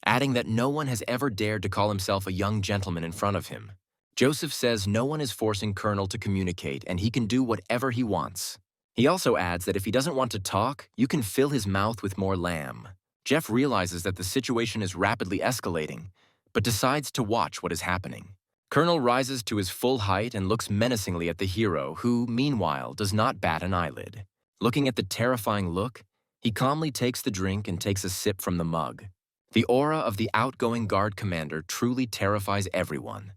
adding that no one has ever dared to call himself a young gentleman in front of him. Joseph says no one is forcing Colonel to communicate and he can do whatever he wants. He also adds that if he doesn't want to talk, you can fill his mouth with more lamb. Jeff realizes that the situation is rapidly escalating, but decides to watch what is happening. Colonel rises to his full height and looks menacingly at the hero, who, meanwhile, does not bat an eyelid. Looking at the terrifying look, he calmly takes the drink and takes a sip from the mug. The aura of the outgoing guard commander truly terrifies everyone,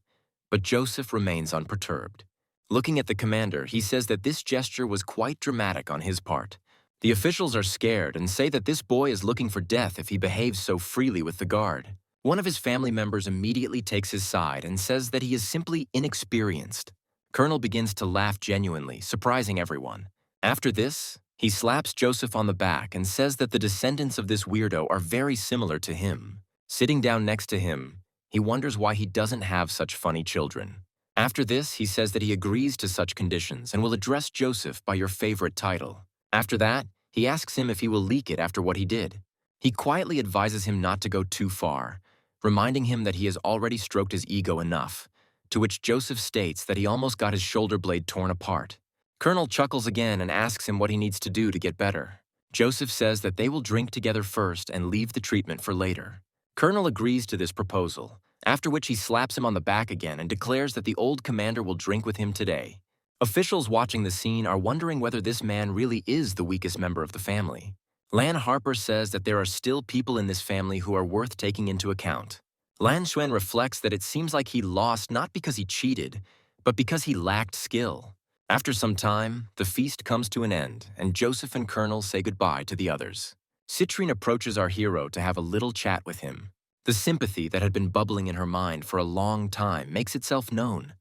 but Joseph remains unperturbed. Looking at the commander, he says that this gesture was quite dramatic on his part. The officials are scared and say that this boy is looking for death if he behaves so freely with the guard. One of his family members immediately takes his side and says that he is simply inexperienced. Colonel begins to laugh genuinely, surprising everyone. After this, he slaps Joseph on the back and says that the descendants of this weirdo are very similar to him. Sitting down next to him, he wonders why he doesn't have such funny children. After this, he says that he agrees to such conditions and will address Joseph by your favorite title. After that, he asks him if he will leak it after what he did. He quietly advises him not to go too far, reminding him that he has already stroked his ego enough, to which Joseph states that he almost got his shoulder blade torn apart. Colonel chuckles again and asks him what he needs to do to get better. Joseph says that they will drink together first and leave the treatment for later. Colonel agrees to this proposal, after which he slaps him on the back again and declares that the old commander will drink with him today. Officials watching the scene are wondering whether this man really is the weakest member of the family. Lan Harper says that there are still people in this family who are worth taking into account. Lan Xuan reflects that it seems like he lost not because he cheated, but because he lacked skill. After some time, the feast comes to an end, and Joseph and Colonel say goodbye to the others. Citrine approaches our hero to have a little chat with him. The sympathy that had been bubbling in her mind for a long time makes itself known.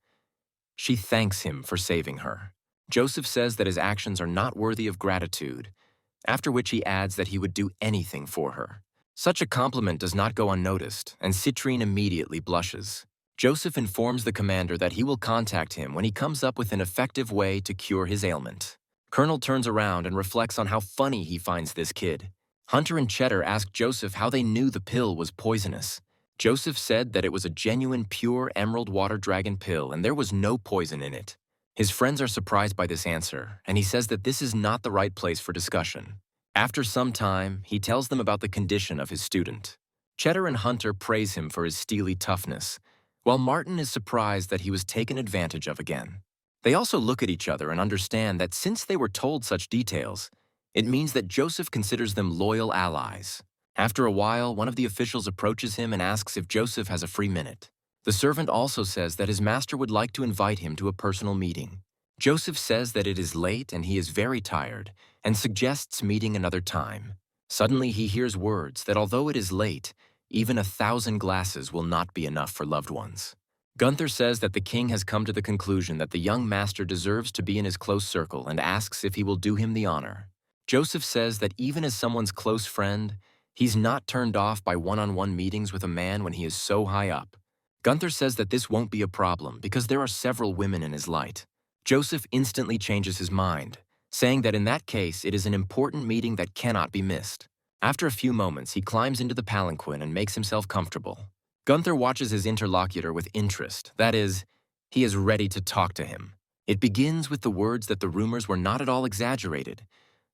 She thanks him for saving her. Joseph says that his actions are not worthy of gratitude, after which he adds that he would do anything for her. Such a compliment does not go unnoticed, and Citrine immediately blushes. Joseph informs the commander that he will contact him when he comes up with an effective way to cure his ailment. Colonel turns around and reflects on how funny he finds this kid. Hunter and Cheddar ask Joseph how they knew the pill was poisonous. Joseph said that it was a genuine pure emerald water dragon pill and there was no poison in it. His friends are surprised by this answer, and he says that this is not the right place for discussion. After some time, he tells them about the condition of his student. Cheddar and Hunter praise him for his steely toughness, while Martin is surprised that he was taken advantage of again. They also look at each other and understand that since they were told such details, it means that Joseph considers them loyal allies. After a while, one of the officials approaches him and asks if Joseph has a free minute. The servant also says that his master would like to invite him to a personal meeting. Joseph says that it is late and he is very tired, and suggests meeting another time. Suddenly he hears words that although it is late, even 1,000 glasses will not be enough for loved ones. Gunther says that the king has come to the conclusion that the young master deserves to be in his close circle and asks if he will do him the honor. Joseph says that even as someone's close friend, he's not turned off by one-on-one meetings with a man when he is so high up. Gunther says that this won't be a problem because there are several women in his light. Joseph instantly changes his mind, saying that in that case it is an important meeting that cannot be missed. After a few moments, he climbs into the palanquin and makes himself comfortable. Gunther watches his interlocutor with interest, that is, he is ready to talk to him. It begins with the words that the rumors were not at all exaggerated.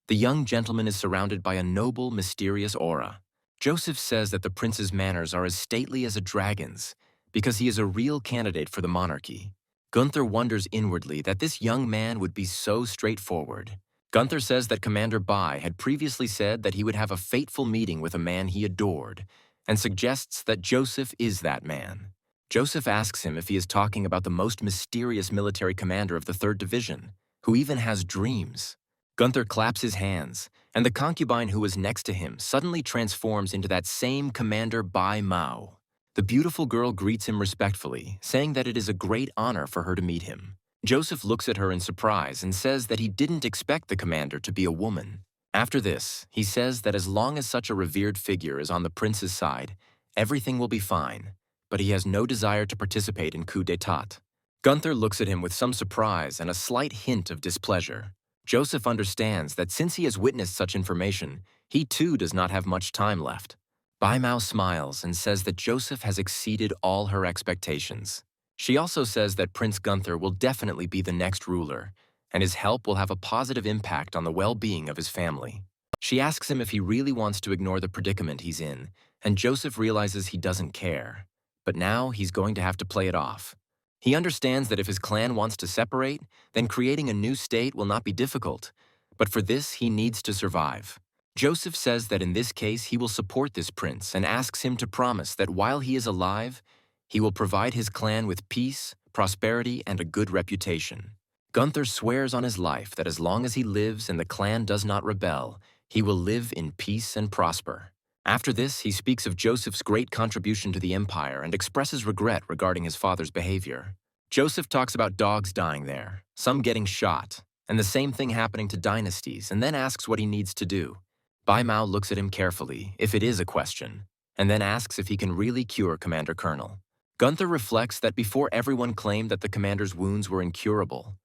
The young gentleman is surrounded by a noble, mysterious aura. Joseph says that the prince's manners are as stately as a dragon's, because he is a real candidate for the monarchy. Gunther wonders inwardly that this young man would be so straightforward. Gunther says that Commander Bai had previously said that he would have a fateful meeting with a man he adored, and suggests that Joseph is that man. Joseph asks him if he is talking about the most mysterious military commander of the 3rd Division, who even has dreams. Gunther claps his hands, and the concubine who was next to him suddenly transforms into that same Commander Bai Mao. The beautiful girl greets him respectfully, saying that it is a great honor for her to meet him. Joseph looks at her in surprise and says that he didn't expect the commander to be a woman. After this, he says that as long as such a revered figure is on the prince's side, everything will be fine, but he has no desire to participate in coup d'état. Gunther looks at him with some surprise and a slight hint of displeasure. Joseph understands that since he has witnessed such information, he too does not have much time left. Bai Mao smiles and says that Joseph has exceeded all her expectations. She also says that Prince Gunther will definitely be the next ruler, and his help will have a positive impact on the well-being of his family. She asks him if he really wants to ignore the predicament he's in, and Joseph realizes he doesn't care. But now he's going to have to play it off. He understands that if his clan wants to separate, then creating a new state will not be difficult, but for this he needs to survive. Joseph says that in this case he will support this prince and asks him to promise that while he is alive, he will provide his clan with peace, prosperity, and a good reputation. Gunther swears on his life that as long as he lives and the clan does not rebel, he will live in peace and prosper. After this, he speaks of Joseph's great contribution to the empire and expresses regret regarding his father's behavior. Joseph talks about dogs dying there, some getting shot, and the same thing happening to dynasties, and then asks what he needs to do. Bai Mao looks at him carefully, if it is a question, and then asks if he can really cure Commander Colonel. Gunther reflects that before everyone claimed that the commander's wounds were incurable.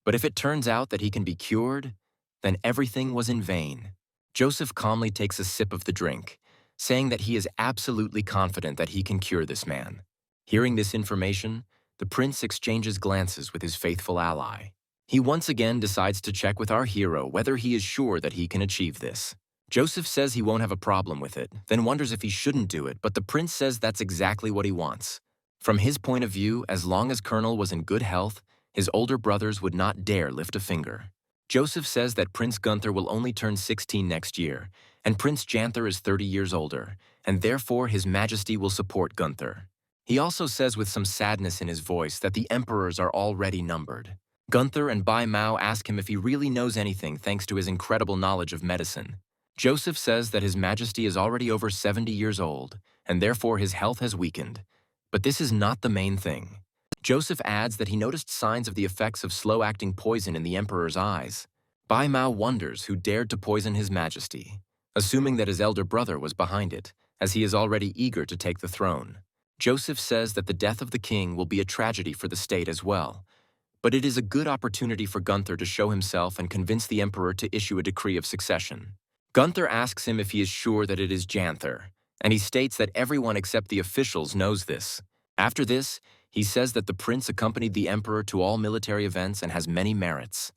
But if it turns out that he can be cured, then everything was in vain. Joseph calmly takes a sip of the drink, saying that he is absolutely confident that he can cure this man. Hearing this information, the prince exchanges glances with his faithful ally. He once again decides to check with our hero whether he is sure that he can achieve this. Joseph says he won't have a problem with it, then wonders if he shouldn't do it, but the prince says that's exactly what he wants. From his point of view, as long as Colonel was in good health, his older brothers would not dare lift a finger. Joseph says that Prince Gunther will only turn 16 next year, and Prince Janther is 30 years older, and therefore His Majesty will support Gunther. He also says with some sadness in his voice that the emperors are already numbered. Gunther and Bai Mao ask him if he really knows anything thanks to his incredible knowledge of medicine. Joseph says that His Majesty is already over 70 years old, and therefore his health has weakened. But this is not the main thing. Joseph adds that he noticed signs of the effects of slow-acting poison in the Emperor's eyes. Bai Mao wonders who dared to poison His Majesty, assuming that his elder brother was behind it, as he is already eager to take the throne. Joseph says that the death of the king will be a tragedy for the state as well, but it is a good opportunity for Gunther to show himself and convince the Emperor to issue a decree of succession. Gunther asks him if he is sure that it is Janther, and he states that everyone except the officials knows this. After this, he says that the prince accompanied the Emperor to all military events and has many merits.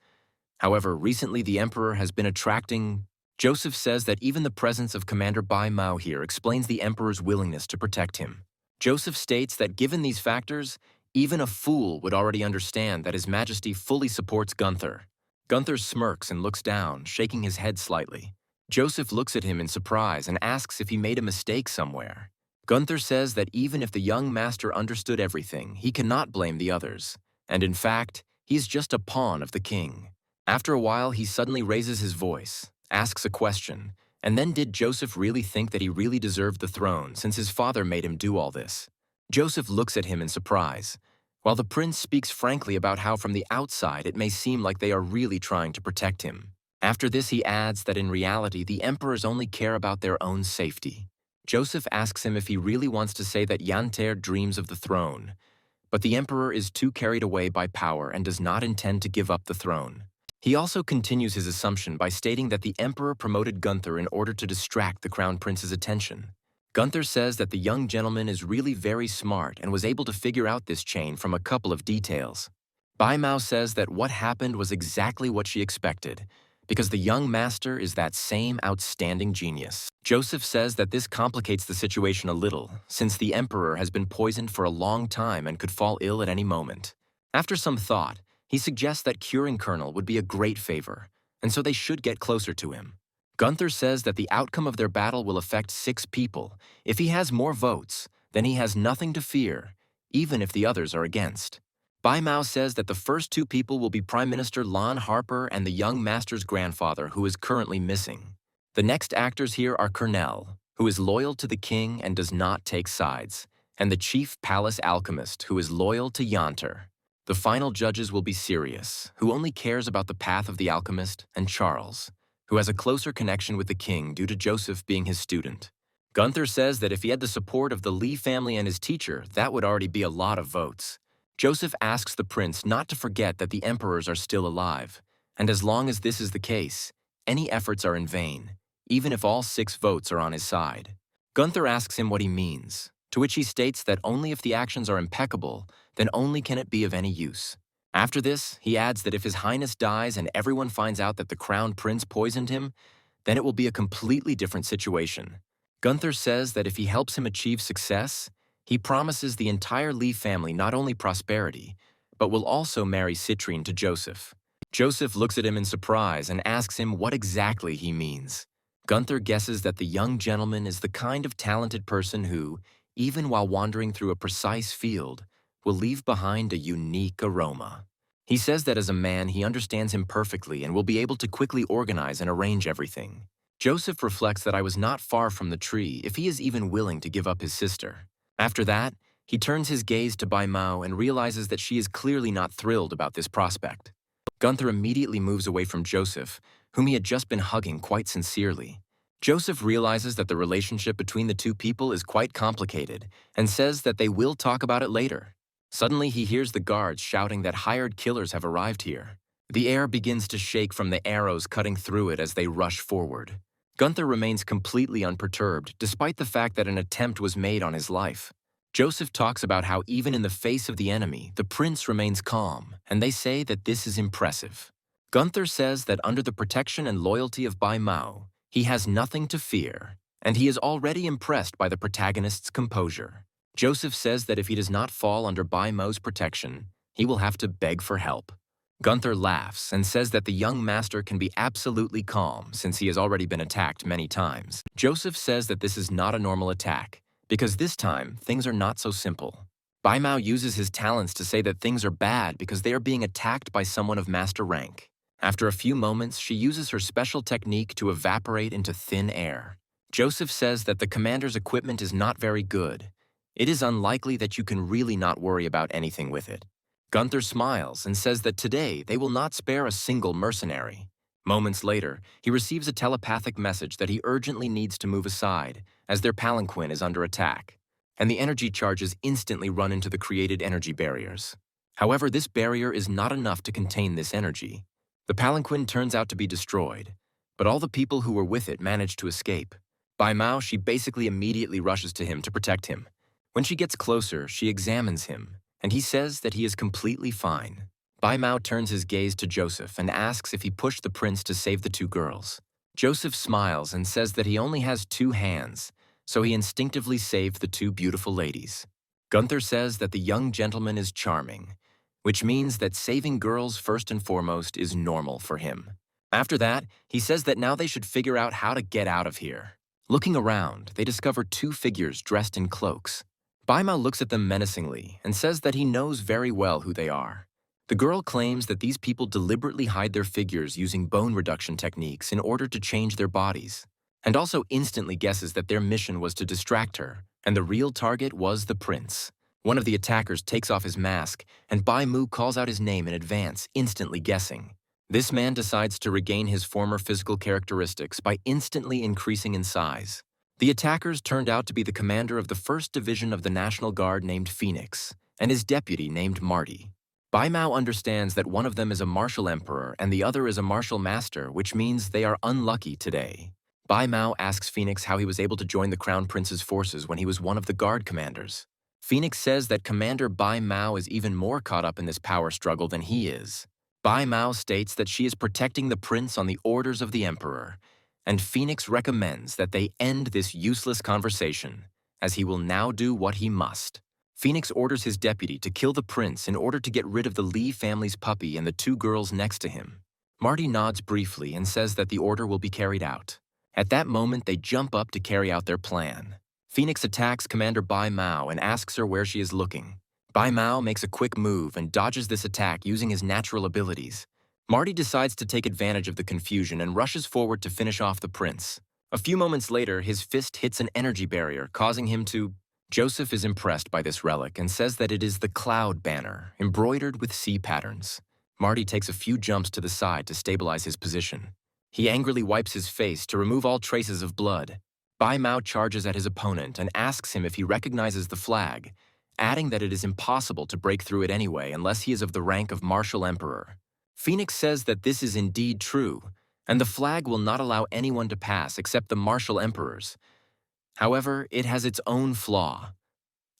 However, recently the Emperor has been attracting... Joseph says that even the presence of Commander Bai Mao here explains the Emperor's willingness to protect him. Joseph states that given these factors, even a fool would already understand that His Majesty fully supports Gunther. Gunther smirks and looks down, shaking his head slightly. Joseph looks at him in surprise and asks if he made a mistake somewhere. Gunther says that even if the young master understood everything, he cannot blame the others, and in fact, he's just a pawn of the king. After a while, he suddenly raises his voice, asks a question, and then did Joseph really think that he really deserved the throne since his father made him do all this? Joseph looks at him in surprise, while the prince speaks frankly about how from the outside it may seem like they are really trying to protect him. After this, he adds that in reality, the emperors only care about their own safety. Joseph asks him if he really wants to say that Yanter dreams of the throne, but the emperor is too carried away by power and does not intend to give up the throne. He also continues his assumption by stating that the emperor promoted Gunther in order to distract the crown prince's attention. Gunther says that the young gentleman is really very smart and was able to figure out this chain from a couple of details. Bai Mao says that what happened was exactly what she expected, because the young master is that same outstanding genius. Joseph says that this complicates the situation a little, since the emperor has been poisoned for a long time and could fall ill at any moment. After some thought, he suggests that curing Colonel would be a great favor, and so they should get closer to him. Gunther says that the outcome of their battle will affect 6 people. If he has more votes, then he has nothing to fear, even if the others are against. Bai Mao says that the first 2 people will be Prime Minister Lon Harper and the young master's grandfather, who is currently missing. The next actors here are Colonel, who is loyal to the king and does not take sides, and the chief palace alchemist, who is loyal to Yanter. The final judges will be Sirius, who only cares about the path of the alchemist, and Charles, who has a closer connection with the king due to Joseph being his student. Gunther says that if he had the support of the Li family and his teacher, that would already be a lot of votes. Joseph asks the prince not to forget that the emperors are still alive, and as long as this is the case, any efforts are in vain, even if all 6 votes are on his side. Gunther asks him what he means, to which he states that only if the actions are impeccable, then only can it be of any use. After this, he adds that if His Highness dies and everyone finds out that the crown prince poisoned him, then it will be a completely different situation. Gunther says that if he helps him achieve success, he promises the entire Li family not only prosperity, but will also marry Citrine to Joseph. Joseph looks at him in surprise and asks him what exactly he means. Gunther guesses that the young gentleman is the kind of talented person who, even while wandering through a precise field, will leave behind a unique aroma. He says that as a man, he understands him perfectly and will be able to quickly organize and arrange everything. Joseph reflects that I was not far from the tree if he is even willing to give up his sister. After that, he turns his gaze to Bai Mao and realizes that she is clearly not thrilled about this prospect. Gunther immediately moves away from Joseph, whom he had just been hugging quite sincerely. Joseph realizes that the relationship between the 2 people is quite complicated and says that they will talk about it later. Suddenly, he hears the guards shouting that hired killers have arrived here. The air begins to shake from the arrows cutting through it as they rush forward. Gunther remains completely unperturbed, despite the fact that an attempt was made on his life. Joseph talks about how even in the face of the enemy, the prince remains calm, and they say that this is impressive. Gunther says that under the protection and loyalty of Bai Mao, he has nothing to fear, and he is already impressed by the protagonist's composure. Joseph says that if he does not fall under Bai Mao's protection, he will have to beg for help. Gunther laughs and says that the young master can be absolutely calm since he has already been attacked many times. Joseph says that this is not a normal attack, because this time, things are not so simple. Bai Mao uses his talents to say that things are bad because they are being attacked by someone of master rank. After a few moments, she uses her special technique to evaporate into thin air. Joseph says that the commander's equipment is not very good. It is unlikely that you can really not worry about anything with it. Gunther smiles and says that today they will not spare a single mercenary. Moments later, he receives a telepathic message that he urgently needs to move aside, as their palanquin is under attack, and the energy charges instantly run into the created energy barriers. However, this barrier is not enough to contain this energy. The palanquin turns out to be destroyed, but all the people who were with it manage to escape. Bai Mao, she basically immediately rushes to him to protect him. When she gets closer, she examines him, and he says that he is completely fine. Bai Mao turns his gaze to Joseph and asks if he pushed the prince to save the 2 girls. Joseph smiles and says that he only has 2 hands, so he instinctively saved the two beautiful ladies. Gunther says that the young gentleman is charming, which means that saving girls first and foremost is normal for him. After that, he says that now they should figure out how to get out of here. Looking around, they discover two figures dressed in cloaks. Baimao looks at them menacingly and says that he knows very well who they are. The girl claims that these people deliberately hide their figures using bone reduction techniques in order to change their bodies, and also instantly guesses that their mission was to distract her, and the real target was the prince. One of the attackers takes off his mask, and Bai Mu calls out his name in advance, instantly guessing. This man decides to regain his former physical characteristics by instantly increasing in size. The attackers turned out to be the commander of the 1st Division of the National Guard named Phoenix, and his deputy named Marty. Bai Mao understands that one of them is a martial emperor and the other is a martial master, which means they are unlucky today. Bai Mao asks Phoenix how he was able to join the Crown Prince's forces when he was one of the guard commanders. Phoenix says that Commander Bai Mao is even more caught up in this power struggle than he is. Bai Mao states that she is protecting the prince on the orders of the emperor, and Phoenix recommends that they end this useless conversation, as he will now do what he must. Phoenix orders his deputy to kill the prince in order to get rid of the Li family's puppy and the two girls next to him. Marty nods briefly and says that the order will be carried out. At that moment, they jump up to carry out their plan. Phoenix attacks Commander Bai Mao and asks her where she is looking. Bai Mao makes a quick move and dodges this attack using his natural abilities. Marty decides to take advantage of the confusion and rushes forward to finish off the prince. A few moments later, his fist hits an energy barrier, causing him to... Joseph is impressed by this relic and says that it is the cloud banner, embroidered with sea patterns. Marty takes a few jumps to the side to stabilize his position. He angrily wipes his face to remove all traces of blood. Bai Mao charges at his opponent and asks him if he recognizes the flag, adding that it is impossible to break through it anyway unless he is of the rank of Martial Emperor. Phoenix says that this is indeed true, and the flag will not allow anyone to pass except the Martial Emperors. However, it has its own flaw,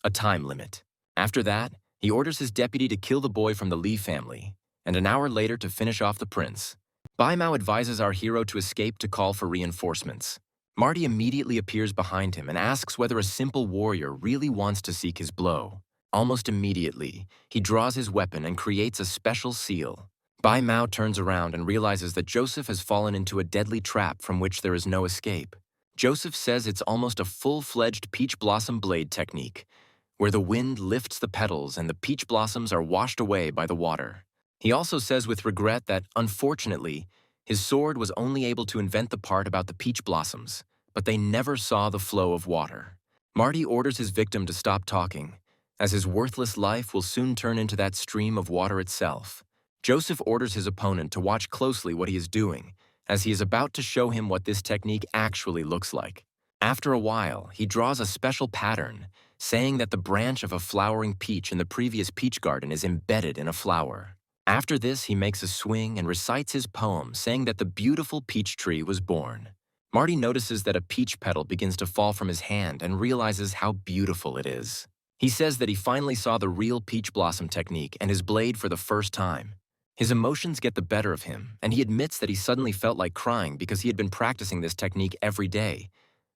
a time limit. After that, he orders his deputy to kill the boy from the Li family, and an hour later to finish off the prince. Bai Mao advises our hero to escape to call for reinforcements. Marty immediately appears behind him and asks whether a simple warrior really wants to seek his blow. Almost immediately, he draws his weapon and creates a special seal. Bai Mao turns around and realizes that Joseph has fallen into a deadly trap from which there is no escape. Joseph says it's almost a full-fledged peach blossom blade technique, where the wind lifts the petals and the peach blossoms are washed away by the water. He also says with regret that, unfortunately, his sword was only able to invent the part about the peach blossoms, but they never saw the flow of water. Marty orders his victim to stop talking, as his worthless life will soon turn into that stream of water itself. Joseph orders his opponent to watch closely what he is doing, as he is about to show him what this technique actually looks like. After a while, he draws a special pattern, saying that the branch of a flowering peach in the previous peach garden is embedded in a flower. After this, he makes a swing and recites his poem, saying that the beautiful peach tree was born. Marty notices that a peach petal begins to fall from his hand and realizes how beautiful it is. He says that he finally saw the real peach blossom technique and his blade for the first time. His emotions get the better of him, and he admits that he suddenly felt like crying because he had been practicing this technique every day,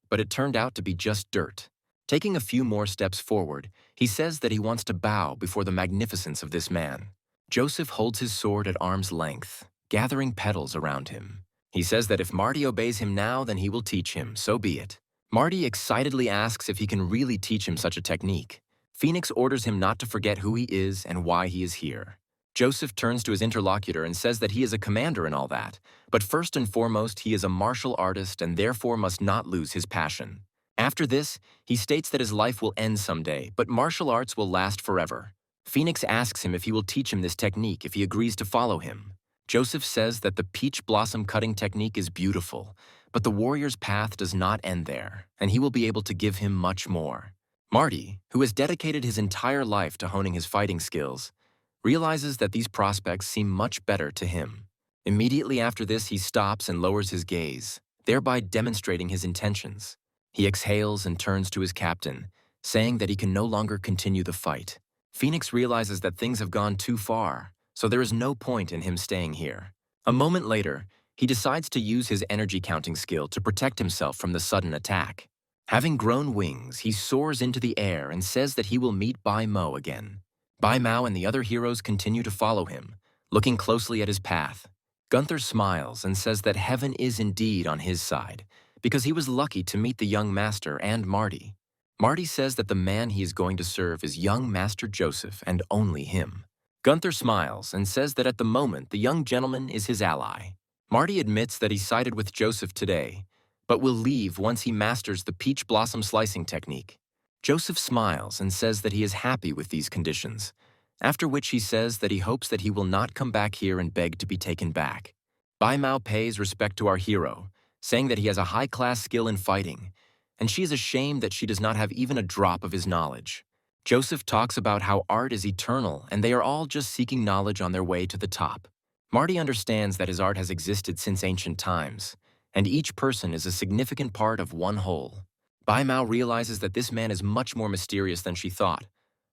but it turned out to be just dirt. Taking a few more steps forward, he says that he wants to bow before the magnificence of this man. Joseph holds his sword at arm's length, gathering petals around him. He says that if Marty obeys him now, then he will teach him, so be it. Marty excitedly asks if he can really teach him such a technique. Phoenix orders him not to forget who he is and why he is here. Joseph turns to his interlocutor and says that he is a commander and all that, but first and foremost, he is a martial artist and therefore must not lose his passion. After this, he states that his life will end someday, but martial arts will last forever. Phoenix asks him if he will teach him this technique if he agrees to follow him. Joseph says that the peach blossom cutting technique is beautiful, but the warrior's path does not end there, and he will be able to give him much more. Marty, who has dedicated his entire life to honing his fighting skills, realizes that these prospects seem much better to him. Immediately after this, he stops and lowers his gaze, thereby demonstrating his intentions. He exhales and turns to his captain, saying that he can no longer continue the fight. Phoenix realizes that things have gone too far, so there is no point in him staying here. A moment later, he decides to use his energy counting skill to protect himself from the sudden attack. Having grown wings, he soars into the air and says that he will meet Bai Mo again. Bai Mao and the other heroes continue to follow him, looking closely at his path. Gunther smiles and says that heaven is indeed on his side, because he was lucky to meet the young master and Marty. Marty says that the man he is going to serve is young Master Joseph and only him. Gunther smiles and says that at the moment the young gentleman is his ally. Marty admits that he sided with Joseph today, but will leave once he masters the peach blossom slicing technique. Joseph smiles and says that he is happy with these conditions, after which he says that he hopes that he will not come back here and beg to be taken back. Bai Mao pays respect to our hero, saying that he has a high-class skill in fighting, and she is ashamed that she does not have even a drop of his knowledge. Joseph talks about how art is eternal and they are all just seeking knowledge on their way to the top. Marty understands that his art has existed since ancient times, and each person is a significant part of one whole. Bai Mao realizes that this man is much more mysterious than she thought,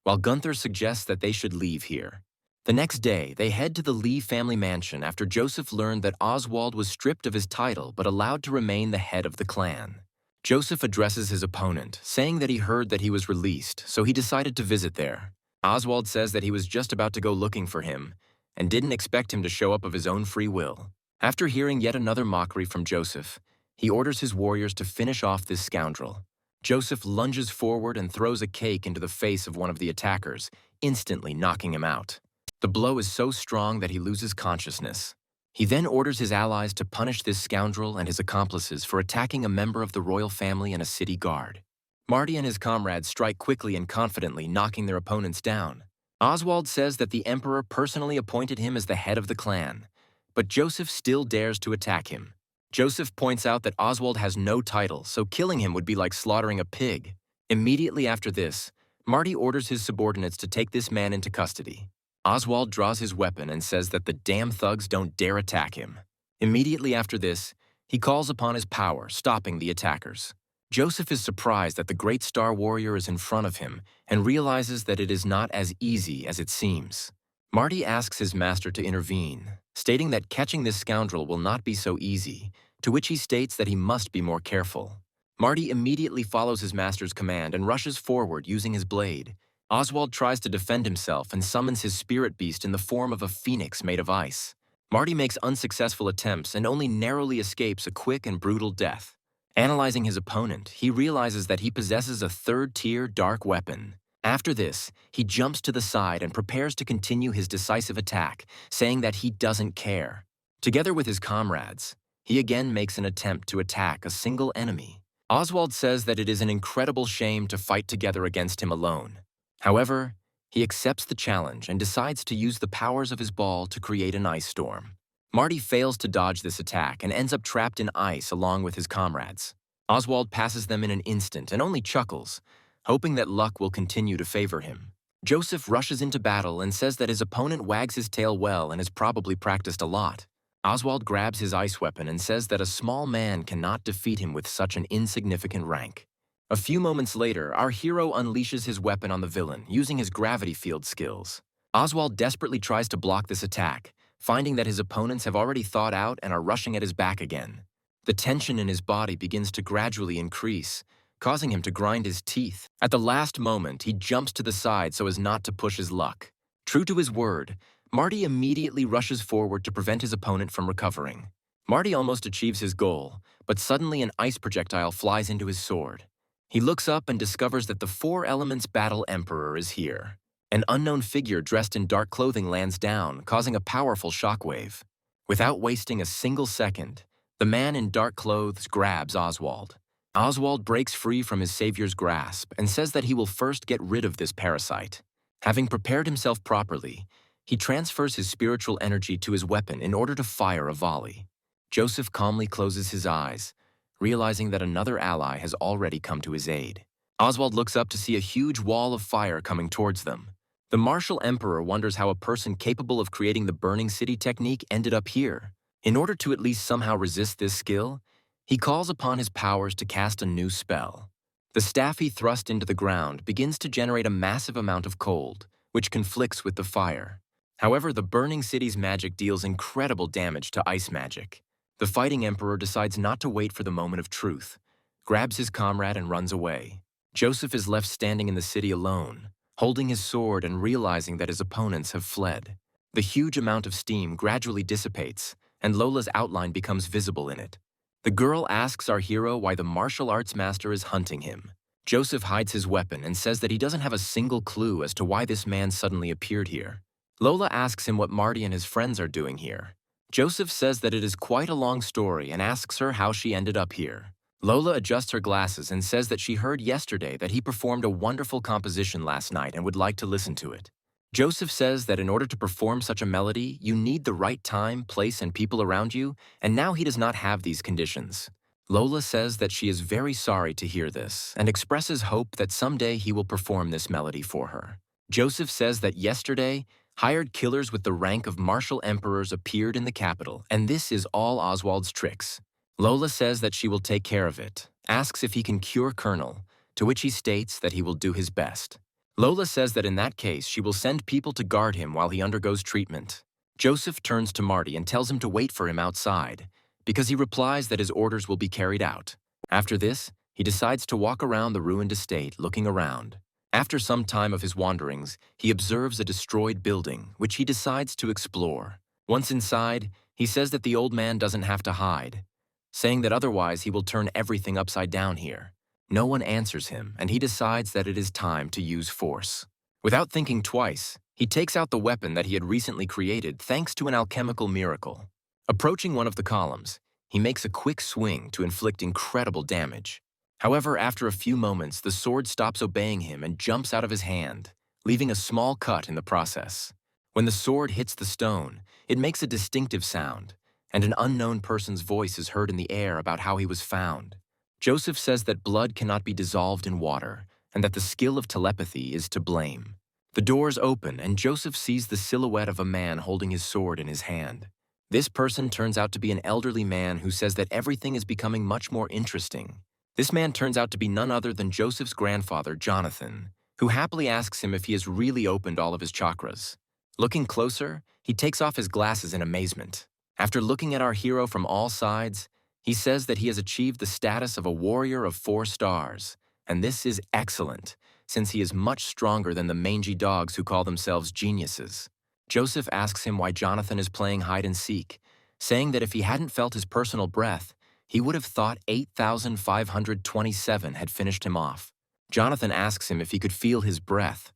while Gunther suggests that they should leave here. The next day, they head to the Lee family mansion after Joseph learned that Oswald was stripped of his title but allowed to remain the head of the clan. Joseph addresses his opponent, saying that he heard that he was released, so he decided to visit there. Oswald says that he was just about to go looking for him, and didn't expect him to show up of his own free will. After hearing yet another mockery from Joseph, he orders his warriors to finish off this scoundrel. Joseph lunges forward and throws a cake into the face of one of the attackers, instantly knocking him out. The blow is so strong that he loses consciousness. He then orders his allies to punish this scoundrel and his accomplices for attacking a member of the royal family and a city guard. Marty and his comrades strike quickly and confidently, knocking their opponents down. Oswald says that the emperor personally appointed him as the head of the clan, but Joseph still dares to attack him. Joseph points out that Oswald has no title, so killing him would be like slaughtering a pig. Immediately after this, Marty orders his subordinates to take this man into custody. Oswald draws his weapon and says that the damn thugs don't dare attack him. Immediately after this, he calls upon his power, stopping the attackers. Joseph is surprised that the great star warrior is in front of him and realizes that it is not as easy as it seems. Marty asks his master to intervene, stating that catching this scoundrel will not be so easy, to which he states that he must be more careful. Marty immediately follows his master's command and rushes forward using his blade. Oswald tries to defend himself and summons his spirit beast in the form of a phoenix made of ice. Marty makes unsuccessful attempts and only narrowly escapes a quick and brutal death. Analyzing his opponent, he realizes that he possesses a third-tier dark weapon. After this, he jumps to the side and prepares to continue his decisive attack, saying that he doesn't care. Together with his comrades, he again makes an attempt to attack a single enemy. Oswald says that it is an incredible shame to fight together against him alone. However, he accepts the challenge and decides to use the powers of his ball to create an ice storm. Marty fails to dodge this attack and ends up trapped in ice along with his comrades. Oswald passes them in an instant and only chuckles, hoping that luck will continue to favor him. Joseph rushes into battle and says that his opponent wags his tail well and has probably practiced a lot. Oswald grabs his ice weapon and says that a small man cannot defeat him with such an insignificant rank. A few moments later, our hero unleashes his weapon on the villain using his gravity field skills. Oswald desperately tries to block this attack, finding that his opponents have already thawed out and are rushing at his back again. The tension in his body begins to gradually increase, causing him to grind his teeth. At the last moment, he jumps to the side so as not to push his luck. True to his word, Marty immediately rushes forward to prevent his opponent from recovering. Marty almost achieves his goal, but suddenly an ice projectile flies into his sword. He looks up and discovers that the Four Elements Battle Emperor is here. An unknown figure dressed in dark clothing lands down, causing a powerful shockwave. Without wasting a single second, the man in dark clothes grabs Oswald. Oswald breaks free from his savior's grasp and says that he will first get rid of this parasite. Having prepared himself properly, he transfers his spiritual energy to his weapon in order to fire a volley. Joseph calmly closes his eyes, realizing that another ally has already come to his aid. Oswald looks up to see a huge wall of fire coming towards them. The martial emperor wonders how a person capable of creating the burning city technique ended up here. In order to at least somehow resist this skill, he calls upon his powers to cast a new spell. The staff he thrust into the ground begins to generate a massive amount of cold, which conflicts with the fire. However, the burning city's magic deals incredible damage to ice magic. The fighting emperor decides not to wait for the moment of truth, grabs his comrade and runs away. Joseph is left standing in the city alone, holding his sword and realizing that his opponents have fled. The huge amount of steam gradually dissipates, and Lola's outline becomes visible in it. The girl asks our hero why the martial arts master is hunting him. Joseph hides his weapon and says that he doesn't have a single clue as to why this man suddenly appeared here. Lola asks him what Marty and his friends are doing here. Joseph says that it is quite a long story and asks her how she ended up here. Lola adjusts her glasses and says that she heard yesterday that he performed a wonderful composition last night and would like to listen to it. Joseph says that in order to perform such a melody, you need the right time, place, and people around you, and now he does not have these conditions. Lola says that she is very sorry to hear this and expresses hope that someday he will perform this melody for her. Joseph says that yesterday, hired killers with the rank of martial emperors appeared in the capital, and this is all Oswald's tricks. Lola says that she will take care of it, asks if he can cure Colonel, to which he states that he will do his best. Lola says that in that case, she will send people to guard him while he undergoes treatment. Joseph turns to Marty and tells him to wait for him outside, because he replies that his orders will be carried out. After this, he decides to walk around the ruined estate looking around. After some time of his wanderings, he observes a destroyed building, which he decides to explore. Once inside, he says that the old man doesn't have to hide, saying that otherwise he will turn everything upside down here. No one answers him, and he decides that it is time to use force. Without thinking twice, he takes out the weapon that he had recently created thanks to an alchemical miracle. Approaching one of the columns, he makes a quick swing to inflict incredible damage. However, after a few moments, the sword stops obeying him and jumps out of his hand, leaving a small cut in the process. When the sword hits the stone, it makes a distinctive sound, and an unknown person's voice is heard in the air about how he was found. Joseph says that blood cannot be dissolved in water, and that the skill of telepathy is to blame. The doors open, and Joseph sees the silhouette of a man holding his sword in his hand. This person turns out to be an elderly man who says that everything is becoming much more interesting. This man turns out to be none other than Joseph's grandfather, Jonathan, who happily asks him if he has really opened all of his chakras. Looking closer, he takes off his glasses in amazement. After looking at our hero from all sides, he says that he has achieved the status of a warrior of 4 stars, and this is excellent, since he is much stronger than the mangy dogs who call themselves geniuses. Joseph asks him why Jonathan is playing hide and seek, saying that if he hadn't felt his personal breath, he would have thought 8,527 had finished him off. Jonathan asks him if he could feel his breath,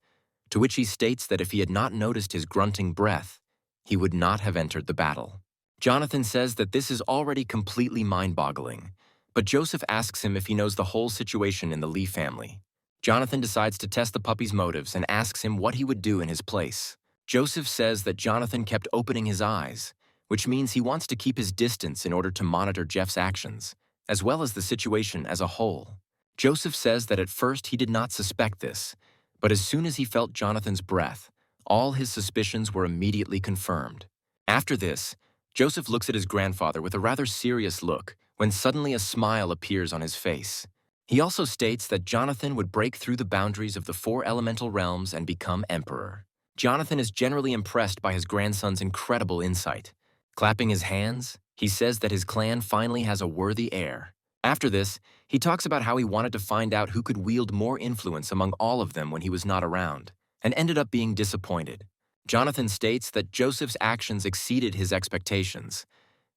to which he states that if he had not noticed his grunting breath, he would not have entered the battle. Jonathan says that this is already completely mind-boggling, but Joseph asks him if he knows the whole situation in the Lee family. Jonathan decides to test the puppy's motives and asks him what he would do in his place. Joseph says that Jonathan kept opening his eyes, which means he wants to keep his distance in order to monitor Jeff's actions, as well as the situation as a whole. Joseph says that at first he did not suspect this, but as soon as he felt Jonathan's breath, all his suspicions were immediately confirmed. After this, Joseph looks at his grandfather with a rather serious look when suddenly a smile appears on his face. He also states that Jonathan would break through the boundaries of the 4 elemental realms and become emperor. Jonathan is generally impressed by his grandson's incredible insight. Clapping his hands, he says that his clan finally has a worthy heir. After this, he talks about how he wanted to find out who could wield more influence among all of them when he was not around, and ended up being disappointed. Jonathan states that Joseph's actions exceeded his expectations,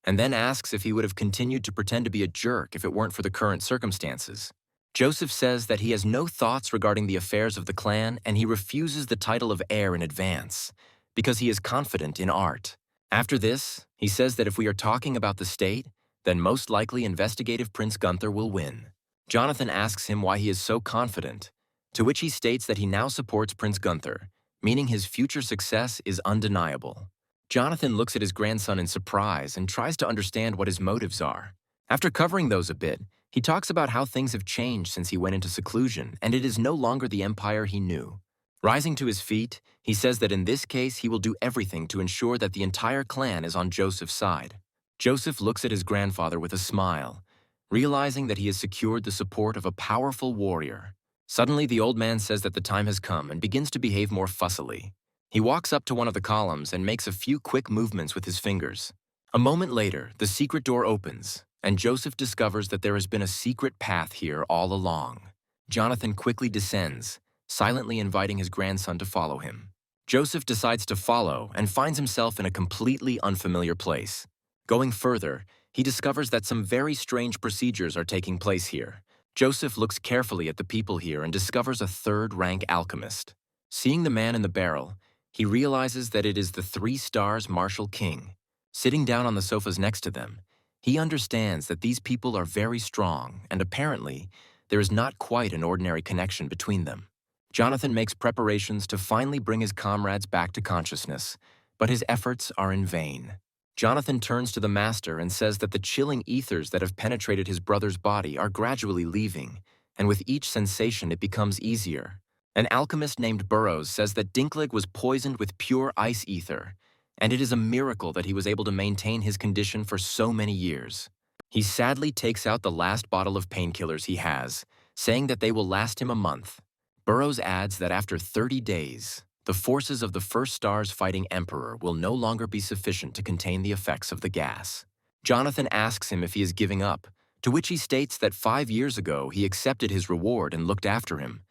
and then asks if he would have continued to pretend to be a jerk if it weren't for the current circumstances. Joseph says that he has no thoughts regarding the affairs of the clan, and he refuses the title of heir in advance, because he is confident in art. After this, he says that if we are talking about the state, then most likely investigative Prince Gunther will win. Jonathan asks him why he is so confident, to which he states that he now supports Prince Gunther, meaning his future success is undeniable. Jonathan looks at his grandson in surprise and tries to understand what his motives are. After covering those a bit, he talks about how things have changed since he went into seclusion, and it is no longer the empire he knew. Rising to his feet, he says that in this case he will do everything to ensure that the entire clan is on Joseph's side. Joseph looks at his grandfather with a smile, realizing that he has secured the support of a powerful warrior. Suddenly, the old man says that the time has come and begins to behave more fussily. He walks up to one of the columns and makes a few quick movements with his fingers. A moment later, the secret door opens, and Joseph discovers that there has been a secret path here all along. Jonathan quickly descends, silently inviting his grandson to follow him. Joseph decides to follow and finds himself in a completely unfamiliar place. Going further, he discovers that some very strange procedures are taking place here. Joseph looks carefully at the people here and discovers a third-rank alchemist. Seeing the man in the barrel, he realizes that it is the 3 stars Martial King. Sitting down on the sofas next to them, he understands that these people are very strong, and apparently, there is not quite an ordinary connection between them. Jonathan makes preparations to finally bring his comrades back to consciousness, but his efforts are in vain. Jonathan turns to the master and says that the chilling ethers that have penetrated his brother's body are gradually leaving, and with each sensation it becomes easier. An alchemist named Burroughs says that Dinkleg was poisoned with pure ice ether, and it is a miracle that he was able to maintain his condition for so many years. He sadly takes out the last bottle of painkillers he has, saying that they will last him a month. Burroughs adds that after 30 days, the forces of the First Star's fighting Emperor will no longer be sufficient to contain the effects of the gas. Jonathan asks him if he is giving up, to which he states that 5 years ago he accepted his reward and looked after him,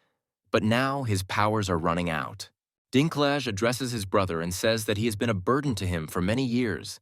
but now his powers are running out. Dinklage addresses his brother and says that he has been a burden to him for many years,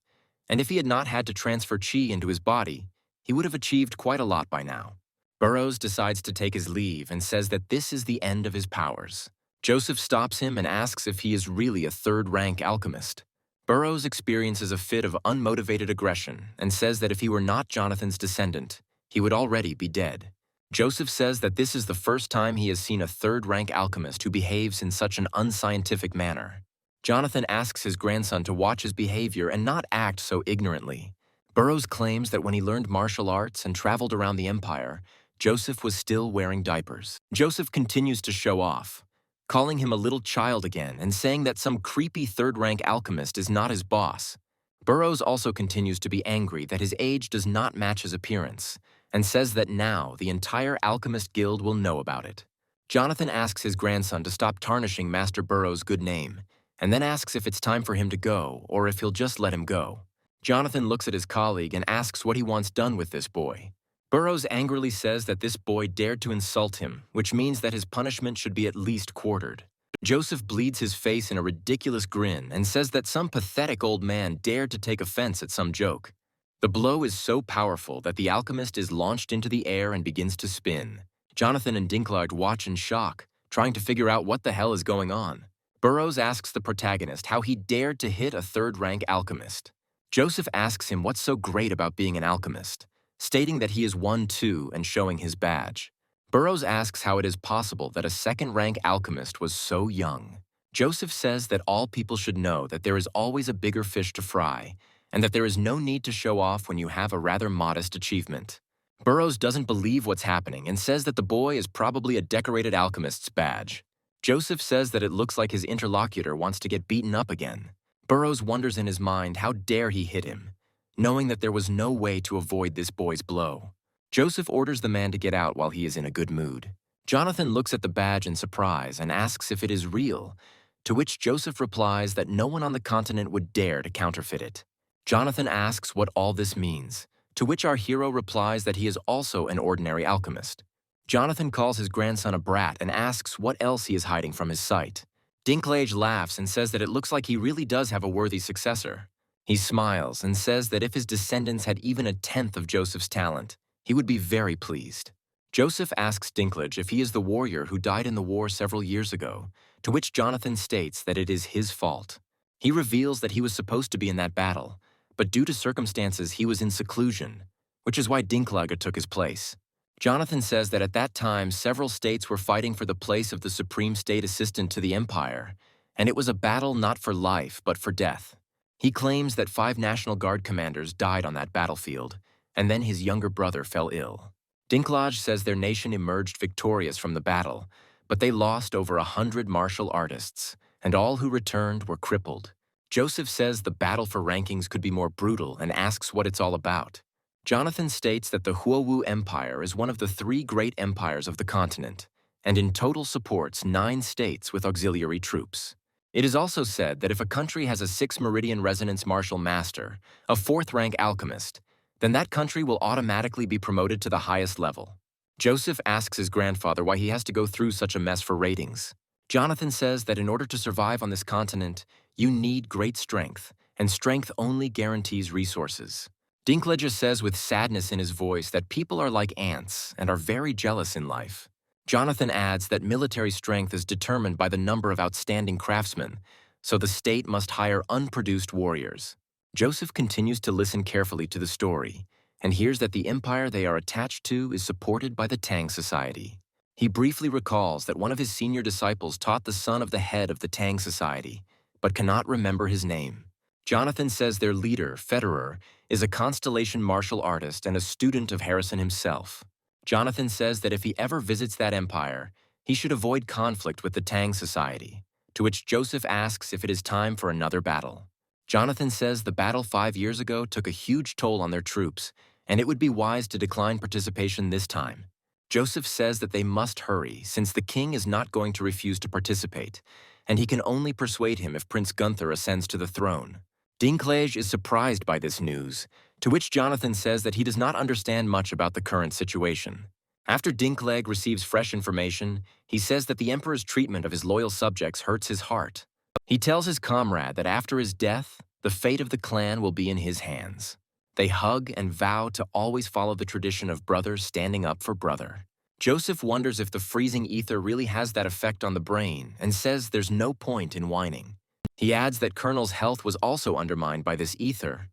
and if he had not had to transfer chi into his body, he would have achieved quite a lot by now. Burroughs decides to take his leave and says that this is the end of his powers. Joseph stops him and asks if he is really a third-rank alchemist. Burroughs experiences a fit of unmotivated aggression and says that if he were not Jonathan's descendant, he would already be dead. Joseph says that this is the first time he has seen a third-rank alchemist who behaves in such an unscientific manner. Jonathan asks his grandson to watch his behavior and not act so ignorantly. Burroughs claims that when he learned martial arts and traveled around the empire, Joseph was still wearing diapers. Joseph continues to show off, calling him a little child again and saying that some creepy third-rank alchemist is not his boss. Burroughs also continues to be angry that his age does not match his appearance, and says that now the entire alchemist guild will know about it. Jonathan asks his grandson to stop tarnishing Master Burroughs' good name, and then asks if it's time for him to go or if he'll just let him go. Jonathan looks at his colleague and asks what he wants done with this boy. Burroughs angrily says that this boy dared to insult him, which means that his punishment should be at least quartered. Joseph bleeds his face in a ridiculous grin and says that some pathetic old man dared to take offense at some joke. The blow is so powerful that the alchemist is launched into the air and begins to spin. Jonathan and Dinklage watch in shock, trying to figure out what the hell is going on. Burroughs asks the protagonist how he dared to hit a third-rank alchemist. Joseph asks him what's so great about being an alchemist, stating that he is one too and showing his badge. Burroughs asks how it is possible that a second-rank alchemist was so young. Joseph says that all people should know that there is always a bigger fish to fry, and that there is no need to show off when you have a rather modest achievement. Burroughs doesn't believe what's happening and says that the boy is probably a decorated alchemist's badge. Joseph says that it looks like his interlocutor wants to get beaten up again. Burroughs wonders in his mind how dare he hit him, knowing that there was no way to avoid this boy's blow. Joseph orders the man to get out while he is in a good mood. Jonathan looks at the badge in surprise and asks if it is real, to which Joseph replies that no one on the continent would dare to counterfeit it. Jonathan asks what all this means, to which our hero replies that he is also an ordinary alchemist. Jonathan calls his grandson a brat and asks what else he is hiding from his sight. Dinklage laughs and says that it looks like he really does have a worthy successor. He smiles and says that if his descendants had even a tenth of Joseph's talent, he would be very pleased. Joseph asks Dinklage if he is the warrior who died in the war several years ago, to which Jonathan states that it is his fault. He reveals that he was supposed to be in that battle, but due to circumstances he was in seclusion, which is why Dinklage took his place. Jonathan says that at that time several states were fighting for the place of the Supreme State Assistant to the Empire, and it was a battle not for life but for death. He claims that 5 National Guard commanders died on that battlefield, and then his younger brother fell ill. Dinklage says their nation emerged victorious from the battle, but they lost over 100 martial artists, and all who returned were crippled. Joseph says the battle for rankings could be more brutal and asks what it's all about. Jonathan states that the Huowu Empire is one of the 3 great empires of the continent, and in total supports 9 states with auxiliary troops. It is also said that if a country has a 6 Meridian Resonance Martial Master, a 4th-rank alchemist, then that country will automatically be promoted to the highest level. Joseph asks his grandfather why he has to go through such a mess for ratings. Jonathan says that in order to survive on this continent, you need great strength, and strength only guarantees resources. Dinklage says with sadness in his voice that people are like ants and are very jealous in life. Jonathan adds that military strength is determined by the number of outstanding craftsmen, so the state must hire unproduced warriors. Joseph continues to listen carefully to the story, and hears that the empire they are attached to is supported by the Tang Society. He briefly recalls that one of his senior disciples taught the son of the head of the Tang Society, but cannot remember his name. Jonathan says their leader, Federer, is a constellation martial artist and a student of Harrison himself. Jonathan says that if he ever visits that empire, he should avoid conflict with the Tang Society, to which Joseph asks if it is time for another battle. Jonathan says the battle 5 years ago took a huge toll on their troops, and it would be wise to decline participation this time. Joseph says that they must hurry, since the king is not going to refuse to participate, and he can only persuade him if Prince Gunther ascends to the throne. Dinklage is surprised by this news, to which Jonathan says that he does not understand much about the current situation. After Dinklage receives fresh information, he says that the emperor's treatment of his loyal subjects hurts his heart. He tells his comrade that after his death, the fate of the clan will be in his hands. They hug and vow to always follow the tradition of brothers standing up for brother. Joseph wonders if the freezing ether really has that effect on the brain and says there's no point in whining. He adds that Colonel's health was also undermined by this ether.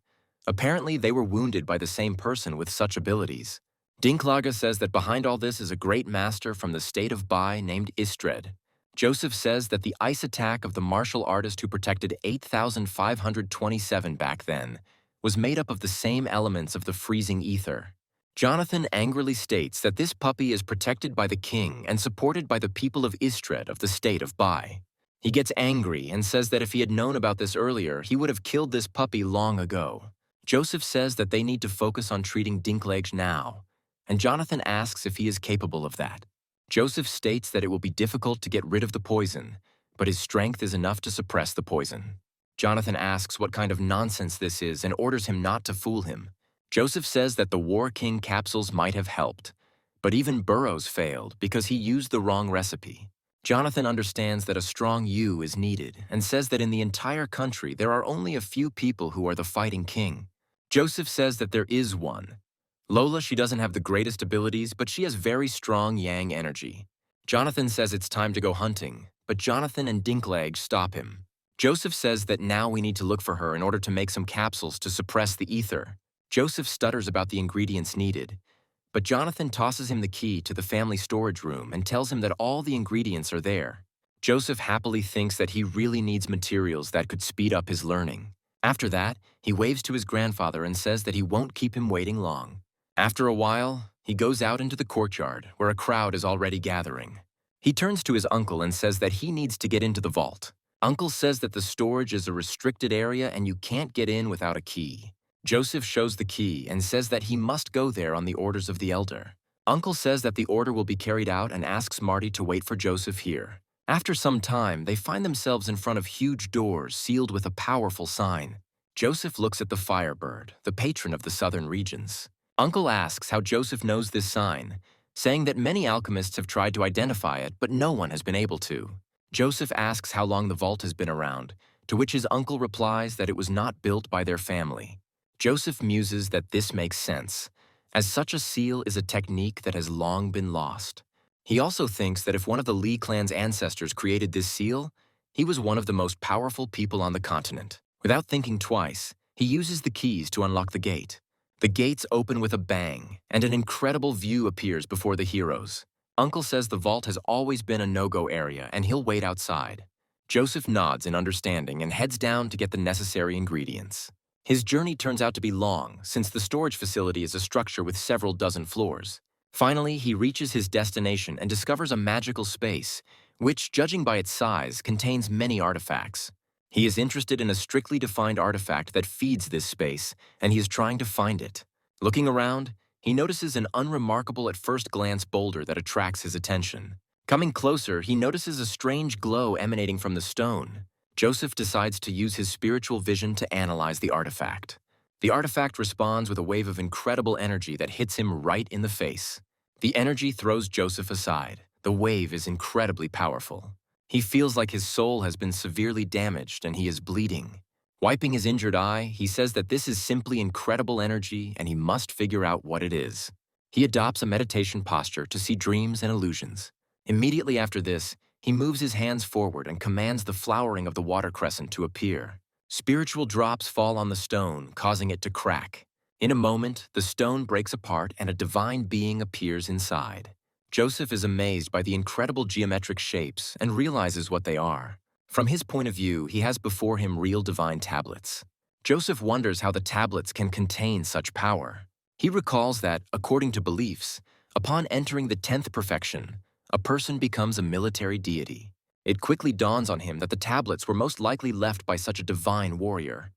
Apparently, they were wounded by the same person with such abilities. Dinklage says that behind all this is a great master from the state of Bai named Istred. Joseph says that the ice attack of the martial artist who protected 8,527 back then was made up of the same elements of the freezing ether. Jonathan angrily states that this puppy is protected by the king and supported by the people of Istred of the state of Bai. He gets angry and says that if he had known about this earlier, he would have killed this puppy long ago. Joseph says that they need to focus on treating Dinklage now, and Jonathan asks if he is capable of that. Joseph states that it will be difficult to get rid of the poison, but his strength is enough to suppress the poison. Jonathan asks what kind of nonsense this is and orders him not to fool him. Joseph says that the War King capsules might have helped, but even Burroughs failed because he used the wrong recipe. Jonathan understands that a strong you is needed and says that in the entire country there are only a few people who are the fighting king. Joseph says that there is one. Lola, she doesn't have the greatest abilities, but she has very strong yang energy. Jonathan says it's time to go hunting, but Jonathan and Dinklage stop him. Joseph says that now we need to look for her in order to make some capsules to suppress the ether. Joseph stutters about the ingredients needed, but Jonathan tosses him the key to the family storage room and tells him that all the ingredients are there. Joseph happily thinks that he really needs materials that could speed up his learning. After that, he waves to his grandfather and says that he won't keep him waiting long. After a while, he goes out into the courtyard, where a crowd is already gathering. He turns to his uncle and says that he needs to get into the vault. Uncle says that the storage is a restricted area and you can't get in without a key. Joseph shows the key and says that he must go there on the orders of the elder. Uncle says that the order will be carried out and asks Marty to wait for Joseph here. After some time, they find themselves in front of huge doors sealed with a powerful sign. Joseph looks at the Firebird, the patron of the southern regions. Uncle asks how Joseph knows this sign, saying that many alchemists have tried to identify it, but no one has been able to. Joseph asks how long the vault has been around, to which his uncle replies that it was not built by their family. Joseph muses that this makes sense, as such a seal is a technique that has long been lost. He also thinks that if one of the Lee clan's ancestors created this seal, he was one of the most powerful people on the continent. Without thinking twice, he uses the keys to unlock the gate. The gates open with a bang, and an incredible view appears before the heroes. Uncle says the vault has always been a no-go area and he'll wait outside. Joseph nods in understanding and heads down to get the necessary ingredients. His journey turns out to be long, since the storage facility is a structure with several dozen floors. Finally, he reaches his destination and discovers a magical space, which, judging by its size, contains many artifacts. He is interested in a strictly defined artifact that feeds this space, and he is trying to find it. Looking around, he notices an unremarkable at first glance boulder that attracts his attention. Coming closer, he notices a strange glow emanating from the stone. Joseph decides to use his spiritual vision to analyze the artifact. The artifact responds with a wave of incredible energy that hits him right in the face. The energy throws Joseph aside. The wave is incredibly powerful. He feels like his soul has been severely damaged and he is bleeding. Wiping his injured eye, he says that this is simply incredible energy and he must figure out what it is. He adopts a meditation posture to see dreams and illusions. Immediately after this, he moves his hands forward and commands the flowering of the water crescent to appear. Spiritual drops fall on the stone, causing it to crack. In a moment, the stone breaks apart and a divine being appears inside. Joseph is amazed by the incredible geometric shapes and realizes what they are. From his point of view, he has before him real divine tablets. Joseph wonders how the tablets can contain such power. He recalls that, according to beliefs, upon entering the 10th perfection, a person becomes a military deity. It quickly dawns on him that the tablets were most likely left by such a divine warrior.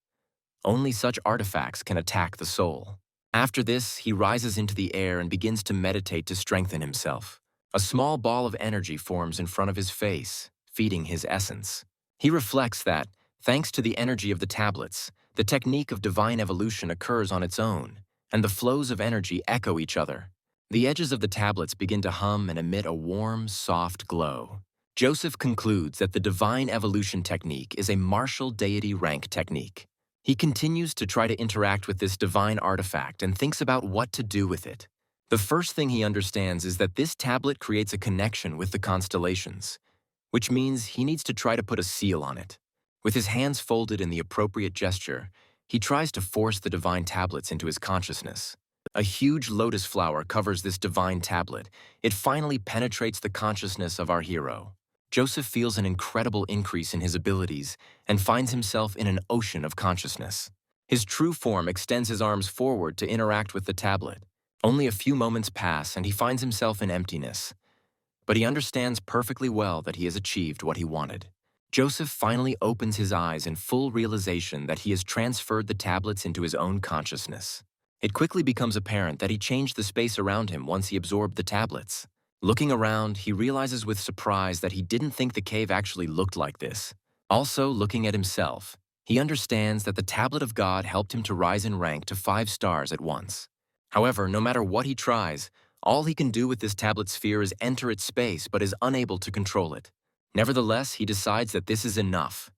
Only such artifacts can attack the soul. After this, he rises into the air and begins to meditate to strengthen himself. A small ball of energy forms in front of his face, feeding his essence. He reflects that, thanks to the energy of the tablets, the technique of divine evolution occurs on its own, and the flows of energy echo each other. The edges of the tablets begin to hum and emit a warm, soft glow. Joseph concludes that the divine evolution technique is a martial deity rank technique. He continues to try to interact with this divine artifact and thinks about what to do with it. The first thing he understands is that this tablet creates a connection with the constellations, which means he needs to try to put a seal on it. With his hands folded in the appropriate gesture, he tries to force the divine tablets into his consciousness. A huge lotus flower covers this divine tablet. It finally penetrates the consciousness of our hero. Joseph feels an incredible increase in his abilities and finds himself in an ocean of consciousness. His true form extends his arms forward to interact with the tablet. Only a few moments pass and he finds himself in emptiness. But he understands perfectly well that he has achieved what he wanted. Joseph finally opens his eyes in full realization that he has transferred the tablets into his own consciousness. It quickly becomes apparent that he changed the space around him once he absorbed the tablets. Looking around, he realizes with surprise that he didn't think the cave actually looked like this. Also, looking at himself, he understands that the tablet of God helped him to rise in rank to 5 stars at once. However, no matter what he tries, all he can do with this tablet sphere is enter its space but is unable to control it. Nevertheless, he decides that this is enough.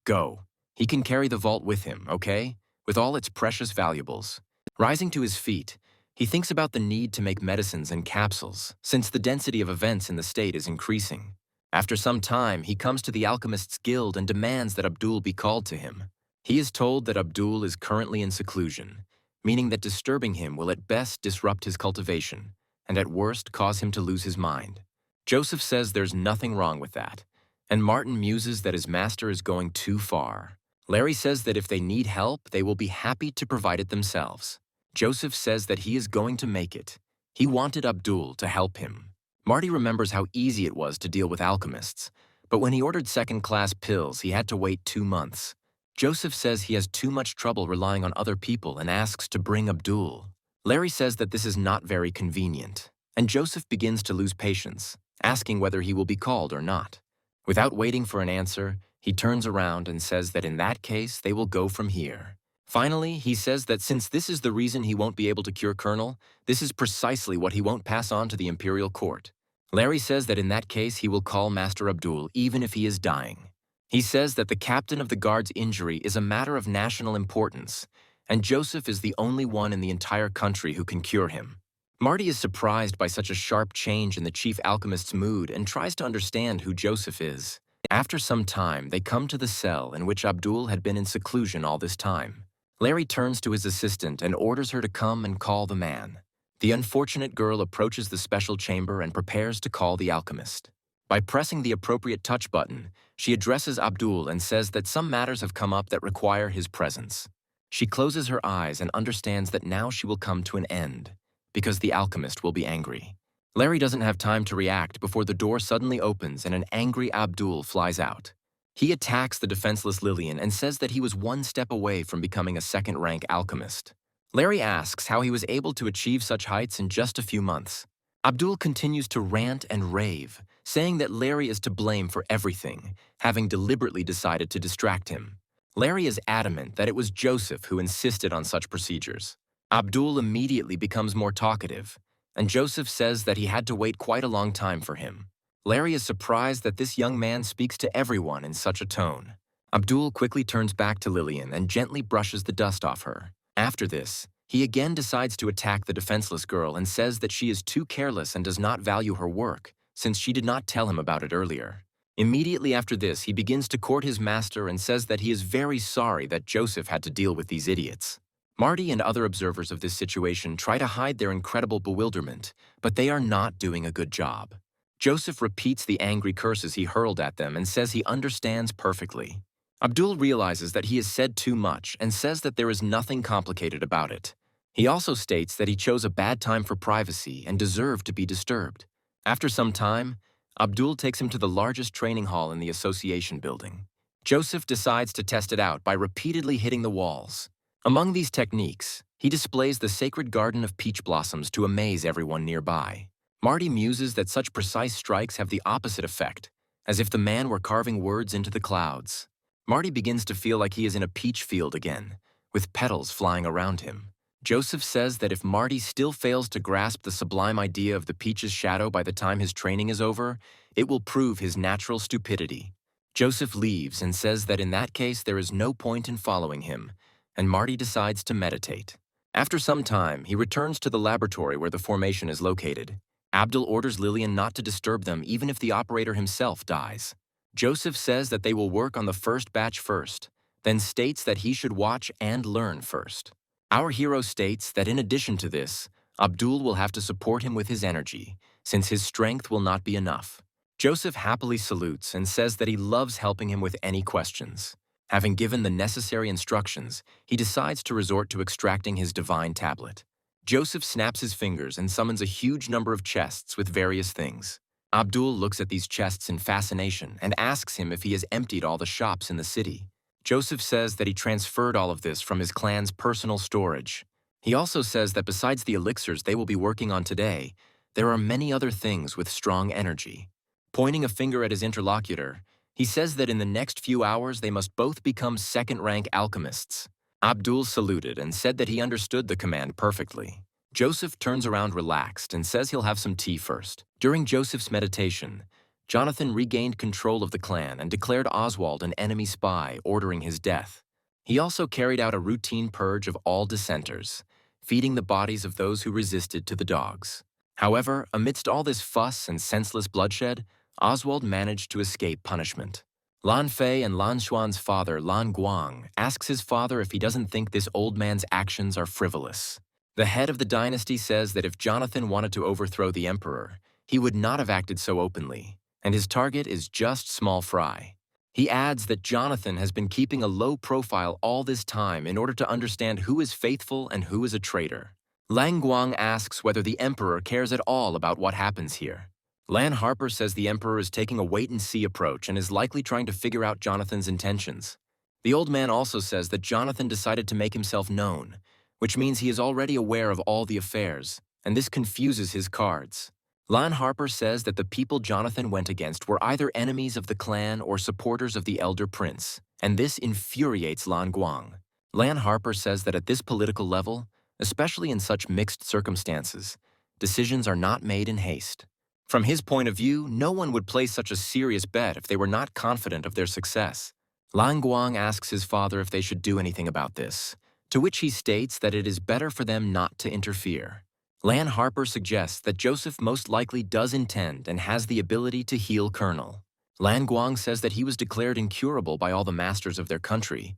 Go. He can carry the vault with him, okay? With all its precious valuables. Rising to his feet, he thinks about the need to make medicines and capsules, since the density of events in the state is increasing. After some time, he comes to the Alchemists' Guild and demands that Abdul be called to him. He is told that Abdul is currently in seclusion, meaning that disturbing him will at best disrupt his cultivation, and at worst cause him to lose his mind. Joseph says there's nothing wrong with that, and Martin muses that his master is going too far. Larry says that if they need help, they will be happy to provide it themselves. Joseph says that he is going to make it. He wanted Abdul to help him. Marty remembers how easy it was to deal with alchemists, but when he ordered second-class pills, he had to wait 2 months. Joseph says he has too much trouble relying on other people and asks to bring Abdul. Larry says that this is not very convenient, and Joseph begins to lose patience, asking whether he will be called or not. Without waiting for an answer, he turns around and says that in that case, they will go from here. Finally, he says that since this is the reason he won't be able to cure Colonel, this is precisely what he won't pass on to the Imperial Court. Larry says that in that case he will call Master Abdul even if he is dying. He says that the captain of the guard's injury is a matter of national importance, and Joseph is the only one in the entire country who can cure him. Marty is surprised by such a sharp change in the chief alchemist's mood and tries to understand who Joseph is. After some time, they come to the cell in which Abdul had been in seclusion all this time. Larry turns to his assistant and orders her to come and call the man. The unfortunate girl approaches the special chamber and prepares to call the alchemist. By pressing the appropriate touch button, she addresses Abdul and says that some matters have come up that require his presence. She closes her eyes and understands that now she will come to an end, because the alchemist will be angry. Larry doesn't have time to react before the door suddenly opens and an angry Abdul flies out. He attacks the defenseless Lillian and says that he was 1 step away from becoming a second-rank alchemist. Larry asks how he was able to achieve such heights in just a few months. Abdul continues to rant and rave, saying that Larry is to blame for everything, having deliberately decided to distract him. Larry is adamant that it was Joseph who insisted on such procedures. Abdul immediately becomes more talkative, and Joseph says that he had to wait quite a long time for him. Larry is surprised that this young man speaks to everyone in such a tone. Abdul quickly turns back to Lillian and gently brushes the dust off her. After this, he again decides to attack the defenseless girl and says that she is too careless and does not value her work, since she did not tell him about it earlier. Immediately after this, he begins to court his master and says that he is very sorry that Joseph had to deal with these idiots. Marty and other observers of this situation try to hide their incredible bewilderment, but they are not doing a good job. Joseph repeats the angry curses he hurled at them and says he understands perfectly. Abdul realizes that he has said too much and says that there is nothing complicated about it. He also states that he chose a bad time for privacy and deserved to be disturbed. After some time, Abdul takes him to the largest training hall in the association building. Joseph decides to test it out by repeatedly hitting the walls. Among these techniques, he displays the sacred garden of peach blossoms to amaze everyone nearby. Marty muses that such precise strikes have the opposite effect, as if the man were carving words into the clouds. Marty begins to feel like he is in a peach field again, with petals flying around him. Joseph says that if Marty still fails to grasp the sublime idea of the peach's shadow by the time his training is over, it will prove his natural stupidity. Joseph leaves and says that in that case there is no point in following him, and Marty decides to meditate. After some time, he returns to the laboratory where the formation is located. Abdul orders Lillian not to disturb them even if the operator himself dies. Joseph says that they will work on the first batch first, then states that he should watch and learn first. Our hero states that in addition to this, Abdul will have to support him with his energy, since his strength will not be enough. Joseph happily salutes and says that he loves helping him with any questions. Having given the necessary instructions, he decides to resort to extracting his divine tablet. Joseph snaps his fingers and summons a huge number of chests with various things. Abdul looks at these chests in fascination and asks him if he has emptied all the shops in the city. Joseph says that he transferred all of this from his clan's personal storage. He also says that besides the elixirs they will be working on today, there are many other things with strong energy. Pointing a finger at his interlocutor, he says that in the next few hours they must both become second-rank alchemists. Abdul saluted and said that he understood the command perfectly. Joseph turns around relaxed and says he'll have some tea first. During Joseph's meditation, Jonathan regained control of the clan and declared Oswald an enemy spy, ordering his death. He also carried out a routine purge of all dissenters, feeding the bodies of those who resisted to the dogs. However, amidst all this fuss and senseless bloodshed, Oswald managed to escape punishment. Lan Fei and Lan Xuan's father, Lan Guang, asks his father if he doesn't think this old man's actions are frivolous. The head of the dynasty says that if Jonathan wanted to overthrow the emperor, he would not have acted so openly, and his target is just small fry. He adds that Jonathan has been keeping a low profile all this time in order to understand who is faithful and who is a traitor. Lang Guang asks whether the emperor cares at all about what happens here. Lan Harper says the emperor is taking a wait-and-see approach and is likely trying to figure out Jonathan's intentions. The old man also says that Jonathan decided to make himself known, which means he is already aware of all the affairs, and this confuses his cards. Lan Harper says that the people Jonathan went against were either enemies of the clan or supporters of the elder prince, and this infuriates Lan Guang. Lan Harper says that at this political level, especially in such mixed circumstances, decisions are not made in haste. From his point of view, no one would place such a serious bet if they were not confident of their success. Lan Guang asks his father if they should do anything about this, to which he states that it is better for them not to interfere. Lan Harper suggests that Joseph most likely does intend and has the ability to heal Colonel. Lan Guang says that he was declared incurable by all the masters of their country,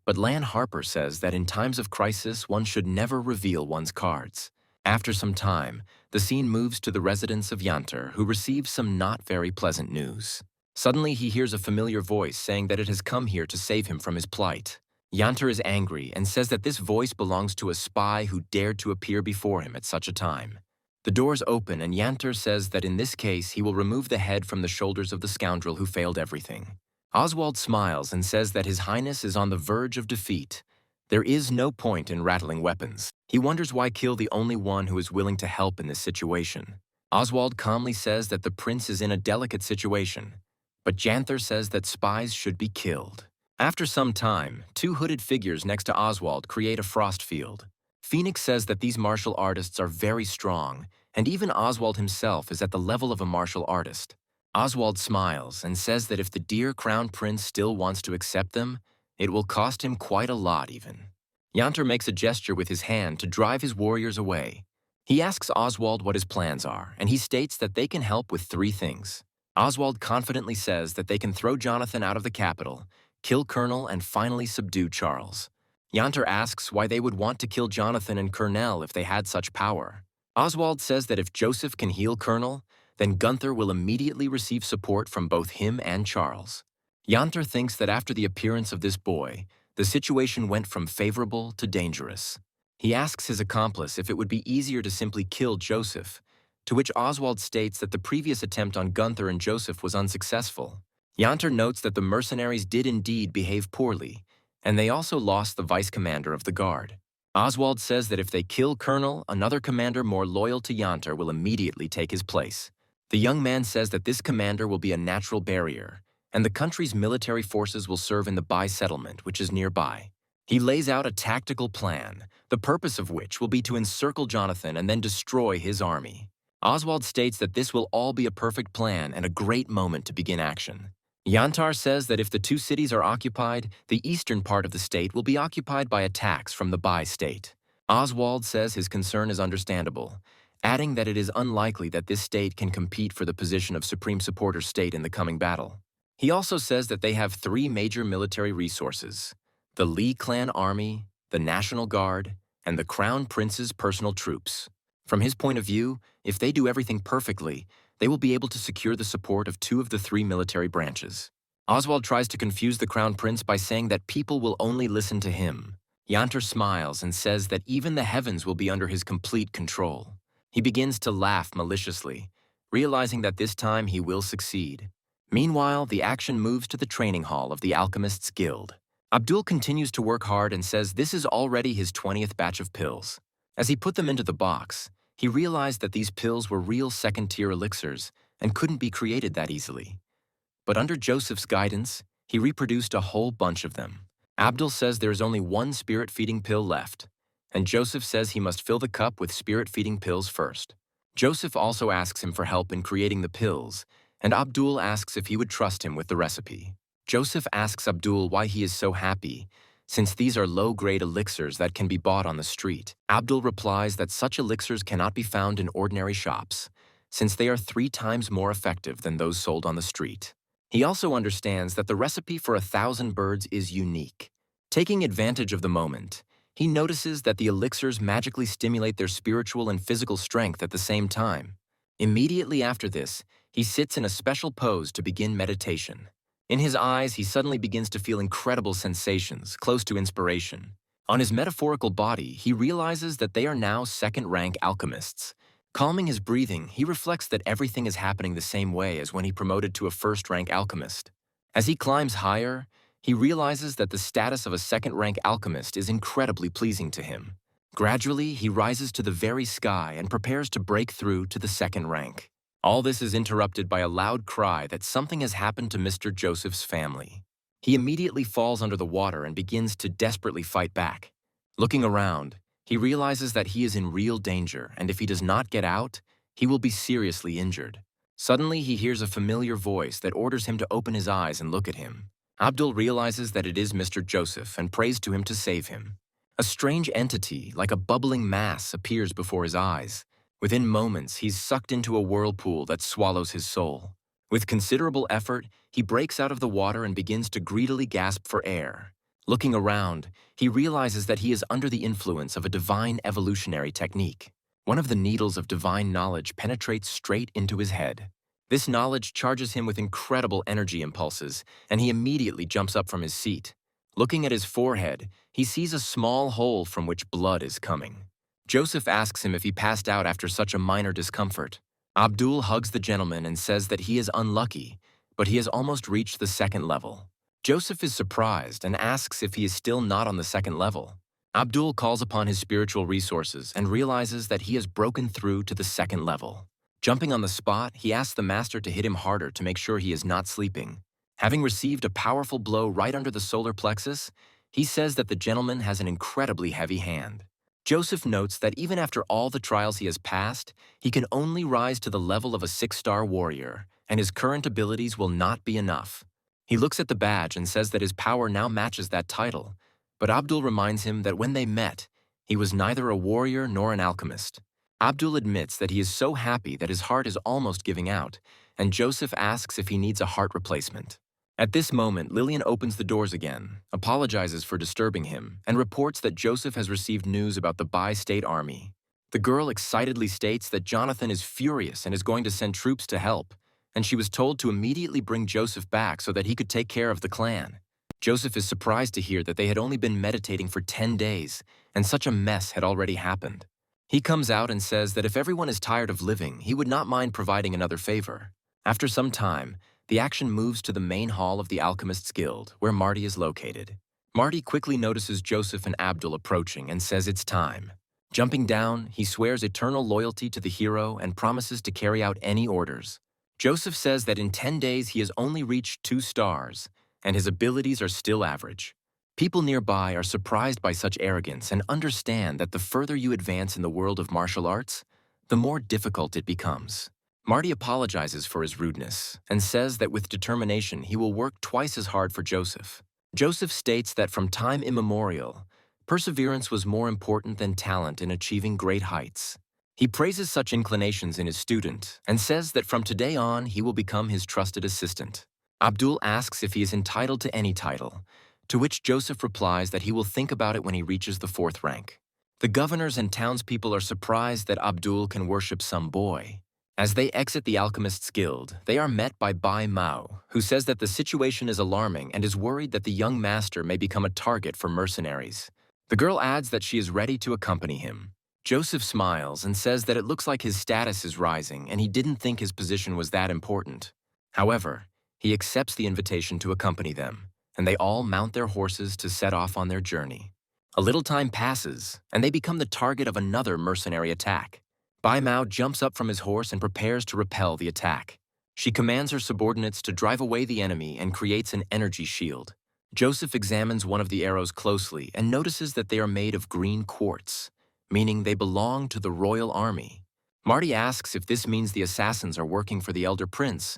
but Lan Harper says that in times of crisis one should never reveal one's cards. After some time, the scene moves to the residence of Yanter, who receives some not very pleasant news. Suddenly he hears a familiar voice saying that it has come here to save him from his plight. Yanter is angry and says that this voice belongs to a spy who dared to appear before him at such a time. The doors open and Yanter says that in this case he will remove the head from the shoulders of the scoundrel who failed everything. Oswald smiles and says that His Highness is on the verge of defeat. There is no point in rattling weapons. He wonders why kill the only one who is willing to help in this situation. Oswald calmly says that the prince is in a delicate situation, but Janther says that spies should be killed. After some time, two hooded figures next to Oswald create a frost field. Phoenix says that these martial artists are very strong, and even Oswald himself is at the level of a martial artist. Oswald smiles and says that if the dear Crown Prince still wants to accept them, it will cost him quite a lot even. Yantar makes a gesture with his hand to drive his warriors away. He asks Oswald what his plans are, and he states that they can help with three things. Oswald confidently says that they can throw Jonathan out of the capital, kill Colonel, and finally subdue Charles. Yantar asks why they would want to kill Jonathan and Colonel if they had such power. Oswald says that if Joseph can heal Colonel, then Gunther will immediately receive support from both him and Charles. Yantar thinks that after the appearance of this boy, the situation went from favorable to dangerous. He asks his accomplice if it would be easier to simply kill Joseph, to which Oswald states that the previous attempt on Gunther and Joseph was unsuccessful. Yantar notes that the mercenaries did indeed behave poorly, and they also lost the vice commander of the guard. Oswald says that if they kill Colonel, another commander more loyal to Yantar will immediately take his place. The young man says that this commander will be a natural barrier, and the country's military forces will serve in the Bai settlement, which is nearby. He lays out a tactical plan, the purpose of which will be to encircle Jonathan and then destroy his army. Oswald states that this will all be a perfect plan and a great moment to begin action. Yantar says that if the two cities are occupied, the eastern part of the state will be occupied by attacks from the Bai state. Oswald says his concern is understandable, adding that it is unlikely that this state can compete for the position of Supreme Supporter State in the coming battle. He also says that they have three major military resources: the Li clan army, the National Guard, and the Crown Prince's personal troops. From his point of view, if they do everything perfectly, they will be able to secure the support of two of the three military branches. Oswald tries to confuse the Crown Prince by saying that people will only listen to him. Yantar smiles and says that even the heavens will be under his complete control. He begins to laugh maliciously, realizing that this time he will succeed. Meanwhile, the action moves to the training hall of the Alchemists' Guild. Abdul continues to work hard and says this is already his 20th batch of pills. As he put them into the box, he realized that these pills were real second-tier elixirs and couldn't be created that easily. But under Joseph's guidance, he reproduced a whole bunch of them. Abdul says there is only one spirit-feeding pill left, and Joseph says he must fill the cup with spirit-feeding pills first. Joseph also asks him for help in creating the pills, and Abdul asks if he would trust him with the recipe. Joseph asks Abdul why he is so happy, since these are low-grade elixirs that can be bought on the street. Abdul replies that such elixirs cannot be found in ordinary shops, since they are 3 times more effective than those sold on the street. He also understands that the recipe for 1,000 birds is unique. Taking advantage of the moment, he notices that the elixirs magically stimulate their spiritual and physical strength at the same time. Immediately after this, he sits in a special pose to begin meditation. In his eyes, he suddenly begins to feel incredible sensations, close to inspiration. On his metaphorical body, he realizes that they are now second-rank alchemists. Calming his breathing, he reflects that everything is happening the same way as when he promoted to a first-rank alchemist. As he climbs higher, he realizes that the status of a second-rank alchemist is incredibly pleasing to him. Gradually, he rises to the very sky and prepares to break through to the second rank. All this is interrupted by a loud cry that something has happened to Mr. Joseph's family. He immediately falls under the water and begins to desperately fight back. Looking around, he realizes that he is in real danger, and if he does not get out, he will be seriously injured. Suddenly, he hears a familiar voice that orders him to open his eyes and look at him. Abdul realizes that it is Mr. Joseph and prays to him to save him. A strange entity, like a bubbling mass, appears before his eyes. Within moments, he's sucked into a whirlpool that swallows his soul. With considerable effort, he breaks out of the water and begins to greedily gasp for air. Looking around, he realizes that he is under the influence of a divine evolutionary technique. One of the needles of divine knowledge penetrates straight into his head. This knowledge charges him with incredible energy impulses, and he immediately jumps up from his seat. Looking at his forehead, he sees a small hole from which blood is coming. Joseph asks him if he passed out after such a minor discomfort. Abdul hugs the gentleman and says that he is unlucky, but he has almost reached the second level. Joseph is surprised and asks if he is still not on the second level. Abdul calls upon his spiritual resources and realizes that he has broken through to the second level. Jumping on the spot, he asks the master to hit him harder to make sure he is not sleeping. Having received a powerful blow right under the solar plexus, he says that the gentleman has an incredibly heavy hand. Joseph notes that even after all the trials he has passed, he can only rise to the level of a 6-star warrior, and his current abilities will not be enough. He looks at the badge and says that his power now matches that title, but Abdul reminds him that when they met, he was neither a warrior nor an alchemist. Abdul admits that he is so happy that his heart is almost giving out, and Joseph asks if he needs a heart replacement. At this moment, Lillian opens the doors again, apologizes for disturbing him, and reports that Joseph has received news about the bi-state army. The girl excitedly states that Jonathan is furious and is going to send troops to help, and she was told to immediately bring Joseph back so that he could take care of the clan. Joseph is surprised to hear that they had only been meditating for 10 days, and such a mess had already happened. He comes out and says that if everyone is tired of living, he would not mind providing another favor. After some time, the action moves to the main hall of the Alchemists Guild, where Marty is located. Marty quickly notices Joseph and Abdul approaching and says it's time. Jumping down, he swears eternal loyalty to the hero and promises to carry out any orders. Joseph says that in 10 days he has only reached 2 stars, and his abilities are still average. People nearby are surprised by such arrogance and understand that the further you advance in the world of martial arts, the more difficult it becomes. Marty apologizes for his rudeness and says that with determination he will work twice as hard for Joseph. Joseph states that from time immemorial, perseverance was more important than talent in achieving great heights. He praises such inclinations in his student and says that from today on he will become his trusted assistant. Abdul asks if he is entitled to any title, to which Joseph replies that he will think about it when he reaches the 4th rank. The governors and townspeople are surprised that Abdul can worship some boy. As they exit the Alchemists Guild, they are met by Bai Mao, who says that the situation is alarming and is worried that the young master may become a target for mercenaries. The girl adds that she is ready to accompany him. Joseph smiles and says that it looks like his status is rising and he didn't think his position was that important. However, he accepts the invitation to accompany them, and they all mount their horses to set off on their journey. A little time passes, and they become the target of another mercenary attack. Bai Mao jumps up from his horse and prepares to repel the attack. She commands her subordinates to drive away the enemy and creates an energy shield. Joseph examines one of the arrows closely and notices that they are made of green quartz, meaning they belong to the royal army. Marty asks if this means the assassins are working for the Elder Prince,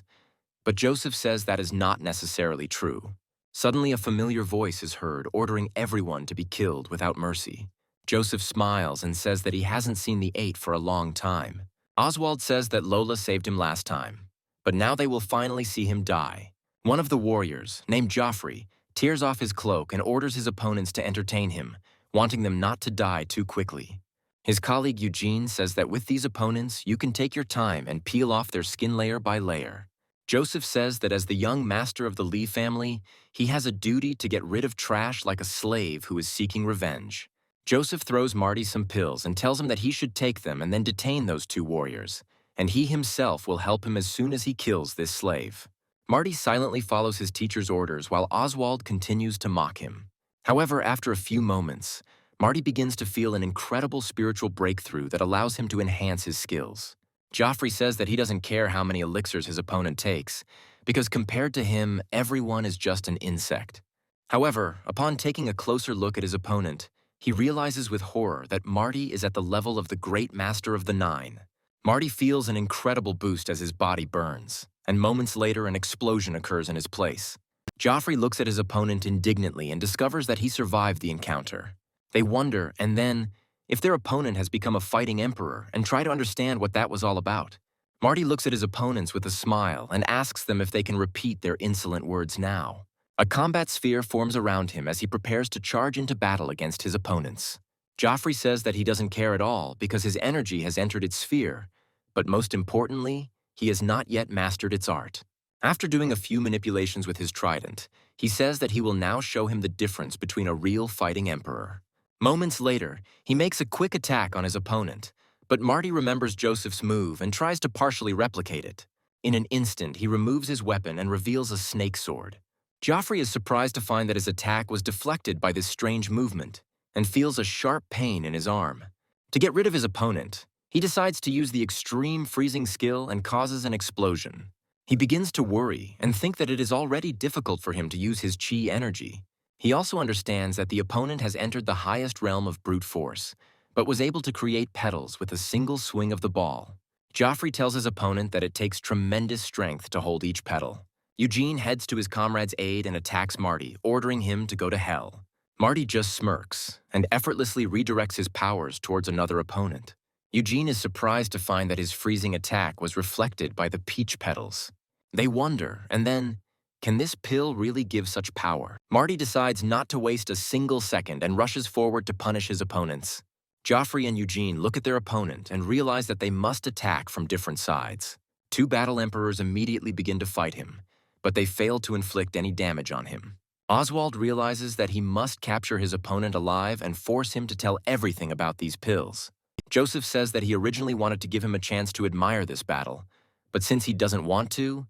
but Joseph says that is not necessarily true. Suddenly, a familiar voice is heard ordering everyone to be killed without mercy. Joseph smiles and says that he hasn't seen the 8 for a long time. Oswald says that Lola saved him last time, but now they will finally see him die. One of the warriors, named Joffrey, tears off his cloak and orders his opponents to entertain him, wanting them not to die too quickly. His colleague Eugene says that with these opponents, you can take your time and peel off their skin layer by layer. Joseph says that as the young master of the Lee family, he has a duty to get rid of trash like a slave who is seeking revenge. Joseph throws Marty some pills and tells him that he should take them and then detain those 2 warriors, and he himself will help him as soon as he kills this slave. Marty silently follows his teacher's orders while Oswald continues to mock him. However, after a few moments, Marty begins to feel an incredible spiritual breakthrough that allows him to enhance his skills. Joffrey says that he doesn't care how many elixirs his opponent takes, because compared to him, everyone is just an insect. However, upon taking a closer look at his opponent, he realizes with horror that Marty is at the level of the Great Master of the Nine. Marty feels an incredible boost as his body burns, and moments later an explosion occurs in his place. Joffrey looks at his opponent indignantly and discovers that he survived the encounter. They wonder, and then, if their opponent has become a fighting emperor, and try to understand what that was all about. Marty looks at his opponents with a smile and asks them if they can repeat their insolent words now. A combat sphere forms around him as he prepares to charge into battle against his opponents. Joffrey says that he doesn't care at all because his energy has entered its sphere, but most importantly, he has not yet mastered its art. After doing a few manipulations with his trident, he says that he will now show him the difference between a real fighting emperor. Moments later, he makes a quick attack on his opponent, but Marty remembers Joseph's move and tries to partially replicate it. In an instant, he removes his weapon and reveals a snake sword. Joffrey is surprised to find that his attack was deflected by this strange movement and feels a sharp pain in his arm. To get rid of his opponent, he decides to use the extreme freezing skill and causes an explosion. He begins to worry and think that it is already difficult for him to use his chi energy. He also understands that the opponent has entered the highest realm of brute force, but was able to create petals with a single swing of the ball. Joffrey tells his opponent that it takes tremendous strength to hold each petal. Eugene heads to his comrade's aid and attacks Marty, ordering him to go to hell. Marty just smirks and effortlessly redirects his powers towards another opponent. Eugene is surprised to find that his freezing attack was reflected by the peach petals. They wonder, and then, can this pill really give such power? Marty decides not to waste a single second and rushes forward to punish his opponents. Joffrey and Eugene look at their opponent and realize that they must attack from different sides. Two battle emperors immediately begin to fight him, but they fail to inflict any damage on him. Oswald realizes that he must capture his opponent alive and force him to tell everything about these pills. Joseph says that he originally wanted to give him a chance to admire this battle, but since he doesn't want to,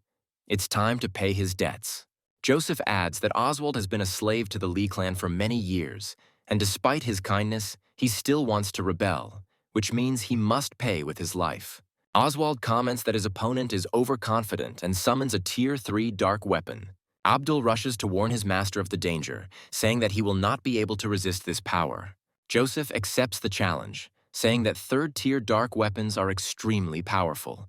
it's time to pay his debts. Joseph adds that Oswald has been a slave to the Lee clan for many years, and despite his kindness, he still wants to rebel, which means he must pay with his life. Oswald comments that his opponent is overconfident and summons a Tier 3 dark weapon. Abdul rushes to warn his master of the danger, saying that he will not be able to resist this power. Joseph accepts the challenge, saying that third-tier dark weapons are extremely powerful,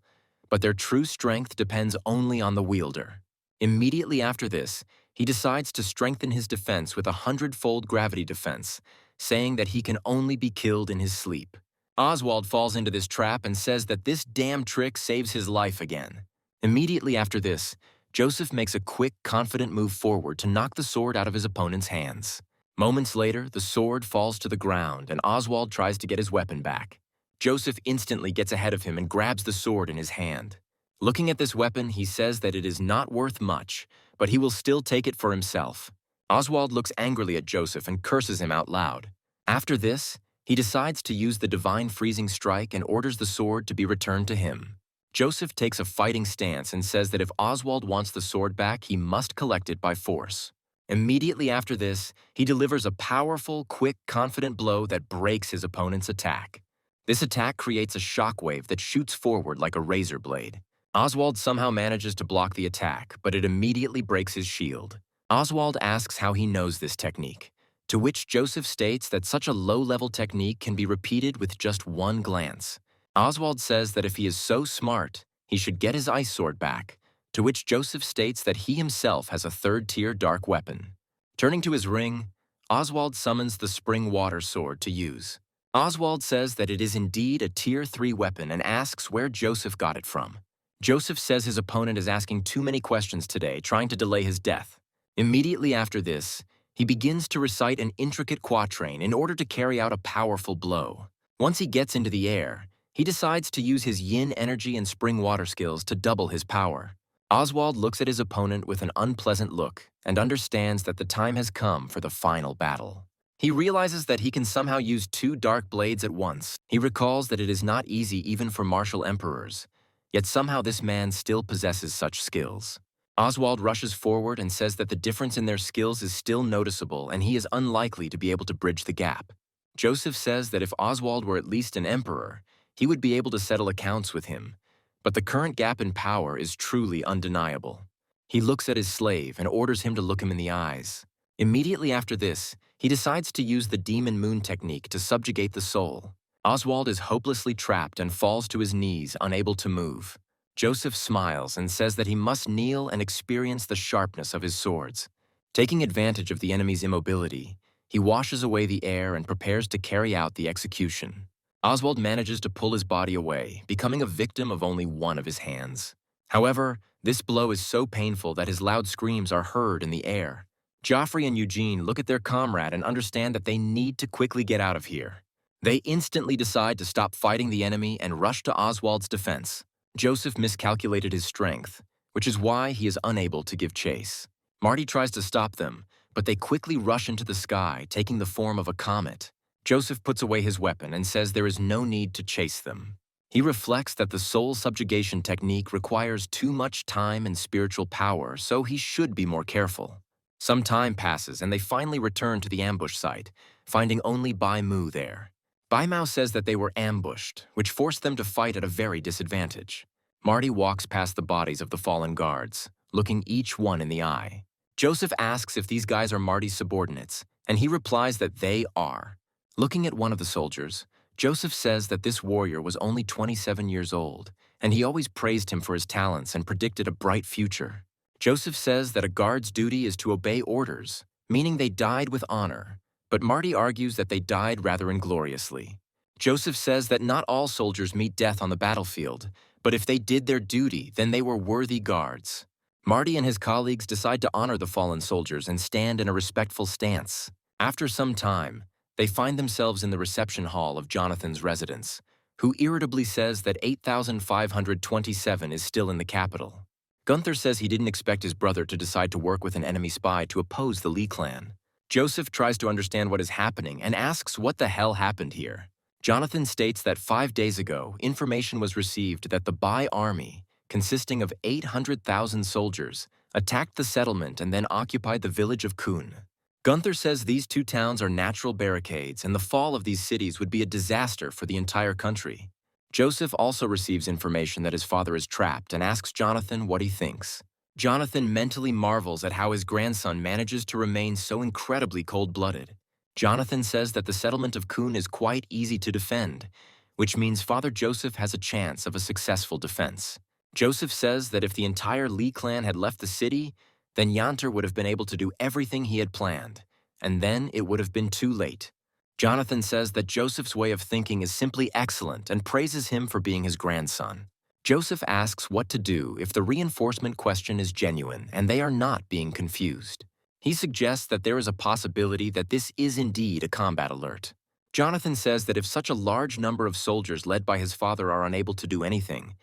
but their true strength depends only on the wielder. Immediately after this, he decides to strengthen his defense with a 100-fold gravity defense, saying that he can only be killed in his sleep. Oswald falls into this trap and says that this damn trick saves his life again. Immediately after this, Joseph makes a quick, confident move forward to knock the sword out of his opponent's hands. Moments later, the sword falls to the ground and Oswald tries to get his weapon back. Joseph instantly gets ahead of him and grabs the sword in his hand. Looking at this weapon, he says that it is not worth much, but he will still take it for himself. Oswald looks angrily at Joseph and curses him out loud. After this, he decides to use the divine freezing strike and orders the sword to be returned to him. Joseph takes a fighting stance and says that if Oswald wants the sword back, he must collect it by force. Immediately after this, he delivers a powerful, quick, confident blow that breaks his opponent's attack. This attack creates a shockwave that shoots forward like a razor blade. Oswald somehow manages to block the attack, but it immediately breaks his shield. Oswald asks how he knows this technique, to which Joseph states that such a low-level technique can be repeated with just one glance. Oswald says that if he is so smart, he should get his ice sword back, to which Joseph states that he himself has a third-tier dark weapon. Turning to his ring, Oswald summons the spring water sword to use. Oswald says that it is indeed a Tier 3 weapon and asks where Joseph got it from. Joseph says his opponent is asking too many questions today, trying to delay his death. Immediately after this, he begins to recite an intricate quatrain in order to carry out a powerful blow. Once he gets into the air, he decides to use his yin energy and spring water skills to double his power. Oswald looks at his opponent with an unpleasant look and understands that the time has come for the final battle. He realizes that he can somehow use two dark blades at once. He recalls that it is not easy even for martial emperors, yet somehow this man still possesses such skills. Oswald rushes forward and says that the difference in their skills is still noticeable and he is unlikely to be able to bridge the gap. Joseph says that if Oswald were at least an emperor, he would be able to settle accounts with him, but the current gap in power is truly undeniable. He looks at his slave and orders him to look him in the eyes. Immediately after this, he decides to use the demon moon technique to subjugate the soul. Oswald is hopelessly trapped and falls to his knees, unable to move. Joseph smiles and says that he must kneel and experience the sharpness of his swords. Taking advantage of the enemy's immobility, he washes away the air and prepares to carry out the execution. Oswald manages to pull his body away, becoming a victim of only one of his hands. However, this blow is so painful that his loud screams are heard in the air. Joffrey and Eugene look at their comrade and understand that they need to quickly get out of here. They instantly decide to stop fighting the enemy and rush to Oswald's defense. Joseph miscalculated his strength, which is why he is unable to give chase. Marty tries to stop them, but they quickly rush into the sky, taking the form of a comet. Joseph puts away his weapon and says there is no need to chase them. He reflects that the soul subjugation technique requires too much time and spiritual power, so he should be more careful. Some time passes and they finally return to the ambush site, finding only Bai Mu there. Bai Mao says that they were ambushed, which forced them to fight at a very disadvantage. Marty walks past the bodies of the fallen guards, looking each one in the eye. Joseph asks if these guys are Marty's subordinates, and he replies that they are. Looking at one of the soldiers, Joseph says that this warrior was only 27 years old, and he always praised him for his talents and predicted a bright future. Joseph says that a guard's duty is to obey orders, meaning they died with honor, but Marty argues that they died rather ingloriously. Joseph says that not all soldiers meet death on the battlefield, but if they did their duty, then they were worthy guards. Marty and his colleagues decide to honor the fallen soldiers and stand in a respectful stance. After some time, they find themselves in the reception hall of Jonathan's residence, who irritably says that 8,527 is still in the capital. Gunther says he didn't expect his brother to decide to work with an enemy spy to oppose the Lee clan. Joseph tries to understand what is happening and asks what the hell happened here. Jonathan states that 5 days ago, information was received that the Bai army, consisting of 800,000 soldiers, attacked the settlement and then occupied the village of Kun. Gunther says these two towns are natural barricades and the fall of these cities would be a disaster for the entire country. Joseph also receives information that his father is trapped and asks Jonathan what he thinks. Jonathan mentally marvels at how his grandson manages to remain so incredibly cold-blooded. Jonathan says that the settlement of Kun is quite easy to defend, which means Father Joseph has a chance of a successful defense. Joseph says that if the entire Lee clan had left the city, then Yanter would have been able to do everything he had planned, and then it would have been too late. Jonathan says that Joseph's way of thinking is simply excellent and praises him for being his grandson. Joseph asks what to do if the reinforcement question is genuine and they are not being confused. He suggests that there is a possibility that this is indeed a combat alert. Jonathan says that if such a large number of soldiers led by his father are unable to do anything,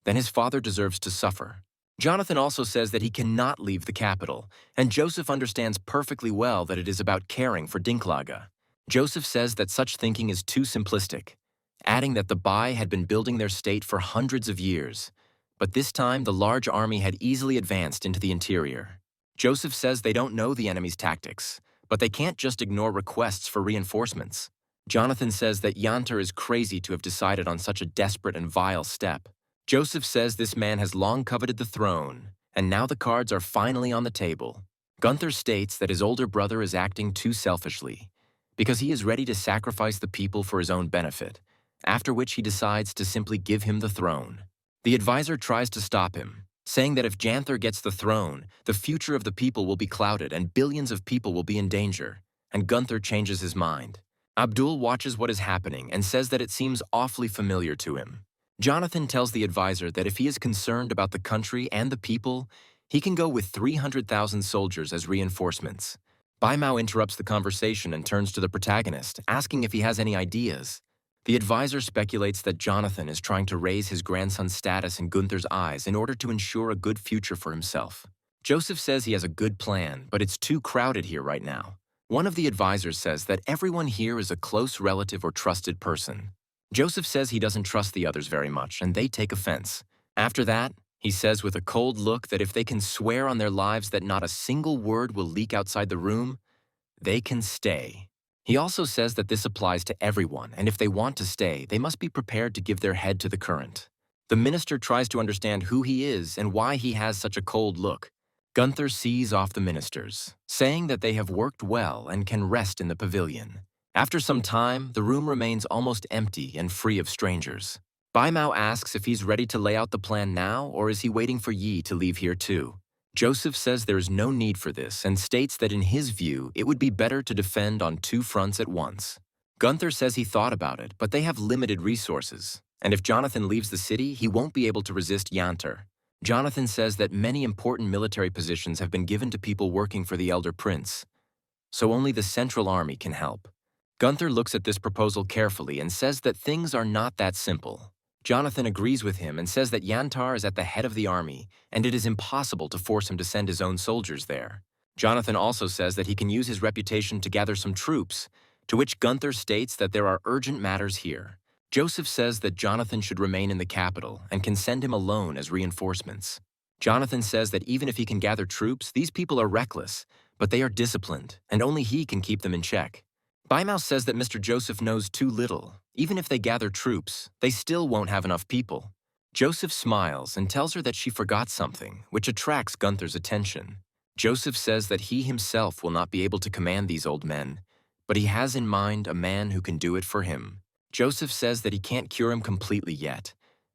then his father deserves to suffer. Jonathan also says that he cannot leave the capital, and Joseph understands perfectly well that it is about caring for Dinklaga. Joseph says that such thinking is too simplistic, adding that the Bai had been building their state for hundreds of years, but this time the large army had easily advanced into the interior. Joseph says they don't know the enemy's tactics, but they can't just ignore requests for reinforcements. Jonathan says that Yanter is crazy to have decided on such a desperate and vile step. Joseph says this man has long coveted the throne, and now the cards are finally on the table. Gunther states that his older brother is acting too selfishly, because he is ready to sacrifice the people for his own benefit, after which he decides to simply give him the throne. The advisor tries to stop him, saying that if Janther gets the throne, the future of the people will be clouded and billions of people will be in danger, and Gunther changes his mind. Abdul watches what is happening and says that it seems awfully familiar to him. Jonathan tells the advisor that if he is concerned about the country and the people, he can go with 300,000 soldiers as reinforcements. Bai Mao interrupts the conversation and turns to the protagonist, asking if he has any ideas. The advisor speculates that Jonathan is trying to raise his grandson's status in Gunther's eyes in order to ensure a good future for himself. Joseph says he has a good plan, but it's too crowded here right now. One of the advisors says that everyone here is a close relative or trusted person. Joseph says he doesn't trust the others very much, and they take offense. After that, he says with a cold look that if they can swear on their lives that not a single word will leak outside the room, they can stay. He also says that this applies to everyone, and if they want to stay, they must be prepared to give their head to the current. The minister tries to understand who he is and why he has such a cold look. Gunther sees off the ministers, saying that they have worked well and can rest in the pavilion. After some time, the room remains almost empty and free of strangers. Bai Mao asks if he's ready to lay out the plan now, or is he waiting for Yi to leave here too? Joseph says there is no need for this and states that in his view, it would be better to defend on two fronts at once. Gunther says he thought about it, but they have limited resources, and if Jonathan leaves the city, he won't be able to resist Yanter. Jonathan says that many important military positions have been given to people working for the Elder Prince, so only the Central Army can help. Gunther looks at this proposal carefully and says that things are not that simple. Jonathan agrees with him and says that Yantar is at the head of the army, and it is impossible to force him to send his own soldiers there. Jonathan also says that he can use his reputation to gather some troops, to which Gunther states that there are urgent matters here. Joseph says that Jonathan should remain in the capital and can send him alone as reinforcements. Jonathan says that even if he can gather troops, these people are reckless, but they are disciplined, and only he can keep them in check. Bai Mao says that Mr. Joseph knows too little. Even if they gather troops, they still won't have enough people. Joseph smiles and tells her that she forgot something, which attracts Gunther's attention. Joseph says that he himself will not be able to command these old men, but he has in mind a man who can do it for him. Joseph says that he can't cure him completely yet,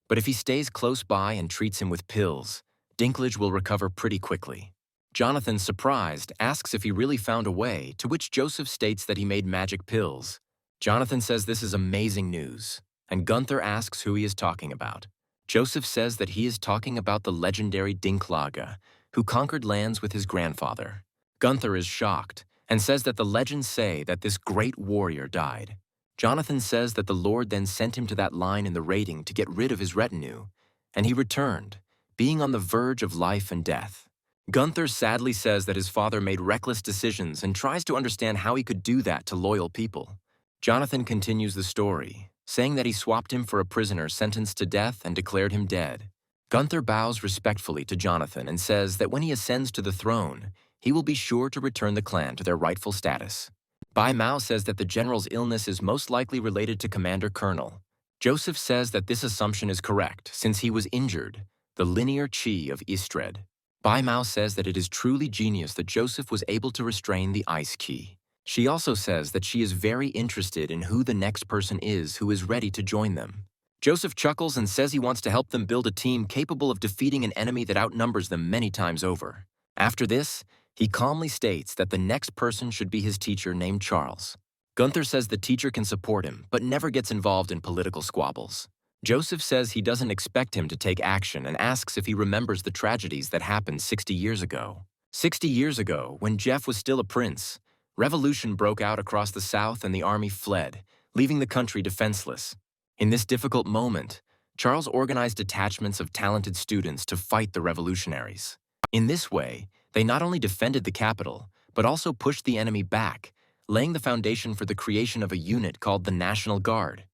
but if he stays close by and treats him with pills, Dinklage will recover pretty quickly. Jonathan, surprised, asks if he really found a way, to which Joseph states that he made magic pills. Jonathan says this is amazing news, and Gunther asks who he is talking about. Joseph says that he is talking about the legendary Dinklage, who conquered lands with his grandfather. Gunther is shocked and says that the legends say that this great warrior died. Jonathan says that the Lord then sent him to that line in the rating to get rid of his retinue, and he returned, being on the verge of life and death. Gunther sadly says that his father made reckless decisions and tries to understand how he could do that to loyal people. Jonathan continues the story, saying that he swapped him for a prisoner sentenced to death and declared him dead. Gunther bows respectfully to Jonathan and says that when he ascends to the throne, he will be sure to return the clan to their rightful status. Bai Mao says that the general's illness is most likely related to Commander Colonel. Joseph says that this assumption is correct since he was injured, the linear chi of Istred. Bai Mao says that it is truly genius that Joseph was able to restrain the ice ki. She also says that she is very interested in who the next person is who is ready to join them. Joseph chuckles and says he wants to help them build a team capable of defeating an enemy that outnumbers them many times over. After this, he calmly states that the next person should be his teacher named Charles. Gunther says the teacher can support him, but never gets involved in political squabbles. Joseph says he doesn't expect him to take action and asks if he remembers the tragedies that happened 60 years ago. 60 years ago, when Jeff was still a prince, revolution broke out across the South and the army fled, leaving the country defenseless. In this difficult moment, Charles organized detachments of talented students to fight the revolutionaries. In this way, they not only defended the capital, but also pushed the enemy back, laying the foundation for the creation of a unit called the National Guard.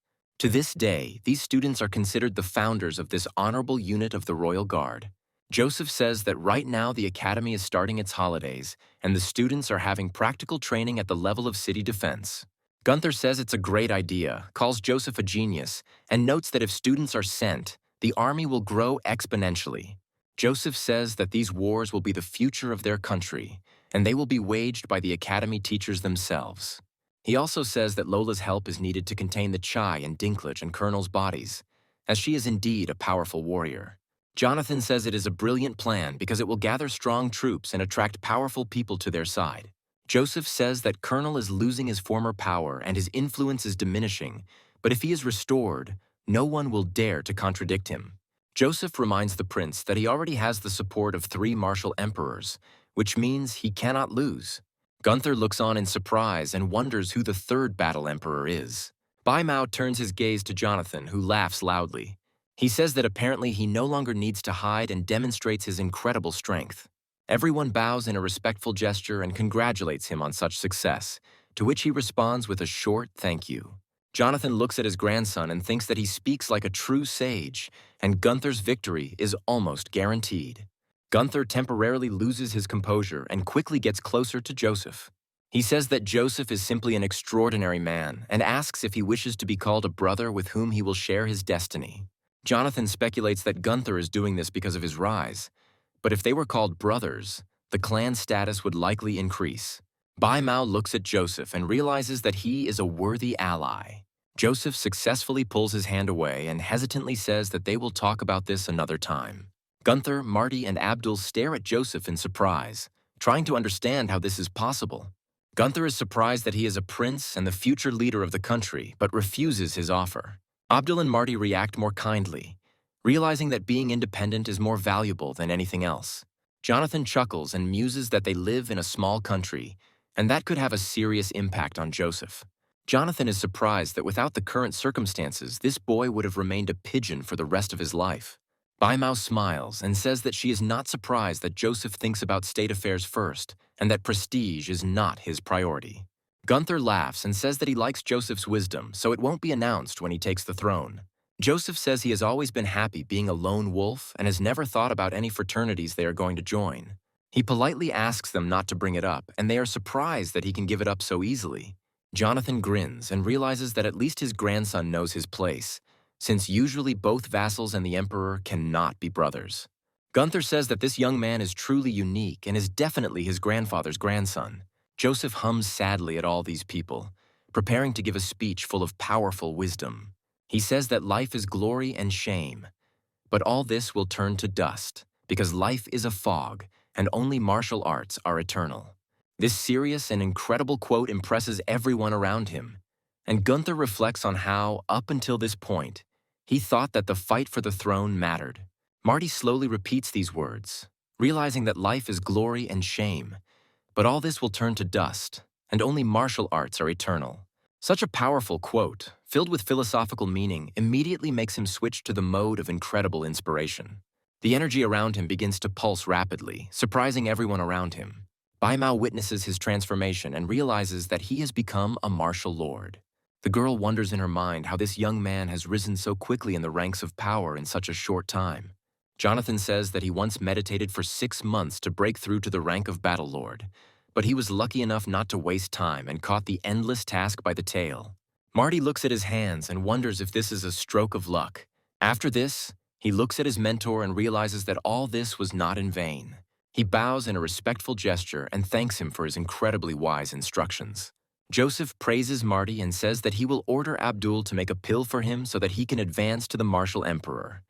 To this day, these students are considered the founders of this honorable unit of the Royal Guard. Joseph says that right now the academy is starting its holidays, and the students are having practical training at the level of city defense. Gunther says it's a great idea, calls Joseph a genius, and notes that if students are sent, the army will grow exponentially. Joseph says that these wars will be the future of their country, and they will be waged by the academy teachers themselves. He also says that Lola's help is needed to contain the Chai in Dinklage and Colonel's bodies, as she is indeed a powerful warrior. Jonathan says it is a brilliant plan because it will gather strong troops and attract powerful people to their side. Joseph says that Colonel is losing his former power and his influence is diminishing, but if he is restored, no one will dare to contradict him. Joseph reminds the prince that he already has the support of 3 martial emperors, which means he cannot lose. Gunther looks on in surprise and wonders who the 3rd battle emperor is. Bai Mao turns his gaze to Jonathan, who laughs loudly. He says that apparently he no longer needs to hide and demonstrates his incredible strength. Everyone bows in a respectful gesture and congratulates him on such success, to which he responds with a short thank you. Jonathan looks at his grandson and thinks that he speaks like a true sage, and Gunther's victory is almost guaranteed. Gunther temporarily loses his composure and quickly gets closer to Joseph. He says that Joseph is simply an extraordinary man and asks if he wishes to be called a brother with whom he will share his destiny. Jonathan speculates that Gunther is doing this because of his rise, but if they were called brothers, the clan status would likely increase. Bai Mao looks at Joseph and realizes that he is a worthy ally. Joseph successfully pulls his hand away and hesitantly says that they will talk about this another time. Gunther, Marty, and Abdul stare at Joseph in surprise, trying to understand how this is possible. Gunther is surprised that he is a prince and the future leader of the country, but refuses his offer. Abdul and Marty react more kindly, realizing that being independent is more valuable than anything else. Jonathan chuckles and muses that they live in a small country, and that could have a serious impact on Joseph. Jonathan is surprised that without the current circumstances, this boy would have remained a pigeon for the rest of his life. Bai Mao smiles and says that she is not surprised that Joseph thinks about state affairs first and that prestige is not his priority. Gunther laughs and says that he likes Joseph's wisdom, so it won't be announced when he takes the throne. Joseph says he has always been happy being a lone wolf and has never thought about any fraternities they are going to join. He politely asks them not to bring it up, and they are surprised that he can give it up so easily. Jonathan grins and realizes that at least his grandson knows his place, since usually both vassals and the emperor cannot be brothers. Gunther says that this young man is truly unique and is definitely his grandfather's grandson. Joseph hums sadly at all these people, preparing to give a speech full of powerful wisdom. He says that life is glory and shame, but all this will turn to dust, because life is a fog, and only martial arts are eternal. This serious and incredible quote impresses everyone around him, and Gunther reflects on how, up until this point, he thought that the fight for the throne mattered. Marty slowly repeats these words, realizing that life is glory and shame, but all this will turn to dust, and only martial arts are eternal. Such a powerful quote, filled with philosophical meaning, immediately makes him switch to the mode of incredible inspiration. The energy around him begins to pulse rapidly, surprising everyone around him. Bai Mao witnesses his transformation and realizes that he has become a martial lord. The girl wonders in her mind how this young man has risen so quickly in the ranks of power in such a short time. Jonathan says that he once meditated for 6 months to break through to the rank of battle lord, but he was lucky enough not to waste time and caught the endless task by the tail. Marty looks at his hands and wonders if this is a stroke of luck. After this, he looks at his mentor and realizes that all this was not in vain. He bows in a respectful gesture and thanks him for his incredibly wise instructions. Joseph praises Marty and says that he will order Abdul to make a pill for him so that he can advance to the martial emperor,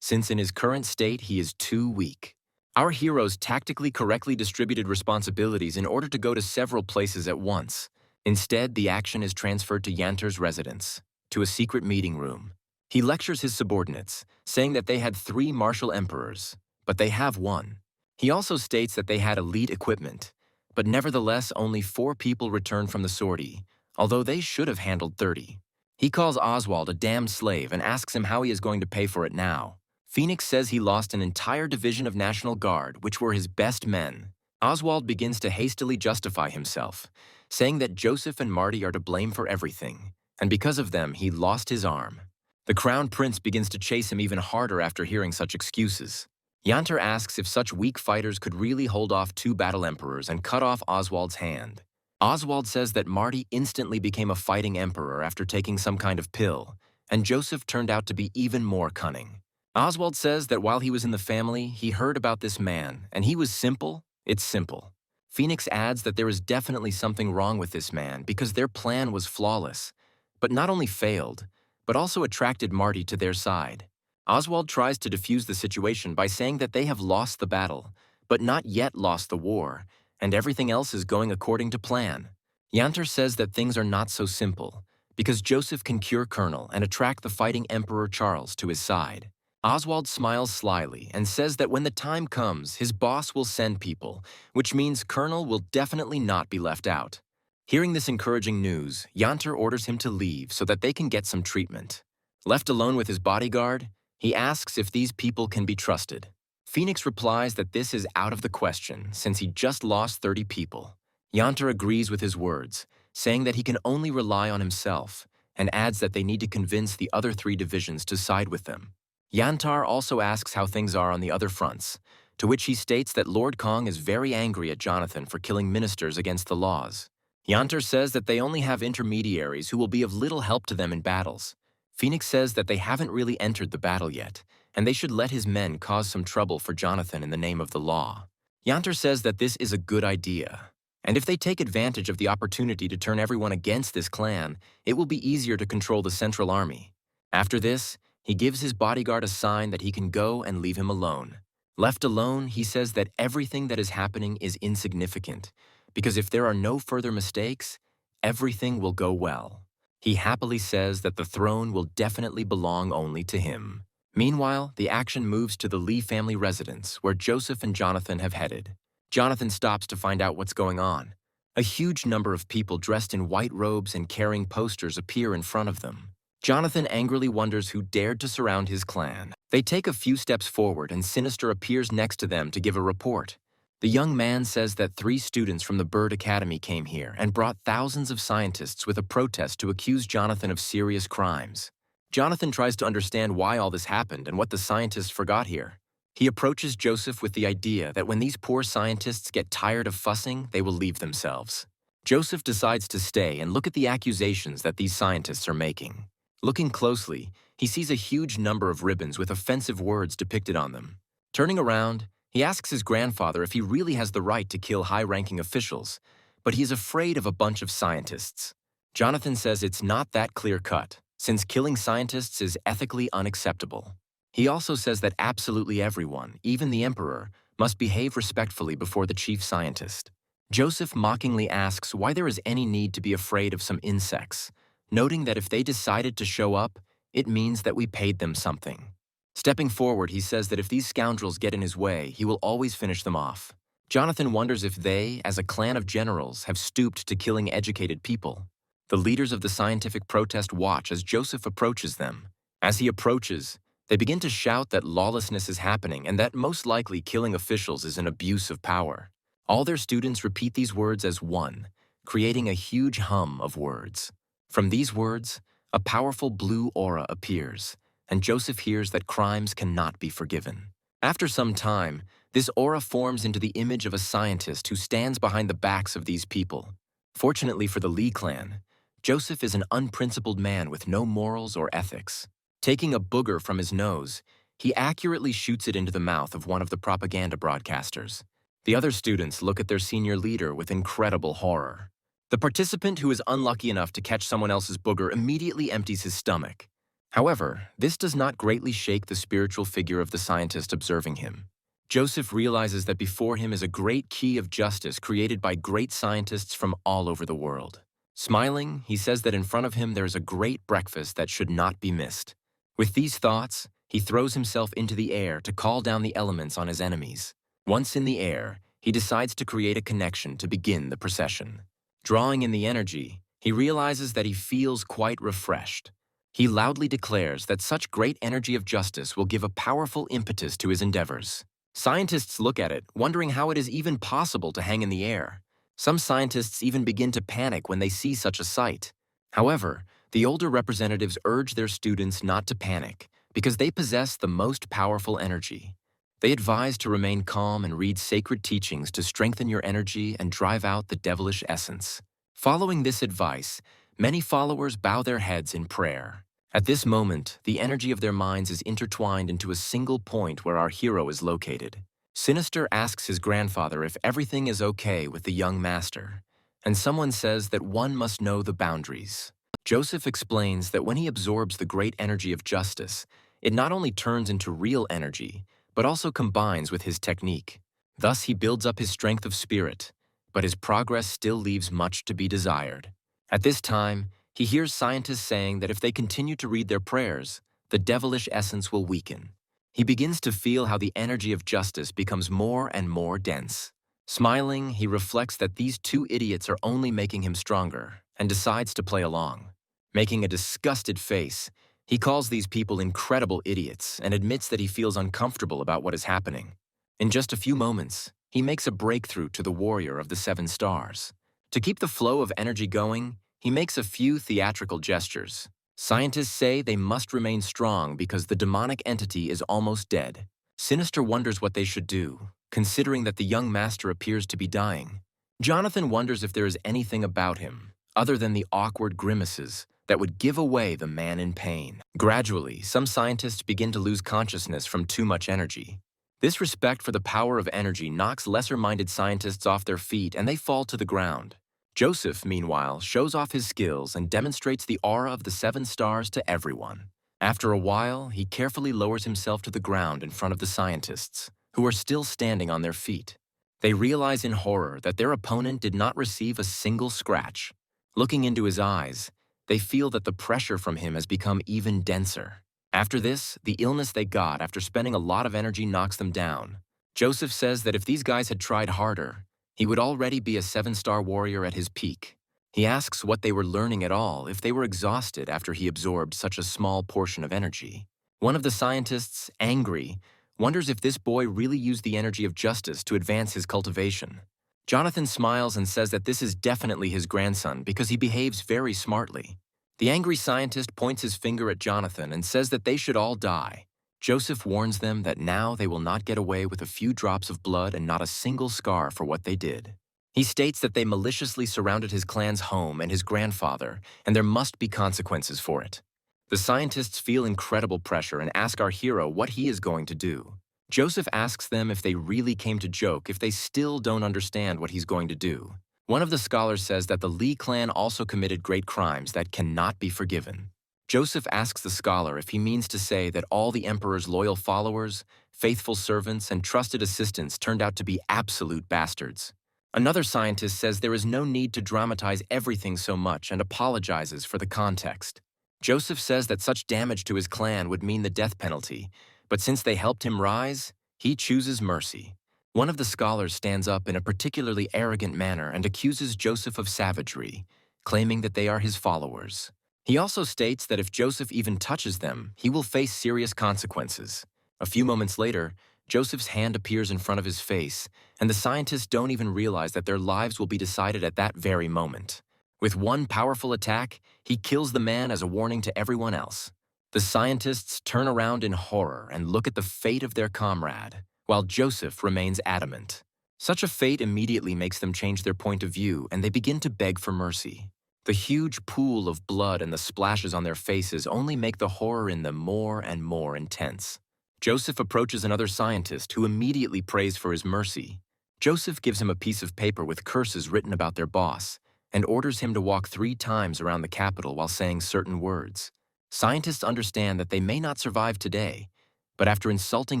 since in his current state he is too weak. Our heroes tactically correctly distributed responsibilities in order to go to several places at once. Instead, the action is transferred to Yanter's residence, to a secret meeting room. He lectures his subordinates, saying that they had 3 martial emperors, but they have 1. He also states that they had elite equipment, but nevertheless only 4 people returned from the sortie, although they should have handled 30. He calls Oswald a damn slave and asks him how he is going to pay for it now. Phoenix says he lost an entire division of National Guard, which were his best men. Oswald begins to hastily justify himself, saying that Joseph and Marty are to blame for everything, and because of them, he lost his arm. The Crown Prince begins to chase him even harder after hearing such excuses. Yanter asks if such weak fighters could really hold off 2 battle emperors and cut off Oswald's hand. Oswald says that Marty instantly became a fighting emperor after taking some kind of pill, and Joseph turned out to be even more cunning. Oswald says that while he was in the family, he heard about this man, and he was simple. It's simple. Phoenix adds that there is definitely something wrong with this man because their plan was flawless, but not only failed, but also attracted Marty to their side. Oswald tries to defuse the situation by saying that they have lost the battle, but not yet lost the war, and everything else is going according to plan. Yanter says that things are not so simple, because Joseph can cure Colonel and attract the fighting Emperor Charles to his side. Oswald smiles slyly and says that when the time comes, his boss will send people, which means Colonel will definitely not be left out. Hearing this encouraging news, Yanter orders him to leave so that they can get some treatment. Left alone with his bodyguard, he asks if these people can be trusted. Phoenix replies that this is out of the question since he just lost 30 people. Yanter agrees with his words, saying that he can only rely on himself, and adds that they need to convince the other 3 divisions to side with them. Yantar also asks how things are on the other fronts, to which he states that Lord Kong is very angry at Jonathan for killing ministers against the laws. Yantar says that they only have intermediaries who will be of little help to them in battles. Phoenix says that they haven't really entered the battle yet, and they should let his men cause some trouble for Jonathan in the name of the law. Yantar says that this is a good idea, and if they take advantage of the opportunity to turn everyone against this clan, it will be easier to control the Central Army. After this, he gives his bodyguard a sign that he can go and leave him alone. Left alone, he says that everything that is happening is insignificant, because if there are no further mistakes, everything will go well. He happily says that the throne will definitely belong only to him. Meanwhile, the action moves to the Lee family residence, where Joseph and Jonathan have headed. Jonathan stops to find out what's going on. A huge number of people dressed in white robes and carrying posters appear in front of them. Jonathan angrily wonders who dared to surround his clan. They take a few steps forward and Sinister appears next to them to give a report. The young man says that 3 students from the Bird Academy came here and brought thousands of scientists with a protest to accuse Jonathan of serious crimes. Jonathan tries to understand why all this happened and what the scientists forgot here. He approaches Joseph with the idea that when these poor scientists get tired of fussing, they will leave themselves. Joseph decides to stay and look at the accusations that these scientists are making. Looking closely, he sees a huge number of ribbons with offensive words depicted on them. Turning around, he asks his grandfather if he really has the right to kill high-ranking officials, but he is afraid of a bunch of scientists. Jonathan says it's not that clear-cut, since killing scientists is ethically unacceptable. He also says that absolutely everyone, even the emperor, must behave respectfully before the chief scientist. Joseph mockingly asks why there is any need to be afraid of some insects, noting that if they decided to show up, it means that we paid them something. Stepping forward, he says that if these scoundrels get in his way, he will always finish them off. Jonathan wonders if they, as a clan of generals, have stooped to killing educated people. The leaders of the scientific protest watch as Joseph approaches them. As he approaches, they begin to shout that lawlessness is happening and that most likely killing officials is an abuse of power. All their students repeat these words as one, creating a huge hum of words. From these words, a powerful blue aura appears, and Joseph hears that crimes cannot be forgiven. After some time, this aura forms into the image of a scientist who stands behind the backs of these people. Fortunately for the Lee clan, Joseph is an unprincipled man with no morals or ethics. Taking a booger from his nose, he accurately shoots it into the mouth of one of the propaganda broadcasters. The other students look at their senior leader with incredible horror. The participant who is unlucky enough to catch someone else's booger immediately empties his stomach. However, this does not greatly shake the spiritual figure of the scientist observing him. Joseph realizes that before him is a great key of justice created by great scientists from all over the world. Smiling, he says that in front of him there is a great breakfast that should not be missed. With these thoughts, he throws himself into the air to call down the elements on his enemies. Once in the air, he decides to create a connection to begin the procession. Drawing in the energy, he realizes that he feels quite refreshed. He loudly declares that such great energy of justice will give a powerful impetus to his endeavors. Scientists look at it, wondering how it is even possible to hang in the air. Some scientists even begin to panic when they see such a sight. However, the older representatives urge their students not to panic because they possess the most powerful energy. They advise to remain calm and read sacred teachings to strengthen your energy and drive out the devilish essence. Following this advice, many followers bow their heads in prayer. At this moment, the energy of their minds is intertwined into a single point where our hero is located. Sinister asks his grandfather if everything is okay with the young master, and someone says that one must know the boundaries. Joseph explains that when he absorbs the great energy of justice, it not only turns into real energy, but also combines with his technique. Thus, he builds up his strength of spirit, but his progress still leaves much to be desired. At this time, he hears scientists saying that if they continue to read their prayers, the devilish essence will weaken. He begins to feel how the energy of justice becomes more and more dense. Smiling, he reflects that these two idiots are only making him stronger, and decides to play along. Making a disgusted face, he calls these people incredible idiots and admits that he feels uncomfortable about what is happening. In just a few moments, he makes a breakthrough to the warrior of the 7 stars. To keep the flow of energy going, he makes a few theatrical gestures. Scientists say they must remain strong because the demonic entity is almost dead. Sinister wonders what they should do, considering that the young master appears to be dying. Jonathan wonders if there is anything about him, other than the awkward grimaces, that would give away the man in pain. Gradually, some scientists begin to lose consciousness from too much energy. This respect for the power of energy knocks lesser-minded scientists off their feet and they fall to the ground. Joseph, meanwhile, shows off his skills and demonstrates the aura of the 7 stars to everyone. After a while, he carefully lowers himself to the ground in front of the scientists, who are still standing on their feet. They realize in horror that their opponent did not receive a single scratch. Looking into his eyes, they feel that the pressure from him has become even denser. After this, the illness they got after spending a lot of energy knocks them down. Joseph says that if these guys had tried harder, he would already be a 7-star warrior at his peak. He asks what they were learning at all if they were exhausted after he absorbed such a small portion of energy. One of the scientists, angry, wonders if this boy really used the energy of justice to advance his cultivation. Jonathan smiles and says that this is definitely his grandson because he behaves very smartly. The angry scientist points his finger at Jonathan and says that they should all die. Joseph warns them that now they will not get away with a few drops of blood and not a single scar for what they did. He states that they maliciously surrounded his clan's home and his grandfather, and there must be consequences for it. The scientists feel incredible pressure and ask our hero what he is going to do. Joseph asks them if they really came to joke if they still don't understand what he's going to do. One of the scholars says that the Lee clan also committed great crimes that cannot be forgiven. Joseph asks the scholar if he means to say that all the emperor's loyal followers, faithful servants, and trusted assistants turned out to be absolute bastards. Another scientist says there is no need to dramatize everything so much and apologizes for the context. Joseph says that such damage to his clan would mean the death penalty, but since they helped him rise, he chooses mercy. One of the scholars stands up in a particularly arrogant manner and accuses Joseph of savagery, claiming that they are his followers. He also states that if Joseph even touches them, he will face serious consequences. A few moments later, Joseph's hand appears in front of his face, and the scientists don't even realize that their lives will be decided at that very moment. With one powerful attack, he kills the man as a warning to everyone else. The scientists turn around in horror and look at the fate of their comrade, while Joseph remains adamant. Such a fate immediately makes them change their point of view, and they begin to beg for mercy. The huge pool of blood and the splashes on their faces only make the horror in them more and more intense. Joseph approaches another scientist who immediately prays for his mercy. Joseph gives him a piece of paper with curses written about their boss, and orders him to walk 3 times around the capital while saying certain words. Scientists understand that they may not survive today, but after insulting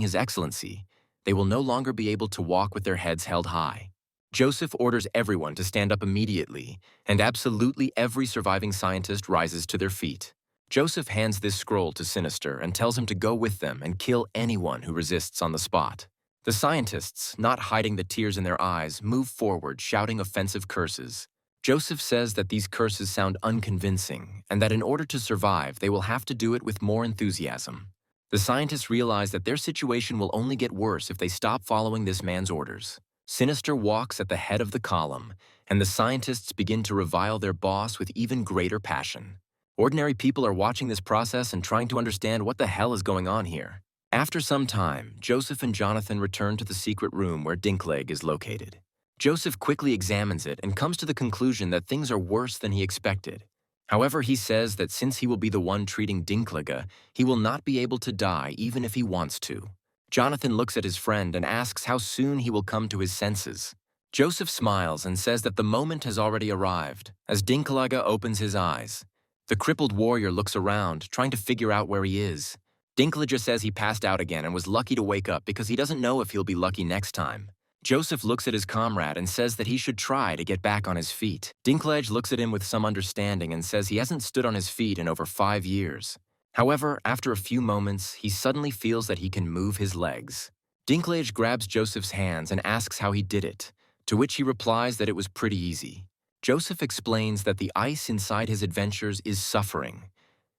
His Excellency, they will no longer be able to walk with their heads held high. Joseph orders everyone to stand up immediately, and absolutely every surviving scientist rises to their feet. Joseph hands this scroll to Sinister and tells him to go with them and kill anyone who resists on the spot. The scientists, not hiding the tears in their eyes, move forward shouting offensive curses. Joseph says that these curses sound unconvincing and that in order to survive, they will have to do it with more enthusiasm. The scientists realize that their situation will only get worse if they stop following this man's orders. Sinister walks at the head of the column, and the scientists begin to revile their boss with even greater passion. Ordinary people are watching this process and trying to understand what the hell is going on here. After some time, Joseph and Jonathan return to the secret room where Dinkleg is located. Joseph quickly examines it and comes to the conclusion that things are worse than he expected. However, he says that since he will be the one treating Dinklega, he will not be able to die even if he wants to. Jonathan looks at his friend and asks how soon he will come to his senses. Joseph smiles and says that the moment has already arrived, as Dinklega opens his eyes. The crippled warrior looks around, trying to figure out where he is. Dinklega says he passed out again and was lucky to wake up because he doesn't know if he'll be lucky next time. Joseph looks at his comrade and says that he should try to get back on his feet. Dinkleg looks at him with some understanding and says he hasn't stood on his feet in over 5 years. However, after a few moments, he suddenly feels that he can move his legs. Dinkleg grabs Joseph's hands and asks how he did it, to which he replies that it was pretty easy. Joseph explains that the ice inside his adventures is suffering,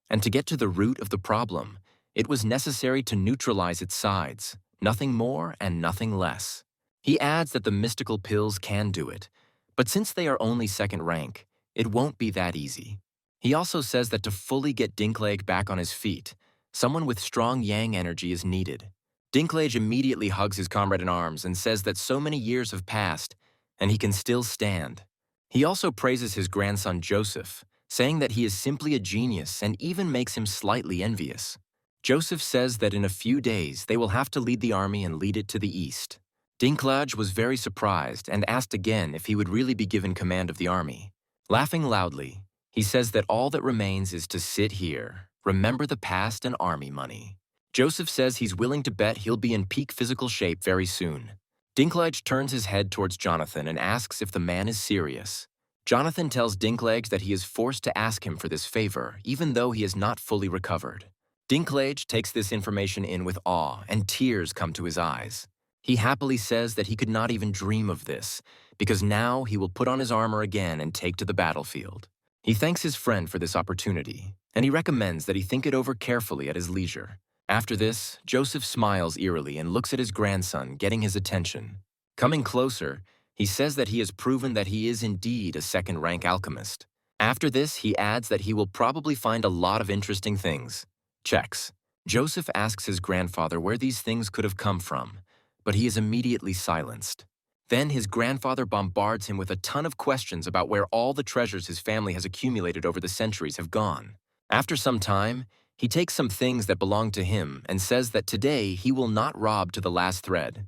and to get to the root of the problem, it was necessary to neutralize its sides, nothing more and nothing less. He adds that the mystical pills can do it, but since they are only second rank, it won't be that easy. He also says that to fully get Dinkleg back on his feet, someone with strong yang energy is needed. Dinkleg immediately hugs his comrade in arms and says that so many years have passed, and he can still stand. He also praises his grandson Joseph, saying that he is simply a genius and even makes him slightly envious. Joseph says that in a few days they will have to lead the army and lead it to the east. Dinkleg was very surprised and asked again if he would really be given command of the army. Laughing loudly, he says that all that remains is to sit here, remember the past and army money. Joseph says he's willing to bet he'll be in peak physical shape very soon. Dinkleg turns his head towards Jonathan and asks if the man is serious. Jonathan tells Dinkleg that he is forced to ask him for this favor, even though he is not fully recovered. Dinkleg takes this information in with awe, and tears come to his eyes. He happily says that he could not even dream of this, because now he will put on his armor again and take to the battlefield. He thanks his friend for this opportunity, and he recommends that he think it over carefully at his leisure. After this, Joseph smiles eerily and looks at his grandson, getting his attention. Coming closer, he says that he has proven that he is indeed a second-rank alchemist. After this, he adds that he will probably find a lot of interesting things. Checks. Joseph asks his grandfather where these things could have come from, but he is immediately silenced. Then his grandfather bombards him with a ton of questions about where all the treasures his family has accumulated over the centuries have gone. After some time, he takes some things that belong to him and says that today he will not rob to the last thread.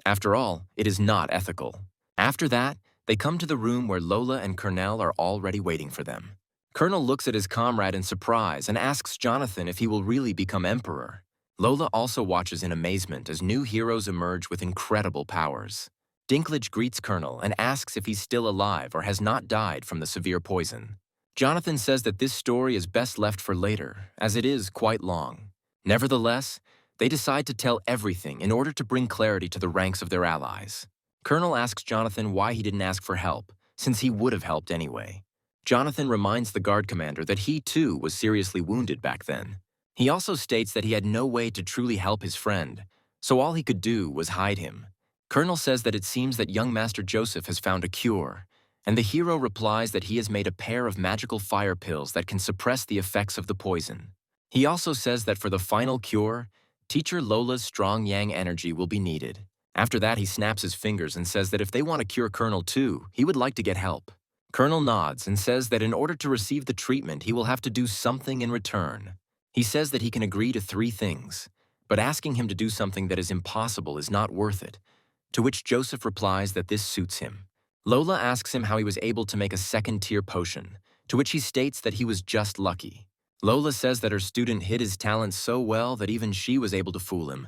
After all, it is not ethical. After that, they come to the room where Lola and Colonel are already waiting for them. Colonel looks at his comrade in surprise and asks Jonathan if he will really become emperor. Lola also watches in amazement as new heroes emerge with incredible powers. Dinklage greets Colonel and asks if he's still alive or has not died from the severe poison. Jonathan says that this story is best left for later, as it is quite long. Nevertheless, they decide to tell everything in order to bring clarity to the ranks of their allies. Colonel asks Jonathan why he didn't ask for help, since he would have helped anyway. Jonathan reminds the guard commander that he too was seriously wounded back then. He also states that he had no way to truly help his friend, so all he could do was hide him. Colonel says that it seems that young Master Joseph has found a cure, and the hero replies that he has made a pair of magical fire pills that can suppress the effects of the poison. He also says that for the final cure, Teacher Lola's strong yang energy will be needed. After that, he snaps his fingers and says that if they want to cure Colonel too, he would like to get help. Colonel nods and says that in order to receive the treatment, he will have to do something in return. He says that he can agree to 3 things, but asking him to do something that is impossible is not worth it, to which Joseph replies that this suits him. Lola asks him how he was able to make a second-tier potion, to which he states that he was just lucky. Lola says that her student hid his talent so well that even she was able to fool him,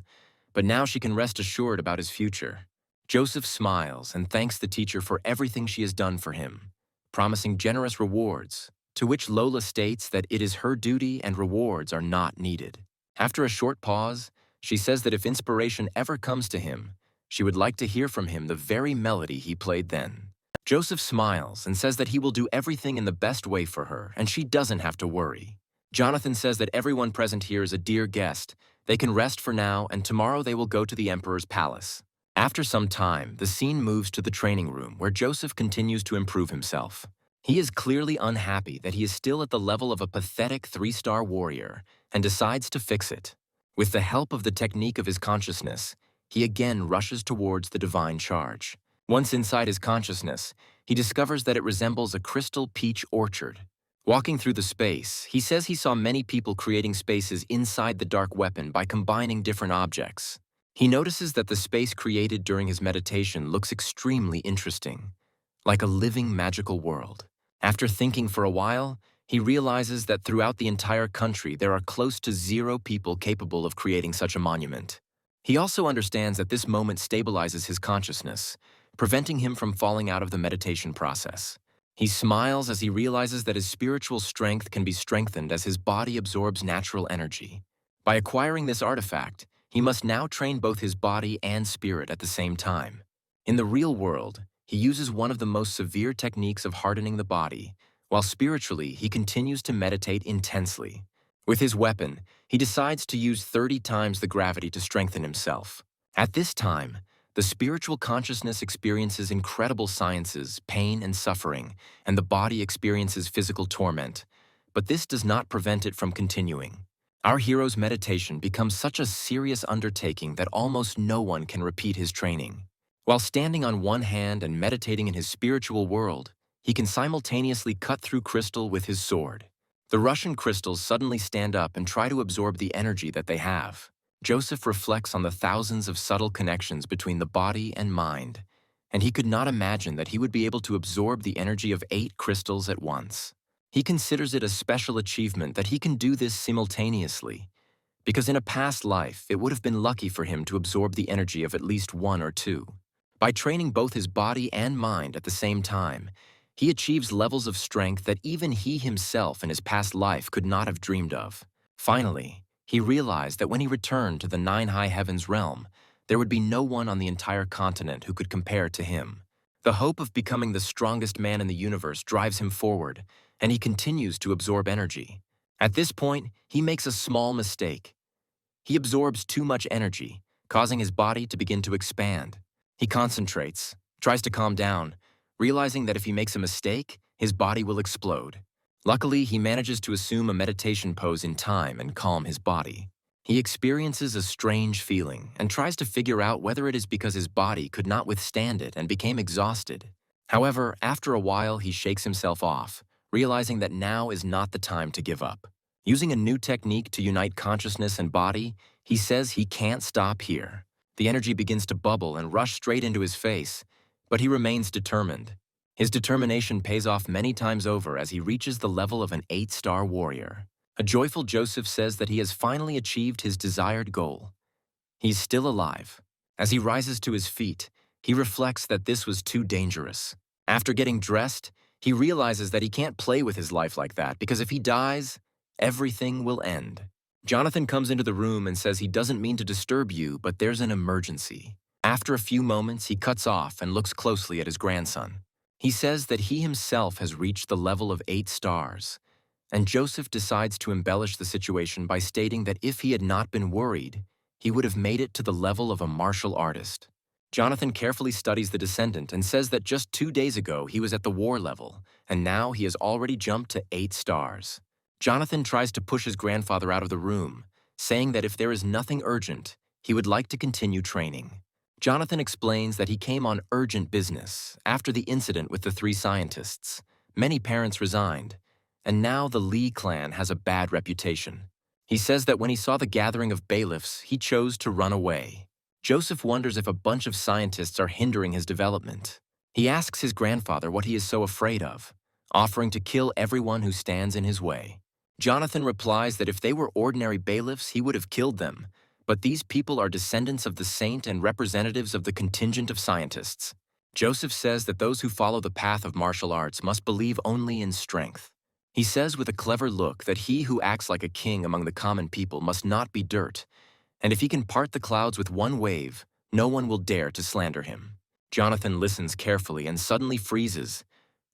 but now she can rest assured about his future. Joseph smiles and thanks the teacher for everything she has done for him, promising generous rewards, to which Lola states that it is her duty and rewards are not needed. After a short pause, she says that if inspiration ever comes to him, she would like to hear from him the very melody he played then. Joseph smiles and says that he will do everything in the best way for her, and she doesn't have to worry. Jonathan says that everyone present here is a dear guest. They can rest for now, and tomorrow they will go to the Emperor's palace. After some time, the scene moves to the training room where Joseph continues to improve himself. He is clearly unhappy that he is still at the level of a pathetic 3-star warrior and decides to fix it. With the help of the technique of his consciousness, he again rushes towards the divine charge. Once inside his consciousness, he discovers that it resembles a crystal peach orchard. Walking through the space, he says he saw many people creating spaces inside the dark weapon by combining different objects. He notices that the space created during his meditation looks extremely interesting, like a living magical world. After thinking for a while, he realizes that throughout the entire country there are close to 0 people capable of creating such a monument. He also understands that this moment stabilizes his consciousness, preventing him from falling out of the meditation process. He smiles as he realizes that his spiritual strength can be strengthened as his body absorbs natural energy. By acquiring this artifact, he must now train both his body and spirit at the same time. In the real world, he uses one of the most severe techniques of hardening the body, while spiritually he continues to meditate intensely. With his weapon, he decides to use 30 times the gravity to strengthen himself. At this time, the spiritual consciousness experiences incredible sciences, pain and suffering, and the body experiences physical torment, but this does not prevent it from continuing. Our hero's meditation becomes such a serious undertaking that almost no one can repeat his training. While standing on one hand and meditating in his spiritual world, he can simultaneously cut through crystal with his sword. The Russian crystals suddenly stand up and try to absorb the energy that they have. Joseph reflects on the thousands of subtle connections between the body and mind, and he could not imagine that he would be able to absorb the energy of 8 crystals at once. He considers it a special achievement that he can do this simultaneously, because in a past life it would have been lucky for him to absorb the energy of at least 1 or 2. By training both his body and mind at the same time, he achieves levels of strength that even he himself in his past life could not have dreamed of. Finally, he realized that when he returned to the 9 high heavens realm, there would be no one on the entire continent who could compare to him. The hope of becoming the strongest man in the universe drives him forward, and he continues to absorb energy. At this point, he makes a small mistake. He absorbs too much energy, causing his body to begin to expand. He concentrates, tries to calm down, realizing that if he makes a mistake, his body will explode. Luckily, he manages to assume a meditation pose in time and calm his body. He experiences a strange feeling and tries to figure out whether it is because his body could not withstand it and became exhausted. However, after a while, he shakes himself off, realizing that now is not the time to give up. Using a new technique to unite consciousness and body, he says he can't stop here. The energy begins to bubble and rush straight into his face, but he remains determined. His determination pays off many times over as he reaches the level of an 8-star warrior. A joyful Joseph says that he has finally achieved his desired goal. He's still alive. As he rises to his feet, he reflects that this was too dangerous. After getting dressed, he realizes that he can't play with his life like that because if he dies, everything will end. Jonathan comes into the room and says he doesn't mean to disturb you, but there's an emergency. After a few moments, he cuts off and looks closely at his grandson. He says that he himself has reached the level of 8 stars, and Joseph decides to embellish the situation by stating that if he had not been worried, he would have made it to the level of a martial artist. Jonathan carefully studies the descendant and says that just 2 days ago he was at the war level, and now he has already jumped to 8 stars. Jonathan tries to push his grandfather out of the room, saying that if there is nothing urgent, he would like to continue training. Jonathan explains that he came on urgent business after the incident with the 3 scientists. Many parents resigned, and now the Lee clan has a bad reputation. He says that when he saw the gathering of bailiffs, he chose to run away. Joseph wonders if a bunch of scientists are hindering his development. He asks his grandfather what he is so afraid of, offering to kill everyone who stands in his way. Jonathan replies that if they were ordinary bailiffs, he would have killed them, but these people are descendants of the saint and representatives of the contingent of scientists. Joseph says that those who follow the path of martial arts must believe only in strength. He says with a clever look that he who acts like a king among the common people must not be dirt, and if he can part the clouds with one wave, no one will dare to slander him. Jonathan listens carefully and suddenly freezes,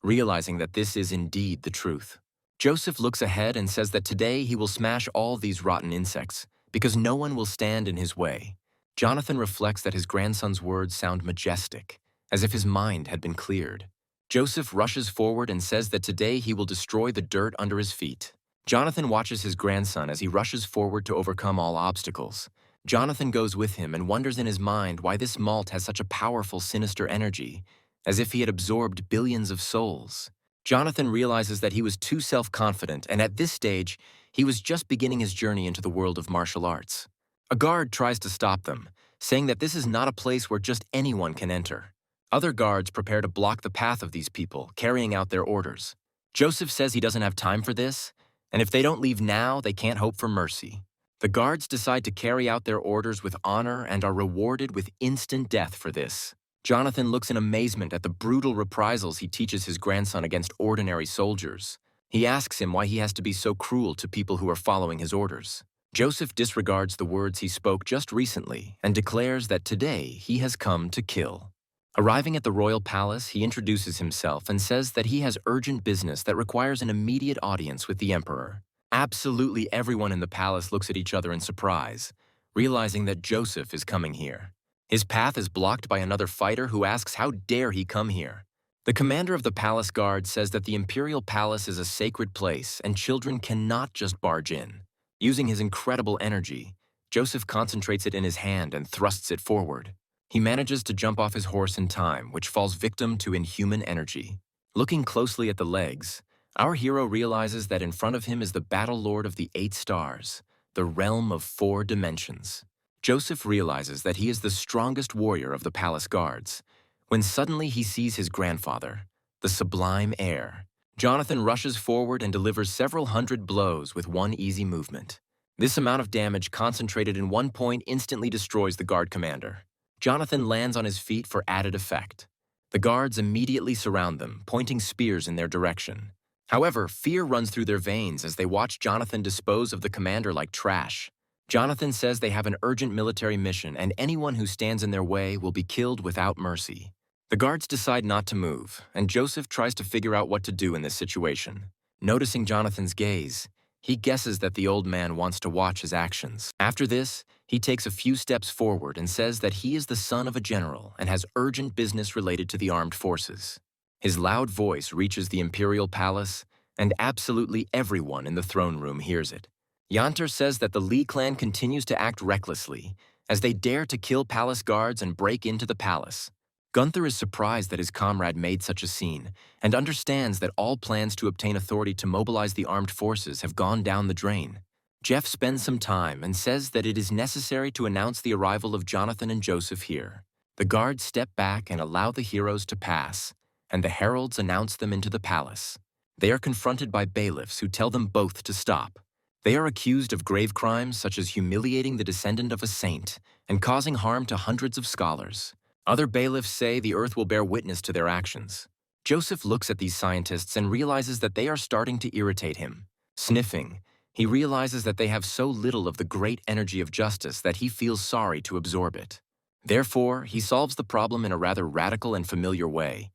realizing that this is indeed the truth. Joseph looks ahead and says that today he will smash all these rotten insects, because no one will stand in his way. Jonathan reflects that his grandson's words sound majestic, as if his mind had been cleared. Joseph rushes forward and says that today he will destroy the dirt under his feet. Jonathan watches his grandson as he rushes forward to overcome all obstacles. Jonathan goes with him and wonders in his mind why this malt has such a powerful, sinister energy, as if he had absorbed billions of souls. Jonathan realizes that he was too self-confident, and at this stage, he was just beginning his journey into the world of martial arts. A guard tries to stop them, saying that this is not a place where just anyone can enter. Other guards prepare to block the path of these people, carrying out their orders. Joseph says he doesn't have time for this, and if they don't leave now, they can't hope for mercy. The guards decide to carry out their orders with honor and are rewarded with instant death for this. Jonathan looks in amazement at the brutal reprisals he teaches his grandson against ordinary soldiers. He asks him why he has to be so cruel to people who are following his orders. Joseph disregards the words he spoke just recently and declares that today he has come to kill. Arriving at the royal palace, he introduces himself and says that he has urgent business that requires an immediate audience with the emperor. Absolutely everyone in the palace looks at each other in surprise, realizing that Joseph is coming here. His path is blocked by another fighter who asks how dare he come here. The commander of the palace guard says that the imperial palace is a sacred place and children cannot just barge in. Using his incredible energy, Joseph concentrates it in his hand and thrusts it forward. He manages to jump off his horse in time, which falls victim to inhuman energy. Looking closely at the legs, our hero realizes that in front of him is the battle lord of the 8 stars, the realm of 4 dimensions. Joseph realizes that he is the strongest warrior of the palace guards, when suddenly he sees his grandfather, the sublime heir. Jonathan rushes forward and delivers several hundred blows with one easy movement. This amount of damage concentrated in one point instantly destroys the guard commander. Jonathan lands on his feet for added effect. The guards immediately surround them, pointing spears in their direction. However, fear runs through their veins as they watch Jonathan dispose of the commander like trash. Jonathan says they have an urgent military mission and anyone who stands in their way will be killed without mercy. The guards decide not to move, and Joseph tries to figure out what to do in this situation. Noticing Jonathan's gaze, he guesses that the old man wants to watch his actions. After this, he takes a few steps forward and says that he is the son of a general and has urgent business related to the armed forces. His loud voice reaches the imperial palace, and absolutely everyone in the throne room hears it. Yanter says that the Lee clan continues to act recklessly, as they dare to kill palace guards and break into the palace. Gunther is surprised that his comrade made such a scene and understands that all plans to obtain authority to mobilize the armed forces have gone down the drain. Jeff spends some time and says that it is necessary to announce the arrival of Jonathan and Joseph here. The guards step back and allow the heroes to pass, and the heralds announce them into the palace. They are confronted by bailiffs who tell them both to stop. They are accused of grave crimes such as humiliating the descendant of a saint and causing harm to hundreds of scholars. Other bailiffs say the earth will bear witness to their actions. Joseph looks at these scientists and realizes that they are starting to irritate him. Sniffing, he realizes that they have so little of the great energy of justice that he feels sorry to absorb it. Therefore, he solves the problem in a rather radical and familiar way,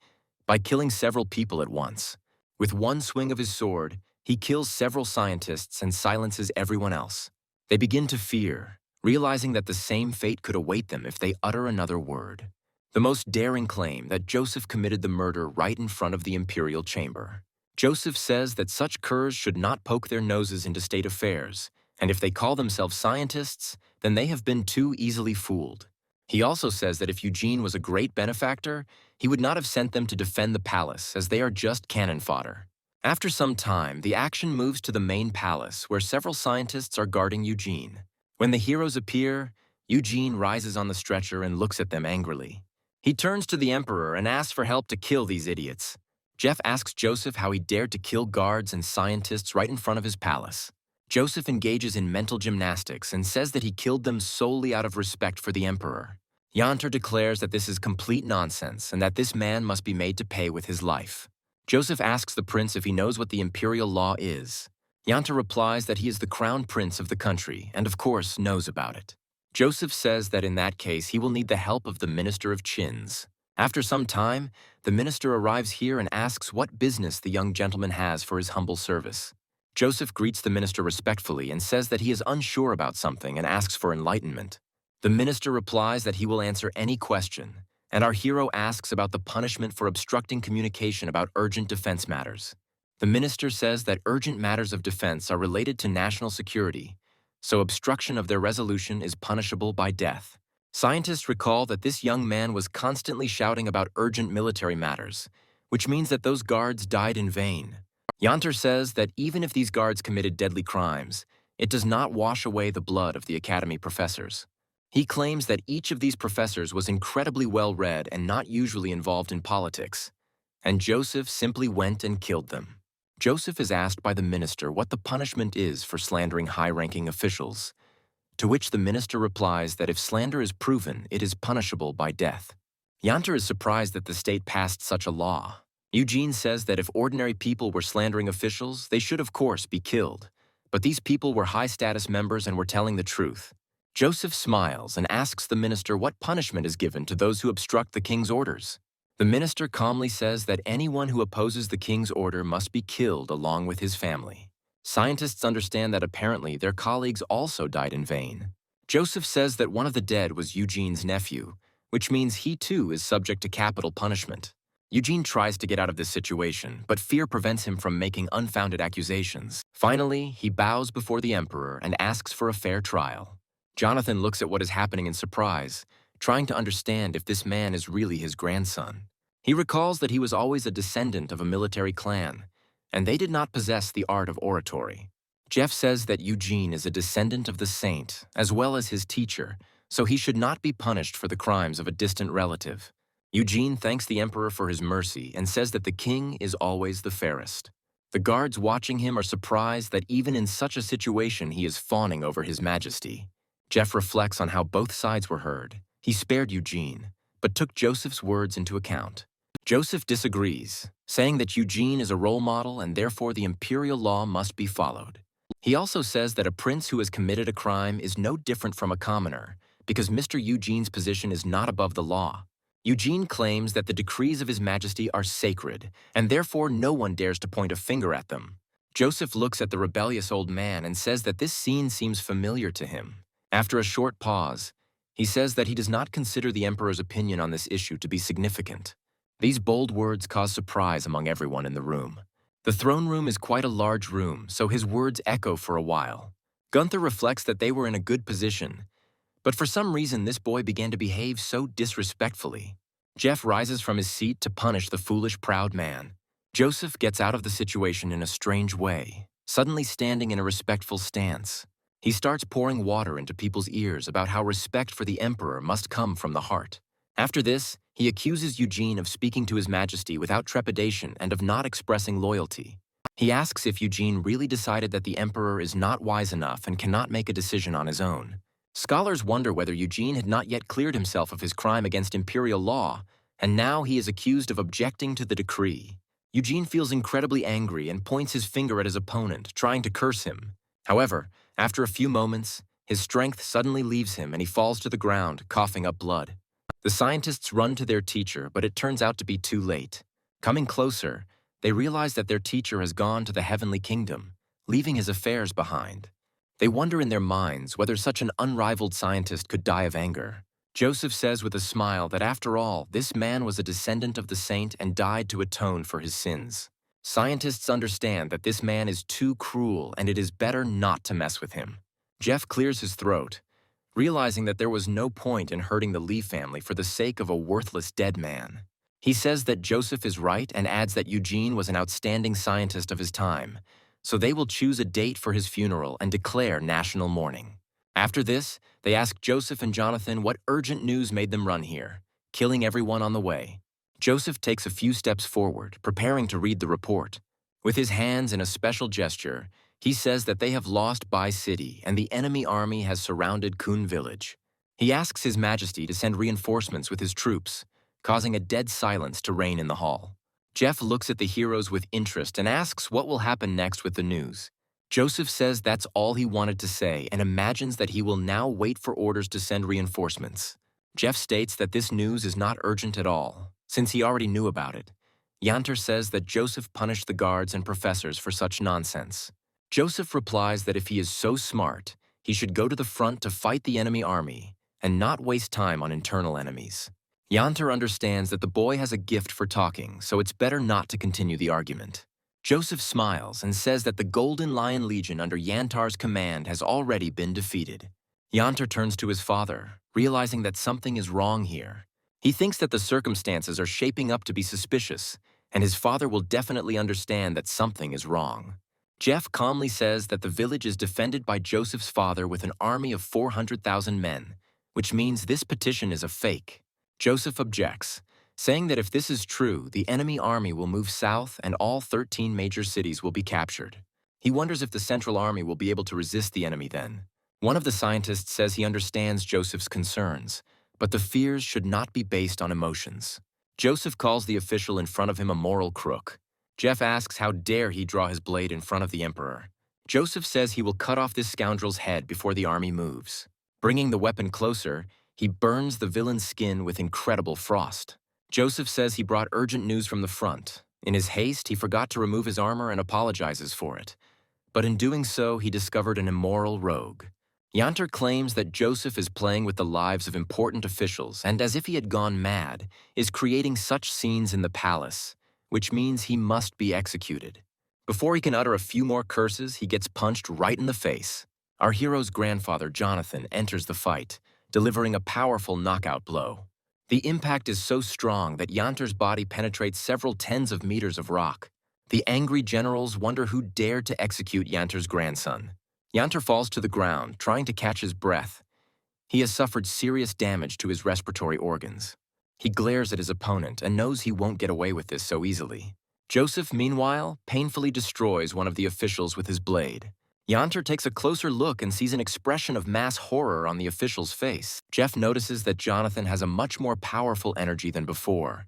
by killing several people at once. With one swing of his sword, he kills several scientists and silences everyone else. They begin to fear, realizing that the same fate could await them if they utter another word. The most daring claim that Joseph committed the murder right in front of the imperial chamber. Joseph says that such curs should not poke their noses into state affairs, and if they call themselves scientists, then they have been too easily fooled. He also says that if Eugene was a great benefactor, he would not have sent them to defend the palace, as they are just cannon fodder. After some time, the action moves to the main palace, where several scientists are guarding Eugene. When the heroes appear, Eugene rises on the stretcher and looks at them angrily. He turns to the Emperor and asks for help to kill these idiots. Jeff asks Joseph how he dared to kill guards and scientists right in front of his palace. Joseph engages in mental gymnastics and says that he killed them solely out of respect for the Emperor. Yanter declares that this is complete nonsense and that this man must be made to pay with his life. Joseph asks the prince if he knows what the imperial law is. Yanter replies that he is the crown prince of the country and, of course, knows about it. Joseph says that in that case he will need the help of the Minister of Chins. After some time, the minister arrives here and asks what business the young gentleman has for his humble service. Joseph greets the minister respectfully and says that he is unsure about something and asks for enlightenment. The minister replies that he will answer any question, and our hero asks about the punishment for obstructing communication about urgent defense matters. The minister says that urgent matters of defense are related to national security, so obstruction of their resolution is punishable by death. Scientists recall that this young man was constantly shouting about urgent military matters, which means that those guards died in vain. Yanter says that even if these guards committed deadly crimes, it does not wash away the blood of the academy professors. He claims that each of these professors was incredibly well-read and not usually involved in politics, and Joseph simply went and killed them. Joseph is asked by the minister what the punishment is for slandering high-ranking officials, to which the minister replies that if slander is proven, it is punishable by death. Yanter is surprised that the state passed such a law. Eugene says that if ordinary people were slandering officials, they should of course be killed, but these people were high-status members and were telling the truth. Joseph smiles and asks the minister what punishment is given to those who obstruct the king's orders. The minister calmly says that anyone who opposes the king's order must be killed along with his family. Scientists understand that apparently their colleagues also died in vain. Joseph says that one of the dead was Eugene's nephew, which means he too is subject to capital punishment. Eugene tries to get out of this situation, but fear prevents him from making unfounded accusations. Finally, he bows before the emperor and asks for a fair trial. Jonathan looks at what is happening in surprise, trying to understand if this man is really his grandson. He recalls that he was always a descendant of a military clan, and they did not possess the art of oratory. Jeff says that Eugene is a descendant of the saint, as well as his teacher, so he should not be punished for the crimes of a distant relative. Eugene thanks the emperor for his mercy and says that the king is always the fairest. The guards watching him are surprised that even in such a situation he is fawning over his majesty. Jeff reflects on how both sides were heard. He spared Eugene, but took Joseph's words into account. Joseph disagrees, saying that Eugene is a role model and therefore the imperial law must be followed. He also says that a prince who has committed a crime is no different from a commoner, because Mr. Eugene's position is not above the law. Eugene claims that the decrees of His Majesty are sacred, and therefore no one dares to point a finger at them. Joseph looks at the rebellious old man and says that this scene seems familiar to him. After a short pause, he says that he does not consider the emperor's opinion on this issue to be significant. These bold words cause surprise among everyone in the room. The throne room is quite a large room, so his words echo for a while. Gunther reflects that they were in a good position, but for some reason this boy began to behave so disrespectfully. Jeff rises from his seat to punish the foolish, proud man. Joseph gets out of the situation in a strange way, suddenly standing in a respectful stance. He starts pouring water into people's ears about how respect for the emperor must come from the heart. After this, he accuses Eugene of speaking to His Majesty without trepidation and of not expressing loyalty. He asks if Eugene really decided that the emperor is not wise enough and cannot make a decision on his own. Scholars wonder whether Eugene had not yet cleared himself of his crime against imperial law, and now he is accused of objecting to the decree. Eugene feels incredibly angry and points his finger at his opponent, trying to curse him. However, after a few moments, his strength suddenly leaves him and he falls to the ground, coughing up blood. The scientists run to their teacher, but it turns out to be too late. Coming closer, they realize that their teacher has gone to the heavenly kingdom, leaving his affairs behind. They wonder in their minds whether such an unrivaled scientist could die of anger. Joseph says with a smile that after all, this man was a descendant of the saint and died to atone for his sins. Scientists understand that this man is too cruel and it is better not to mess with him. Jeff clears his throat, realizing that there was no point in hurting the Lee family for the sake of a worthless dead man. He says that Joseph is right and adds that Eugene was an outstanding scientist of his time, so they will choose a date for his funeral and declare national mourning. After this, they ask Joseph and Jonathan what urgent news made them run here, killing everyone on the way. Joseph takes a few steps forward, preparing to read the report. With his hands in a special gesture, he says that they have lost Bai City and the enemy army has surrounded Kun village. He asks His Majesty to send reinforcements with his troops, causing a dead silence to reign in the hall. Jeff looks at the heroes with interest and asks what will happen next with the news. Joseph says that's all he wanted to say and imagines that he will now wait for orders to send reinforcements. Jeff states that this news is not urgent at all, since he already knew about it. Yanter says that Joseph punished the guards and professors for such nonsense. Joseph replies that if he is so smart, he should go to the front to fight the enemy army and not waste time on internal enemies. Yanter understands that the boy has a gift for talking, so it's better not to continue the argument. Joseph smiles and says that the Golden Lion Legion under Yantar's command has already been defeated. Yanter turns to his father, realizing that something is wrong here. He thinks that the circumstances are shaping up to be suspicious, and his father will definitely understand that something is wrong. Jeff calmly says that the village is defended by Joseph's father with an army of 400,000 men, which means this petition is a fake. Joseph objects, saying that if this is true, the enemy army will move south and all 13 major cities will be captured. He wonders if the Central Army will be able to resist the enemy then. One of the scientists says he understands Joseph's concerns, but the fears should not be based on emotions. Joseph calls the official in front of him a moral crook. Jeff asks how dare he draw his blade in front of the emperor. Joseph says he will cut off this scoundrel's head before the army moves. Bringing the weapon closer, he burns the villain's skin with incredible frost. Joseph says he brought urgent news from the front. In his haste, he forgot to remove his armor and apologizes for it. But in doing so, he discovered an immoral rogue. Yanter claims that Joseph is playing with the lives of important officials and, as if he had gone mad, is creating such scenes in the palace, which means he must be executed. Before he can utter a few more curses, he gets punched right in the face. Our hero's grandfather, Jonathan, enters the fight, delivering a powerful knockout blow. The impact is so strong that Yanter's body penetrates several tens of meters of rock. The angry generals wonder who dared to execute Yanter's grandson. Yanter falls to the ground, trying to catch his breath. He has suffered serious damage to his respiratory organs. He glares at his opponent and knows he won't get away with this so easily. Joseph, meanwhile, painfully destroys one of the officials with his blade. Yanter takes a closer look and sees an expression of mass horror on the official's face. Jeff notices that Jonathan has a much more powerful energy than before,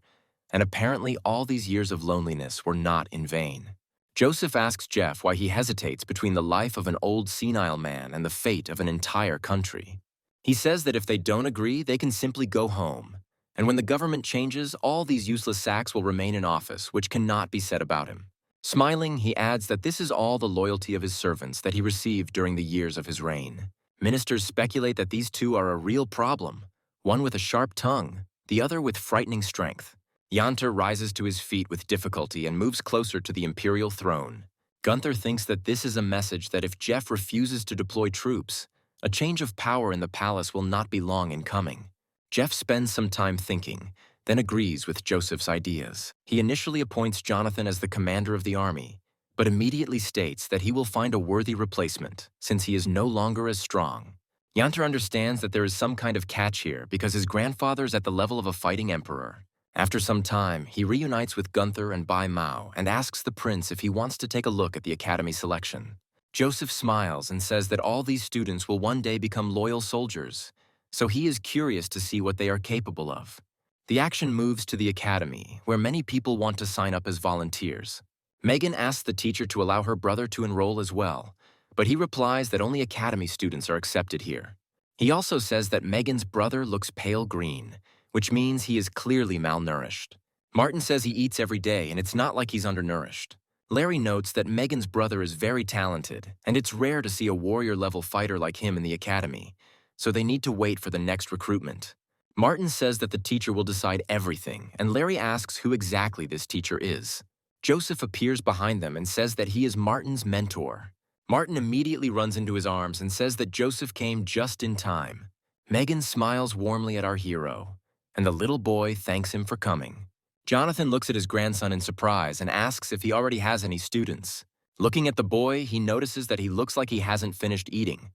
and apparently all these years of loneliness were not in vain. Joseph asks Jeff why he hesitates between the life of an old senile man and the fate of an entire country. He says that if they don't agree, they can simply go home, and when the government changes, all these useless sacks will remain in office, which cannot be said about him. Smiling, he adds that this is all the loyalty of his servants that he received during the years of his reign. Ministers speculate that these two are a real problem, one with a sharp tongue, the other with frightening strength. Yanter rises to his feet with difficulty and moves closer to the imperial throne. Gunther thinks that this is a message that if Jeff refuses to deploy troops, a change of power in the palace will not be long in coming. Jeff spends some time thinking, then agrees with Joseph's ideas. He initially appoints Jonathan as the commander of the army, but immediately states that he will find a worthy replacement since he is no longer as strong. Yanter understands that there is some kind of catch here because his grandfather is at the level of a fighting emperor. After some time, he reunites with Gunther and Bai Mao and asks the prince if he wants to take a look at the academy selection. Joseph smiles and says that all these students will one day become loyal soldiers, so he is curious to see what they are capable of. The action moves to the academy, where many people want to sign up as volunteers. Megan asks the teacher to allow her brother to enroll as well, but he replies that only academy students are accepted here. He also says that Megan's brother looks pale green, which means he is clearly malnourished. Martin says he eats every day and it's not like he's undernourished. Larry notes that Megan's brother is very talented, and it's rare to see a warrior-level fighter like him in the academy, so they need to wait for the next recruitment. Martin says that the teacher will decide everything, and Larry asks who exactly this teacher is. Joseph appears behind them and says that he is Martin's mentor. Martin immediately runs into his arms and says that Joseph came just in time. Megan smiles warmly at our hero, and the little boy thanks him for coming. Jonathan looks at his grandson in surprise and asks if he already has any students. Looking at the boy, he notices that he looks like he hasn't finished eating,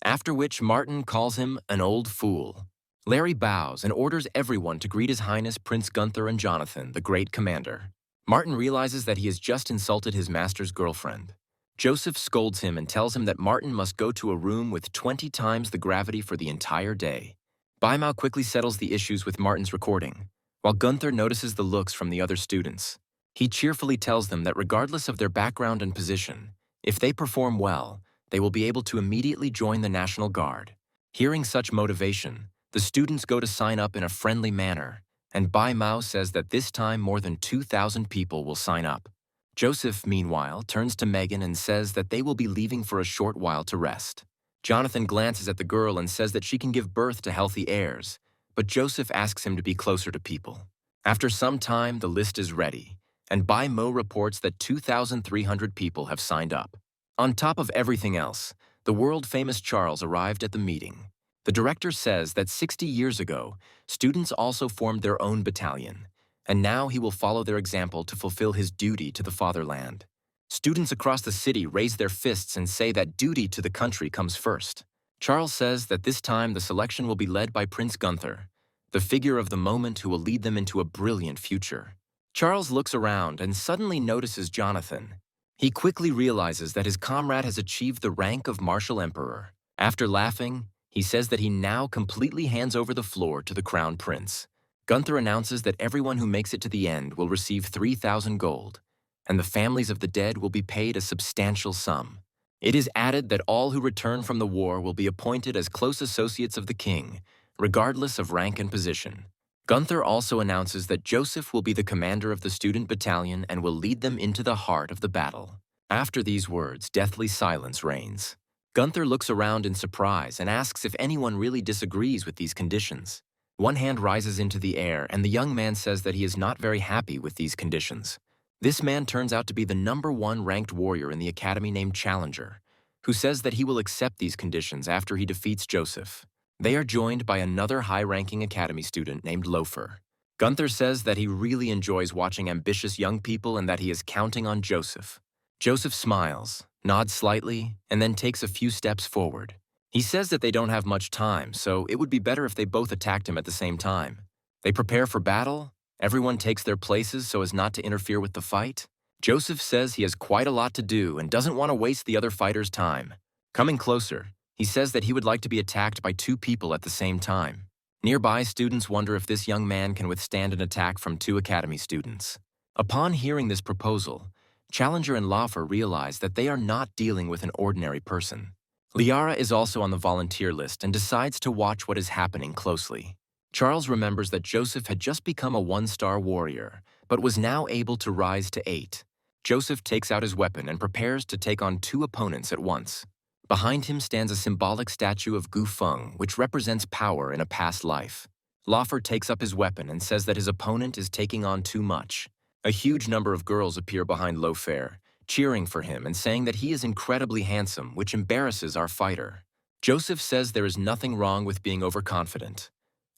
after which Martin calls him an old fool. Larry bows and orders everyone to greet His Highness Prince Gunther and Jonathan, the great commander. Martin realizes that he has just insulted his master's girlfriend. Joseph scolds him and tells him that Martin must go to a room with 20 times the gravity for the entire day. Bai Mao quickly settles the issues with Martin's recording, while Gunther notices the looks from the other students. He cheerfully tells them that regardless of their background and position, if they perform well, they will be able to immediately join the National Guard. Hearing such motivation, the students go to sign up in a friendly manner, and Bai Mao says that this time more than 2,000 people will sign up. Joseph, meanwhile, turns to Megan and says that they will be leaving for a short while to rest. Jonathan glances at the girl and says that she can give birth to healthy heirs, but Joseph asks him to be closer to people. After some time, the list is ready, and Bai Mo reports that 2,300 people have signed up. On top of everything else, the world-famous Charles arrived at the meeting. The director says that 60 years ago, students also formed their own battalion, and now he will follow their example to fulfill his duty to the fatherland. Students across the city raise their fists and say that duty to the country comes first. Charles says that this time the selection will be led by Prince Gunther, the figure of the moment who will lead them into a brilliant future. Charles looks around and suddenly notices Jonathan. He quickly realizes that his comrade has achieved the rank of Martial Emperor. After laughing, he says that he now completely hands over the floor to the Crown Prince. Gunther announces that everyone who makes it to the end will receive 3,000 gold, and the families of the dead will be paid a substantial sum. It is added that all who return from the war will be appointed as close associates of the king, regardless of rank and position. Gunther also announces that Joseph will be the commander of the student battalion and will lead them into the heart of the battle. After these words, deathly silence reigns. Gunther looks around in surprise and asks if anyone really disagrees with these conditions. One hand rises into the air, and the young man says that he is not very happy with these conditions. This man turns out to be the #1 ranked warrior in the academy named Challenger, who says that he will accept these conditions after he defeats Joseph. They are joined by another high-ranking academy student named Loafer. Gunther says that he really enjoys watching ambitious young people and that he is counting on Joseph. Joseph smiles, nods slightly, and then takes a few steps forward. He says that they don't have much time, so it would be better if they both attacked him at the same time. They prepare for battle. Everyone takes their places so as not to interfere with the fight. Joseph says he has quite a lot to do and doesn't want to waste the other fighters' time. Coming closer, he says that he would like to be attacked by 2 people at the same time. Nearby, students wonder if this young man can withstand an attack from 2 academy students. Upon hearing this proposal, Challenger and Loafer realize that they are not dealing with an ordinary person. Liara is also on the volunteer list and decides to watch what is happening closely. Charles remembers that Joseph had just become a 1-star warrior, but was now able to rise to 8. Joseph takes out his weapon and prepares to take on 2 opponents at once. Behind him stands a symbolic statue of Gu Feng, which represents power in a past life. Loafer takes up his weapon and says that his opponent is taking on too much. A huge number of girls appear behind Loafer, cheering for him and saying that he is incredibly handsome, which embarrasses our fighter. Joseph says there is nothing wrong with being overconfident.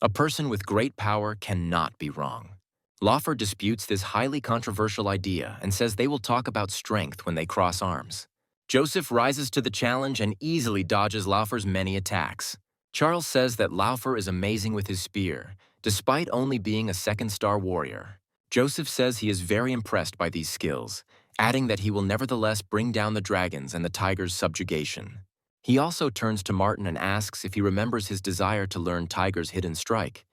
A person with great power cannot be wrong. Laufer disputes this highly controversial idea and says they will talk about strength when they cross arms. Joseph rises to the challenge and easily dodges Laufer's many attacks. Charles says that Laufer is amazing with his spear, despite only being a second-star warrior. Joseph says he is very impressed by these skills, adding that he will nevertheless bring down the dragons and the tiger's subjugation. He also turns to Martin and asks if he remembers his desire to learn Tiger's hidden strike,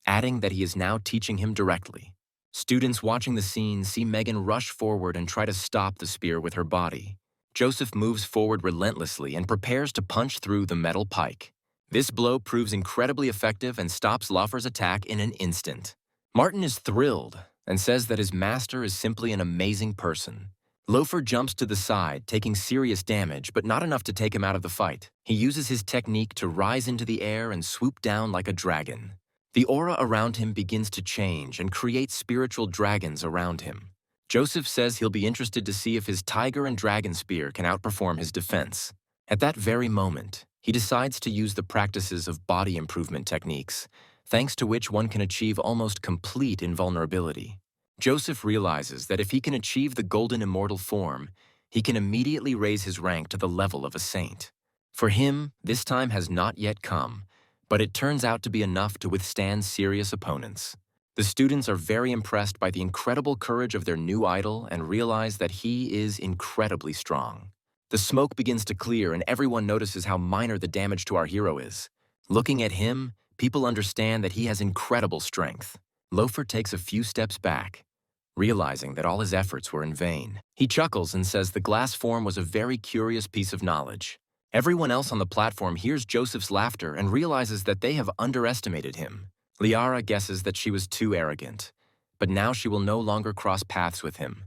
adding that he is now teaching him directly. Students watching the scene see Megan rush forward and try to stop the spear with her body. Joseph moves forward relentlessly and prepares to punch through the metal pike. This blow proves incredibly effective and stops Laufer's attack in an instant. Martin is thrilled and says that his master is simply an amazing person. Laufer jumps to the side, taking serious damage, but not enough to take him out of the fight. He uses his technique to rise into the air and swoop down like a dragon. The aura around him begins to change and create spiritual dragons around him. Joseph says he'll be interested to see if his tiger and dragon spear can outperform his defense. At that very moment, he decides to use the practices of body improvement techniques, thanks to which one can achieve almost complete invulnerability. Joseph realizes that if he can achieve the golden immortal form, he can immediately raise his rank to the level of a saint. For him, this time has not yet come, but it turns out to be enough to withstand serious opponents. The students are very impressed by the incredible courage of their new idol and realize that he is incredibly strong. The smoke begins to clear and everyone notices how minor the damage to our hero is. Looking at him, people understand that he has incredible strength. Laufer takes a few steps back, realizing that all his efforts were in vain. He chuckles and says the glass form was a very curious piece of knowledge. Everyone else on the platform hears Joseph's laughter and realizes that they have underestimated him. Liara guesses that she was too arrogant, but now she will no longer cross paths with him.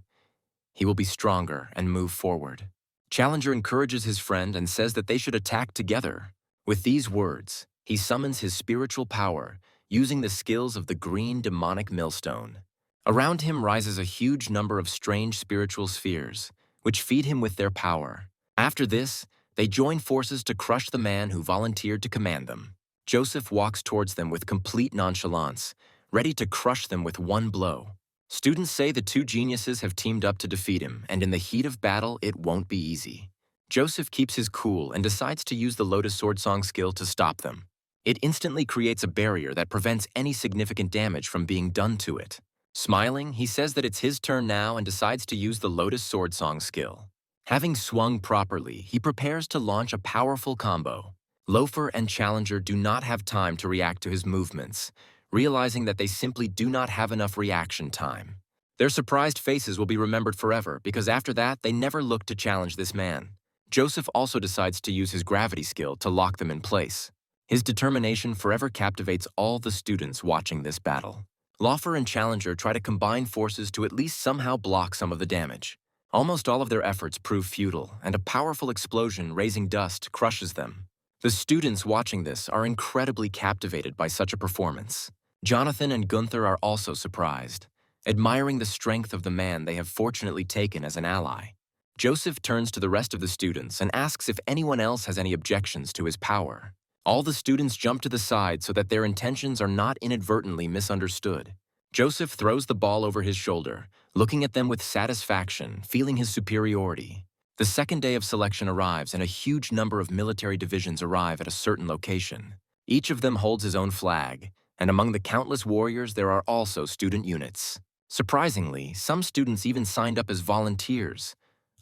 He will be stronger and move forward. Challenger encourages his friend and says that they should attack together. With these words, he summons his spiritual power, using the skills of the green demonic millstone. Around him rises a huge number of strange spiritual spheres, which feed him with their power. After this, they join forces to crush the man who volunteered to command them. Joseph walks towards them with complete nonchalance, ready to crush them with one blow. Students say the two geniuses have teamed up to defeat him, and in the heat of battle, it won't be easy. Joseph keeps his cool and decides to use the Lotus Sword Song skill to stop them. It instantly creates a barrier that prevents any significant damage from being done to it. Smiling, he says that it's his turn now and decides to use the Lotus Sword Song skill. Having swung properly, he prepares to launch a powerful combo. Laufer and Challenger do not have time to react to his movements, realizing that they simply do not have enough reaction time. Their surprised faces will be remembered forever because after that, they never look to challenge this man. Joseph also decides to use his gravity skill to lock them in place. His determination forever captivates all the students watching this battle. Laufer and Challenger try to combine forces to at least somehow block some of the damage. Almost all of their efforts prove futile, and a powerful explosion raising dust crushes them. The students watching this are incredibly captivated by such a performance. Jonathan and Gunther are also surprised, admiring the strength of the man they have fortunately taken as an ally. Joseph turns to the rest of the students and asks if anyone else has any objections to his power. All the students jump to the side so that their intentions are not inadvertently misunderstood. Joseph throws the ball over his shoulder, looking at them with satisfaction, feeling his superiority. The second day of selection arrives and a huge number of military divisions arrive at a certain location. Each of them holds his own flag, and among the countless warriors there are also student units. Surprisingly, some students even signed up as volunteers,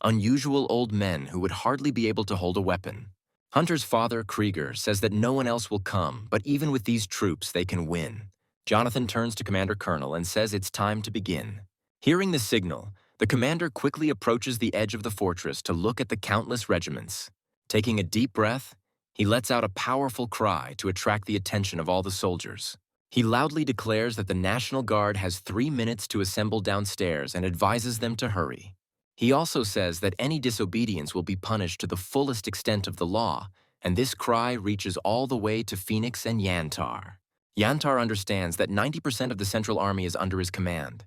unusual old men who would hardly be able to hold a weapon. Hunter's father, Krieger, says that no one else will come, but even with these troops they can win. Jonathan turns to Commander Colonel and says it's time to begin. Hearing the signal, the commander quickly approaches the edge of the fortress to look at the countless regiments. Taking a deep breath, he lets out a powerful cry to attract the attention of all the soldiers. He loudly declares that the National Guard has 3 minutes to assemble downstairs and advises them to hurry. He also says that any disobedience will be punished to the fullest extent of the law, and this cry reaches all the way to Phoenix and Yantar. Yantar understands that 90% of the Central Army is under his command,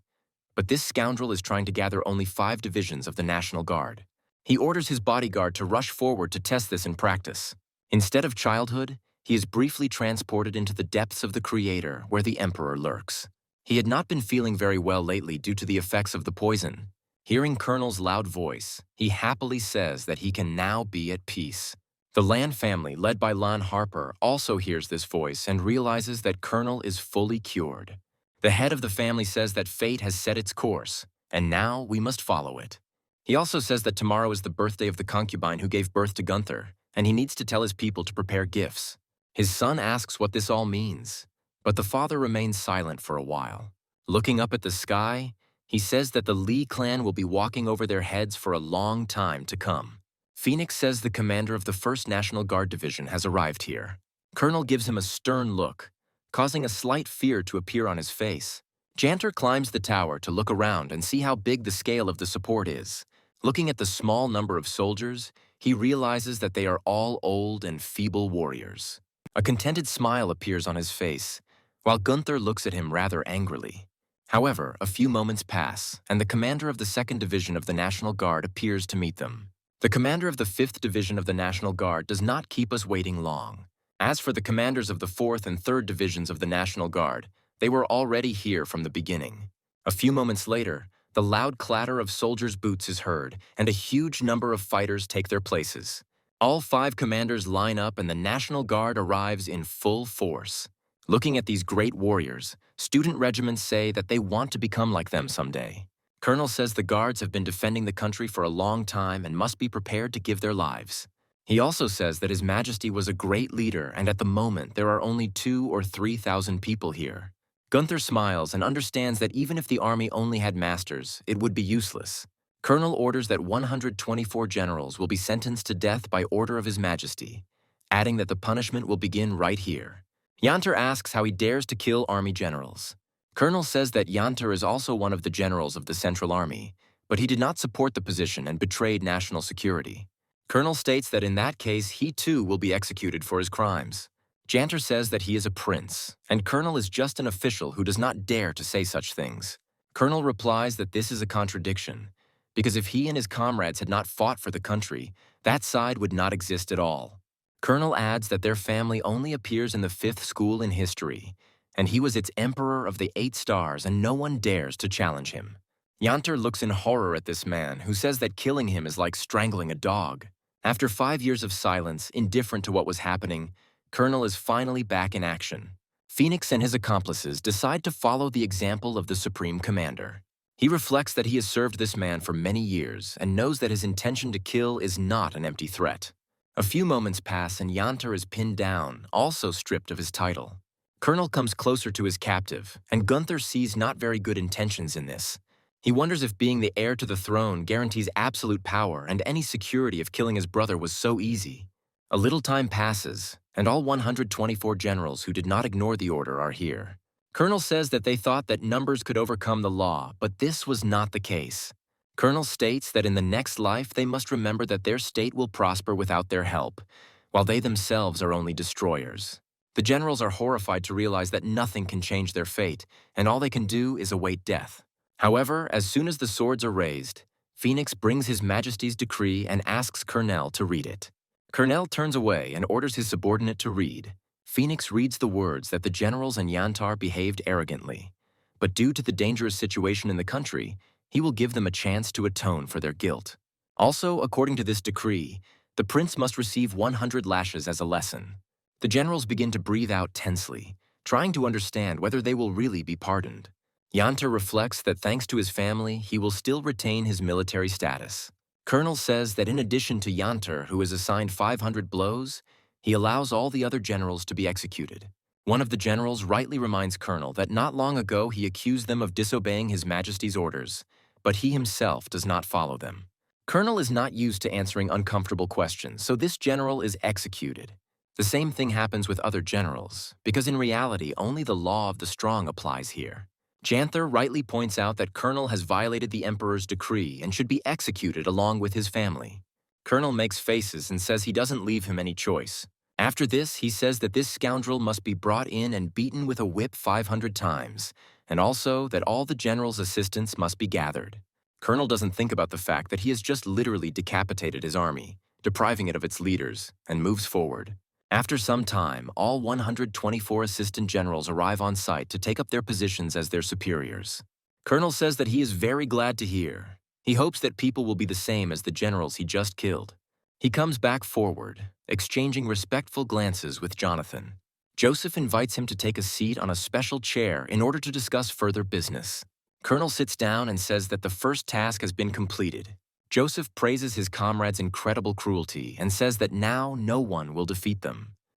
but this scoundrel is trying to gather only 5 divisions of the National Guard. He orders his bodyguard to rush forward to test this in practice. Instead of childhood, he is briefly transported into the depths of the Creator where the Emperor lurks. He had not been feeling very well lately due to the effects of the poison. Hearing Colonel's loud voice, he happily says that he can now be at peace. The Lan family, led by Lan Harper, also hears this voice and realizes that Colonel is fully cured. The head of the family says that fate has set its course, and now we must follow it. He also says that tomorrow is the birthday of the concubine who gave birth to Gunther, and he needs to tell his people to prepare gifts. His son asks what this all means, but the father remains silent for a while. Looking up at the sky, he says that the Lee clan will be walking over their heads for a long time to come. Phoenix says the commander of the 1st National Guard Division has arrived here. Colonel gives him a stern look, causing a slight fear to appear on his face. Janter climbs the tower to look around and see how big the scale of the support is. Looking at the small number of soldiers, he realizes that they are all old and feeble warriors. A contented smile appears on his face, while Gunther looks at him rather angrily. However, a few moments pass, and the commander of the 2nd Division of the National Guard appears to meet them. The commander of the 5th Division of the National Guard does not keep us waiting long. As for the commanders of the 4th and 3rd Divisions of the National Guard, they were already here from the beginning. A few moments later, the loud clatter of soldiers' boots is heard, and a huge number of fighters take their places. All 5 commanders line up and the National Guard arrives in full force. Looking at these great warriors, student regiments say that they want to become like them someday. Colonel says the guards have been defending the country for a long time and must be prepared to give their lives. He also says that His Majesty was a great leader and at the moment there are only 2,000 or 3,000 people here. Gunther smiles and understands that even if the army only had masters, it would be useless. Colonel orders that 124 generals will be sentenced to death by order of His Majesty, adding that the punishment will begin right here. Yanter asks how he dares to kill army generals. Colonel says that Yanter is also one of the generals of the Central Army, but he did not support the position and betrayed national security. Colonel states that in that case, he too will be executed for his crimes. Janter says that he is a prince, and Colonel is just an official who does not dare to say such things. Colonel replies that this is a contradiction, because if he and his comrades had not fought for the country, that side would not exist at all. Colonel adds that their family only appears in the 5th school in history, and he was its Emperor of the 8 stars and no one dares to challenge him. Yanter looks in horror at this man, who says that killing him is like strangling a dog. After 5 years of silence, indifferent to what was happening, Colonel is finally back in action. Phoenix and his accomplices decide to follow the example of the Supreme Commander. He reflects that he has served this man for many years and knows that his intention to kill is not an empty threat. A few moments pass and Yanter is pinned down, also stripped of his title. Colonel comes closer to his captive, and Gunther sees not very good intentions in this. He wonders if being the heir to the throne guarantees absolute power and any security if killing his brother was so easy. A little time passes, and all 124 generals who did not ignore the order are here. Colonel says that they thought that numbers could overcome the law, but this was not the case. Colonel states that in the next life they must remember that their state will prosper without their help, while they themselves are only destroyers. The generals are horrified to realize that nothing can change their fate, and all they can do is await death. However, as soon as the swords are raised, Phoenix brings His Majesty's decree and asks Colonel to read it. Colonel turns away and orders his subordinate to read. Phoenix reads the words that the generals and Yantar behaved arrogantly, but due to the dangerous situation in the country, he will give them a chance to atone for their guilt. Also, according to this decree, the prince must receive 100 lashes as a lesson. The generals begin to breathe out tensely, trying to understand whether they will really be pardoned. Yantar reflects that thanks to his family, he will still retain his military status. Colonel says that in addition to Yantar, who is assigned 500 blows, he allows all the other generals to be executed. One of the generals rightly reminds Colonel that not long ago he accused them of disobeying His Majesty's orders, but he himself does not follow them. Colonel is not used to answering uncomfortable questions, so this general is executed. The same thing happens with other generals, because in reality only the law of the strong applies here. Janter rightly points out that Colonel has violated the Emperor's decree and should be executed along with his family. Colonel makes faces and says he doesn't leave him any choice. After this, he says that this scoundrel must be brought in and beaten with a whip 500 times, and also that all the general's assistants must be gathered. Colonel doesn't think about the fact that he has just literally decapitated his army, depriving it of its leaders, and moves forward. After some time, all 124 assistant generals arrive on site to take up their positions as their superiors. Colonel says that he is very glad to hear. He hopes that people will be the same as the generals he just killed. He comes back forward, exchanging respectful glances with Jonathan. Joseph invites him to take a seat on a special chair in order to discuss further business. Colonel sits down and says that the first task has been completed. Joseph praises his comrades' incredible cruelty and says that now no one will defeat them.